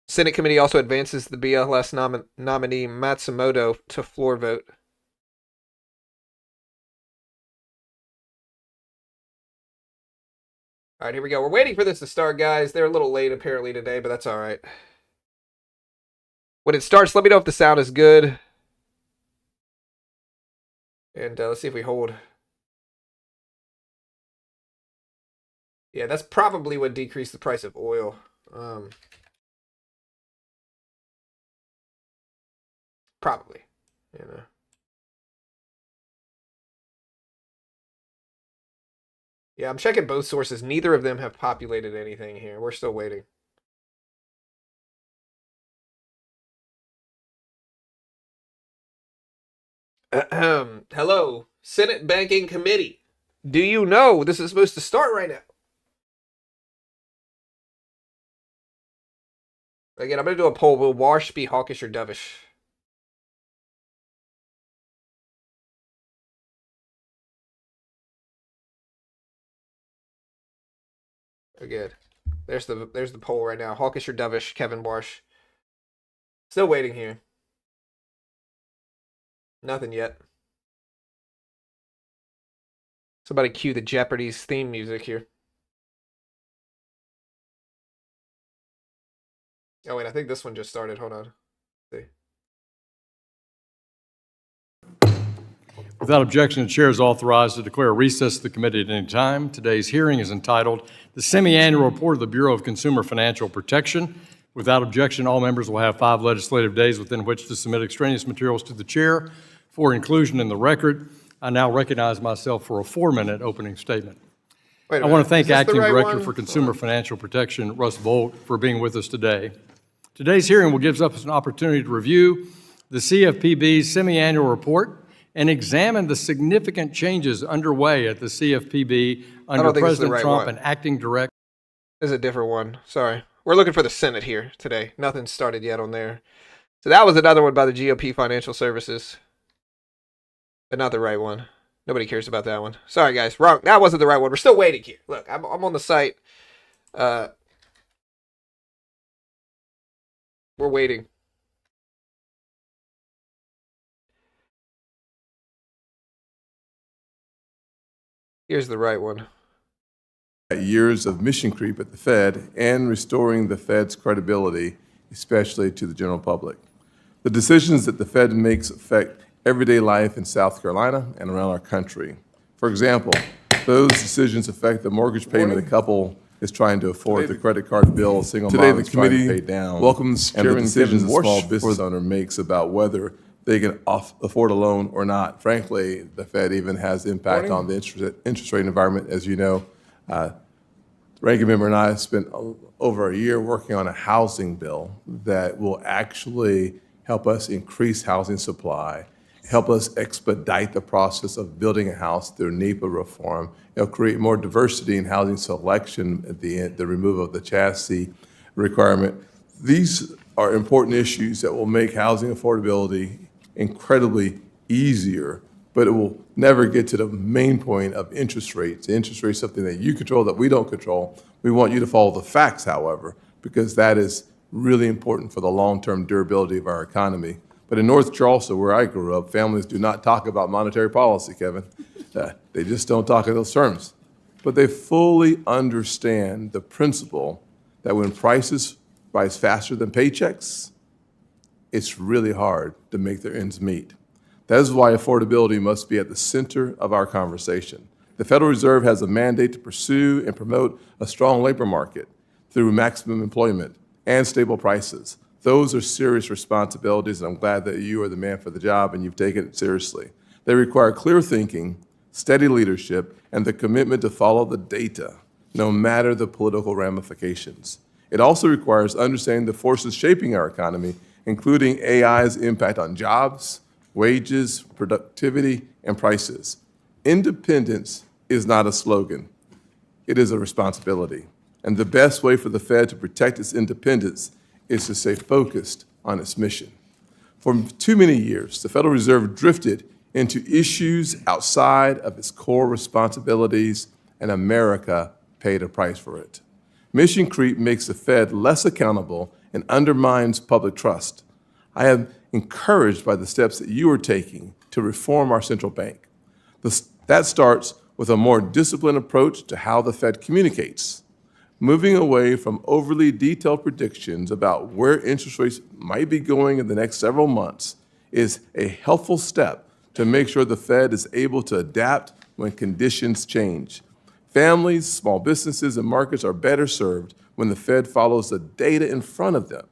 Senate committee also advances the BLS nominee Matsumoto to floor vote. All right, here we go. We're waiting for this to start, guys. They're a little late apparently today, but that's all right. When it starts, let me know if the sound is good. And let's see if we hold. Yeah, that's probably what decreased the price of oil. Probably, you know. Yeah, I'm checking both sources. Neither of them have populated anything here. We're still waiting. Hello, Senate Banking Committee. Do you know this is supposed to start right now? Again, I'm going to do a poll. Will Warsh be hawkish or dovish? Again, there's the poll right now. Hawkish or dovish, Kevin Warsh. Still waiting here. Nothing yet. Somebody cue the Jeopardy's theme music here. Oh wait, I think this one just started. Hold on. Let's see. Without objection, the chair is authorized to declare a recess of the committee at any time. Today's hearing is entitled The Semi-Annual Report of the Bureau of Consumer Financial Protection. Without objection, all members will have 5 legislative days within which to submit extraneous materials to the chair for inclusion in the record. I now recognize myself for a 4-minute opening statement. I want to thank Acting Director for Consumer Financial Protection, Russ Volt, for being with us today. Today's hearing will give us an opportunity to review the CFPB's semi-annual report and examine the significant changes underway at the CFPB under President Trump and Acting Director. This is a different one. Sorry. We're looking for the Senate here today. Nothing started yet on there. So that was another one by the GOP Financial Services. But not the right one. Nobody cares about that one. Sorry, guys. Wrong. That wasn't the right one. We're still waiting here. Look, I'm on the site. We're waiting. Here's the right one. Years of mission creep at the Fed and restoring the Fed's credibility, especially to the general public. The decisions that the Fed makes affect everyday life in South Carolina and around our country. For example, those decisions affect the mortgage payment a couple is trying to afford, the credit card bill a single mom is trying to pay down, welcomes and the decisions a small business owner makes about whether they can afford a loan or not. Frankly, the Fed even has impact on the interest rate environment. As you know, Ranking Member and I spent over a year working on a housing bill that will actually help us increase housing supply, help us expedite the process of building a house through NEPA reform. It'll create more diversity in housing selection at the end, the removal of the chassis requirement. These are important issues that will make housing affordability incredibly easier, but it will never get to the main point of interest rates. The interest rate is something that you control that we don't control. We want you to follow the facts, however, because that is really important for the long-term durability of our economy. But in North Charleston, where I grew up, families do not talk about monetary policy, Kevin. They just don't talk in those terms. But they fully understand the principle that when prices rise faster than paychecks, it's really hard to make their ends meet. That is why affordability must be at the center of our conversation. The Federal Reserve has a mandate to pursue and promote a strong labor market through maximum employment and stable prices. Those are serious responsibilities, and I'm glad that you are the man for the job and you've taken it seriously. They require clear thinking, steady leadership, and the commitment to follow the data, no matter the political ramifications. It also requires understanding the forces shaping our economy, including AI's impact on jobs, wages, productivity, and prices. Independence is not a slogan. It is a responsibility. And the best way for the Fed to protect its independence is to stay focused on its mission. For too many years, the Federal Reserve drifted into issues outside of its core responsibilities, and America paid a price for it. Mission creep makes the Fed less accountable and undermines public trust. I am encouraged by the steps that you are taking to reform our central bank. That starts with a more disciplined approach to how the Fed communicates, moving away from overly detailed predictions about where interest rates might be going in the next several months is a helpful step to make sure the Fed is able to adapt when conditions change. Families, small businesses, and markets are better served when the Fed follows the data in front of them,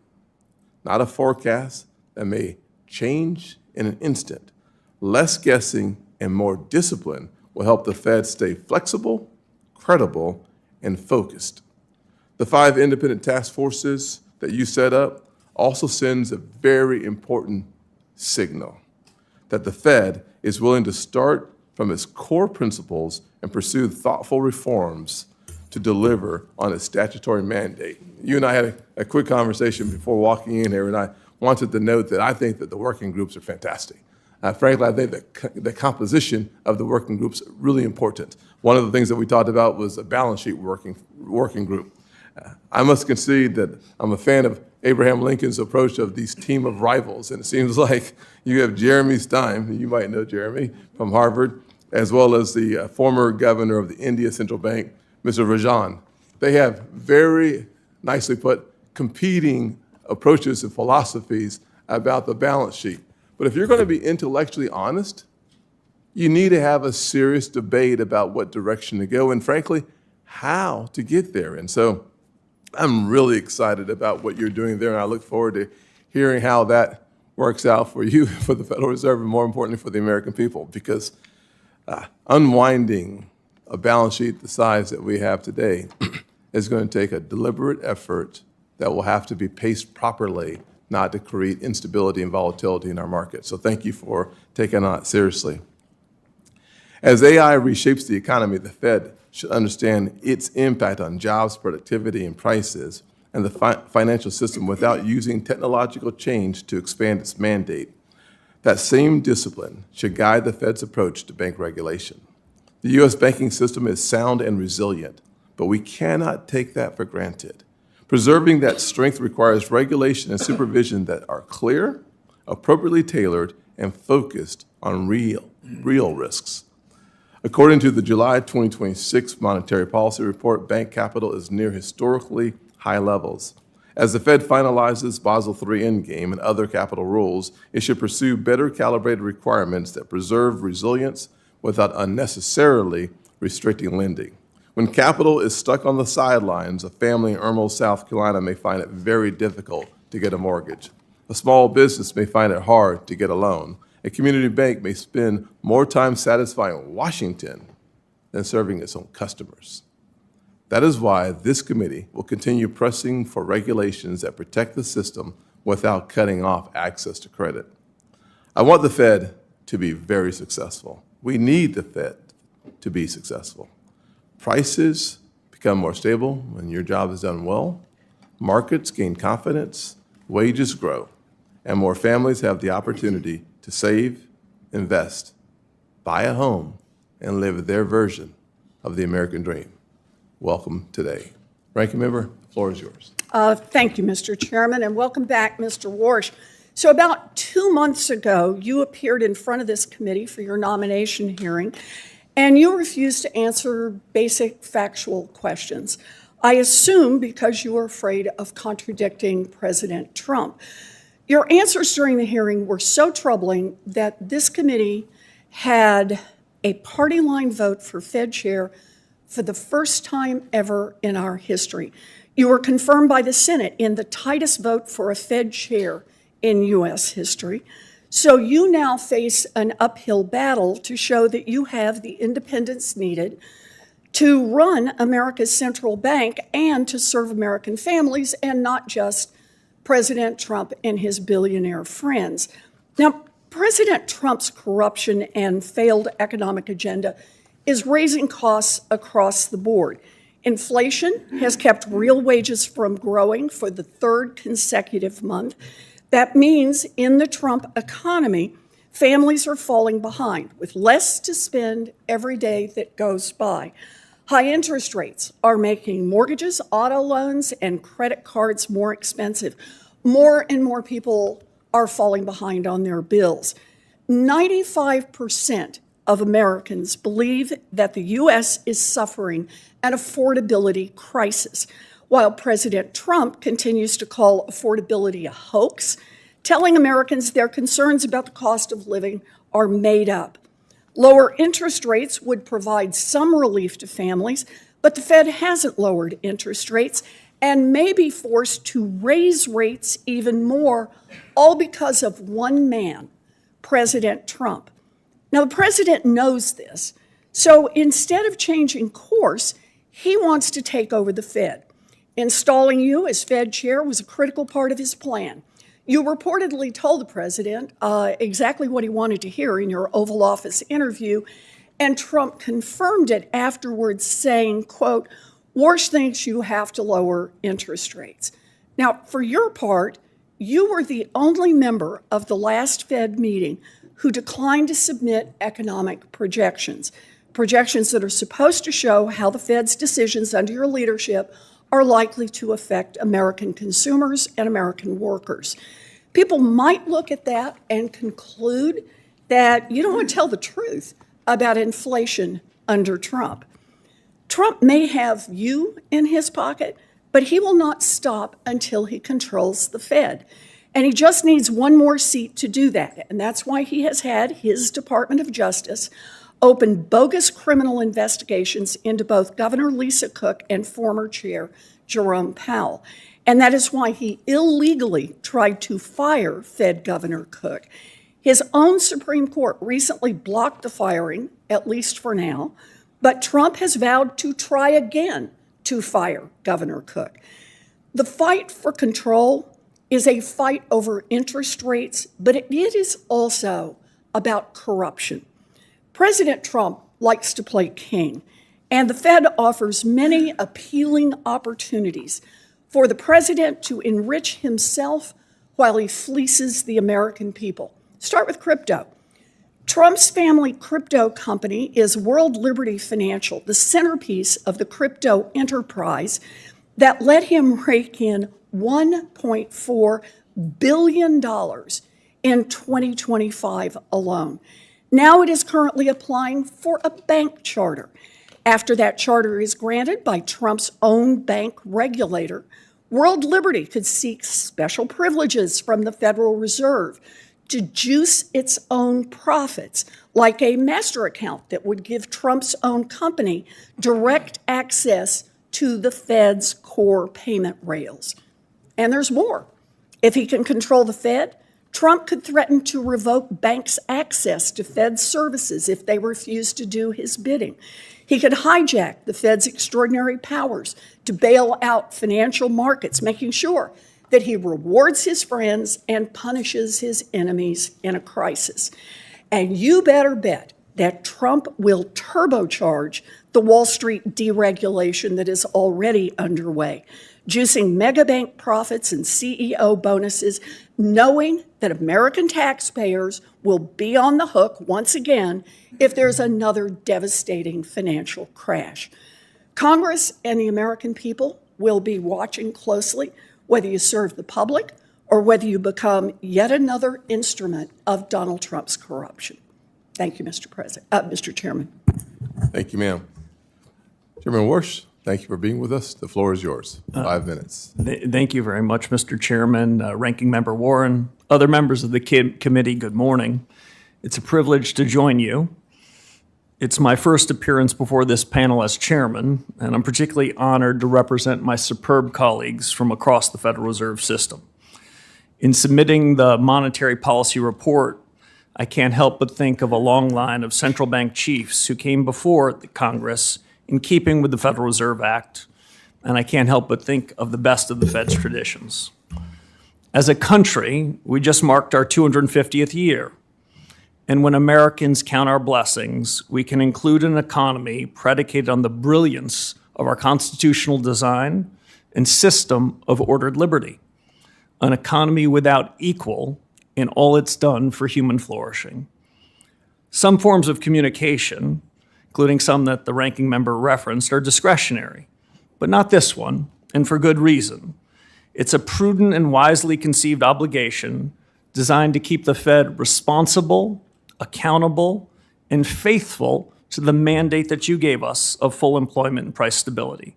not a forecast that may change in an instant. Less guessing and more discipline will help the Fed stay flexible, credible, and focused. The 5 independent task forces that you set up also sends a very important signal that the Fed is willing to start from its core principles and pursue thoughtful reforms to deliver on its statutory mandate. You and I had a quick conversation before walking in here, and I wanted to note that I think that the working groups are fantastic. Frankly, I think that the composition of the working groups are really important. One of the things that we talked about was a balance sheet working group. I must concede that I'm a fan of Abraham Lincoln's approach of these team of rivals, and it seems like you have Jeremy Stein, you might know Jeremy, from Harvard, as well as the former governor of the India Central Bank, Mr. Rajan. They have very nicely put competing approaches and philosophies about the balance sheet. But if you're going to be intellectually honest, you need to have a serious debate about what direction to go and, frankly, how to get there. And so I'm really excited about what you're doing there, and I look forward to hearing how that works out for you, for the Federal Reserve, and more importantly, for the American people, because unwinding a balance sheet the size that we have today is going to take a deliberate effort that will have to be paced properly, not to create instability and volatility in our market. So thank you for taking on it seriously. As AI reshapes the economy, the Fed should understand its impact on jobs, productivity, and prices, and the financial system without using technological change to expand its mandate. That same discipline should guide the Fed's approach to bank regulation. The U.S. banking system is sound and resilient, but we cannot take that for granted. Preserving that strength requires regulation and supervision that are clear, appropriately tailored, and focused on real risks. According to the July 2026 Monetary Policy Report, bank capital is near historically high levels. As the Fed finalizes Basel III Endgame and other capital rules, it should pursue better calibrated requirements that preserve resilience without unnecessarily restricting lending. When capital is stuck on the sidelines, a family in Irmo, South Carolina may find it very difficult to get a mortgage. A small business may find it hard to get a loan. A community bank may spend more time satisfying Washington than serving its own customers. That is why this committee will continue pressing for regulations that protect the system without cutting off access to credit. I want the Fed to be very successful. We need the Fed to be successful. Prices become more stable when your job is done well. Markets gain confidence, wages grow, and more families have the opportunity to save, invest, buy a home, and live their version of the American dream. Welcome today. Ranking Member, the floor is yours. Thank you, Mr. Chairman, and welcome back, Mr. Warsh. So about 2 months ago, you appeared in front of this committee for your nomination hearing, and you refused to answer basic factual questions. I assume because you were afraid of contradicting President Trump. Your answers during the hearing were so troubling that this committee had a party line vote for Fed chair for the first time ever in our history. You were confirmed by the Senate in the tightest vote for a Fed chair in U.S. history. So you now face an uphill battle to show that you have the independence needed to run America's central bank and to serve American families and not just President Trump and his billionaire friends. Now, President Trump's corruption and failed economic agenda is raising costs across the board. Inflation has kept real wages from growing for the third consecutive month. That means in the Trump economy, families are falling behind with less to spend every day that goes by. High interest rates are making mortgages, auto loans, and credit cards more expensive. More and more people are falling behind on their bills. 95% of Americans believe that the U.S. is suffering an affordability crisis, while President Trump continues to call affordability a hoax, telling Americans their concerns about the cost of living are made up. Lower interest rates would provide some relief to families, but the Fed hasn't lowered interest rates and may be forced to raise rates even more, all because of one man, President Trump. Now, the president knows this, so instead of changing course, he wants to take over the Fed. Installing you as Fed chair was a critical part of his plan. You reportedly told the president exactly what he wanted to hear in your Oval Office interview, and Trump confirmed it afterwards, saying, quote, Warsh thinks you have to lower interest rates. Now, for your part, you were the only member of the last Fed meeting who declined to submit economic projections that are supposed to show how the Fed's decisions under your leadership are likely to affect American consumers and American workers. People might look at that and conclude that you don't want to tell the truth about inflation under Trump. Trump may have you in his pocket, but he will not stop until he controls the Fed. And he just needs one more seat to do that. And that's why he has had his Department of Justice open bogus criminal investigations into both Governor Lisa Cook and former Chair Jerome Powell. And that is why he illegally tried to fire Fed Governor Cook. His own Supreme Court recently blocked the firing, at least for now, but Trump has vowed to try again to fire Governor Cook. The fight for control is a fight over interest rates, but it is also about corruption. President Trump likes to play king, and the Fed offers many appealing opportunities for the president to enrich himself while he fleeces the American people. Start with crypto. Trump's family crypto company is World Liberty Financial, the centerpiece of the crypto enterprise that let him rake in $1.4 billion in 2025 alone. Now it is currently applying for a bank charter. After that charter is granted by Trump's own bank regulator, World Liberty could seek special privileges from the Federal Reserve to juice its own profits, like a master account that would give Trump's own company direct access to the Fed's core payment rails. And there's more. If he can control the Fed, Trump could threaten to revoke banks' access to Fed services if they refuse to do his bidding. He could hijack the Fed's extraordinary powers to bail out financial markets, making sure that he rewards his friends and punishes his enemies in a crisis. And you better bet that Trump will turbocharge the Wall Street deregulation that is already underway, juicing megabank profits and CEO bonuses, knowing that American taxpayers will be on the hook once again if there's another devastating financial crash. Congress and the American people will be watching closely whether you serve the public or whether you become yet another instrument of Donald Trump's corruption. Thank you, Mr. Chairman. Thank you, ma'am. Chairman Warsh. Thank you for being with us. The floor is yours. 5 minutes. Thank you very much, Mr. Chairman, Ranking Member Warren, other members of the committee, good morning. It's a privilege to join you. It's my first appearance before this panel as chairman, and I'm particularly honored to represent my superb colleagues from across the Federal Reserve System. In submitting the monetary policy report, I can't help but think of a long line of central bank chiefs who came before the Congress in keeping with the Federal Reserve Act, and I can't help but think of the best of the Fed's traditions. As a country, we just marked our 250th year, and when Americans count our blessings, we can include an economy predicated on the brilliance of our constitutional design and system of ordered liberty, an economy without equal in all it's done for human flourishing. Some forms of communication, including some that the ranking member referenced, are discretionary, but not this one, and for good reason. It's a prudent and wisely conceived obligation designed to keep the Fed responsible, accountable, and faithful to the mandate that you gave us of full employment and price stability.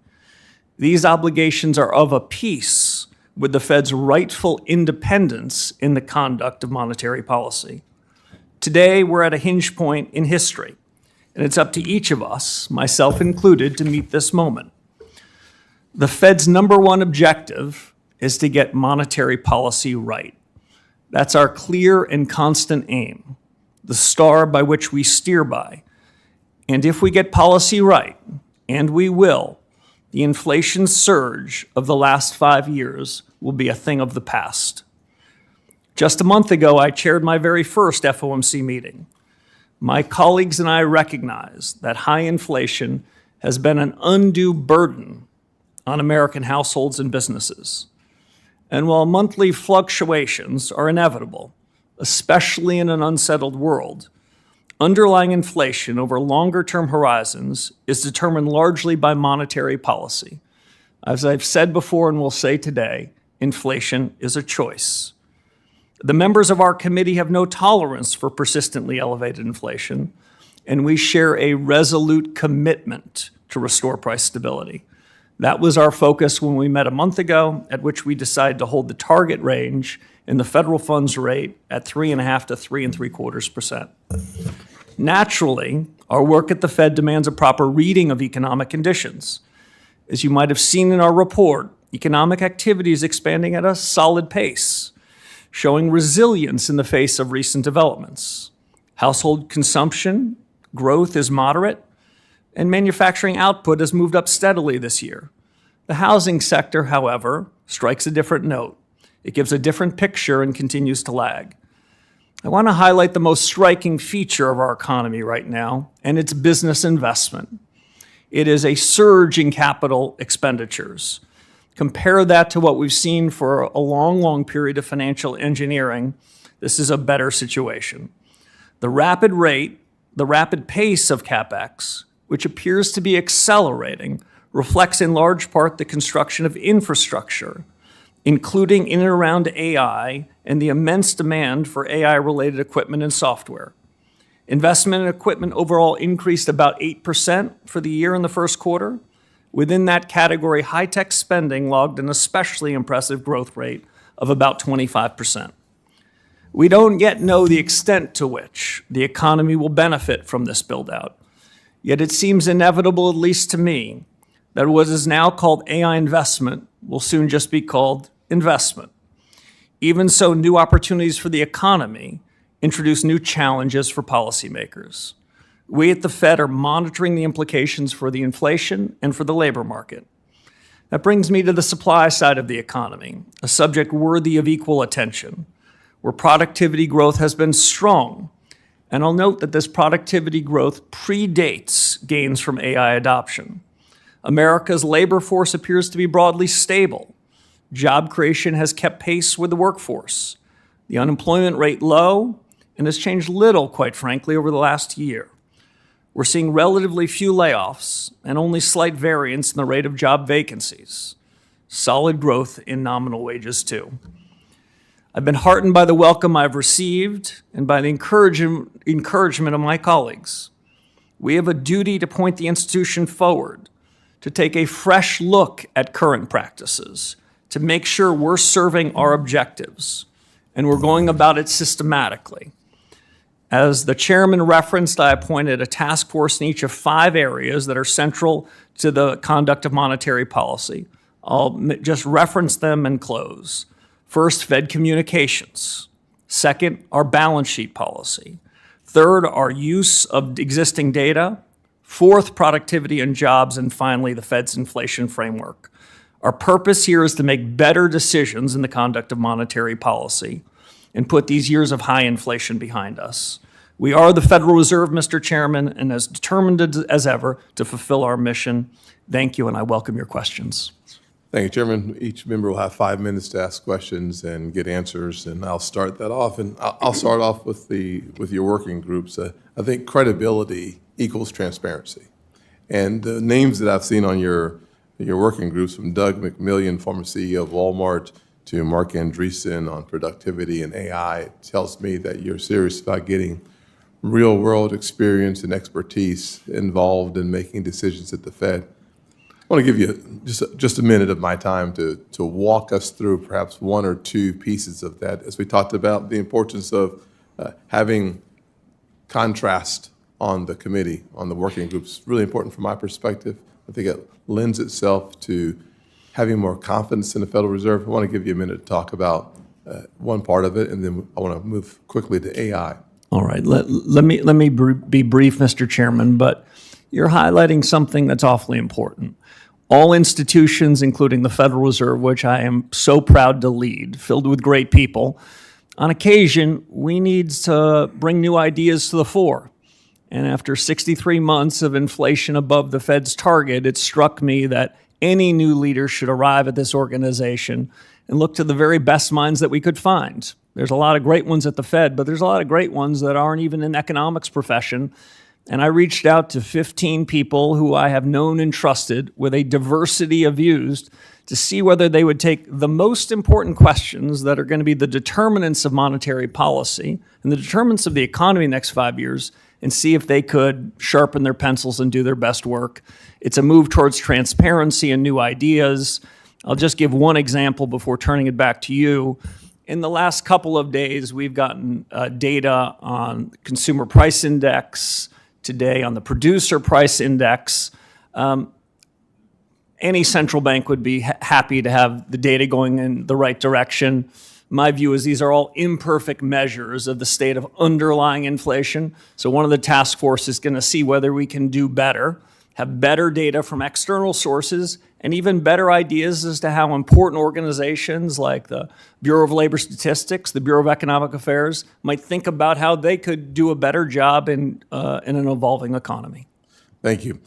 These obligations are of a piece with the Fed's rightful independence in the conduct of monetary policy. Today, we're at a hinge point in history, and it's up to each of us, myself included, to meet this moment. The Fed's number one objective is to get monetary policy right. That's our clear and constant aim, the star by which we steer by. And if we get policy right, and we will, the inflation surge of the last 5 years will be a thing of the past. Just a month ago, I chaired my very first FOMC meeting. My colleagues and I recognize that high inflation has been an undue burden on American households and businesses. And while monthly fluctuations are inevitable, especially in an unsettled world, underlying inflation over longer-term horizons is determined largely by monetary policy. As I've said before and will say today, inflation is a choice. The members of our committee have no tolerance for persistently elevated inflation, and we share a resolute commitment to restore price stability. That was our focus when we met a month ago, at which we decided to hold the target range in the federal funds rate at 3.5 to 3.75%. Naturally, our work at the Fed demands a proper reading of economic conditions. As you might have seen in our report, economic activity is expanding at a solid pace, showing resilience in the face of recent developments. Household consumption growth is moderate, and manufacturing output has moved up steadily this year. The housing sector, however, strikes a different note. It gives a different picture and continues to lag. I want to highlight the most striking feature of our economy right now, and it's business investment. It is a surge in capital expenditures. Compare that to what we've seen for a long period of financial engineering. This is a better situation. The rapid pace of CapEx, which appears to be accelerating, reflects in large part the construction of infrastructure, including in and around AI and the immense demand for AI-related equipment and software. Investment in equipment overall increased about 8% for the year in the first quarter. Within that category, high-tech spending logged an especially impressive growth rate of about 25%. We don't yet know the extent to which the economy will benefit from this build-out, yet it seems inevitable, at least to me, that what is now called AI investment will soon just be called investment. Even so, new opportunities for the economy introduce new challenges for policymakers. We at the Fed are monitoring the implications for the inflation and for the labor market. That brings me to the supply side of the economy, a subject worthy of equal attention, where productivity growth has been strong. And I'll note that this productivity growth predates gains from AI adoption. America's labor force appears to be broadly stable. Job creation has kept pace with the workforce. The unemployment rate low and has changed little, quite frankly, over the last year. We're seeing relatively few layoffs and only slight variance in the rate of job vacancies. Solid growth in nominal wages, too. I've been heartened by the welcome I've received and by the encouragement of my colleagues. We have a duty to point the institution forward, to take a fresh look at current practices, to make sure we're serving our objectives, and we're going about it systematically. As the chairman referenced, I appointed a task force in each of 5 areas that are central to the conduct of monetary policy. I'll just reference them and close. First, Fed communications. Second, our balance sheet policy. Third, our use of existing data. Fourth, productivity and jobs. And finally, the Fed's inflation framework. Our purpose here is to make better decisions in the conduct of monetary policy and put these years of high inflation behind us. We are the Federal Reserve, Mr. Chairman, and as determined as ever to fulfill our mission. Thank you, and I welcome your questions. Thank you, Chairman. Each member will have 5 minutes to ask questions and get answers, and I'll start that off. And I'll start off with your working groups. I think credibility equals transparency. And the names that I've seen on your working groups, from Doug McMillan, former CEO of Walmart, to Mark Andreessen on productivity and AI, it tells me that you're serious about getting real-world experience and expertise involved in making decisions at the Fed. I want to give you just a minute of my time to walk us through perhaps 1 or 2 pieces of that, as we talked about the importance of having contrast on the committee, on the working groups. Really important from my perspective. I think it lends itself to having more confidence in the Federal Reserve. I want to give you a minute to talk about one part of it, and then I want to move quickly to AI. All right, let me be brief, Mr. Chairman, but you're highlighting something that's awfully important. All institutions, including the Federal Reserve, which I am so proud to lead, filled with great people, on occasion, we need to bring new ideas to the fore. And after 63 months of inflation above the Fed's target, it struck me that any new leader should arrive at this organization and look to the very best minds that we could find. There's a lot of great ones at the Fed, but there's a lot of great ones that aren't even in the economics profession. And I reached out to 15 people who I have known and trusted with a diversity of views to see whether they would take the most important questions that are going to be the determinants of monetary policy and the determinants of the economy in the next 5 years and see if they could sharpen their pencils and do their best work. It's a move towards transparency and new ideas. I'll just give one example before turning it back to you. In the last couple of days, we've gotten data on Consumer Price Index, today on the Producer Price Index. Any central bank would be happy to have the data going in the right direction. My view is these are all imperfect measures of the state of underlying inflation. So one of the task force is going to see whether we can do better, have better data from external sources, and even better ideas as to how important organizations like the Bureau of Labor Statistics, the Bureau of Economic Affairs, might think about how they could do a better job in an evolving economy. Thank you.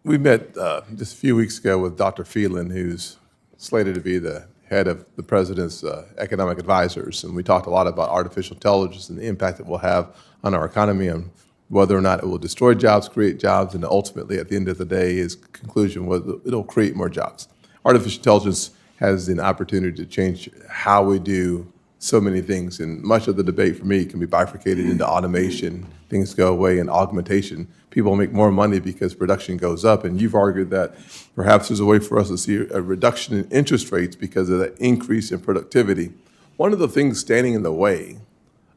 We met just a few weeks ago with Dr. Phelan, who's slated to be the head of the president's economic advisors, and we talked a lot about artificial intelligence and the impact it will have on our economy and whether or not it will destroy jobs, create jobs, and ultimately, at the end of the day, his conclusion was it'll create more jobs. Artificial intelligence has an opportunity to change how we do so many things, and much of the debate for me can be bifurcated into automation, things go away, and augmentation. People make more money because production goes up, and you've argued that perhaps there's a way for us to see a reduction in interest rates because of that increase in productivity. One of the things standing in the way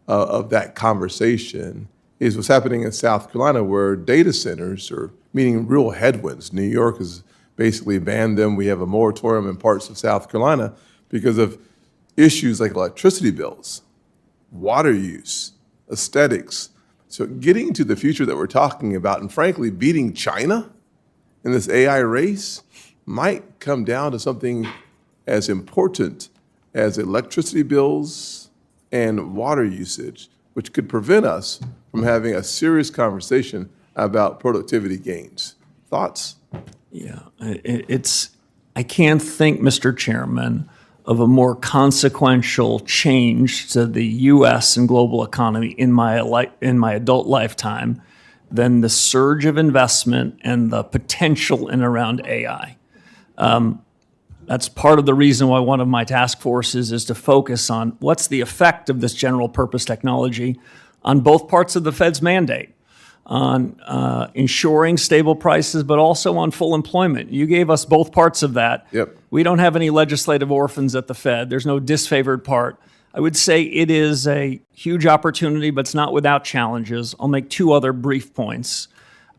of that conversation is what's happening in South Carolina, where data centers are meeting real headwinds. New York has basically banned them. We have a moratorium in parts of South Carolina because of issues like electricity bills, water use, aesthetics. So getting to the future that we're talking about, and frankly, beating China in this AI race might come down to something as important as electricity bills and water usage, which could prevent us from having a serious conversation about productivity gains. Thoughts? Yeah, I can't think, Mr. Chairman, of a more consequential change to the U.S. and global economy in my adult lifetime than the surge of investment and the potential in around AI. That's part of the reason why one of my task forces is to focus on what's the effect of this general purpose technology on both parts of the Fed's mandate. on ensuring stable prices, but also on full employment. You gave us both parts of that. Yep. We don't have any legislative orphans at the Fed. There's no disfavored part. I would say it is a huge opportunity, but it's not without challenges. I'll make two other brief points.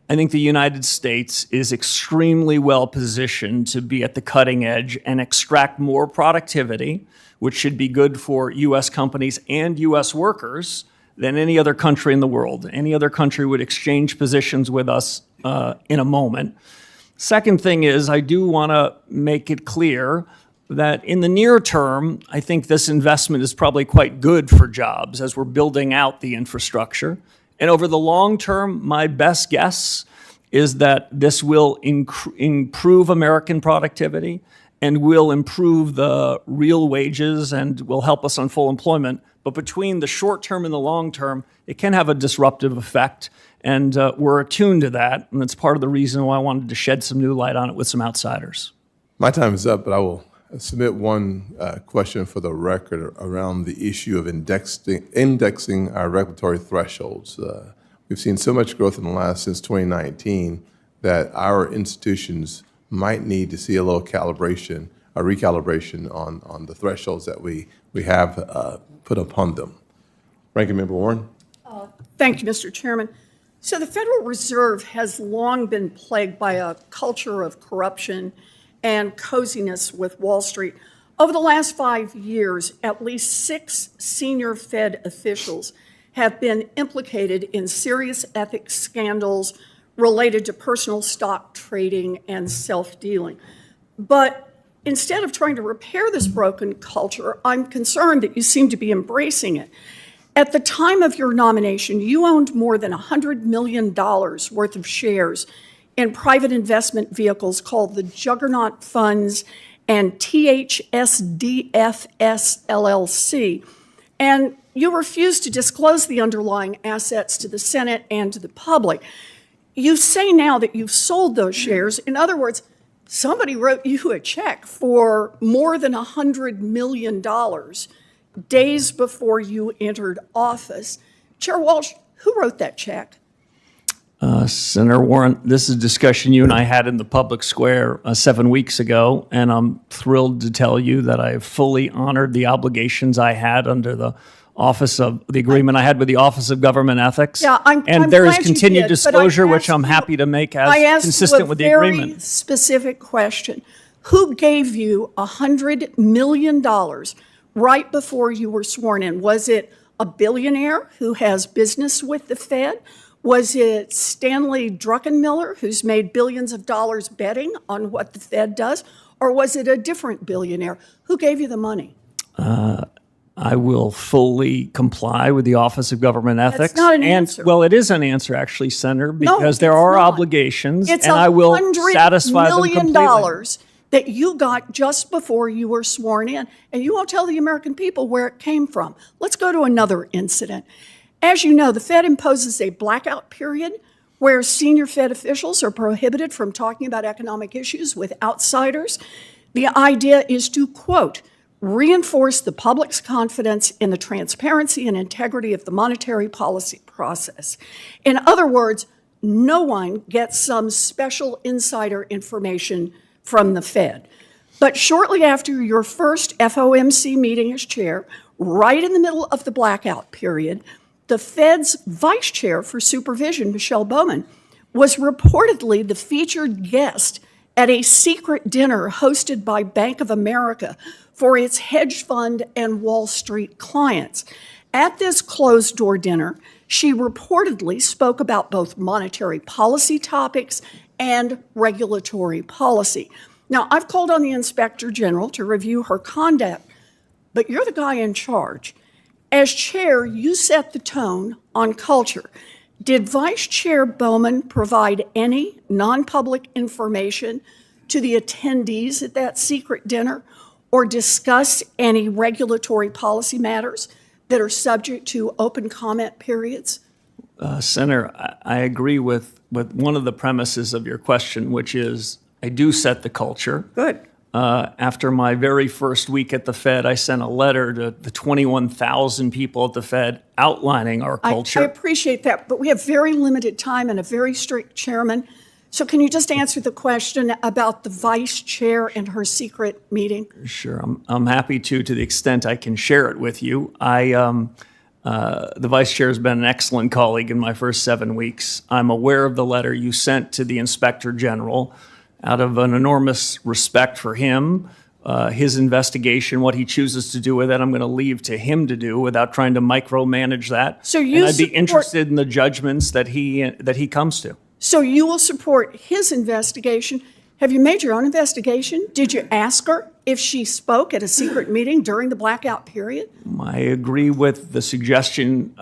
I think the United States is extremely well positioned to be at the cutting edge and extract more productivity, which should be good for U.S. companies and U.S. workers, than any other country in the world. Any other country would exchange positions with us in a moment. Second thing is, I do want to make it clear that in the near term, I think this investment is probably quite good for jobs as we're building out the infrastructure. And over the long term, my best guess is that this will improve American productivity and will improve the real wages and will help us on full employment. But between the short term and the long term, it can have a disruptive effect. And we're attuned to that. And that's part of the reason why I wanted to shed some new light on it with some outsiders. My time is up, but I will submit one question for the record around the issue of indexing our regulatory thresholds. We've seen so much growth in the last since 2019 that our institutions might need to see a little recalibration on the thresholds that we have put upon them. Ranking Member Warren. Thank you, Mr. Chairman. So the Federal Reserve has long been plagued by a culture of corruption and coziness with Wall Street. Over the last 5 years, at least 6 senior Fed officials have been implicated in serious ethics scandals related to personal stock trading and self-dealing. But instead of trying to repair this broken culture, I'm concerned that you seem to be embracing it. At the time of your nomination, you owned more than $100 million worth of shares in private investment vehicles called the Juggernaut Funds and THSDFS LLC. And you refused to disclose the underlying assets to the Senate and to the public. You say now that you've sold those shares. In other words, somebody wrote you a check for more than $100 million days before you entered office. Chair Walsh, who wrote that check? Senator Warren, this is a discussion you and I had in the public square 7 weeks ago, and I'm thrilled to tell you that I have fully honored the obligations I had under the agreement I had with the Office of Government Ethics. Yeah, I'm there is glad you continued did, disclosure, but I which I'm asked happy to make I as asked consistent you a with the very agreement. specific question. Who gave you $100 million right before you were sworn in? Was it a billionaire who has business with the Fed? Was it Stanley Druckenmiller, who's made billions of dollars betting on what the Fed does? Or was it a different billionaire? Who gave you the money? I will fully comply with the Office of Government Ethics. That's not an answer. Well, it is an answer, actually, Senator, because there it's are not. obligations, It's and I will satisfy them $100 million completely. that you got just before you were sworn in, and you won't tell the American people where it came from. Let's go to another incident. As you know, the Fed imposes a blackout period where senior Fed officials are prohibited from talking about economic issues with outsiders. The idea is to, quote, reinforce the public's confidence in the transparency and integrity of the monetary policy process. In other words, no one gets some special insider information from the Fed. But shortly after your first FOMC meeting as chair, right in the middle of the blackout period, the Fed's vice chair for supervision, Michelle Bowman, was reportedly the featured guest at a secret dinner hosted by Bank of America for its hedge fund and Wall Street clients. At this closed-door dinner, she reportedly spoke about both monetary policy topics and regulatory policy. Now, I've called on the Inspector General to review her conduct, but you're the guy in charge. As chair, you set the tone on culture. Did Vice Chair Bowman provide any non-public information to the attendees at that secret dinner or discuss any regulatory policy matters that are subject to open comment periods? Senator, I agree with one of the premises of your question, which is I do set the culture. Good. After my very first week at the Fed, I sent a letter to the 21,000 people at the Fed outlining our I culture. appreciate that, but we have very limited time and a very strict chairman. So can you just answer the question about the vice chair and her secret meeting? Sure, I'm happy to the extent I can share it with you. The vice chair has been an excellent colleague in my first 7 weeks. I'm aware of the letter you sent to the inspector general. Out of an enormous respect for him, his investigation, what he chooses to do with it, I'm going to leave to him to do without trying to micromanage that. So you and I'd be support- interested in the judgments that he comes to. So you will support his investigation. Have you made your own investigation? Did you ask her if she spoke at a secret meeting during the blackout period? I agree with the suggestion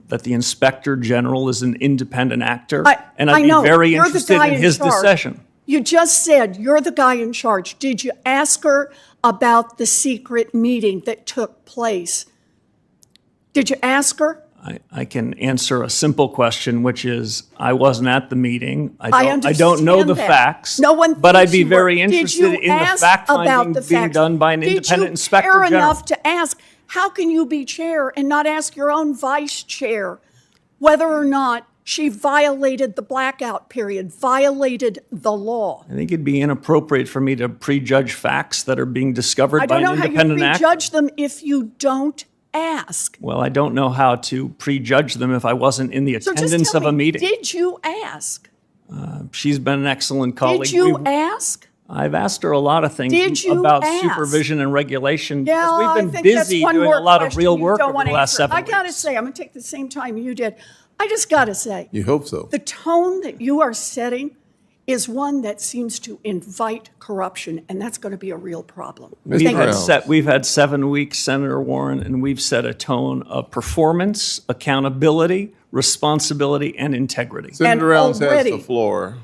that the inspector general is an independent actor, and I'd I know. be very You're the interested guy in his charge. decision. You just said you're the guy in charge. Did you ask her about the secret meeting that took place? Did you ask her? I can answer a simple question, which is I wasn't at the meeting. I don't understand know the that. facts. No one but thinks I'd be you were. very Did interested you in the ask fact about finding the being facts? done by an independent inspector Did you care general. enough to ask? How can you be chair and not ask your own vice chair whether or not she violated the blackout period, violated the law? I think it'd be inappropriate for me to prejudge facts that are being discovered I by don't know an how you independent actor. prejudge them if you don't ask. Well, I don't know how to prejudge them if I wasn't in the So just attendance tell of a me, meeting. did you ask? She's been an excellent colleague. Did you We've- ask? I've asked her a lot of things Did you about ask? supervision and regulation Yeah, because I we've been think busy that's one doing more a lot of question real you work don't over want the last answered. 7 I gotta weeks. say, I'm gonna take the same time you did. I just gotta say, You hope so. the tone that you are setting is one that seems to invite corruption, and that's going to be a real problem. Mr. Thank you. Brown. We've had 7 weeks, Senator Warren, and we've set a tone of performance, accountability, responsibility, and integrity. Senator Rounds has already- the floor.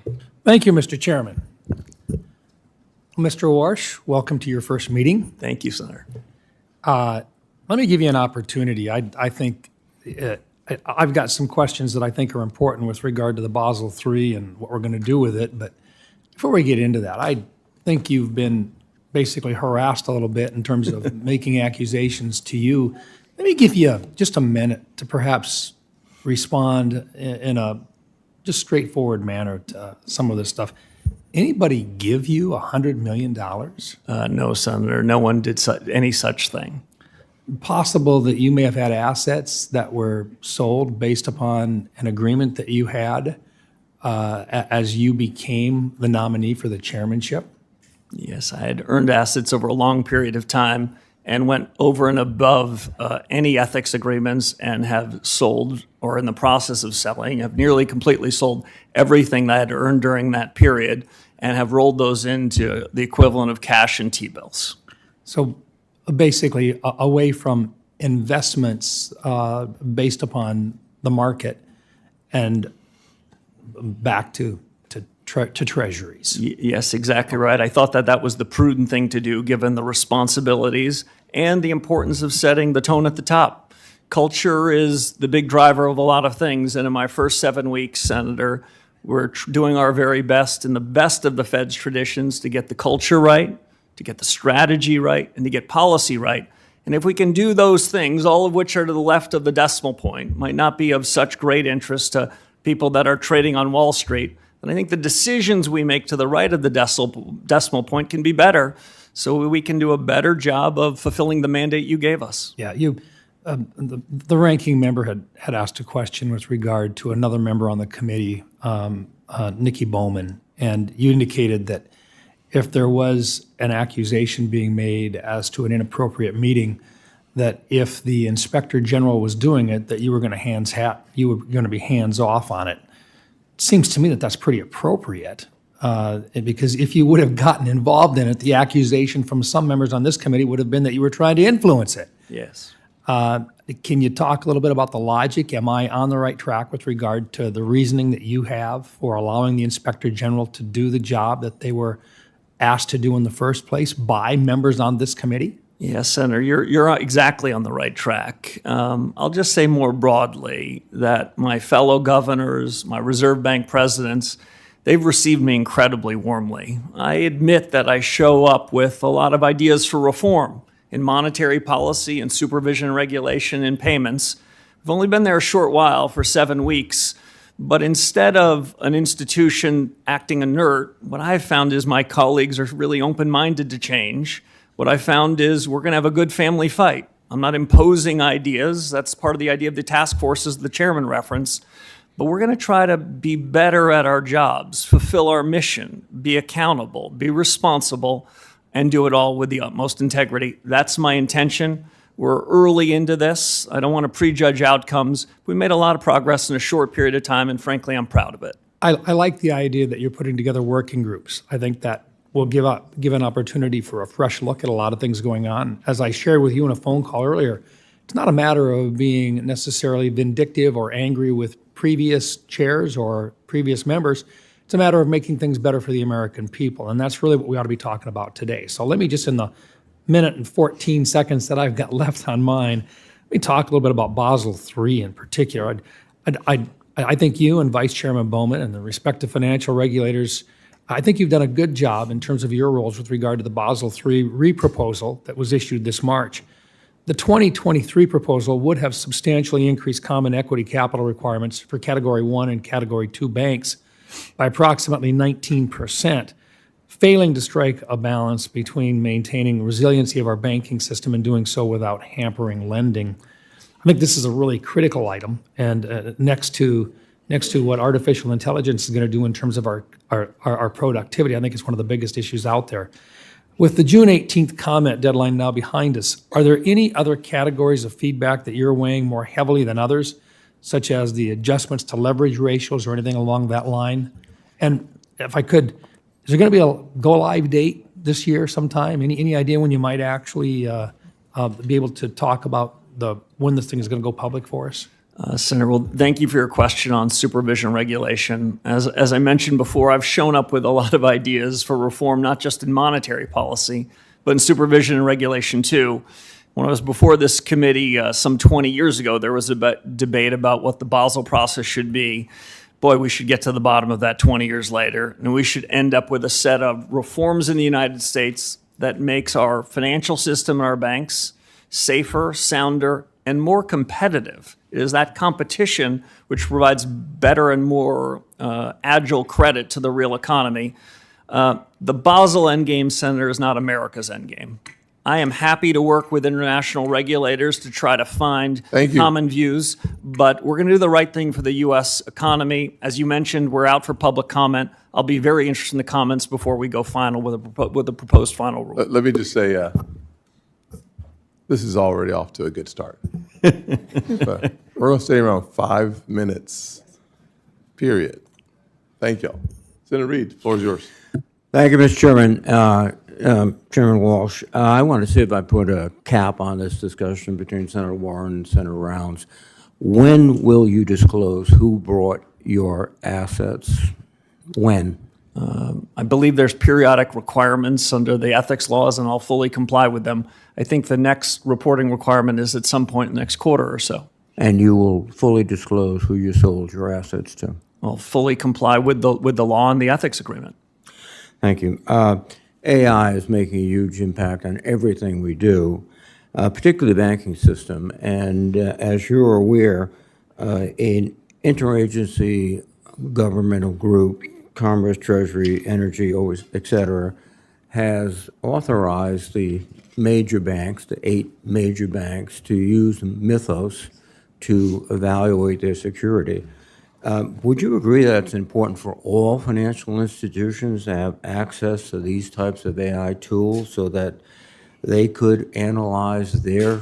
Thank you, Mr. Chairman. Mr. Warsh, welcome to your first meeting. Thank you, Senator. Let me give you an opportunity. I think I've got some questions that I think are important with regard to the Basel III and what we're going to do with it. But before we get into that, I think you've been basically harassed a little bit in terms of making accusations to you. Let me give you just a minute to perhaps respond in a just straightforward manner to some of this stuff. Anybody give you $100 million? No, Senator, no one did any such thing. Possible that you may have had assets that were sold based upon an agreement that you had as you became the nominee for the chairmanship? Yes, I had earned assets over a long period of time and went over and above any ethics agreements and have sold or in the process of selling, have nearly completely sold everything that I had earned during that period and have rolled those into the equivalent of cash and T-bills. So basically, away from investments based upon the market and back to treasuries. Yes, exactly right. I thought that was the prudent thing to do, given the responsibilities and the importance of setting the tone at the top. Culture is the big driver of a lot of things, and in my first 7 weeks, Senator, we're doing our very best in the best of the Fed's traditions to get the culture right, to get the strategy right, and to get policy right. And if we can do those things, all of which are to the left of the decimal point, might not be of such great interest to people that are trading on Wall Street, then I think the decisions we make to the right of the decimal point can be better, so we can do a better job of fulfilling the mandate you gave us. Yeah, the ranking member had asked a question with regard to another member on the committee, Nikki Bowman, and you indicated that if there was an accusation being made as to an inappropriate meeting, that if the inspector general was doing it, that you were going to be hands off on it. It seems to me that that's pretty appropriate. Because if you would have gotten involved in it, the accusation from some members on this committee would have been that you were trying to influence it. Yes. Can you talk a little bit about the logic? Am I on the right track with regard to the reasoning that you have for allowing the inspector general to do the job that they were asked to do in the first place by members on this committee? Yes, Senator, you're exactly on the right track. I'll just say more broadly that my fellow governors, my Reserve Bank presidents, They've received me incredibly warmly. I admit that I show up with a lot of ideas for reform in monetary policy and supervision and regulation and payments. I've only been there a short while, for 7 weeks, but instead of an institution acting inert, what I've found is my colleagues are really open-minded to change. What I found is we're going to have a good family fight. I'm not imposing ideas. That's part of the idea of the task forces the chairman referenced. But we're going to try to be better at our jobs, fulfill our mission, be accountable, be responsible, and do it all with the utmost integrity. That's my intention. We're early into this. I don't want to prejudge outcomes. We made a lot of progress in a short period of time, and frankly, I'm proud of it. I like the idea that you're putting together working groups. I think that will give an opportunity for a fresh look at a lot of things going on. As I shared with you in a phone call earlier, it's not a matter of being necessarily vindictive or angry with previous chairs or previous members. It's a matter of making things better for the American people, and that's really what we ought to be talking about today. So let me just, in the minute and 14 seconds that I've got left on mine, let me talk a little bit about Basel III in particular. I think you and Vice Chairman Bowman and the respective financial regulators, I think you've done a good job in terms of your roles with regard to the Basel III reproposal that was issued this March. The 2023 proposal would have substantially increased common equity capital requirements for Category 1 and Category 2 banks by approximately 19%, failing to strike a balance between maintaining resiliency of our banking system and doing so without hampering lending. I think this is a really critical item, and next to what artificial intelligence is going to do in terms of our productivity, I think it's one of the biggest issues out there. With the June 18th comment deadline now behind us, are there any other categories of feedback that you're weighing more heavily than others, such as the adjustments to leverage ratios or anything along that line? And if I could, is there going to be a go-live date this year sometime? Any idea when you might actually be able to talk about when this thing is going to go public for us? Senator, well, thank you for your question on supervision regulation. As I mentioned before, I've shown up with a lot of ideas for reform, not just in monetary policy, but in supervision and regulation too. When I was before this committee some 20 years ago, there was a debate about what the Basel process should be. Boy, we should get to the bottom of that 20 years later, and we should end up with a set of reforms in the United States that makes our financial system and our banks safer, sounder, and more competitive. It is that competition which provides better and more agile credit to the real economy. The Basel endgame, Senator, is not America's endgame. I am happy to work with international regulators to try to find common views, but we're going to do the right thing for the U.S. economy. As you mentioned, we're out for public comment. I'll be very interested in the comments before we go final with the proposed final rule. Let me just say, this is already off to a good start. But we're going to stay around 5 minutes, period. Thank y'all. Senator Reid, the floor is yours. Thank you, Mr. Chairman. Chairman Walsh, I want to see if I put a cap on this discussion between Senator Warren and Senator Rounds. When will you disclose who brought your assets? When? I believe there's periodic requirements under the ethics laws, and I'll fully comply with them. I think the next reporting requirement is at some point in the next quarter or so. And you will fully disclose who you sold your assets to? I'll fully comply with the law and the ethics agreement. Thank you. AI is making a huge impact on everything we do, particularly the banking system. And as you're aware, an interagency governmental group, Commerce, Treasury, Energy, et cetera, has authorized the major banks, the 8 major banks, to use Mythos to evaluate their security. Would you agree that it's important for all financial institutions to have access to these types of AI tools so that they could analyze their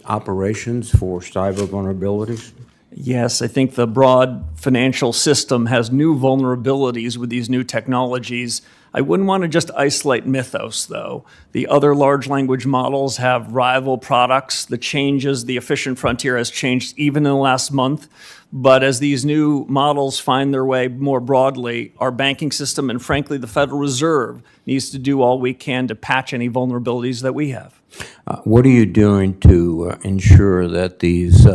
operations for cyber vulnerabilities? Yes, I think the broad financial system has new vulnerabilities with these new technologies. I wouldn't want to just isolate Mythos, though. The other large language models have rival products. The efficient frontier has changed even in the last month. But as these new models find their way more broadly, our banking system and, frankly, the Federal Reserve needs to do all we can to patch any vulnerabilities that we have. What are you doing to ensure that these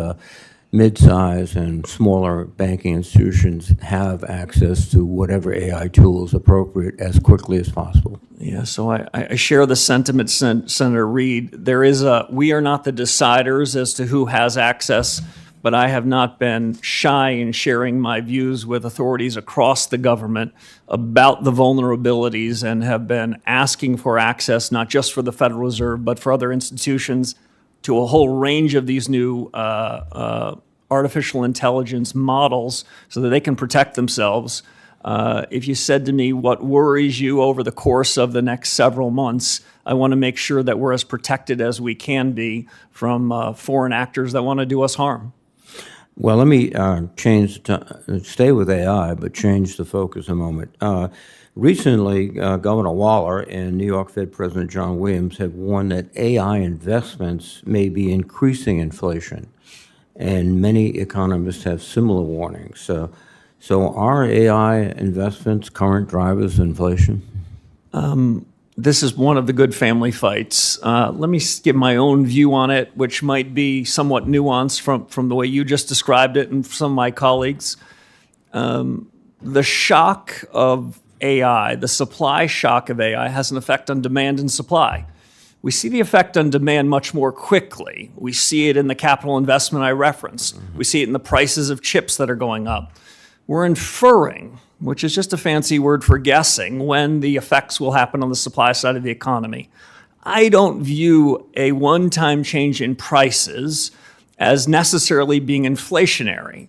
mid-size and smaller banking institutions have access to whatever AI tool is appropriate as quickly as possible. Yeah, so I share the sentiment, Senator Reid. We are not the deciders as to who has access, but I have not been shy in sharing my views with authorities across the government about the vulnerabilities and have been asking for access, not just for the Federal Reserve, but for other institutions, to a whole range of these new artificial intelligence models so that they can protect themselves. If you said to me, what worries you over the course of the next several months, I want to make sure that we're as protected as we can be from foreign actors that want to do us harm. Well, let me stay with AI, but change the focus a moment. Recently, Governor Waller and New York Fed President John Williams have warned that AI investments may be increasing inflation, and many economists have similar warnings. So are AI investments current drivers of inflation? This is one of the good family fights. Let me give my own view on it, which might be somewhat nuanced from the way you just described it and some of my colleagues. The shock of AI, the supply shock of AI, has an effect on demand and supply. We see the effect on demand much more quickly. We see it in the capital investment I referenced. We see it in the prices of chips that are going up. We're inferring, which is just a fancy word for guessing, when the effects will happen on the supply side of the economy. I don't view a one-time change in prices as necessarily being inflationary,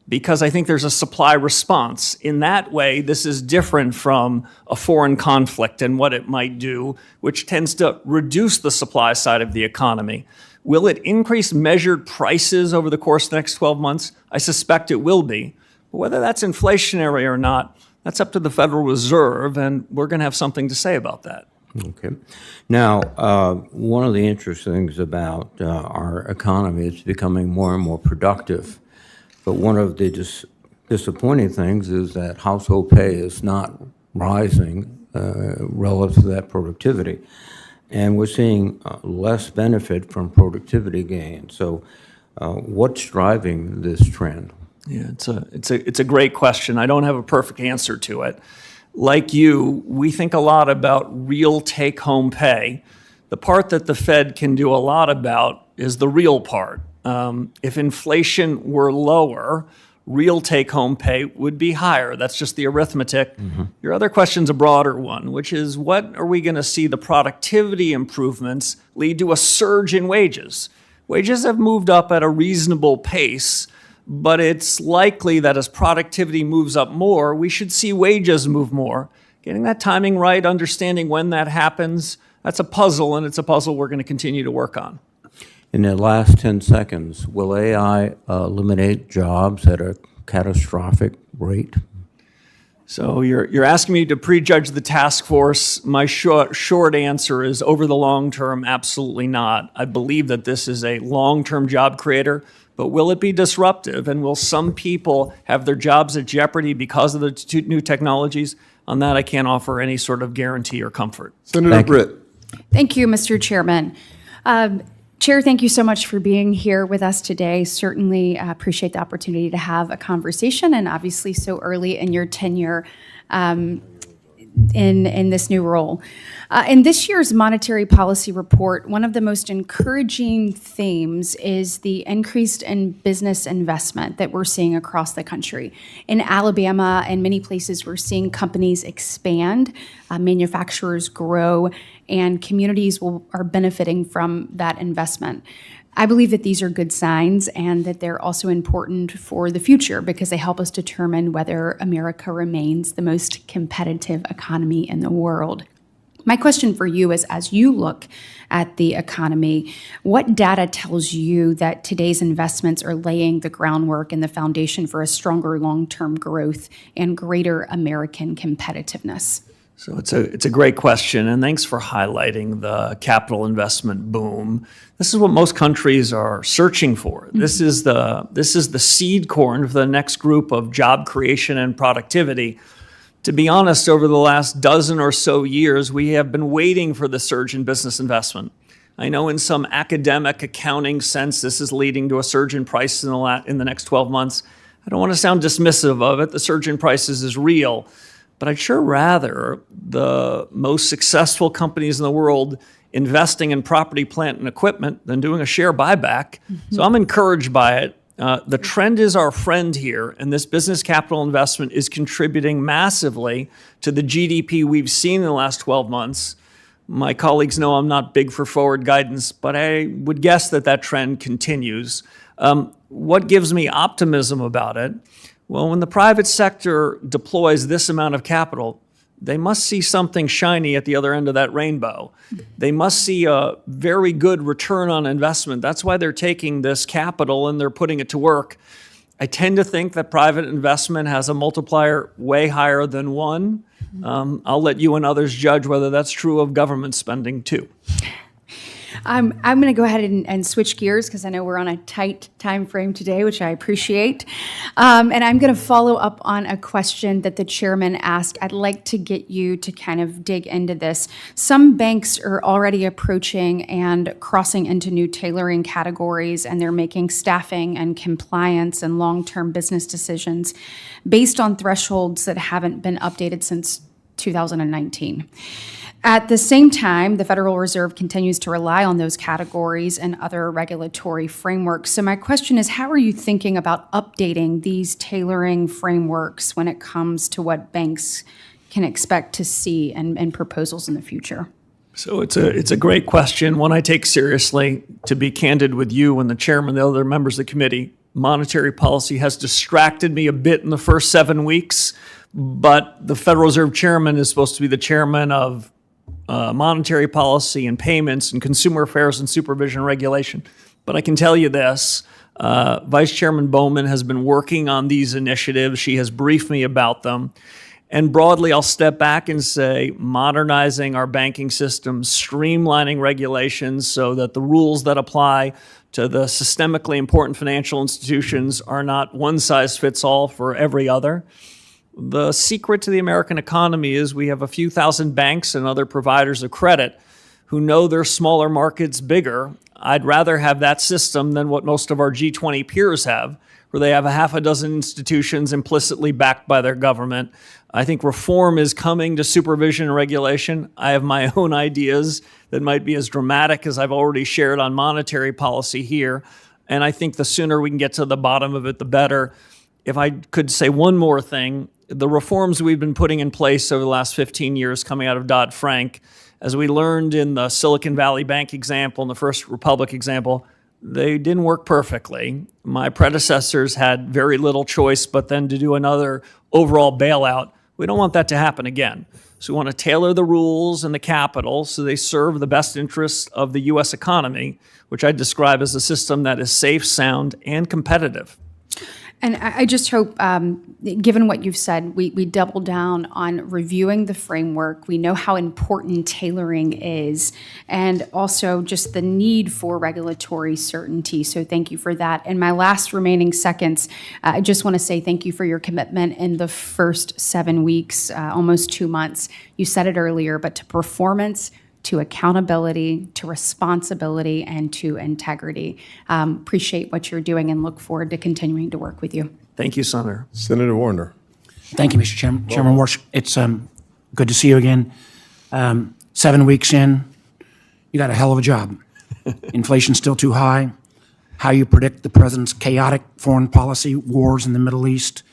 because I think there's a supply response. In that way, this is different from a foreign conflict and what it might do, which tends to reduce the supply side of the economy. Will it increase measured prices over the course of the next 12 months? I suspect it will be. But whether that's inflationary or not, that's up to the Federal Reserve, and we're going to have something to say about that. Okay. Now, one of the interesting things about our economy is becoming more and more productive. But one of the disappointing things is that household pay is not rising relative to that productivity. And we're seeing less benefit from productivity gains. So what's driving this trend? Yeah, it's a great question. I don't have a perfect answer to it. Like you, we think a lot about real take-home pay. The part that the Fed can do a lot about is the real part. If inflation were lower, real take-home pay would be higher. That's just the arithmetic. Mm-hmm. Your other question's a broader one, which is what are we going to see the productivity improvements lead to a surge in wages? Wages have moved up at a reasonable pace, but it's likely that as productivity moves up more, we should see wages move more. Getting that timing right, understanding when that happens, that's a puzzle, and it's a puzzle we're going to continue to work on. In the last 10 seconds, will AI eliminate jobs at a catastrophic rate? So you're asking me to prejudge the task force. My short answer is over the long term, absolutely not. I believe that this is a long-term job creator, but will it be disruptive? And will some people have their jobs at jeopardy because of the new technologies? On that, I can't offer any sort of guarantee or comfort. Senator Britt. Thank you, Mr. Chairman. Chair, thank you so much for being here with us today. Certainly appreciate the opportunity to have a conversation, and obviously so early in your tenure in this new role. In this year's monetary policy report, one of the most encouraging themes is the increased in business investment that we're seeing across the country. In Alabama and many places, we're seeing companies expand, manufacturers grow, and communities are benefiting from that investment. I believe that these are good signs and that they're also important for the future because they help us determine whether America remains the most competitive economy in the world. My question for you is, as you look at the economy, what data tells you that today's investments are laying the groundwork and the foundation for a stronger long-term growth and greater American competitiveness? So it's a great question, and thanks for highlighting the capital investment boom. This is what most countries are searching for. Mm-hmm. This is the seed corn for the next group of job creation and productivity. To be honest, over the last dozen or so years, we have been waiting for the surge in business investment. I know in some academic accounting sense, this is leading to a surge in prices in the next 12 months. I don't want to sound dismissive of it. The surge in prices is real. But I'd sure rather the most successful companies in the world investing in property, plant, and equipment than doing a share buyback. So I'm encouraged by it. The trend is our friend here, and this business capital investment is contributing massively to the GDP we've seen in the last 12 months. My colleagues know I'm not big for forward guidance, but I would guess that trend continues. What gives me optimism about it? Well, when the private sector deploys this amount of capital, they must see something shiny at the other end of that rainbow. They must see a very good return on investment. That's why they're taking this capital and they're putting it to work. I tend to think that private investment has a multiplier way higher than 1. I'll let you and others judge whether that's true of government spending too. I'm going to go ahead and switch gears because I know we're on a tight time frame today, which I appreciate. And I'm going to follow up on a question that the chairman asked. I'd like to get you to kind of dig into this. Some banks are already approaching and crossing into new tailoring categories, and they're making staffing and compliance and long-term business decisions based on thresholds that haven't been updated since 2019. At the same time, the Federal Reserve continues to rely on those categories and other regulatory frameworks. So my question is, how are you thinking about updating these tailoring frameworks when it comes to what banks can expect to see and proposals in the future? So it's a great question, one I take seriously. To be candid with you and the chairman and the other members of the committee, monetary policy has distracted me a bit in the first 7 weeks, but the Federal Reserve chairman is supposed to be the chairman of monetary policy and payments and consumer affairs and supervision regulation. But I can tell you this, Vice Chairman Bowman has been working on these initiatives. She has briefed me about them. And broadly, I'll step back and say modernizing our banking system, streamlining regulations so that the rules that apply to the systemically important financial institutions are not one size fits all for every other. The secret to the American economy is we have a few thousand banks and other providers of credit who know their smaller markets bigger. I'd rather have that system than what most of our G20 peers have, where they have a half a dozen institutions implicitly backed by their government. I think reform is coming to supervision and regulation. I have my own ideas that might be as dramatic as I've already shared on monetary policy here. And I think the sooner we can get to the bottom of it, the better. If I could say one more thing, the reforms we've been putting in place over the last 15 years coming out of Dodd-Frank, as we learned in the Silicon Valley Bank example and the First Republic example, they didn't work perfectly. My predecessors had very little choice but then to do another overall bailout. We don't want that to happen again. So we want to tailor the rules and the capital so they serve the best interests of the U.S. economy, which I describe as a system that is safe, sound, and competitive. And I just hope, given what you've said, we double down on reviewing the framework. We know how important tailoring is, and also just the need for regulatory certainty. So thank you for that. In my last remaining seconds, I just want to say thank you for your commitment in the first 7 weeks, almost 2 months. You said it earlier, but to performance, to accountability, to responsibility, and to integrity. Appreciate what you're doing and look forward to continuing to work with you. Thank you, Senator. Senator Warner. Thank you, Mr. Chairman. Chairman Warsh, it's good to see you again. 7 weeks in, you got a hell of a job. Inflation's still too high. How you predict the president's chaotic foreign policy, wars in the Middle East.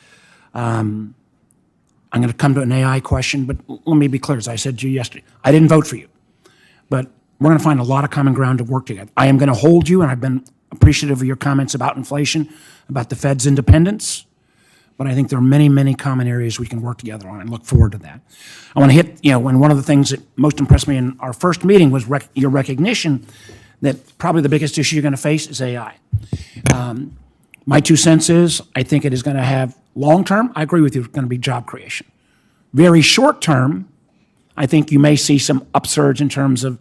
I'm going to come to an AI question, but let me be clear. As I said to you yesterday, I didn't vote for you. But we're going to find a lot of common ground to work together. I am going to hold you, and I've been appreciative of your comments about inflation, about the Fed's independence. But I think there are many, many common areas we can work together on and look forward to that. I want to hit, when one of the things that most impressed me in our first meeting was your recognition that probably the biggest issue you're going to face is AI. My 2 cents is I think it is going to have long-term, I agree with you, it's going to be job creation. Very short-term, I think you may see some upsurge in terms of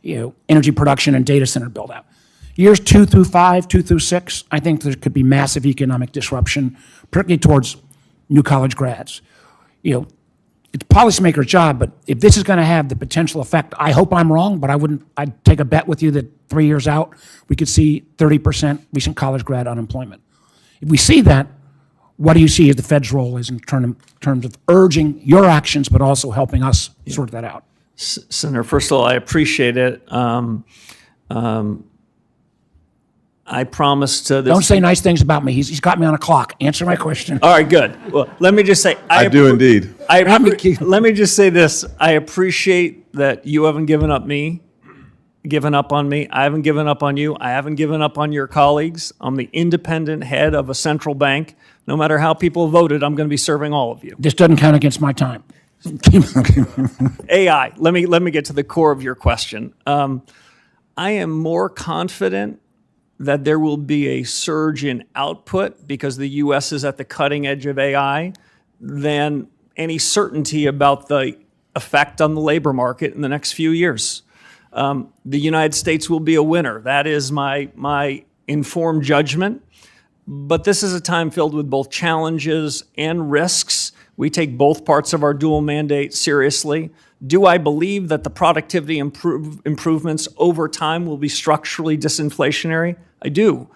energy production and data center build-out. Years 2 through 5, 2 through 6, I think there could be massive economic disruption, particularly towards new college grads. it's policymaker's job, but if this is going to have the potential effect, I hope I'm wrong, but I'd take a bet with you that 3 years out, we could see 30% recent college grad unemployment. If we see that, what do you see as the Fed's role is in terms of urging your actions, but also helping us sort that out? Senator, first of all, I appreciate it. I promised this. Don't say nice things about me. He's got me on a clock. Answer my question. All right, good. Well, let me just say. I do indeed. Let me just say this. I appreciate that you haven't given up on me. I haven't given up on you. I haven't given up on your colleagues. I'm the independent head of a central bank. No matter how people voted, I'm going to be serving all of you. This doesn't count against my time. AI. Let me get to the core of your question. I am more confident that there will be a surge in output because the U.S. is at the cutting edge of AI than any certainty about the effect on the labor market in the next few years. The United States will be a winner. That is my informed judgment. But this is a time filled with both challenges and risks. We take both parts of our dual mandate seriously. Do I believe that the productivity improvements over time will be structurally disinflationary? I do.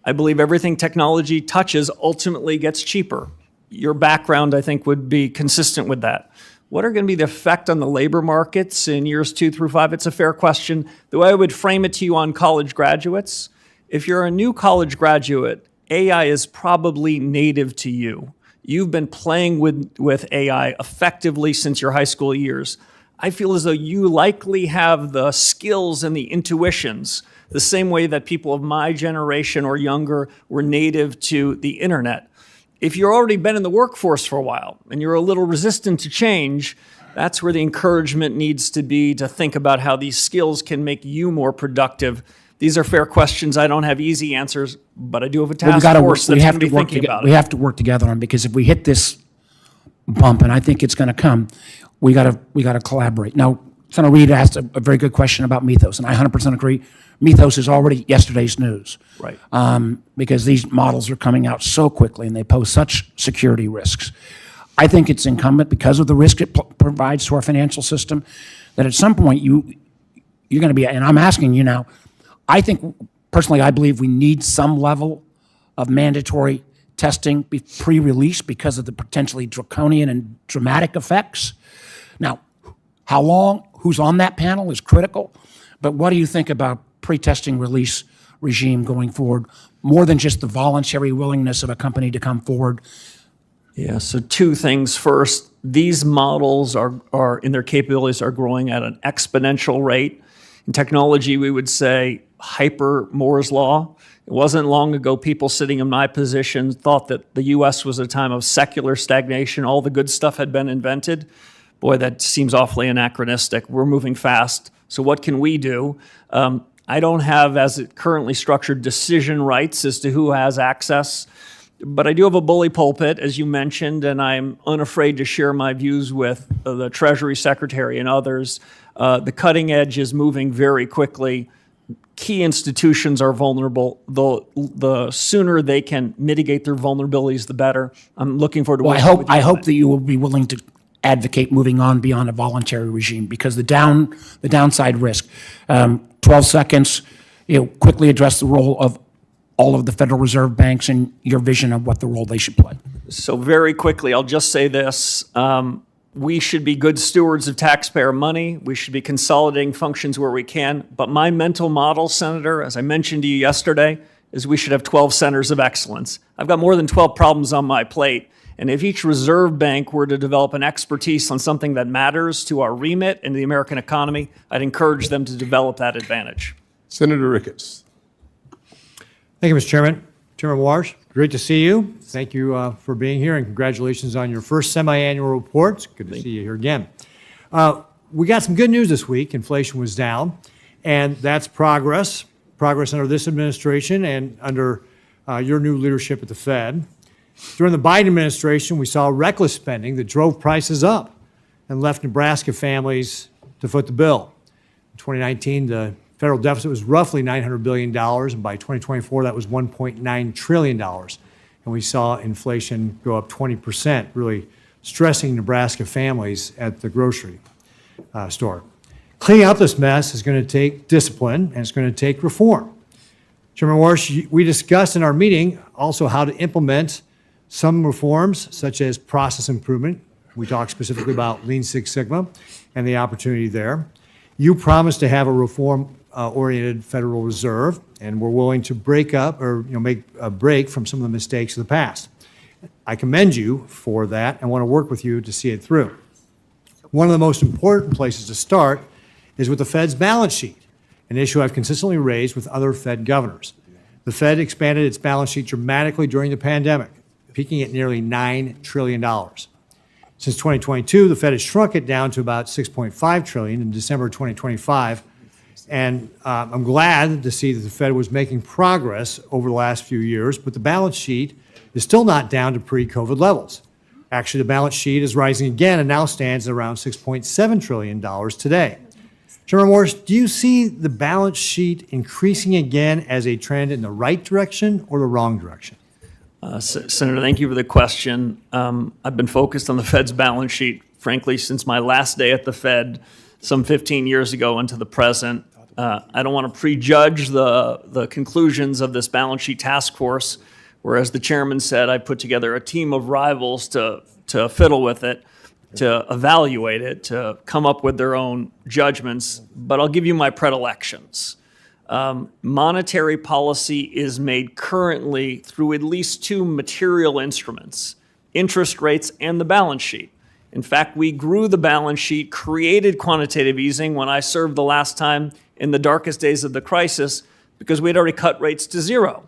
I believe everything technology touches ultimately gets cheaper. Your background, I think, would be consistent with that. What are going to be the effect on the labor markets in years 2 through 5? It's a fair question. The way I would frame it to you on college graduates, if you're a new college graduate, AI is probably native to you. You've been playing with AI effectively since your high school years. I feel as though you likely have the skills and the intuitions the same way that people of my generation or younger were native to the internet. If you've already been in the workforce for a while and you're a little resistant to change, that's where the encouragement needs to be to think about how these skills can make you more productive. These are fair questions. I don't have easy answers, but I do have a task force that's going to be thinking about it. We have to work together on it because if we hit this bump, and I think it's going to come, we got to collaborate. Now, Senator Reid asked a very good question about Mythos, and I 100% agree. Mythos is already yesterday's news. Right. Because these models are coming out so quickly and they pose such security risks. I think it's incumbent, because of the risk it provides to our financial system, that at some point you're going to be, and I'm asking you now, I think, personally, I believe we need some level of mandatory testing pre-release because of the potentially draconian and dramatic effects. Now, how long, who's on that panel is critical, but what do you think about pre-testing release regime going forward, more than just the voluntary willingness of a company to come forward? Yeah, so two things. First, these models are in their capabilities are growing at an exponential rate. In technology, we would say hyper Moore's law. It wasn't long ago people sitting in my position thought that the U.S. was a time of secular stagnation. All the good stuff had been invented. Boy, that seems awfully anachronistic. We're moving fast. So what can we do? I don't have, as it currently structured, decision rights as to who has access. But I do have a bully pulpit, as you mentioned, and I'm unafraid to share my views with the Treasury Secretary and others. The cutting edge is moving very quickly. Key institutions are vulnerable. The sooner they can mitigate their vulnerabilities, the better. I'm looking forward to working with you. I hope that you will be willing to advocate moving on beyond a voluntary regime, because the downside risk. 12 seconds, quickly address the role of all of the Federal Reserve banks and your vision of what the role they should play. So very quickly, I'll just say this. We should be good stewards of taxpayer money. We should be consolidating functions where we can. But my mental model, Senator, as I mentioned to you yesterday, is we should have 12 centers of excellence. I've got more than 12 problems on my plate. And if each reserve bank were to develop an expertise on something that matters to our remit and the American economy, I'd encourage them to develop that advantage. Senator Ricketts. Thank you, Mr. Chairman. Chairman Warsh, great to see you. Thank you for being here, and congratulations on your first semi-annual report. It's good to see you here again. We got some good news this week. Inflation was down, and that's progress under this administration and under your new leadership at the Fed. During the Biden administration, we saw reckless spending that drove prices up and left Nebraska families to foot the bill. In 2019, the federal deficit was roughly $900 billion, and by 2024, that was $1.9 trillion. And we saw inflation go up 20%, really stressing Nebraska families at the grocery store. Cleaning up this mess is going to take discipline, and it's going to take reform. Chairman Warsh, we discussed in our meeting also how to implement some reforms, such as process improvement. We talked specifically about Lean Six Sigma and the opportunity there. You promised to have a reform-oriented Federal Reserve, and we're willing to break up or make a break from some of the mistakes of the past. I commend you for that and want to work with you to see it through. One of the most important places to start is with the Fed's balance sheet, an issue I've consistently raised with other Fed governors. The Fed expanded its balance sheet dramatically during the pandemic, peaking at nearly $9 trillion. Since 2022, the Fed has shrunk it down to about $6.5 trillion in December 2025. And I'm glad to see that the Fed was making progress over the last few years, but the balance sheet is still not down to pre-COVID levels. Actually, the balance sheet is rising again and now stands at around $6.7 trillion today. Chairman Warsh, do you see the balance sheet increasing again as a trend in the right direction or the wrong direction? Senator, thank you for the question. I've been focused on the Fed's balance sheet, frankly, since my last day at the Fed some 15 years ago into the present. I don't want to prejudge the conclusions of this balance sheet task force, where, as the chairman said, I put together a team of rivals to fiddle with it, to evaluate it, to come up with their own judgments, but I'll give you my predilections. Monetary policy is made currently through at least two material instruments: interest rates and the balance sheet. In fact, we grew the balance sheet, created quantitative easing when I served the last time in the darkest days of the crisis, because we had already cut rates to zero.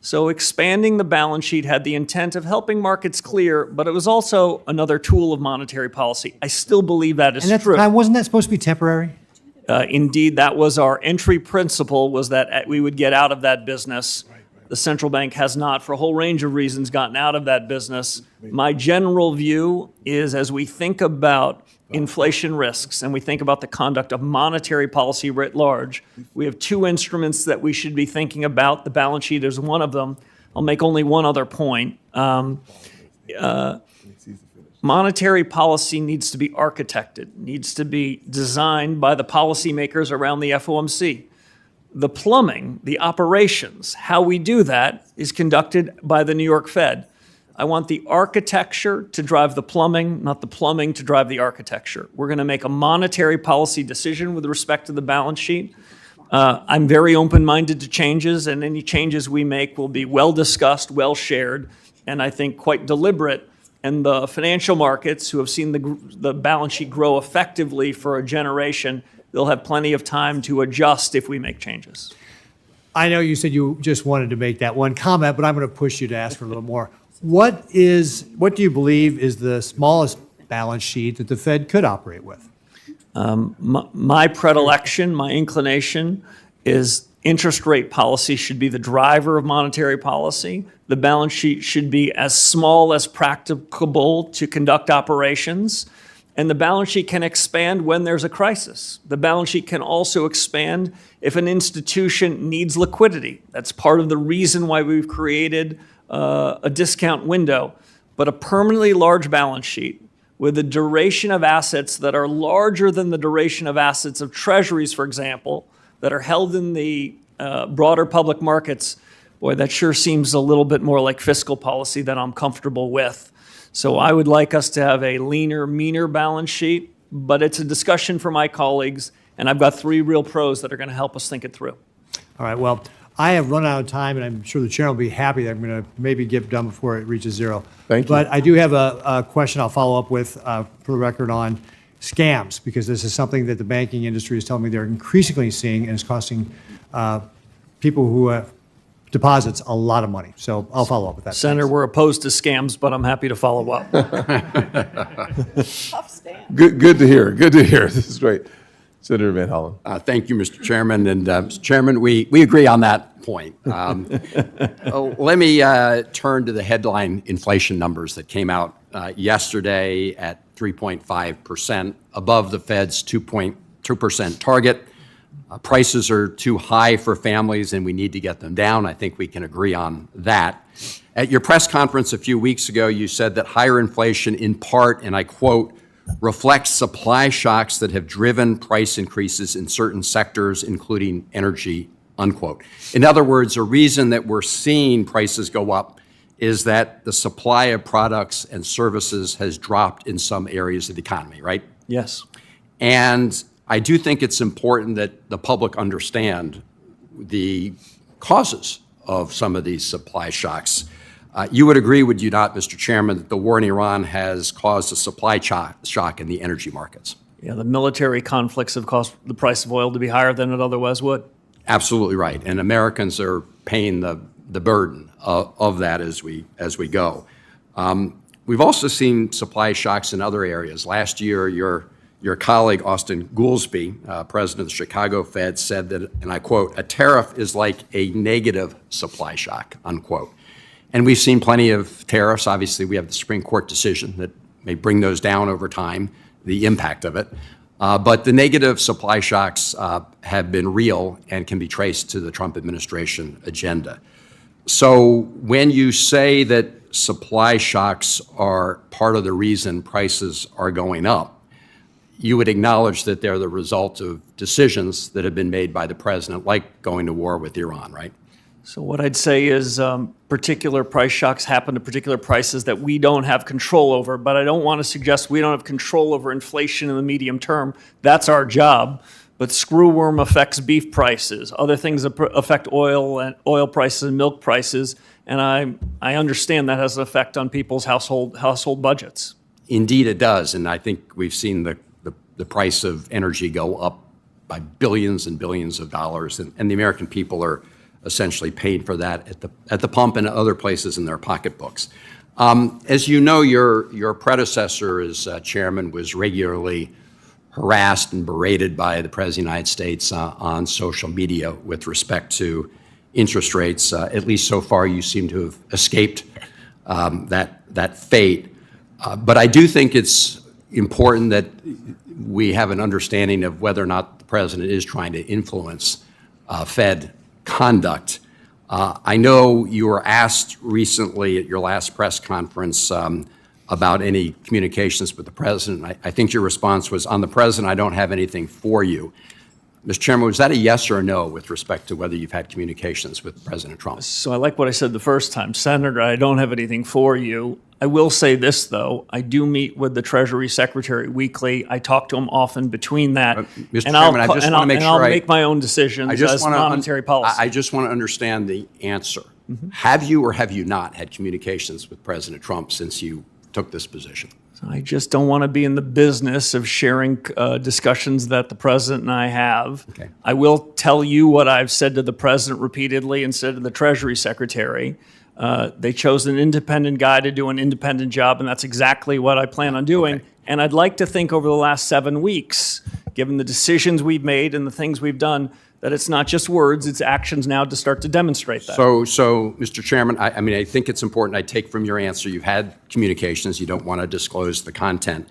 So expanding the balance sheet had the intent of helping markets clear, but it was also another tool of monetary policy. I still believe that is true. Wasn't that supposed to be temporary? Indeed, that was our entry principle, was that we would get out of that business. The central bank has not, for a whole range of reasons, gotten out of that business. My general view is, as we think about inflation risks and we think about the conduct of monetary policy writ large, we have two instruments that we should be thinking about. The balance sheet is one of them. I'll make only one other point. Monetary policy needs to be architected, needs to be designed by the policymakers around the FOMC. The plumbing, the operations, how we do that is conducted by the New York Fed. I want the architecture to drive the plumbing, not the plumbing to drive the architecture. We're going to make a monetary policy decision with respect to the balance sheet. I'm very open-minded to changes, and any changes we make will be well discussed, well shared, and I think quite deliberate. And the financial markets, who have seen the balance sheet grow effectively for a generation, they'll have plenty of time to adjust if we make changes. I know you said you just wanted to make that one comment, but I'm going to push you to ask for a little more. What do you believe is the smallest balance sheet that the Fed could operate with? My predilection, my inclination is interest rate policy should be the driver of monetary policy. The balance sheet should be as small as practicable to conduct operations. And the balance sheet can expand when there's a crisis. The balance sheet can also expand if an institution needs liquidity. That's part of the reason why we've created a discount window. But a permanently large balance sheet with a duration of assets that are larger than the duration of assets of treasuries, for example, that are held in the broader public markets, boy, that sure seems a little bit more like fiscal policy that I'm comfortable with. So I would like us to have a leaner, meaner balance sheet, but it's a discussion for my colleagues, and I've got three real pros that are going to help us think it through. All right, well, I have run out of time, and I'm sure the chair will be happy that I'm going to maybe get done before it reaches zero. Thank you. But I do have a question I'll follow up with, for the record, on scams, because this is something that the banking industry is telling me they're increasingly seeing, and it's costing people who have deposits a lot of money. So I'll follow up with that. Senator, we're opposed to scams, but I'm happy to follow up. Tough stand. Good to hear. Good to hear. This is great. Senator Van Hollen. Thank you, Mr. Chairman. And Mr. Chairman, we agree on that point. Let me turn to the headline inflation numbers that came out yesterday at 3.5%, above the Fed's 2% target. Prices are too high for families, and we need to get them down. I think we can agree on that. At your press conference a few weeks ago, you said that higher inflation in part, and I quote, reflects supply shocks that have driven price increases in certain sectors, including energy, unquote. In other words, a reason that we're seeing prices go up is that the supply of products and services has dropped in some areas of the economy, right? Yes. And I do think it's important that the public understand the causes of some of these supply shocks. You would agree, would you not, Mr. Chairman, that the war in Iran has caused a supply shock in the energy markets? Yeah, the military conflicts have caused the price of oil to be higher than it otherwise would. Absolutely right. And Americans are paying the burden of that as we go. We've also seen supply shocks in other areas. Last year, your colleague, Austin Goolsbee, president of the Chicago Fed, said that, and I quote, a tariff is like a negative supply shock, unquote. And we've seen plenty of tariffs. Obviously, we have the Supreme Court decision that may bring those down over time, the impact of it. But the negative supply shocks have been real and can be traced to the Trump administration agenda. So when you say that supply shocks are part of the reason prices are going up, you would acknowledge that they're the result of decisions that have been made by the president, like going to war with Iran, right? So what I'd say is particular price shocks happen to particular prices that we don't have control over, but I don't want to suggest we don't have control over inflation in the medium term. That's our job. But screwworm affects beef prices. Other things affect oil prices and milk prices, and I understand that has an effect on people's household budgets. Indeed, it does, and I think we've seen the price of energy go up by billions and billions of dollars, and the American people are essentially paying for that at the pump and other places in their pocketbooks. As you know, your predecessor as chairman was regularly harassed and berated by the President of the United States on social media with respect to interest rates. At least so far, you seem to have escaped that fate. But I do think it's important that we have an understanding of whether or not the president is trying to influence Fed conduct. I know you were asked recently at your last press conference about any communications with the president. I think your response was, on the president, I don't have anything for you. Mr. Chairman, was that a yes or a no with respect to whether you've had communications with President Trump? So I like what I said the first time. Senator, I don't have anything for you. I will say this, though. I do meet with the Treasury Secretary weekly. I talk to him often between that. Mr. Chairman, I just want to make sure I'll make my own decisions as monetary policy. I just want to understand the answer. Have you or have you not had communications with President Trump since you took this position? I just don't want to be in the business of sharing discussions that the president and I have. Okay. I will tell you what I've said to the president repeatedly and said to the Treasury Secretary. They chose an independent guy to do an independent job, and that's exactly what I plan on doing. Okay. And I'd like to think over the last 7 weeks, given the decisions we've made and the things we've done, that it's not just words, it's actions now to start to demonstrate that. So, Mr. Chairman, I think it's important. I take from your answer you've had communications. You don't want to disclose the content.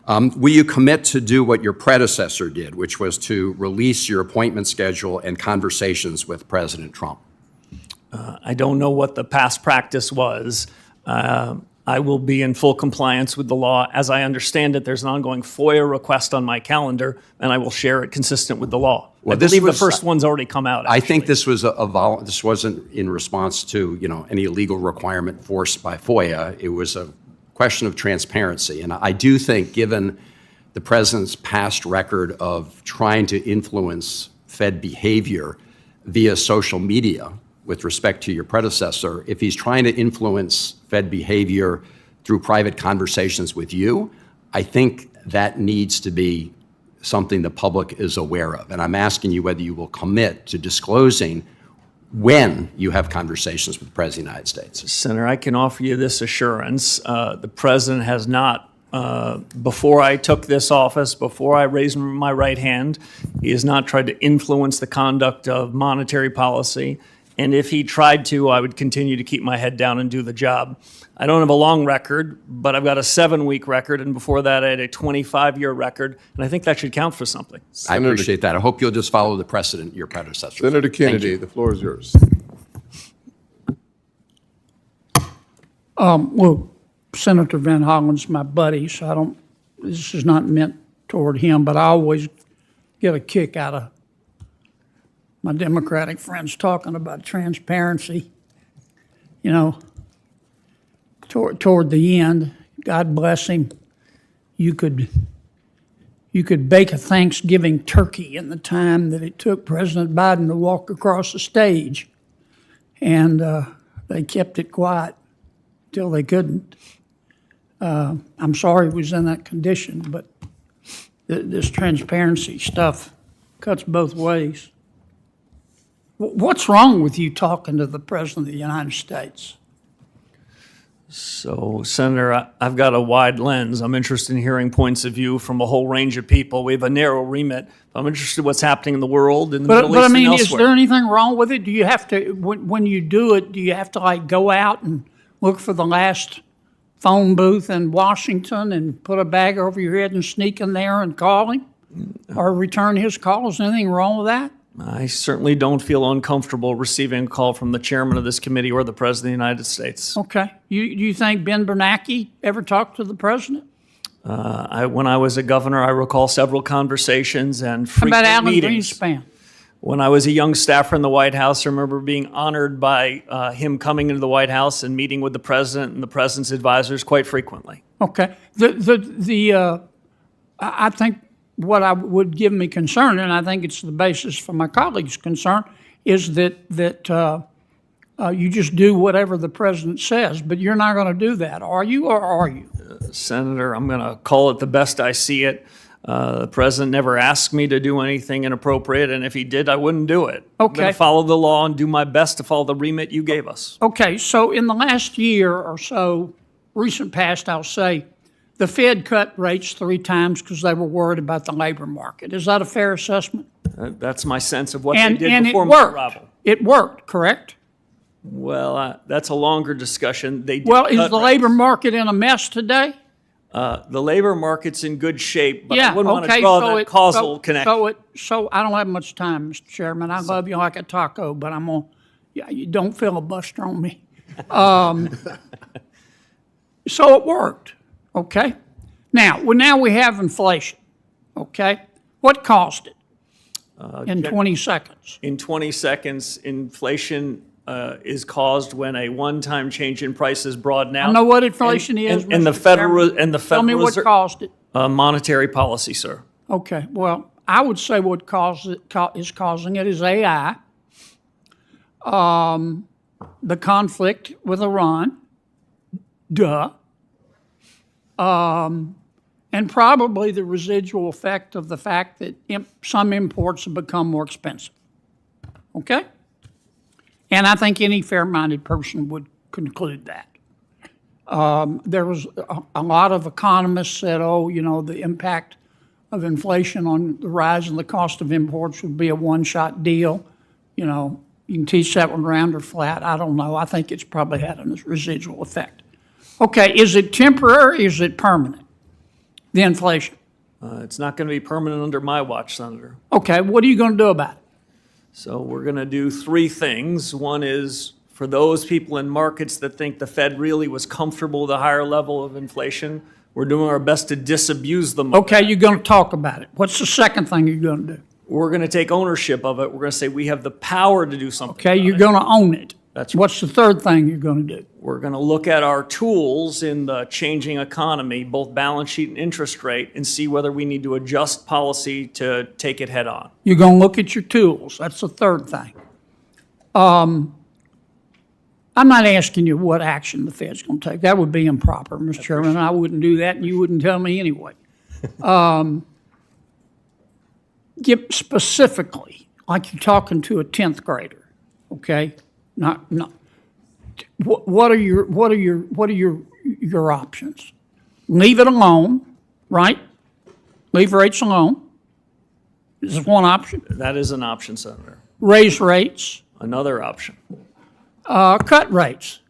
Will you commit to do what your predecessor did, which was to release your appointment schedule and conversations with President Trump? I don't know what the past practice was. I will be in full compliance with the law. As I understand it, there's an ongoing FOIA request on my calendar, and I will share it consistent with the law. Well, I believe the first one's already come out. I think this was this wasn't in response to any legal requirement forced by FOIA. It was a question of transparency, and I do think, given the president's past record of trying to influence Fed behavior via social media, with respect to your predecessor, if he's trying to influence Fed behavior through private conversations with you, I think that needs to be something the public is aware of. And I'm asking you whether you will commit to disclosing when you have conversations with the President of the United States. Senator, I can offer you this assurance. The President has not, before I took this office, before I raised my right hand, he has not tried to influence the conduct of monetary policy. And if he tried to, I would continue to keep my head down and do the job. I don't have a long record, but I've got a 7-week record, and before that I had a 25-year record, and I think that should count for something. I appreciate that. I hope you'll just follow the precedent your predecessor. Senator Kennedy, the floor is yours. Well, Senator Van Hollen's my buddy, so this is not meant toward him, but I always get a kick out of my Democratic friends talking about transparency. You know, toward the end, God bless him, you could bake a Thanksgiving turkey in the time that it took President Biden to walk across the stage. And they kept it quiet till they couldn't. I'm sorry he was in that condition, but this transparency stuff cuts both ways. What's wrong with you talking to the President of the United States? So, Senator, I've got a wide lens. I'm interested in hearing points of view from a whole range of people. We have a narrow remit. I'm interested in what's happening in the world, in the Middle East But I mean, and is elsewhere. there anything wrong with it? Do you have to, when you do it, do you have to like go out and look for the last phone booth in Washington and put a bag over your head and sneak in there and call him? Or return his call? Is there anything wrong with that? I certainly don't feel uncomfortable receiving a call from the chairman of this committee or the President of the United States. Okay. You think Ben Bernanke ever talked to the president? When I was a governor, I recall several conversations and How frequent about Alan meetings. Greenspan? When I was a young staffer in the White House, I remember being honored by him coming into the White House and meeting with the president and the president's advisors quite frequently. Okay. I think what would give me concern, and I think it's the basis for my colleagues' concern, is that you just do whatever the president says, but you're not going to do that, are you, or are you? Senator, I'm going to call it the best I see it. The president never asked me to do anything inappropriate, and if he did, I wouldn't do it. I'm going Okay. to follow the law and do my best to follow the remit you gave us. Okay, so in the last year or so, recent past, I'll say, the Fed cut rates 3 times because they were worried about the labor market. Is that a fair assessment? That's my sense of what And they did before it my worked. arrival. It worked, correct? Well, that's a longer discussion. They did Well, is cut the rates. labor market in a mess today? The labor market's in good shape, but Yeah, I wouldn't want to okay, draw so that it- causal so- connection. So I don't have much time, Mr. Chairman. I love you like a taco, but you don't filibuster on me. So it worked, okay? Now we have inflation, okay? What caused it in 20 seconds? In 20 seconds, inflation is caused when a one-time change in price is broadened out. I know what inflation is, And the Mr. Federal Chairman. and the Tell me Federal what Reserve caused it. monetary policy, sir. Okay, well, I would say what is causing it is AI, the conflict with Iran, and probably the residual effect of the fact that some imports have become more expensive. Okay? And I think any fair-minded person would conclude that. There was a lot of economists said, the impact of inflation on the rise in the cost of imports would be a one-shot deal. You can teach that one round or flat. I don't know. I think it's probably had a residual effect. Okay, is it temporary or is it permanent, the inflation? It's not going to be permanent under my watch, Senator. Okay, what are you going to do about it? So we're going to do 3 things. One is for those people in markets that think the Fed really was comfortable with a higher level of inflation, we're doing our best to disabuse them. Okay, you're going to talk about it. What's the second thing you're going to do? We're going to take ownership of it. We're going to say we have the power to do something. Okay, about you're it. going to own it. That's right. What's the third thing you're going to do? We're going to look at our tools in the changing economy, both balance sheet and interest rate, and see whether we need to adjust policy to take it head on. You're going to look at your tools. That's the third thing. I'm not asking you what action the Fed's going to take. That would be improper, Mr. Chairman. I wouldn't do that, and you wouldn't tell me anyway. Give specifically, like you're talking to a 10th grader, okay? Not. What are your options? Leave it alone, right? Leave rates alone. This is one option. That is an option, Senator. Raise rates, Another option. cut rates.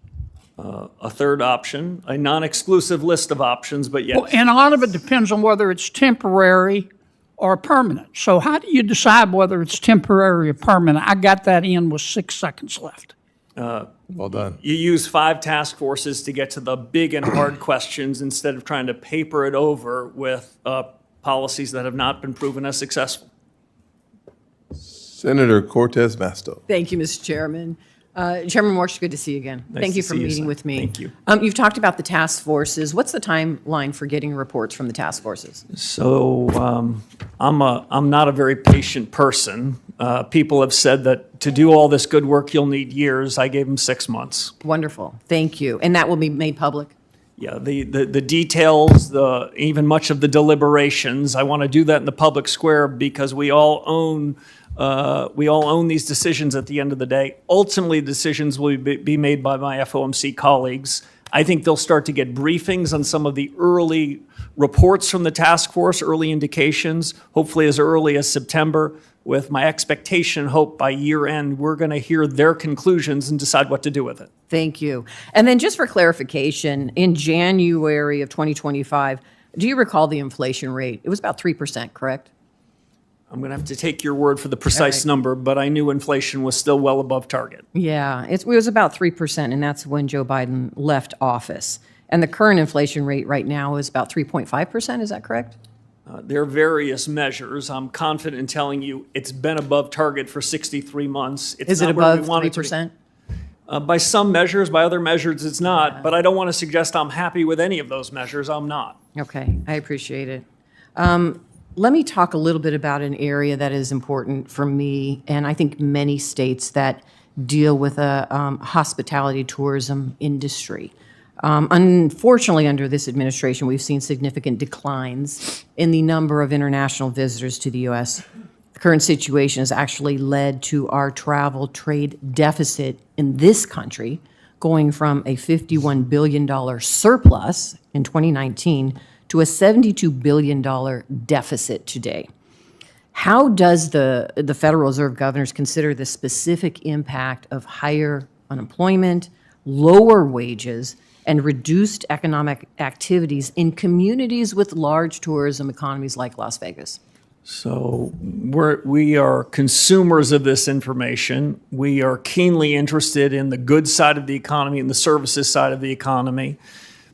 A third option, a non-exclusive list of options, but yes. Well, and a lot of it depends on whether it's temporary or permanent. So how do you decide whether it's temporary or permanent? I got that in with 6 seconds left. Well done. You use 5 task forces to get to the big and hard questions instead of trying to paper it over with policies that have not been proven as successful. Senator Cortez Masto. Thank you, Mr. Chairman. Chairman Warsh, good to see you again. Thank you to for see you, meeting sir. with me. Thank you. You've talked about the task forces. What's the timeline for getting reports from the task forces? So I'm not a very patient person. People have said that to do all this good work, you'll need years. I gave them 6 months. Wonderful. Thank you. And that will be made public? Yeah, the details, even much of the deliberations, I want to do that in the public square because we all own these decisions at the end of the day. Ultimately, decisions will be made by my FOMC colleagues. I think they'll start to get briefings on some of the early reports from the task force, early indications, hopefully as early as September, with my expectation, hope by year end, we're going to hear their conclusions and decide what to do with it. Thank you. And then just for clarification, in January of 2025, do you recall the inflation rate? It was about 3%, correct? I'm going to have to take your word for the precise All right. number, but I knew inflation was still well above target. Yeah, it was about 3%, and that's when Joe Biden left office. And the current inflation rate right now is about 3.5%, is that correct? There are various measures. I'm confident in telling you it's been above target for 63 months. It's Is it not where we above want it to be. 3%? By some measures, by other measures, it's not. But I don't want to suggest I'm happy with any of those measures. I'm not. Okay, I appreciate it. Let me talk a little bit about an area that is important for me, and I think many states that deal with a hospitality tourism industry. Unfortunately, under this administration, we've seen significant declines in the number of international visitors to the U.S. The current situation has actually led to our travel trade deficit in this country going from a $51 billion surplus in 2019 to a $72 billion deficit today. How does the Federal Reserve governors consider the specific impact of higher unemployment, lower wages, and reduced economic activities in communities with large tourism economies like Las Vegas? So we are consumers of this information. We are keenly interested in the good side of the economy and the services side of the economy.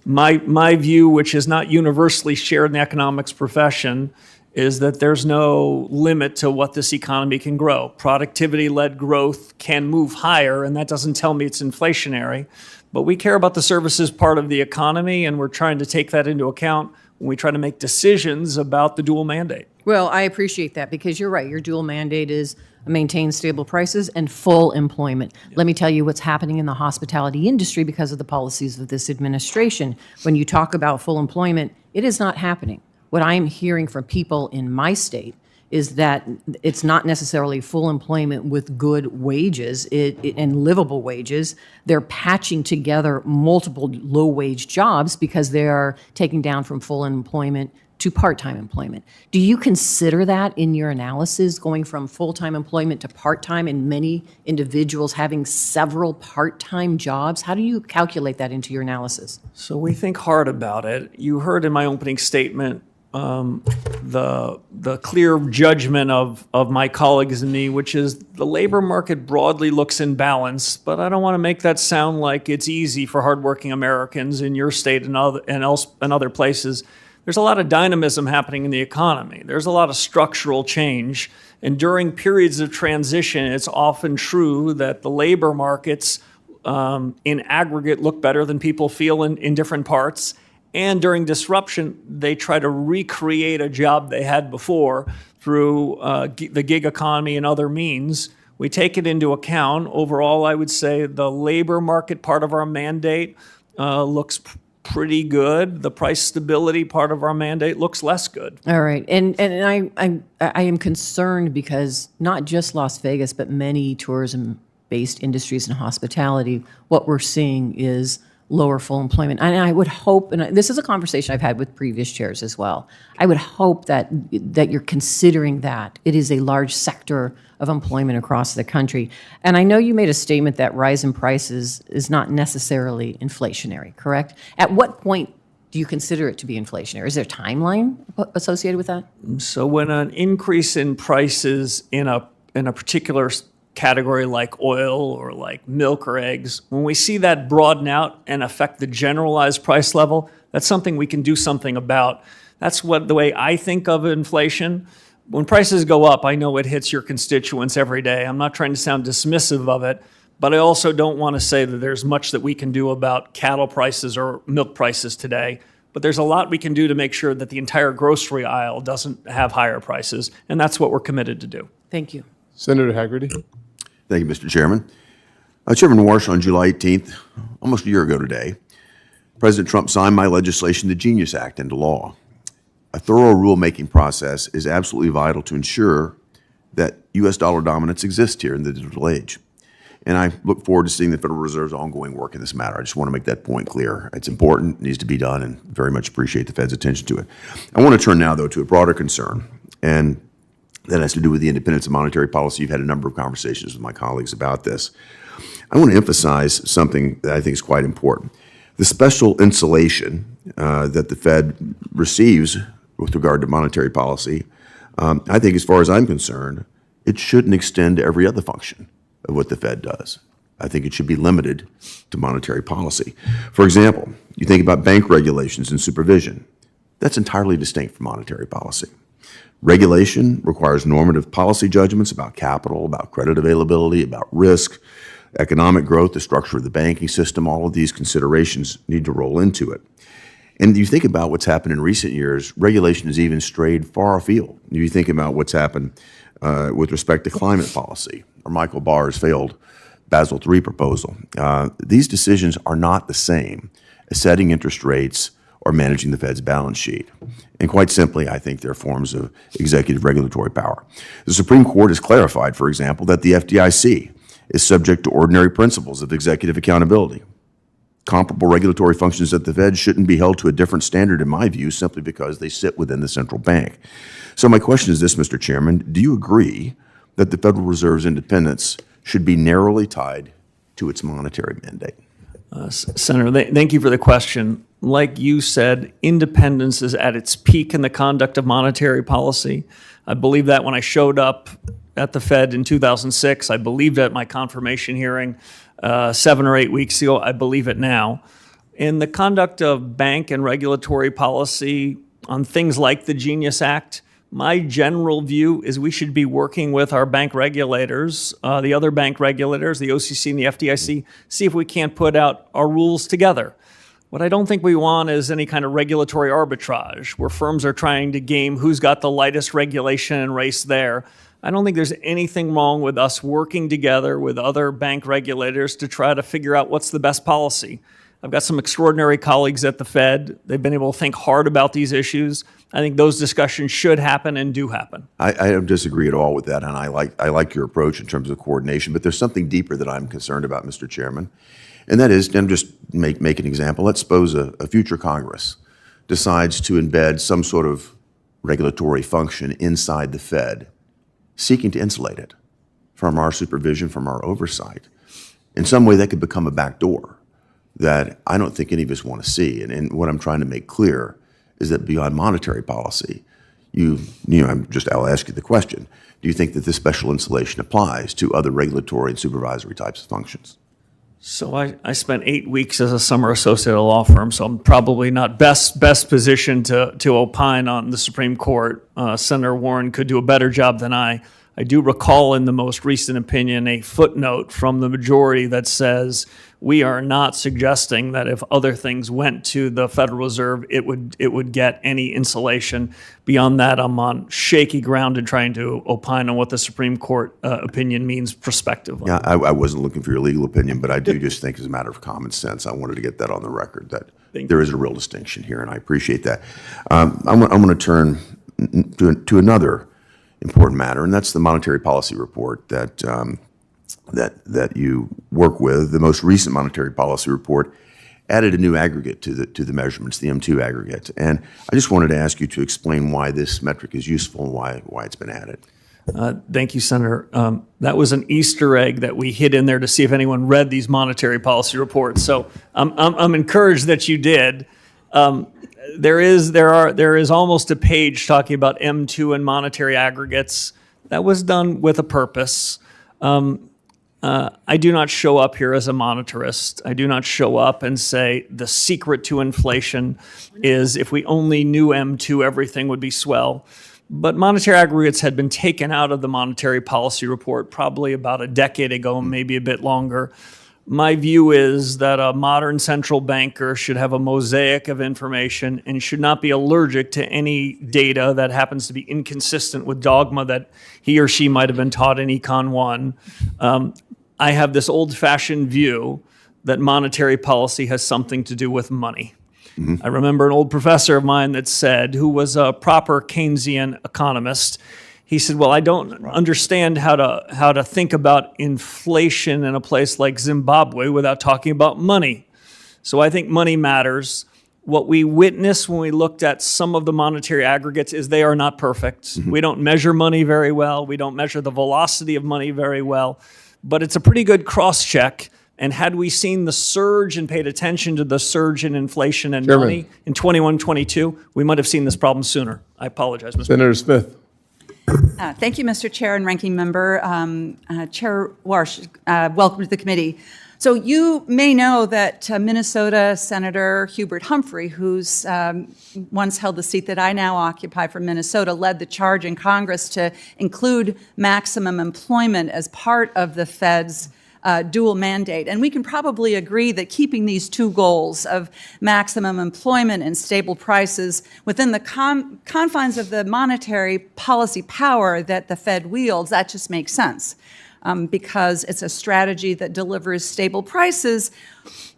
My view, which is not universally shared in the economics profession, is that there's no limit to what this economy can grow. Productivity-led growth can move higher, and that doesn't tell me it's inflationary. But we care about the services part of the economy, and we're trying to take that into account when we try to make decisions about the dual mandate. Well, I appreciate that because you're right. Your dual mandate is maintain stable prices and full employment. Let me tell you what's happening in the hospitality industry because of the policies of this administration. When you talk about full employment, it is not happening. What I'm hearing from people in my state is that it's not necessarily full employment with good wages and livable wages. They're patching together multiple low-wage jobs because they are taking down from full employment to part-time employment. Do you consider that in your analysis, going from full-time employment to part-time and many individuals having several part-time jobs? How do you calculate that into your analysis? So we think hard about it. You heard in my opening statement the clear judgment of my colleagues and me, which is the labor market broadly looks in balance, but I don't want to make that sound like it's easy for hardworking Americans in your state and other places. There's a lot of dynamism happening in the economy. There's a lot of structural change. And during periods of transition, it's often true that the labor markets in aggregate look better than people feel in different parts. And during disruption, they try to recreate a job they had before through the gig economy and other means. We take it into account. Overall, I would say the labor market part of our mandate looks pretty good. The price stability part of our mandate looks less good. All right, and I am concerned because not just Las Vegas, but many tourism-based industries and hospitality, what we're seeing is lower full employment. And I would hope, and this is a conversation I've had with previous chairs as well, I would hope that you're considering that. It is a large sector of employment across the country. And I know you made a statement that rise in prices is not necessarily inflationary, correct? At what point do you consider it to be inflationary? Is there a timeline associated with that? So when an increase in prices in a particular category like oil or like milk or eggs, when we see that broaden out and affect the generalized price level, that's something we can do something about. That's the way I think of inflation. When prices go up, I know it hits your constituents every day. I'm not trying to sound dismissive of it, but I also don't want to say that there's much that we can do about cattle prices or milk prices today. But there's a lot we can do to make sure that the entire grocery aisle doesn't have higher prices, and that's what we're committed to do. Thank you. Senator Haggerty. Thank you, Mr. Chairman. Chairman Warsh, on July 18th, almost a year ago today, President Trump signed my legislation, the Genius Act, into law. A thorough rulemaking process is absolutely vital to ensure that U.S. dollar dominance exists here in the digital age. And I look forward to seeing the Federal Reserve's ongoing work in this matter. I just want to make that point clear. It's important, needs to be done, and very much appreciate the Fed's attention to it. I want to turn now, though, to a broader concern, and that has to do with the independence of monetary policy. You've had a number of conversations with my colleagues about this. I want to emphasize something that I think is quite important. The special insulation that the Fed receives with regard to monetary policy, I think as far as I'm concerned, it shouldn't extend to every other function of what the Fed does. I think it should be limited to monetary policy. For example, you think about bank regulations and supervision. That's entirely distinct from monetary policy. Regulation requires normative policy judgments about capital, about credit availability, about risk, economic growth, the structure of the banking system. All of these considerations need to roll into it. And you think about what's happened in recent years, regulation has even strayed far afield. You think about what's happened with respect to climate policy, or Michael Barr's failed Basel III proposal. These decisions are not the same as setting interest rates or managing the Fed's balance sheet. And quite simply, I think they're forms of executive regulatory power. The Supreme Court has clarified, for example, that the FDIC is subject to ordinary principles of executive accountability. Comparable regulatory functions at the Fed shouldn't be held to a different standard, in my view, simply because they sit within the central bank. So my question is this, Mr. Chairman, do you agree that the Federal Reserve's independence should be narrowly tied to its monetary mandate? Senator, thank you for the question. Like you said, independence is at its peak in the conduct of monetary policy. I believe that when I showed up at the Fed in 2006. I believed at my confirmation hearing 7 or 8 weeks ago. I believe it now. In the conduct of bank and regulatory policy on things like the Genius Act, my general view is we should be working with our bank regulators, the other bank regulators, the OCC and the FDIC, see if we can't put out our rules together. What I don't think we want is any kind of regulatory arbitrage where firms are trying to game who's got the lightest regulation and race there. I don't think there's anything wrong with us working together with other bank regulators to try to figure out what's the best policy. I've got some extraordinary colleagues at the Fed. They've been able to think hard about these issues. I think those discussions should happen and do happen. I don't disagree at all with that, and I like your approach in terms of coordination, but there's something deeper that I'm concerned about, Mr. Chairman, and that is, and just make an example, let's suppose a future Congress decides to embed some sort of regulatory function inside the Fed, seeking to insulate it from our supervision, from our oversight. In some way, that could become a backdoor that I don't think any of us want to see. And what I'm trying to make clear is that beyond monetary policy, I'll ask you the question, do you think that this special insulation applies to other regulatory and supervisory types of functions? So I spent 8 weeks as a summer associate at a law firm, so I'm probably not best positioned to opine on the Supreme Court. Senator Warren could do a better job than I. I do recall in the most recent opinion a footnote from the majority that says we are not suggesting that if other things went to the Federal Reserve, it would get any insulation. Beyond that, I'm on shaky ground in trying to opine on what the Supreme Court opinion means prospectively. Yeah, I wasn't looking for your legal opinion, but I do just think as a matter of common sense, I wanted to get that on the record, that there is a real distinction here, and I appreciate that. I'm going to turn to another important matter, and that's the monetary policy report that you work with. The most recent monetary policy report added a new aggregate to the measurements, the M2 aggregate. And I just wanted to ask you to explain why this metric is useful and why it's been added. Thank you, Senator. That was an Easter egg that we hid in there to see if anyone read these monetary policy reports. So I'm encouraged that you did. There is almost a page talking about M2 and monetary aggregates. That was done with a purpose. I do not show up here as a monetarist. I do not show up and say the secret to inflation is if we only knew M2, everything would be swell. But monetary aggregates had been taken out of the monetary policy report probably about a decade ago, maybe a bit longer. My view is that a modern central banker should have a mosaic of information and should not be allergic to any data that happens to be inconsistent with dogma that he or she might have been taught in Econ 1. I have this old-fashioned view that monetary policy has something to do with money. I remember an old professor of mine that said, who was a proper Keynesian economist, he said, well, I don't understand how to think about inflation in a place like Zimbabwe without talking about money. So I think money matters. What we witnessed when we looked at some of the monetary aggregates is they are not perfect. We don't measure money very well. We don't measure the velocity of money very well. But it's a pretty good cross-check. And had we seen the surge and paid attention to the surge in inflation and money in 21-22, we might have seen this problem sooner. I apologize, Mr. Senator Smith. Thank you, Mr. Chair and Ranking Member. Chair Warsh, welcome to the committee. So you may know that Minnesota Senator Hubert Humphrey, who's once held the seat that I now occupy from Minnesota, led the charge in Congress to include maximum employment as part of the Fed's dual mandate. And we can probably agree that keeping these two goals of maximum employment and stable prices within the confines of the monetary policy power that the Fed wields, that just makes sense. Because it's a strategy that delivers stable prices,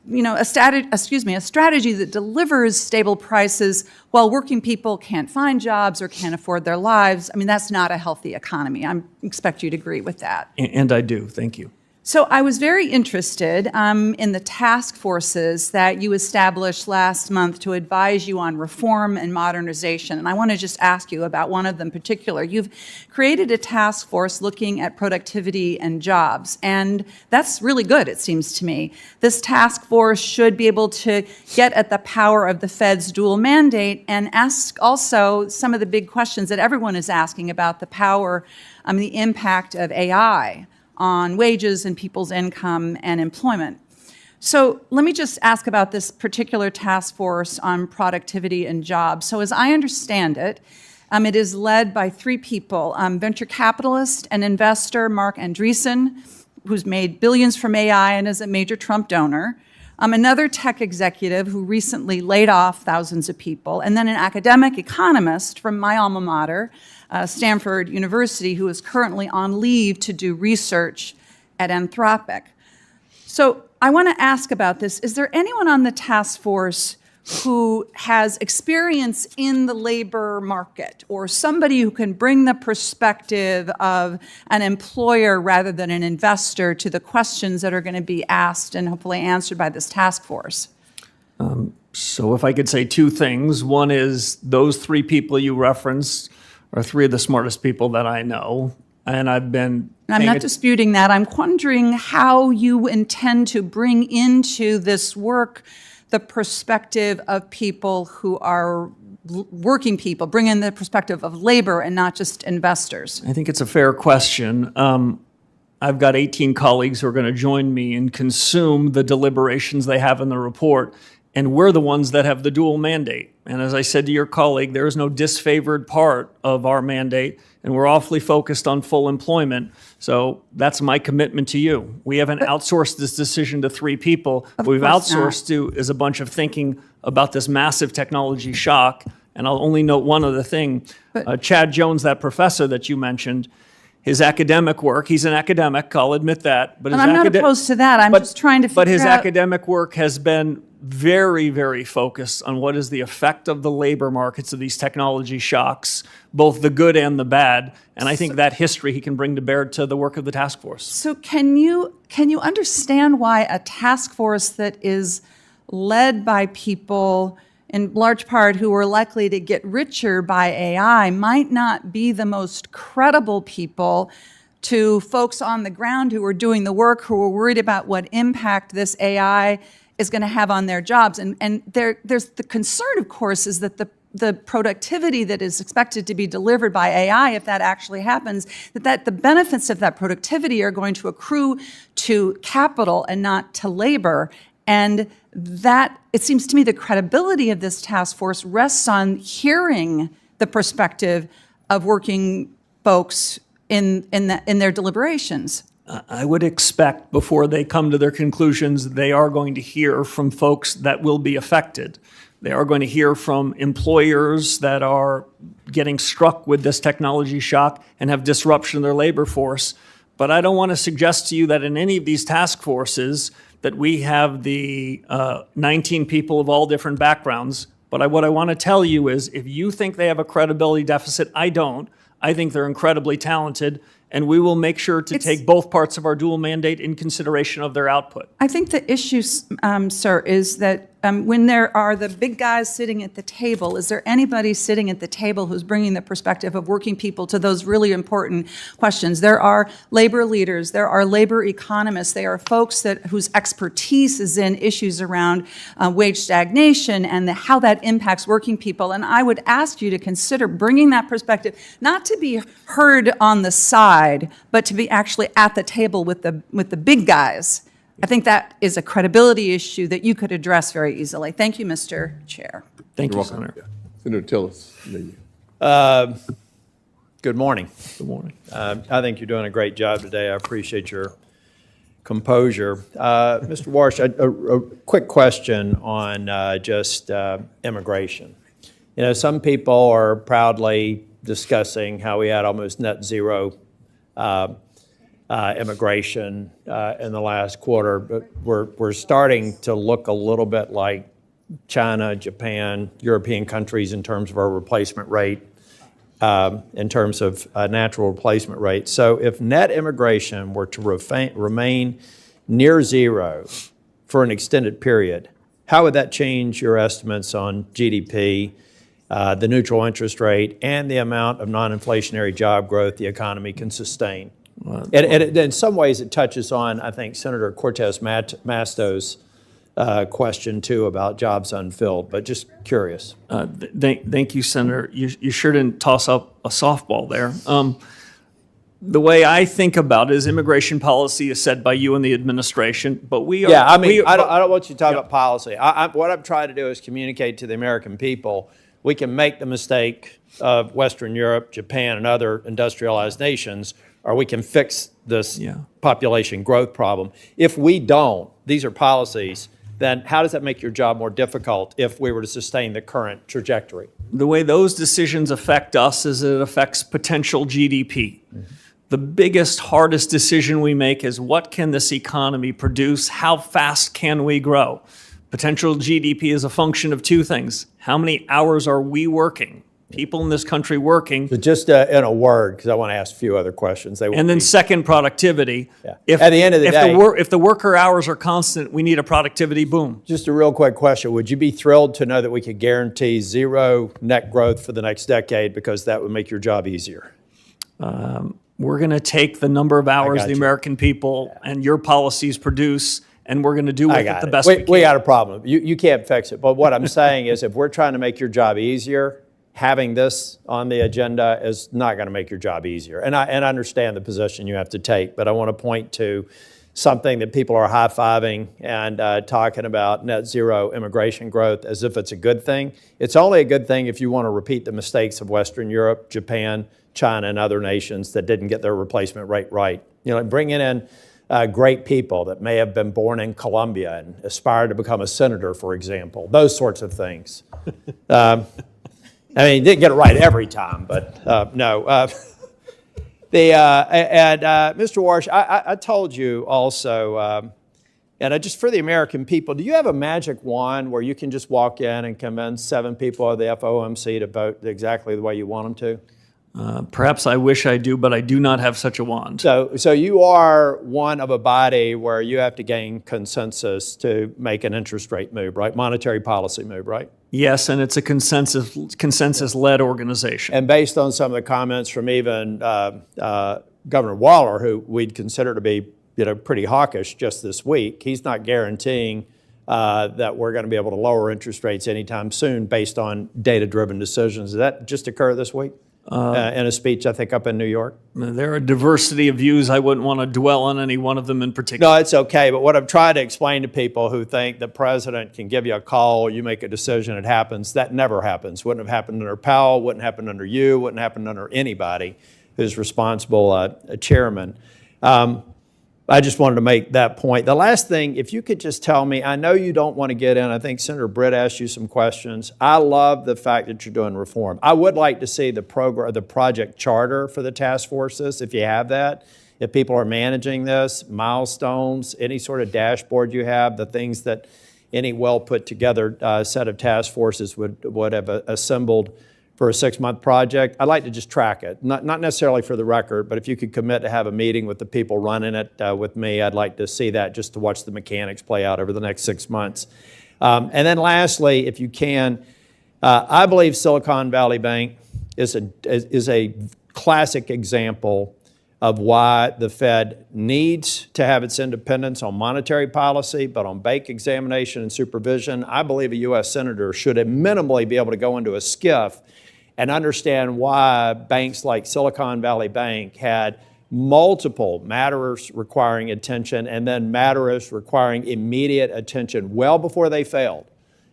a strategy that delivers stable prices while working people can't find jobs or can't afford their lives. I mean, that's not a healthy economy. I expect you to agree with that. And I do. Thank you. So I was very interested in the task forces that you established last month to advise you on reform and modernization. And I want to just ask you about one of them in particular. You've created a task force looking at productivity and jobs. And that's really good, it seems to me. This task force should be able to get at the power of the Fed's dual mandate and ask also some of the big questions that everyone is asking about the power, the impact of AI on wages and people's income and employment. So let me just ask about this particular task force on productivity and jobs. So as I understand it, it is led by three people, venture capitalist and investor Mark Andreessen, who's made billions from AI and is a major Trump donor, another tech executive who recently laid off thousands of people, and then an academic economist from my alma mater, Stanford University, who is currently on leave to do research at Anthropic. So I want to ask about this. Is there anyone on the task force who has experience in the labor market, or somebody who can bring the perspective of an employer rather than an investor to the questions that are going to be asked and hopefully answered by this task force? So if I could say two things. One is those three people you referenced are three of the smartest people that I know. And I've been... I'm not disputing that. I'm wondering how you intend to bring into this work the perspective of people who are working people, bring in the perspective of labor and not just investors. I think it's a fair question. I've got 18 colleagues who are going to join me and consume the deliberations they have in the report. And we're the ones that have the dual mandate. And as I said to your colleague, there is no disfavored part of our mandate, and we're awfully focused on full employment. So that's my commitment to you. We haven't outsourced this decision to three people. What we've outsourced to is a bunch of thinking about this massive technology shock. And I'll only note one other thing. Chad Jones, that professor that you mentioned, his academic work, he's an academic, I'll admit that. But I'm not opposed to that. I'm just trying to figure out. But his academic work has been very, very focused on what is the effect of the labor markets of these technology shocks, both the good and the bad. And I think that history he can bring to bear to the work of the task force. So can you understand why a task force that is led by people in large part who are likely to get richer by AI might not be the most credible people to folks on the ground who are doing the work, who are worried about what impact this AI is going to have on their jobs? And there's the concern, of course, is that the the productivity that is expected to be delivered by AI, if that actually happens, that the benefits of that productivity are going to accrue to capital and not to labor. And that, it seems to me, the credibility of this task force rests on hearing the perspective of working folks in their deliberations. I would expect before they come to their conclusions, they are going to hear from folks that will be affected. They are going to hear from employers that are getting struck with this technology shock and have disruption in their labor force. But I don't want to suggest to you that in any of these task forces that we have the 19 people of all different backgrounds. But what I want to tell you is if you think they have a credibility deficit, I don't. I think they're incredibly talented, and we will make sure to take both parts of our dual mandate in consideration of their output. I think the issue, sir, is that when there are the big guys sitting at the table, is there anybody sitting at the table who's bringing the perspective of working people to those really important questions? There are labor leaders, there are labor economists, they are folks whose expertise is in issues around wage stagnation and how that impacts working people. And I would ask you to consider bringing that perspective, not to be heard on the side, but to be actually at the table with the big guys. I think that is a credibility issue that you could address very easily. Thank you, Mr. Chair. Thank you, Senator. Yeah. Senator Tillis. Good morning. Good morning. I think you're doing a great job today. I appreciate your composure. Mr. Warsh, a quick question on just immigration. You know, some people are proudly discussing how we had almost net zero immigration in the last quarter, but we're starting to look a little bit like China, Japan, European countries in terms of our replacement rate, in terms of natural replacement rate. So if net immigration were to remain near zero for an extended period, how would that change your estimates on GDP, the neutral interest rate, and the amount of non-inflationary job growth the economy can sustain? And in some ways, it touches on, I think, Senator Cortez Masto's question, too, about jobs unfilled, but just curious. Thank you, Senator. You sure didn't toss up a softball there. The way I think about it is immigration policy is set by you and the administration, but we are... Yeah, I mean, I don't want you to talk about policy. What I'm trying to do is communicate to the American people we can make the mistake of Western Europe, Japan, and other industrialized nations, or we can fix this population growth problem. If we don't, these are policies, then how does that make your job more difficult if we were to sustain the current trajectory? The way those decisions affect us is it affects potential GDP. The biggest, hardest decision we make is what can this economy produce? How fast can we grow? Potential GDP is a function of two things. How many hours are we working? People in this country working. So just in a word, because I want to ask a few other questions. And then second, productivity. If, at the end of the day, if the worker hours are constant, we need a productivity boom. Just a real quick question. Would you be thrilled to know that we could guarantee zero net growth for the next decade because that would make your job easier? We're going to take the number of hours the American people and your policies produce, and we're going to do with it the best we can. We got a problem. You can't fix it. But what I'm saying is if we're trying to make your job easier, having this on the agenda is not going to make your job easier. And I understand the position you have to take, but I want to point to something that people are high-fiving and talking about net zero immigration growth as if it's a good thing. It's only a good thing if you want to repeat the mistakes of Western Europe, Japan, China, and other nations that didn't get their replacement rate right. You know, bringing in great people that may have been born in Colombia and aspired to become a senator, for example, those sorts of things. I mean, didn't get it right every time, but no. Mr. Warsh, I told you also, and just for the American people, do you have a magic wand where you can just walk in and convince 7 people of the FOMC to vote exactly the way you want them to? Perhaps I wish I do, but I do not have such a wand. So you are one of a body where you have to gain consensus to make an interest rate move, right? Monetary policy move, right? Yes, and it's a consensus-led organization. And based on some of the comments from even Governor Waller, who we'd consider to be pretty hawkish just this week, he's not guaranteeing that we're going to be able to lower interest rates anytime soon based on data-driven decisions. Did that just occur this week in a speech, I think, up in New York? There are a diversity of views. I wouldn't want to dwell on any one of them in particular. No, it's okay. But what I'm trying to explain to people who think the president can give you a call, you make a decision, it happens, that never happens. Wouldn't have happened under Powell, wouldn't happen under you, wouldn't happen under anybody who's responsible chairman. I just wanted to make that point. The last thing, if you could just tell me, I know you don't want to get in. I think Senator Britt asked you some questions. I love the fact that you're doing reform. I would like to see the project charter for the task forces, if you have that. If people are managing this, milestones, any sort of dashboard you have, the things that any well put together set of task forces would have assembled for a 6-month project. I'd like to just track it, not necessarily for the record, but if you could commit to have a meeting with the people running it with me, I'd like to see that just to watch the mechanics play out over the next 6 months. And then lastly, if you can, I believe Silicon Valley Bank is a classic example of why the Fed needs to have its independence on monetary policy, but on bank examination and supervision, I believe a U.S. Senator should minimally be able to go into a SCIF and understand why banks like Silicon Valley Bank had multiple matters requiring attention and then matters requiring immediate attention well before they failed.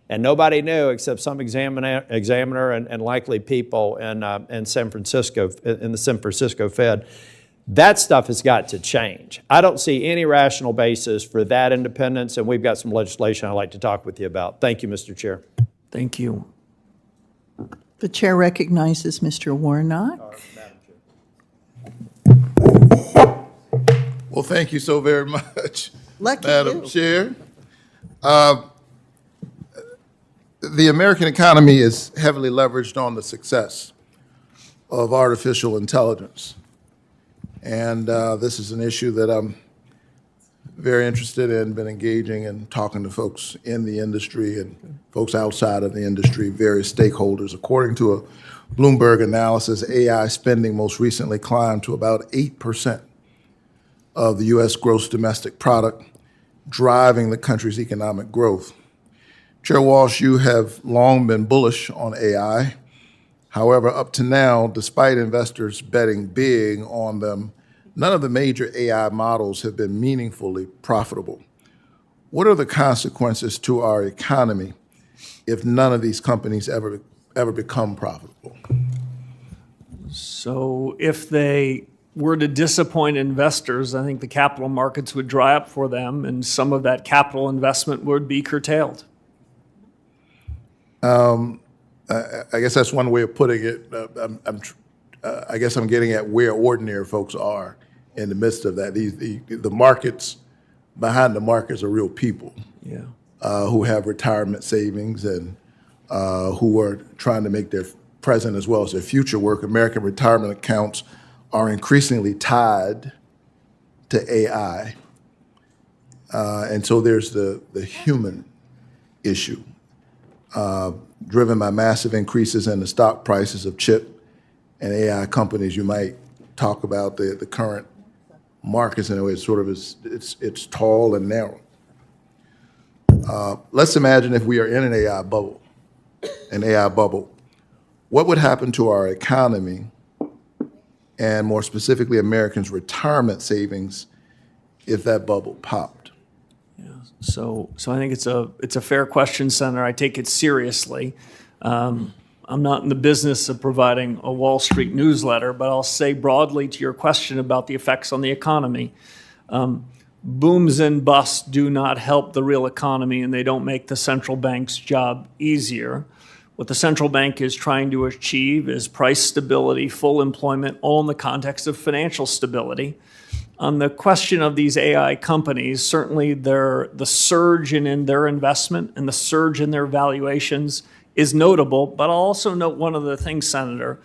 And nobody knew except some examiner and likely people in San Francisco, in the San Francisco Fed. That stuff has got to change. I don't see any rational basis for that independence, and we've got some legislation I'd like to talk with you about. Thank you, Mr. Chair. Thank you. The chair recognizes Mr. Warnock. Well, thank you so very much, Lucky Madam you. Chair. The American economy is heavily leveraged on the success of artificial intelligence. And this is an issue that I'm very interested in, been engaging and talking to folks in the industry and folks outside of the industry, various stakeholders. According to a Bloomberg analysis, AI spending most recently climbed to about 8% of the U.S. gross domestic product, driving the country's economic growth. Chair Walsh, you have long been bullish on AI. However, up to now, despite investors betting big on them, none of the major AI models have been meaningfully profitable. What are the consequences to our economy if none of these companies ever become profitable? So if they were to disappoint investors, I think the capital markets would dry up for them and some of that capital investment would be curtailed. I guess that's one way of putting it. I guess I'm getting at where ordinary folks are in the midst of that. The markets, behind the markets are real people who have retirement savings and who are trying to make their present as well as their future work. American retirement accounts are increasingly tied to AI. And so there's the human issue, driven by massive increases in the stock prices of chip and AI companies. You might talk about the current markets in a way it's tall and narrow. Let's imagine if we are in an AI bubble. What would happen to our economy and more specifically Americans' retirement savings if that bubble popped? So I think it's a fair question, Senator. I take it seriously. I'm not in the business of providing a Wall Street newsletter, but I'll say broadly to your question about the effects on the economy. Booms and busts do not help the real economy, and they don't make the central bank's job easier. What the central bank is trying to achieve is price stability, full employment, all in the context of financial stability. On the question of these AI companies, certainly the surge in their investment and the surge in their valuations is notable, but I'll also note one other thing, Senator.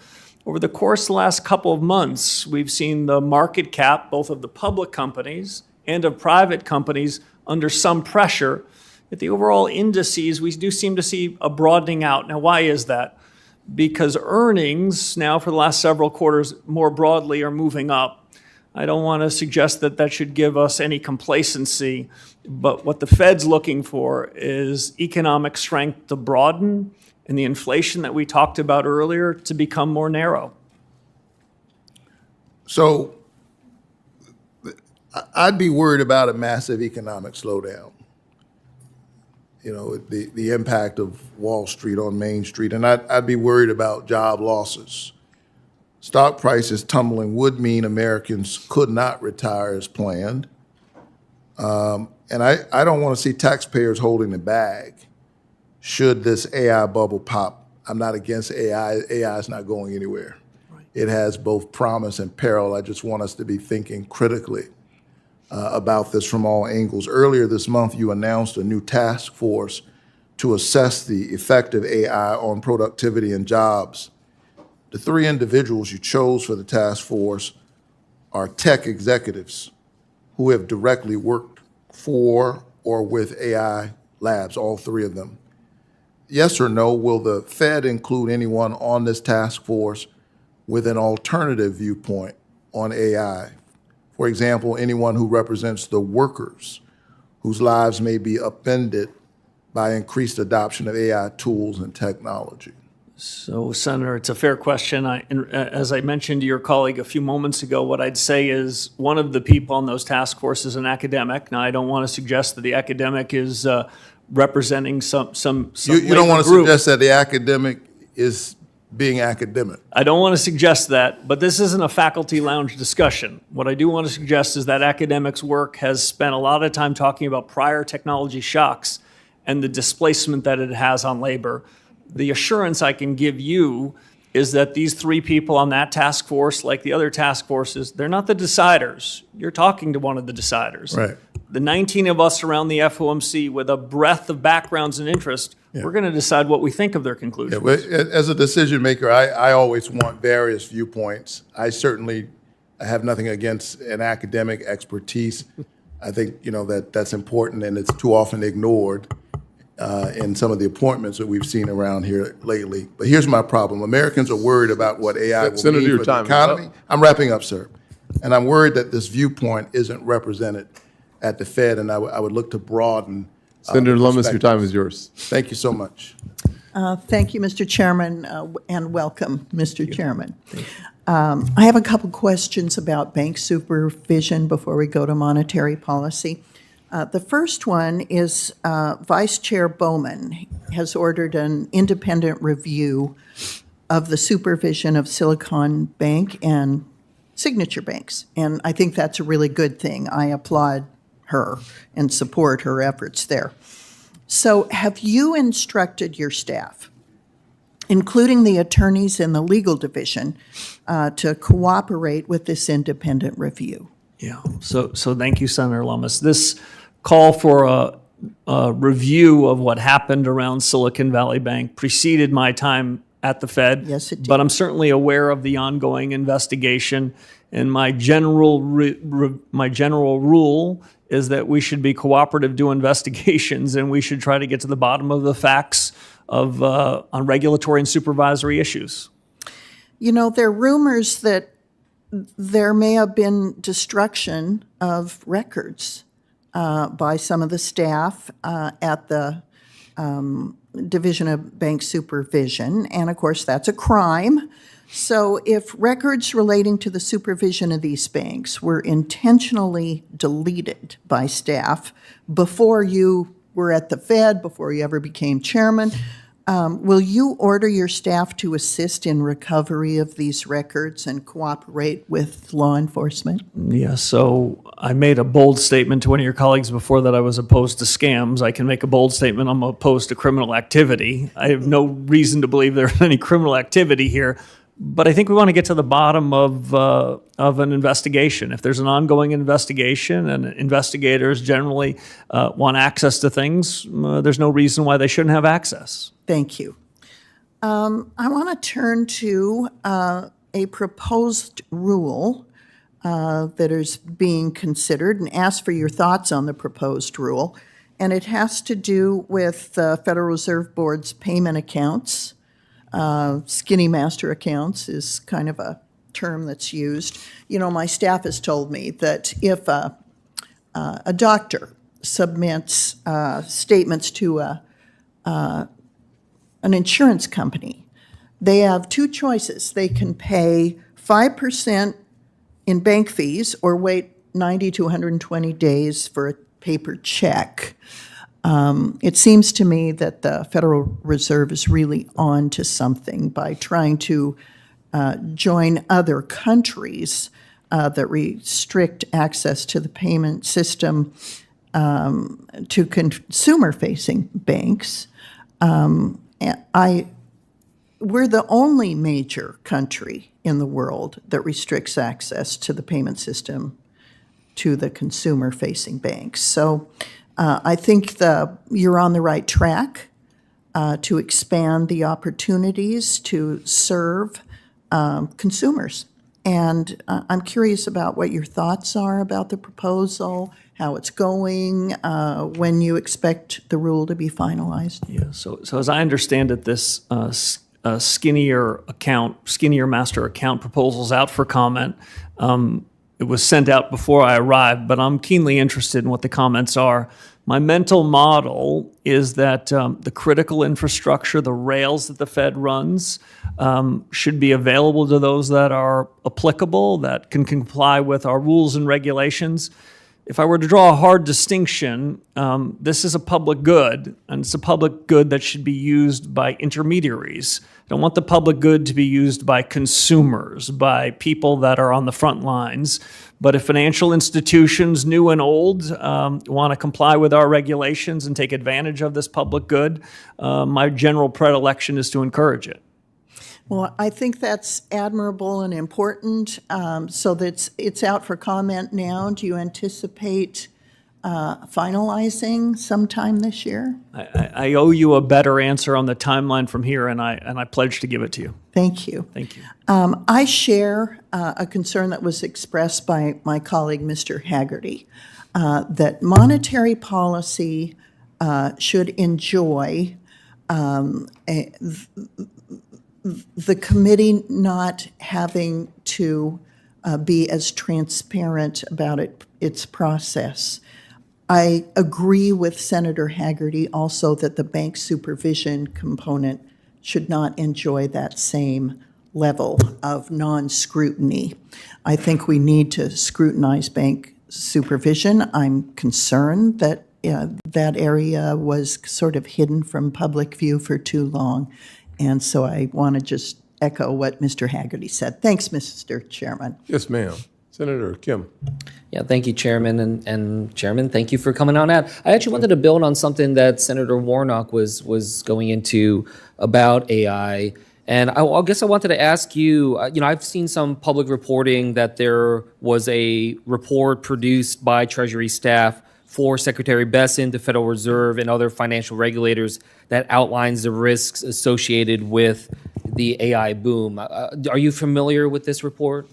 Over the course of the last couple of months, we've seen the market cap, both of the public companies and of private companies, under some pressure. At the overall indices, we do seem to see a broadening out. Now, why is that? Because earnings now for the last several quarters more broadly are moving up. I don't want to suggest that that should give us any complacency, but what the Fed's looking for is economic strength to broaden and the inflation that we talked about earlier to become more narrow. So I'd be worried about a massive economic slowdown. You know, the impact of Wall Street on Main Street, and I'd be worried about job losses. Stock prices tumbling would mean Americans could not retire as planned. And I don't want to see taxpayers holding the bag should this AI bubble pop. I'm not against AI. AI is not going anywhere. It has both promise and peril. I just want us to be thinking critically about this from all angles. Earlier this month, you announced a new task force to assess the effect of AI on productivity and jobs. The 3 individuals you chose for the task force are tech executives who have directly worked for or with AI labs, all 3 of them. Yes or no, will the Fed include anyone on this task force with an alternative viewpoint on AI? For example, anyone who represents the workers whose lives may be upended by increased adoption of AI tools and technology. So, Senator, it's a fair question. As I mentioned to your colleague a few moments ago, what I'd say is one of the people on those task forces is an academic. Now, I don't want to suggest that the academic is representing some You don't want to group. suggest that the academic is being academic. I don't want to suggest that, but this isn't a faculty lounge discussion. What I do want to suggest is that academics' work has spent a lot of time talking about prior technology shocks and the displacement that it has on labor. The assurance I can give you is that these 3 people on that task force, like the other task forces, they're not the deciders. You're talking to one of the deciders. Right. The 19 of us around the FOMC with a breadth of backgrounds and interest, we're going to decide what we think of their conclusions. Yeah, but as a decision maker, I always want various viewpoints. I certainly have nothing against an academic expertise. I think that's important, and it's too often ignored in some of the appointments that we've seen around here lately. But here's my problem: Americans are worried about what AI will Senator, mean your for the time is economy. up. I'm wrapping up, sir, and I'm worried that this viewpoint isn't represented at the Fed, and I would look to broaden. Senator the Lummis, your time perspectives. is yours. Thank you so much. Thank you, Mr. Chairman, and welcome, Mr. Chairman. I have a couple questions about bank supervision before we go to monetary policy. The first one is Vice Chair Bowman has ordered an independent review of the supervision of Silicon Bank and Signature Banks, and I think that's a really good thing. I applaud her and support her efforts there. So have you instructed your staff, including the attorneys in the legal division, to cooperate with this independent review? Yeah, so thank you, Senator Lummis. This call for a review of what happened around Silicon Valley Bank preceded my time at the Fed. Yes, it did. But I'm certainly aware of the ongoing investigation, and my general rule is that we should be cooperative to investigations, and we should try to get to the bottom of the facts of on regulatory and supervisory issues. You know, there are rumors that there may have been destruction of records by some of the staff at the Division of Bank Supervision, and of course that's a crime. So if records relating to the supervision of these banks were intentionally deleted by staff before you were at the Fed, before you ever became chairman, will you order your staff to assist in recovery of these records and cooperate with law enforcement? Yeah, so I made a bold statement to one of your colleagues before that I was opposed to scams. I can make a bold statement I'm opposed to criminal activity. I have no reason to believe there's any criminal activity here. But I think we want to get to the bottom of an investigation. If there's an ongoing investigation and investigators generally want access to things, there's no reason why they shouldn't have access. Thank you. I want to turn to a proposed rule that is being considered and ask for your thoughts on the proposed rule. And it has to do with the Federal Reserve Board's payment accounts. Skinny master accounts is kind of a term that's used. You know, my staff has told me that if a doctor submits statements to an insurance company, they have two choices. They can pay 5% in bank fees or wait 90 to 120 days for a paper check. It seems to me that the Federal Reserve is really on to something by trying to join other countries that restrict access to the payment system to consumer-facing banks. We're the only major country in the world that restricts access to the payment system to the consumer-facing banks. So I think you're on the right track to expand the opportunities to serve consumers. And I'm curious about what your thoughts are about the proposal, how it's going, when you expect the rule to be finalized. Yeah, so as I understand it, this skinnier master account proposal's out for comment. It was sent out before I arrived, but I'm keenly interested in what the comments are. My mental model is that the critical infrastructure, the rails that the Fed runs, should be available to those that are applicable, that can comply with our rules and regulations. If I were to draw a hard distinction, this is a public good, and it's a public good that should be used by intermediaries. I don't want the public good to be used by consumers, by people that are on the front lines. But if financial institutions, new and old, want to comply with our regulations and take advantage of this public good, my general predilection is to encourage it. Well, I think that's admirable and important. So that's it's out for comment now. Do you anticipate finalizing sometime this year? I owe you a better answer on the timeline from here, and I pledge to give it to you. Thank you. Thank you. I share a concern that was expressed by my colleague, Mr. Haggerty, that monetary policy should enjoy the committee not having to be as transparent about its process. I agree with Senator Haggerty also that the bank supervision component should not enjoy that same level of non-scrutiny. I think we need to scrutinize bank supervision. I'm concerned that that area was sort of hidden from public view for too long. And so I want to just echo what Mr. Haggerty said. Thanks, Mr. Chairman. Yes, ma'am. Senator Kim. Yeah, thank you, Chairman. And Chairman, thank you for coming on out. I actually wanted to build on something that Senator Warnock was going into about AI. And I guess I wanted to ask you, I've seen some public reporting that there was a report produced by Treasury staff for Secretary Besson, the Federal Reserve, and other financial regulators that outlines the risks associated with the AI boom. Are you familiar with this report?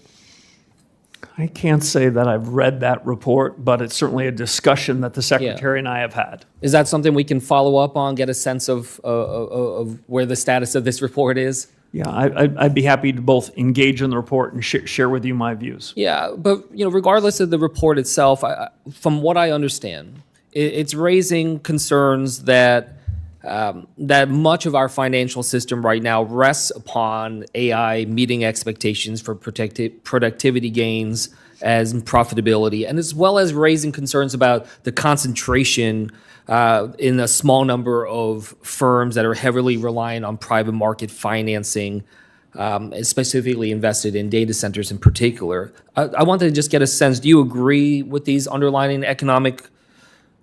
I can't say that I've read that report, but it's certainly a discussion that the Secretary and I have had. Is that something we can follow up on, get a sense of where the status of this report is? Yeah, I'd be happy to both engage in the report and share with you my views. Yeah, but regardless of the report itself, from what I understand, it's raising concerns that that much of our financial system right now rests upon AI meeting expectations for productivity gains as profitability, and as well as raising concerns about the concentration in a small number of firms that are heavily reliant on private market financing, specifically invested in data centers in particular. I wanted to just get a sense, do you agree with these underlying economic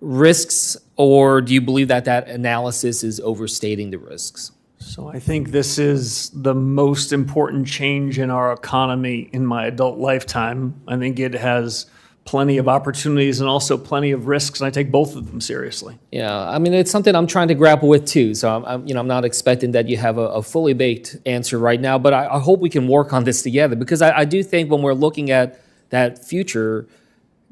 risks, or do you believe that that analysis is overstating the risks? So I think this is the most important change in our economy in my adult lifetime. I think it has plenty of opportunities and also plenty of risks, and I take both of them seriously. Yeah, I mean, it's something I'm trying to grapple with too. So I'm not expecting that you have a fully baked answer right now, but I hope we can work on this together, because I do think when we're looking at that future,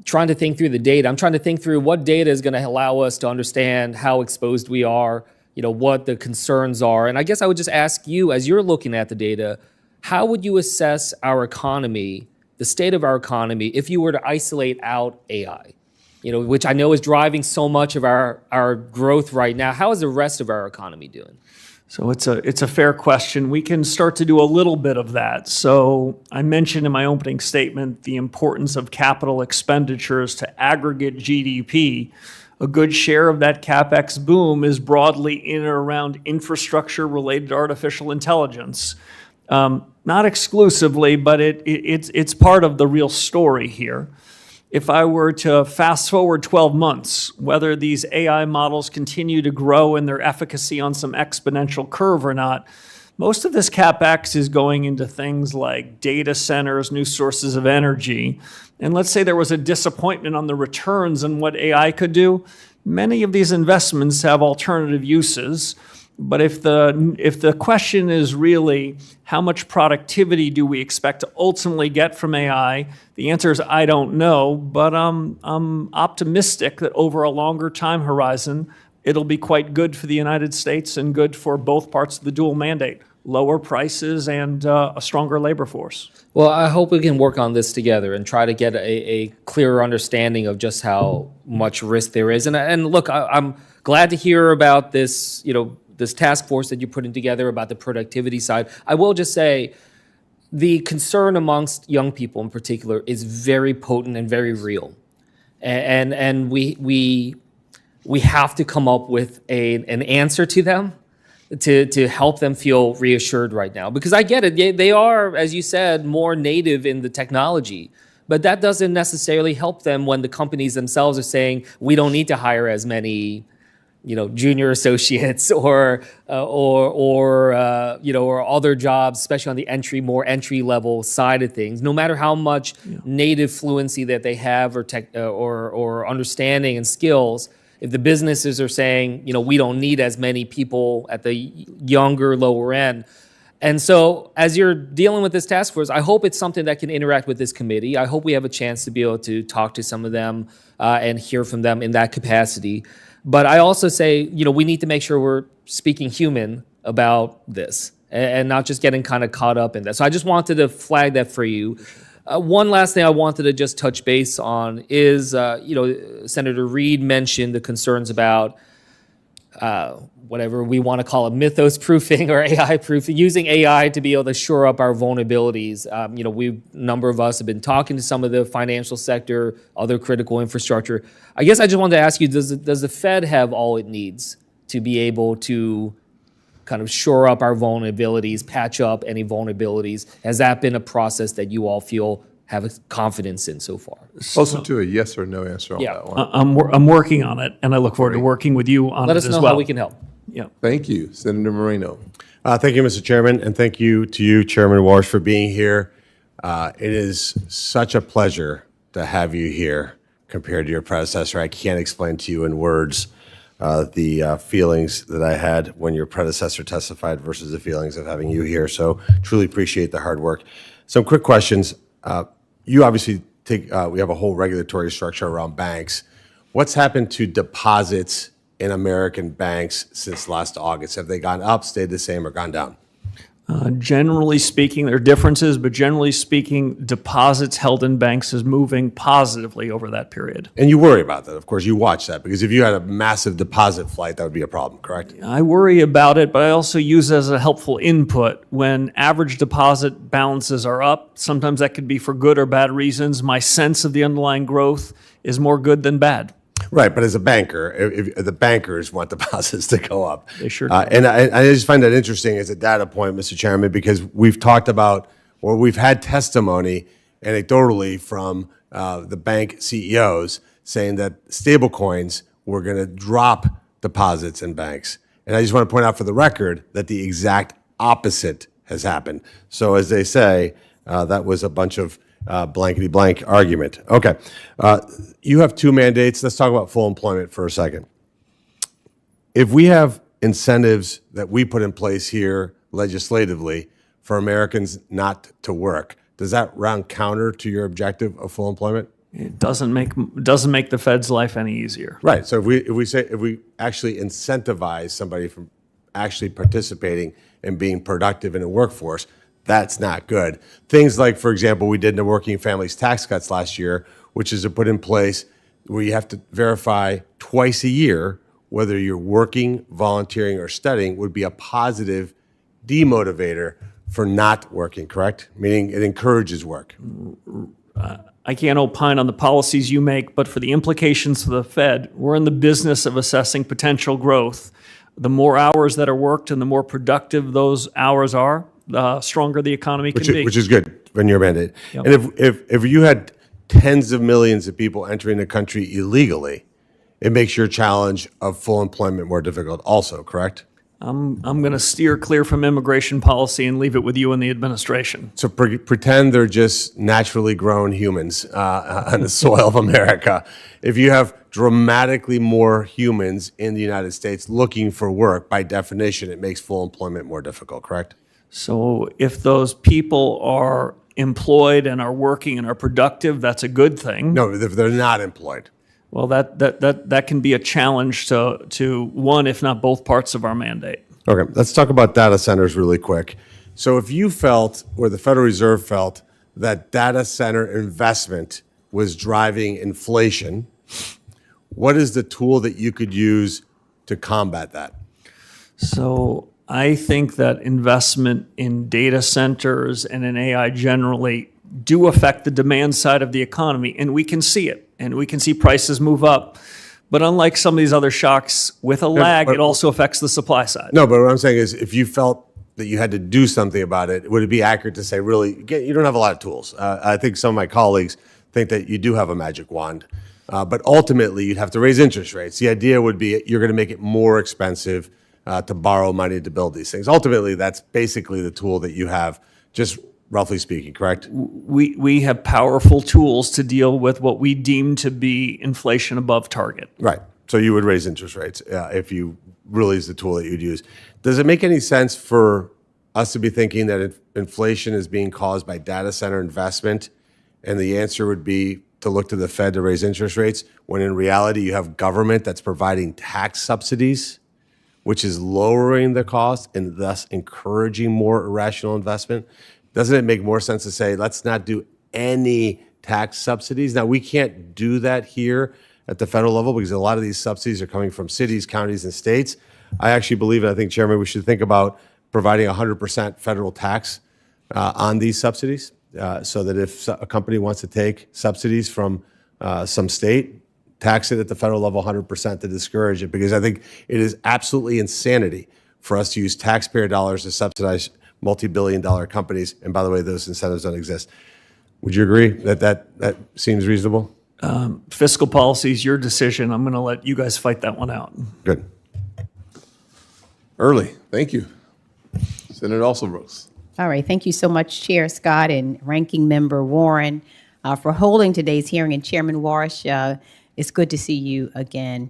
trying to think through the data, I'm trying to think through what data is going to allow us to understand how exposed we are, what the concerns are. And I guess I would just ask you, as you're looking at the data, how would you assess our economy, the state of our economy, if you were to isolate out AI? Which I know is driving so much of our growth right now. How is the rest of our economy doing? So it's a fair question. We can start to do a little bit of that. So I mentioned in my opening statement the importance of capital expenditures to aggregate GDP. A good share of that CapEx boom is broadly in or around infrastructure related to artificial intelligence. Not exclusively, but it's part of the real story here. If I were to fast forward 12 months, whether these AI models continue to grow in their efficacy on some exponential curve or not, most of this CapEx is going into things like data centers, new sources of energy. And let's say there was a disappointment on the returns and what AI could do. Many of these investments have alternative uses. But if the question is really how much productivity do we expect to ultimately get from AI, the answer is I don't know, but I'm optimistic that over a longer time horizon, it'll be quite good for the United States and good for both parts of the dual mandate, lower prices and a stronger labor force. Well, I hope we can work on this together and try to get a clearer understanding of just how much risk there is. And look, I'm glad to hear about this, this task force that you're putting together about the productivity side. I will just say the concern amongst young people in particular is very potent and very real. And we have to come up with an answer to them to help them feel reassured right now. Because I get it, they are, as you said, more native in the technology. But that doesn't necessarily help them when the companies themselves are saying, we don't need to hire as many junior associates or other jobs, especially on the more entry level side of things. No matter how much native fluency that they have or understanding and skills, if the businesses are saying, we don't need as many people at the younger, lower end. And so as you're dealing with this task force, I hope it's something that can interact with this committee. I hope we have a chance to be able to talk to some of them and hear from them in that capacity. But I also say, we need to make sure we're speaking human about this and not just getting kind of caught up in that. So I just wanted to flag that for you. One last thing I wanted to just touch base on is, Senator Reid mentioned the concerns about whatever we want to call it, mythos proofing or AI proofing, using AI to be able to shore up our vulnerabilities. A number of us have been talking to some of the financial sector, other critical infrastructure. I guess I just wanted to ask you, does the Fed have all it needs to be able to kind of shore up our vulnerabilities, patch up any vulnerabilities? Has that been a process that you all feel have a confidence in so far? Also to a yes or no answer on that one. I'm working on it, and I look forward to working with you on it as well. Let us know how we can help. Yeah. Thank you, Senator Moreno. Thank you, Mr. Chairman, and thank you to you, Chairman Warsh, for being here. It is such a pleasure to have you here compared to your predecessor. I can't explain to you in words the feelings that I had when your predecessor testified versus the feelings of having you here. So truly appreciate the hard work. Some quick questions. You obviously we have a whole regulatory structure around banks. What's happened to deposits in American banks since last August? Have they gone up, stayed the same, or gone down? Generally speaking, there are differences, but generally speaking, deposits held in banks is moving positively over that period. And you worry about that, of course. You watch that, because if you had a massive deposit flight, that would be a problem, correct? I worry about it, but I also use it as a helpful input. When average deposit balances are up, sometimes that could be for good or bad reasons. My sense of the underlying growth is more good than bad. Right, but as a banker, if the bankers want deposits to go up. They sure do. And I just find that interesting as a data point, Mr. Chairman, because we've talked about, or we've had testimony anecdotally from the bank CEOs saying that stablecoins were going to drop deposits in banks. And I just want to point out for the record that the exact opposite has happened. So as they say, that was a bunch of blankety blank argument. Okay. You have two mandates. Let's talk about full employment for a second. If we have incentives that we put in place here legislatively for Americans not to work, does that round counter to your objective of full employment? It doesn't make the Fed's life any easier. Right. So if we actually incentivize somebody from actually participating and being productive in a workforce, that's not good. Things like, for example, we did in the working families tax cuts last year, which is to put in place where you have to verify twice a year whether you're working, volunteering, or studying, would be a positive demotivator for not working, correct? Meaning it encourages work. I can't opine on the policies you make, but for the implications for the Fed, we're in the business of assessing potential growth. The more hours that are worked and the more productive those hours are, the stronger the economy can be. Which is good when you're mandated. Yep. And if you had tens of millions of people entering the country illegally, it makes your challenge of full employment more difficult also, correct? I'm going to steer clear from immigration policy and leave it with you and the administration. So pretend they're just naturally grown humans on the soil of America. If you have dramatically more humans in the United States looking for work, by definition, it makes full employment more difficult, correct? So if those people are employed and are working and are productive, that's a good thing. No, if they're not employed. Well, that can be a challenge to one, if not both parts of our mandate. Okay, let's talk about data centers really quick. So if you felt, or the Federal Reserve felt, that data center investment was driving inflation, what is the tool that you could use to combat that? So I think that investment in data centers and in AI generally do affect the demand side of the economy, and we can see it, and we can see prices move up. But unlike some of these other shocks, with a lag, it also affects the supply side. No, but what I'm saying is, if you felt that you had to do something about it, would it be accurate to say, really, you don't have a lot of tools? I think some of my colleagues think that you do have a magic wand, but ultimately you'd have to raise interest rates. The idea would be you're going to make it more expensive to borrow money to build these things. Ultimately, that's basically the tool that you have, just roughly speaking, correct? We have powerful tools to deal with what we deem to be inflation above target. Right. So you would raise interest rates if you really is the tool that you'd use. Does it make any sense for us to be thinking that inflation is being caused by data center investment, and the answer would be to look to the Fed to raise interest rates, when in reality you have government that's providing tax subsidies, which is lowering the cost and thus encouraging more irrational investment? Doesn't it make more sense to say, let's not do any tax subsidies? Now, we can't do that here at the federal level because a lot of these subsidies are coming from cities, counties, and states. I actually believe, and I think, Chairman, we should think about providing 100% federal tax on these subsidies, so that if a company wants to take subsidies from some state, tax it at the federal level 100% to discourage it, because I think it is absolutely insanity for us to use taxpayer dollars to subsidize multi-billion-dollar companies. And by the way, those incentives don't exist. Would you agree that that seems reasonable? Fiscal policy is your decision. I'm going to let you guys fight that one out. Good. Early, thank you. Senator Alsobrooks. All right, thank you so much, Chair Scott and Ranking Member Warren, for holding today's hearing. And Chairman Warsh, it's good to see you again.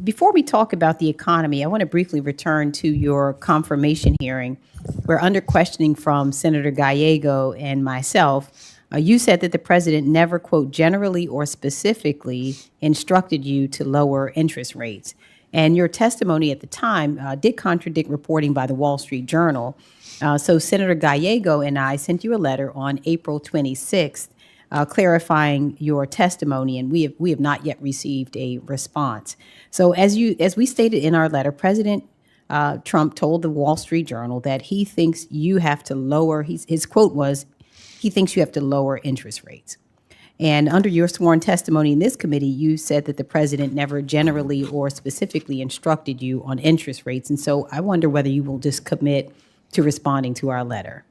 Before we talk about the economy, I want to briefly return to your confirmation hearing, where under questioning from Senator Gallego and myself, you said that the president never, quote, generally or specifically instructed you to lower interest rates. And your testimony at the time did contradict reporting by the Wall Street Journal. So Senator Gallego and I sent you a letter on April 26th clarifying your testimony, and we have not yet received a response. So as we stated in our letter, President Trump told the Wall Street Journal that he thinks you have to lower, his quote was, he thinks you have to lower interest rates. And under your sworn testimony in this committee, you said that the president never generally or specifically instructed you on interest rates. And so I wonder whether you will just commit to responding to our letter.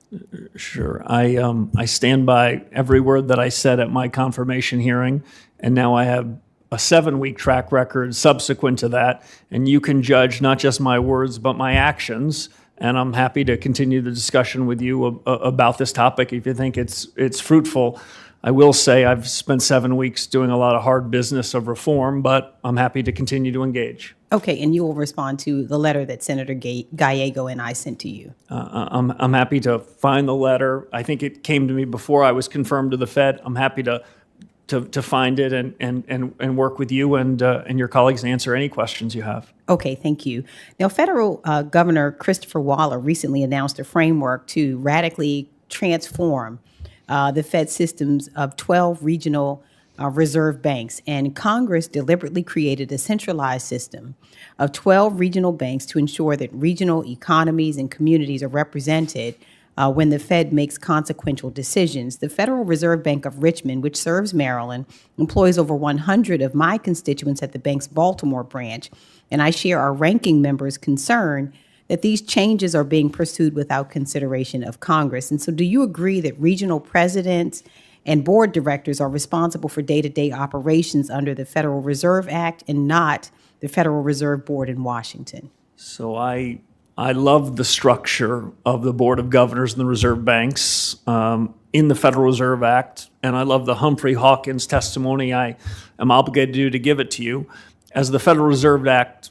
Sure. I stand by every word that I said at my confirmation hearing, and now I have a 7-week track record subsequent to that, and you can judge not just my words but my actions. And I'm happy to continue the discussion with you about this topic if you think it's fruitful. I will say I've spent 7 weeks doing a lot of hard business of reform, but I'm happy to continue to engage. Okay, and you will respond to the letter that Senator Gallego and I sent to you. I'm happy to find the letter. I think it came to me before I was confirmed to the Fed. I'm happy to to find it and work with you and your colleagues and answer any questions you have. Okay, thank you. Now, Federal Governor Christopher Waller recently announced a framework to radically transform the Fed systems of 12 regional reserve banks, and Congress deliberately created a centralized system of 12 regional banks to ensure that regional economies and communities are represented when the Fed makes consequential decisions. The Federal Reserve Bank of Richmond, which serves Maryland, employs over 100 of my constituents at the bank's Baltimore branch, and I share our ranking member's concern that these changes are being pursued without consideration of Congress. And so do you agree that regional presidents and board directors are responsible for day-to-day operations under the Federal Reserve Act and not the Federal Reserve Board in Washington? So I love the structure of the Board of Governors and the Reserve Banks in the Federal Reserve Act, and I love the Humphrey Hawkins testimony I am obligated to give it to you. As the Federal Reserve Act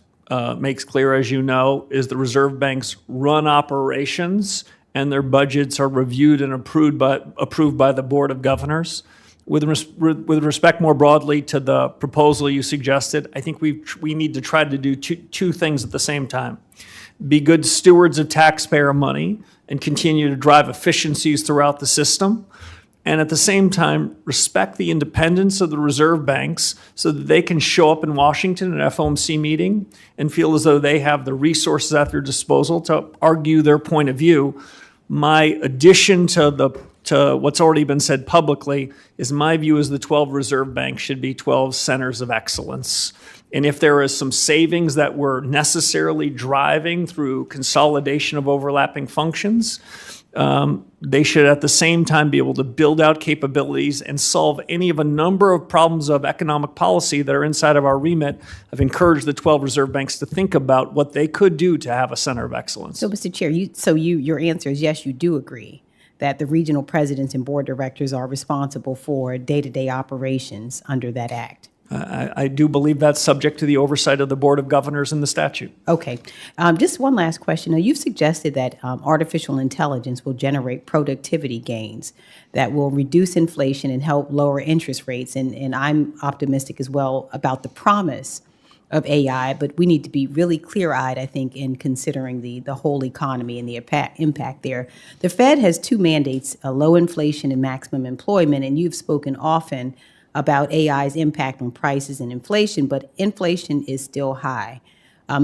makes clear, as you know, is the reserve banks run operations and their budgets are reviewed and approved by the Board of Governors. With respect more broadly to the proposal you suggested, I think we need to try to do two things at the same time. Be good stewards of taxpayer money and continue to drive efficiencies throughout the system, and at the same time, respect the independence of the reserve banks so that they can show up in Washington at an FOMC meeting and feel as though they have the resources at their disposal to argue their point of view. My addition to what's already been said publicly is my view is the 12 reserve banks should be 12 centers of excellence. And if there is some savings that we're necessarily driving through consolidation of overlapping functions, they should at the same time be able to build out capabilities and solve any of a number of problems of economic policy that are inside of our remit. I've encouraged the 12 reserve banks to think about what they could do to have a center of excellence. So, Mr. Chair, your answer is yes, you do agree that the regional presidents and board directors are responsible for day-to-day operations under that act. I do believe that's subject to the oversight of the Board of Governors in the statute. Okay. Just one last question. Now, you've suggested that artificial intelligence will generate productivity gains that will reduce inflation and help lower interest rates. And I'm optimistic as well about the promise of AI, but we need to be really clear-eyed, I think, in considering the whole economy and the impact there. The Fed has two mandates, low inflation and maximum employment, and you've spoken often about AI's impact on prices and inflation, but inflation is still high.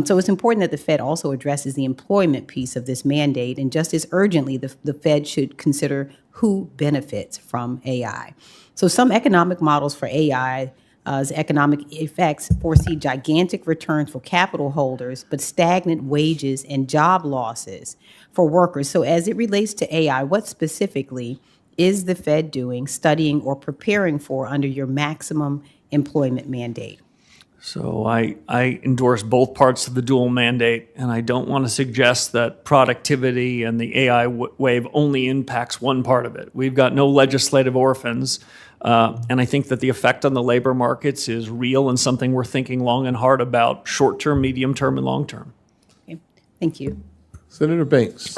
So it's important that the Fed also addresses the employment piece of this mandate, and just as urgently, the Fed should consider who benefits from AI. So some economic models for AI's economic effects foresee gigantic returns for capital holders, but stagnant wages and job losses for workers. So as it relates to AI, what specifically is the Fed doing, studying, or preparing for under your maximum employment mandate? So I endorse both parts of the dual mandate, and I don't want to suggest that productivity and the AI wave only impacts one part of it. We've got no legislative orphans, and I think that the effect on the labor markets is real and something we're thinking long and hard about, short-term, medium-term, and long-term. Okay. Thank you. Senator Banks.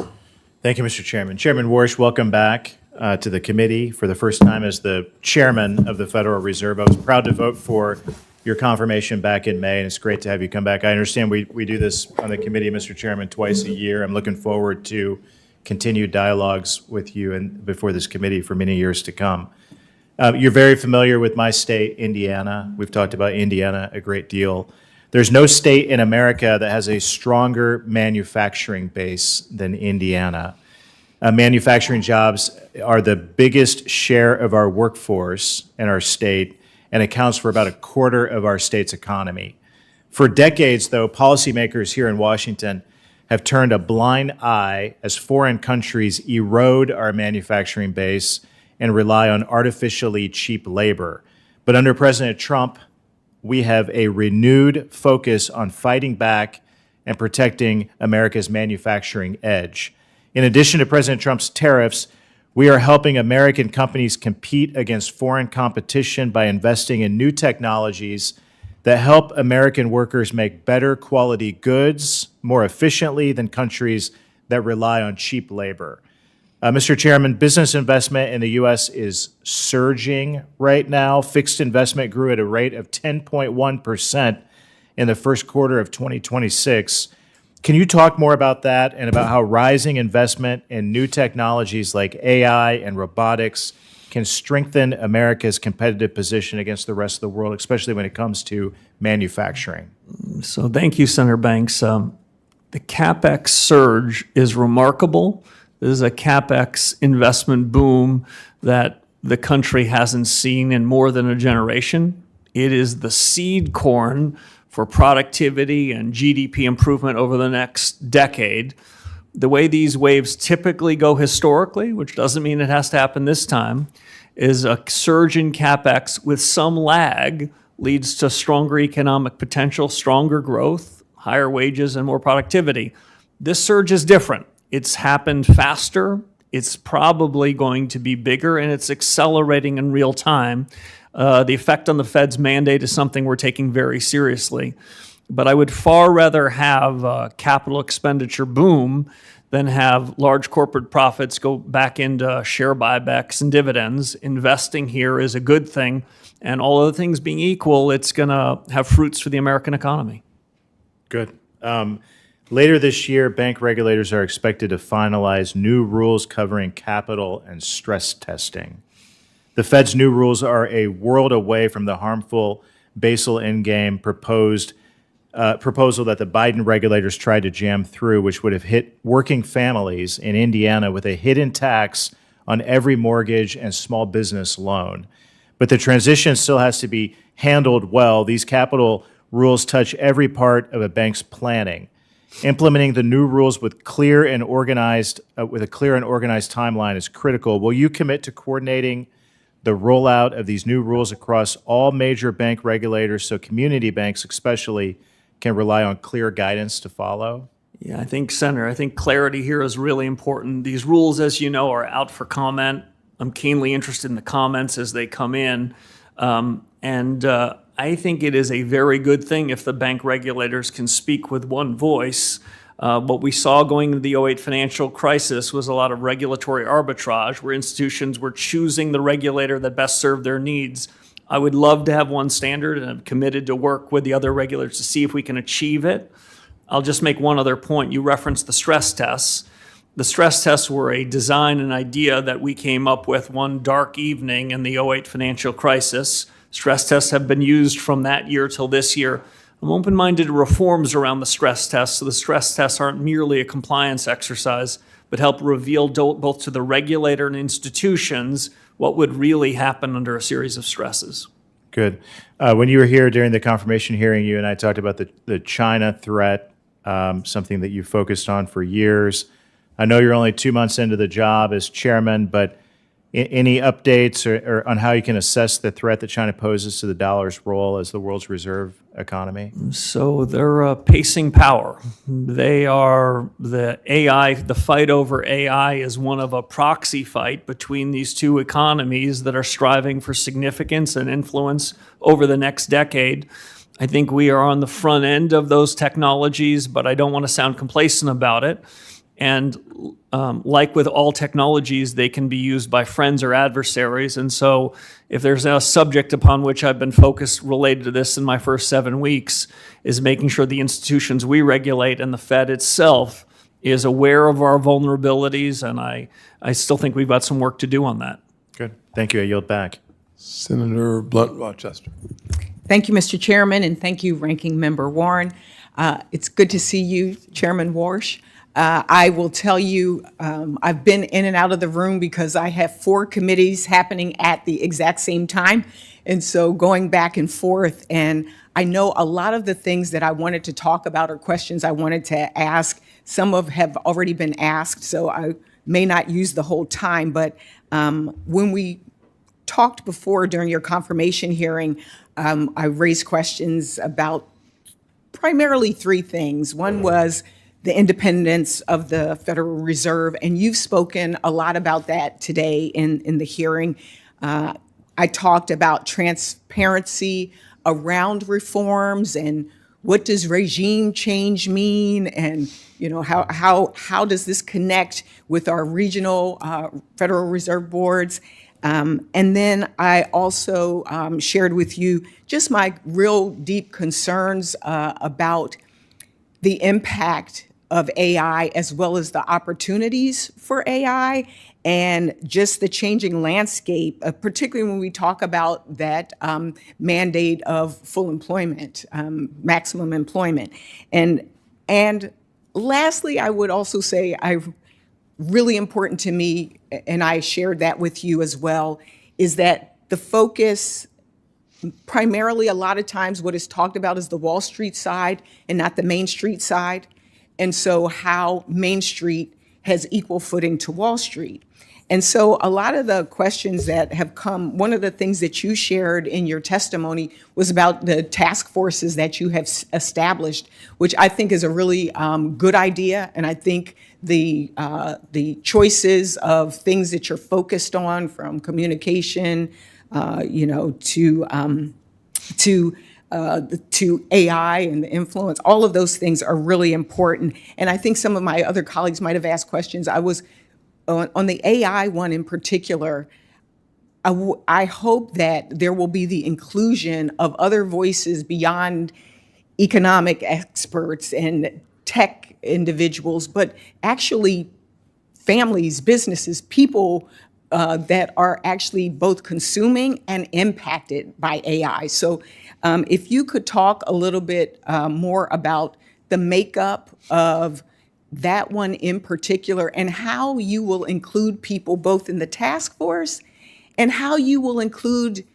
Thank you, Mr. Chairman. Chairman Warsh, welcome back to the committee for the first time as the chairman of the Federal Reserve. I was proud to vote for your confirmation back in May, and it's great to have you come back. I understand we do this on the committee, Mr. Chairman, twice a year. I'm looking forward to continued dialogues with you and before this committee for many years to come. You're very familiar with my state, Indiana. We've talked about Indiana a great deal. There's no state in America that has a stronger manufacturing base than Indiana. Manufacturing jobs are the biggest share of our workforce in our state and accounts for about a quarter of our state's economy. For decades, though, policymakers here in Washington have turned a blind eye as foreign countries erode our manufacturing base and rely on artificially cheap labor. But under President Trump, we have a renewed focus on fighting back and protecting America's manufacturing edge. In addition to President Trump's tariffs, we are helping American companies compete against foreign competition by investing in new technologies that help American workers make better quality goods more efficiently than countries that rely on cheap labor. Mr. Chairman, business investment in the U.S. is surging right now. Fixed investment grew at a rate of 10.1% in the first quarter of 2026. Can you talk more about that and about how rising investment in new technologies like AI and robotics can strengthen America's competitive position against the rest of the world, especially when it comes to manufacturing? So thank you, Senator Banks. The CapEx surge is remarkable. This is a CapEx investment boom that the country hasn't seen in more than a generation. It is the seed corn for productivity and GDP improvement over the next decade. The way these waves typically go historically, which doesn't mean it has to happen this time, is a surge in CapEx with some lag leads to stronger economic potential, stronger growth, higher wages, and more productivity. This surge is different. It's happened faster, it's probably going to be bigger, and it's accelerating in real time. The effect on the Fed's mandate is something we're taking very seriously. But I would far rather have a capital expenditure boom than have large corporate profits go back into share buybacks and dividends. Investing here is a good thing, and all other things being equal, it's going to have fruits for the American economy. Good. Later this year, bank regulators are expected to finalize new rules covering capital and stress testing. The Fed's new rules are a world away from the harmful Basel Endgame proposal that the Biden regulators tried to jam through, which would have hit working families in Indiana with a hidden tax on every mortgage and small business loan. But the transition still has to be handled well. These capital rules touch every part of a bank's planning. Implementing the new rules with a clear and organized timeline is critical. Will you commit to coordinating the rollout of these new rules across all major bank regulators so community banks especially can rely on clear guidance to follow? Yeah, I think, Senator, clarity here is really important. These rules, as you know, are out for comment. I'm keenly interested in the comments as they come in. I think it is a very good thing if the bank regulators can speak with one voice. What we saw going into the 2008 financial crisis was a lot of regulatory arbitrage where institutions were choosing the regulator that best served their needs. I would love to have one standard, and I'm committed to work with the other regulators to see if we can achieve it. I'll just make one other point. You referenced the stress tests. The stress tests were a design and idea that we came up with one dark evening in the 2008 financial crisis. Stress tests have been used from that year till this year. I'm open-minded to reforms around the stress tests, so the stress tests aren't merely a compliance exercise, but help reveal both to the regulator and institutions what would really happen under a series of stresses. Good. When you were here during the confirmation hearing, you and I talked about the China threat, something that you focused on for years. I know you're only 2 months into the job as chairman, but any updates or on how you can assess the threat that China poses to the dollar's role as the world's reserve economy? So they're pacing power. They are the fight over AI is one of a proxy fight between these two economies that are striving for significance and influence over the next decade. I think we are on the front end of those technologies, but I don't want to sound complacent about it. And like with all technologies, they can be used by friends or adversaries. And so if there's a subject upon which I've been focused related to this in my first 7 weeks is making sure the institutions we regulate and the Fed itself is aware of our vulnerabilities. And I still think we've got some work to do on that. Good. Thank you. I yield back. Senator Blunt Rochester. Thank you, Mr. Chairman, and thank you, Ranking Member Warren. It's good to see you, Chairman Warsh. I will tell you, I've been in and out of the room because I have 4 committees happening at the exact same time. And so going back and forth, and I know a lot of the things that I wanted to talk about or questions I wanted to ask, some have already been asked, so I may not use the whole time. But when we talked before during your confirmation hearing, I raised questions about primarily 3 things. One was the independence of the Federal Reserve, and you've spoken a lot about that today in the hearing. I talked about transparency around reforms and what does regime change mean, and how does this connect with our regional Federal Reserve boards. And then I also shared with you just my real deep concerns about the impact of AI as well as the opportunities for AI and just the changing landscape, particularly when we talk about that mandate of full employment, maximum employment. And lastly, I would also say really important to me, and I shared that with you as well, is that the focus primarily a lot of times what is talked about is the Wall Street side and not the Main Street side. And so how Main Street has equal footing to Wall Street. And so a lot of the questions that have come, one of the things that you shared in your testimony was about the task forces that you have established, which I think is a really good idea. And I think the choices of things that you're focused on, from communication, to AI and the influence, all of those things are really important. And I think some of my other colleagues might have asked questions. I was on the AI one in particular. I hope that there will be the inclusion of other voices beyond economic experts and tech individuals, but actually families, businesses, people that are actually both consuming and impacted by AI. So if you could talk a little bit more about the makeup of that one in particular and how you will include people both in the task force and how you will include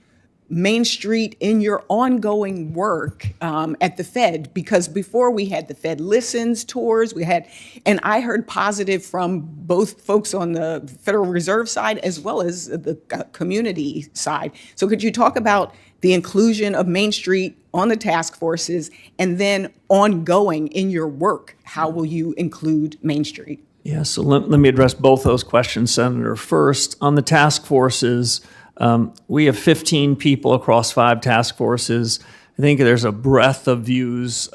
Main Street in your ongoing work at the Fed, because before we had the Fed Listens tours, and I heard positive from both folks on the Federal Reserve side as well as the community side. So could you talk about the inclusion of Main Street on the task forces, and then ongoing in your work, how will you include Main Street? Yeah, so let me address both those questions, Senator. First, on the task forces, we have 15 people across 5 task forces. I think there's a breadth of views,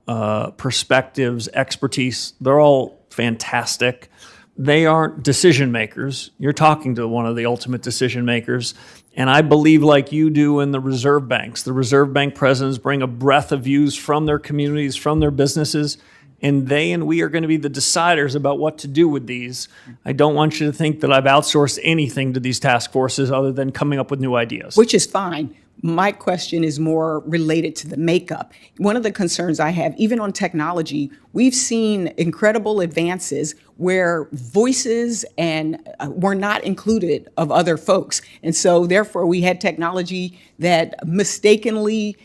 perspectives, expertise. They're all fantastic. They aren't decision makers. You're talking to one of the ultimate decision makers. And I believe, like you do in the reserve banks, the reserve bank presidents bring a breadth of views from their communities, from their businesses, and they and we are going to be the deciders about what to do with these. I don't want you to think that I've outsourced anything to these task forces other than coming up with new ideas. Which is fine. My question is more related to the makeup. One of the concerns I have, even on technology, we've seen incredible advances where voices were not included of other folks. And so therefore we had technology that mistakenly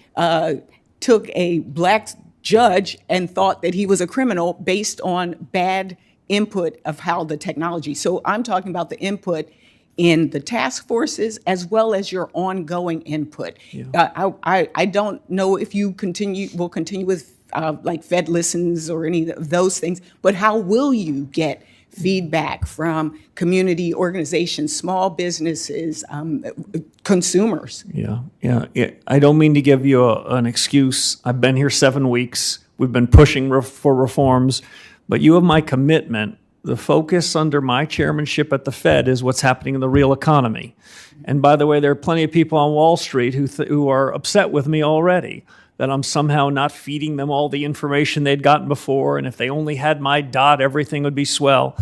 took a Black judge and thought that he was a criminal based on bad input of how the technology. So I'm talking about the input in the task forces as well as your ongoing input. Yeah. I don't know if you will continue with like Fed Listens or any of those things, but how will you get feedback from community organizations, small businesses, consumers? Yeah. I don't mean to give you an excuse. I've been here 7 weeks. We've been pushing for reforms, but you have my commitment. The focus under my chairmanship at the Fed is what's happening in the real economy. And by the way, there are plenty of people on Wall Street who are upset with me already that I'm somehow not feeding them all the information they'd gotten before, and if they only had my dot, everything would be swell.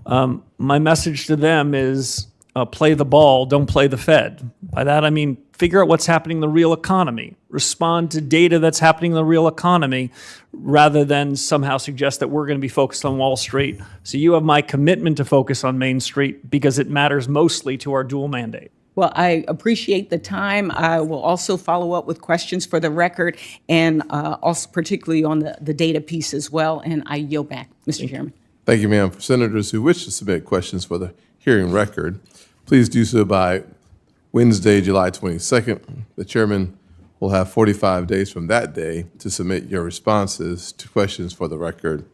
My message to them is play the ball, don't play the Fed. By that I mean figure out what's happening in the real economy. Respond to data that's happening in the real economy rather than somehow suggest that we're going to be focused on Wall Street. So you have my commitment to focus on Main Street because it matters mostly to our dual mandate. Well, I appreciate the time. I will also follow up with questions for the record and also particularly on the data piece as well. And I yield back, Mr. Chairman. Thank you, ma'am. For senators who wish to submit questions for the hearing record, please do so by Wednesday, July 22nd. The chairman will have 45 days from that day to submit your responses to questions for the record.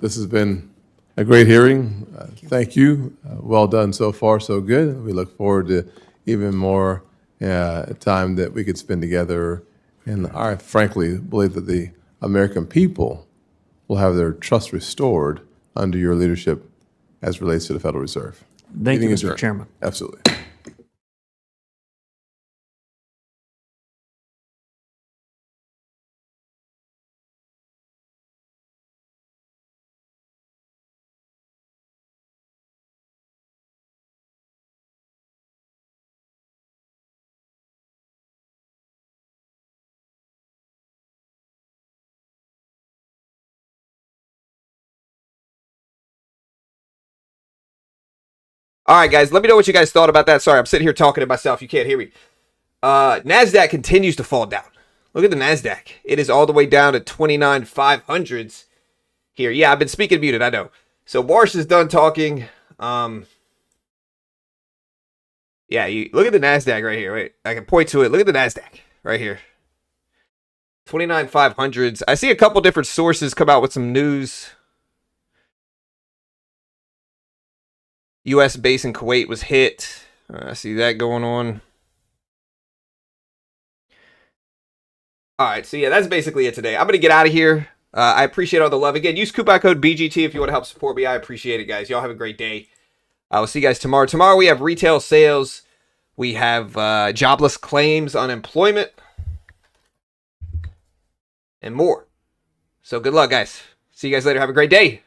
This has been a great hearing. Thank you. Well done so far, so good. We look forward to even more time that we could spend together And I frankly believe that the American people will have their trust restored under your leadership as relates to the Federal Reserve. Thank you, Meeting Mr. adjourned. Chairman. Absolutely. All right, guys, let me know what you guys thought about that. Sorry, I'm sitting here talking to myself. You can't hear me. NASDAQ continues to fall down. Look at the NASDAQ. It is all the way down to 29,500s here. Yeah, I've been speaking muted, I know. So Warsh is done talking. Yeah, you look at the NASDAQ right here. Wait, I can point to it. Look at the NASDAQ right here. 29,500s. I see a couple different sources come out with some news. U.S. base in Kuwait was hit. I see that going on. All right, so yeah, that's basically it today. I'm going to get out of here. I appreciate all the love. Again, use coupon code BGT if you want to help support me. I appreciate it, guys. Y'all have a great day. I will see you guys tomorrow. Tomorrow we have retail sales. We have jobless claims, unemployment, and more. So good luck, guys. See you guys later. Have a great day.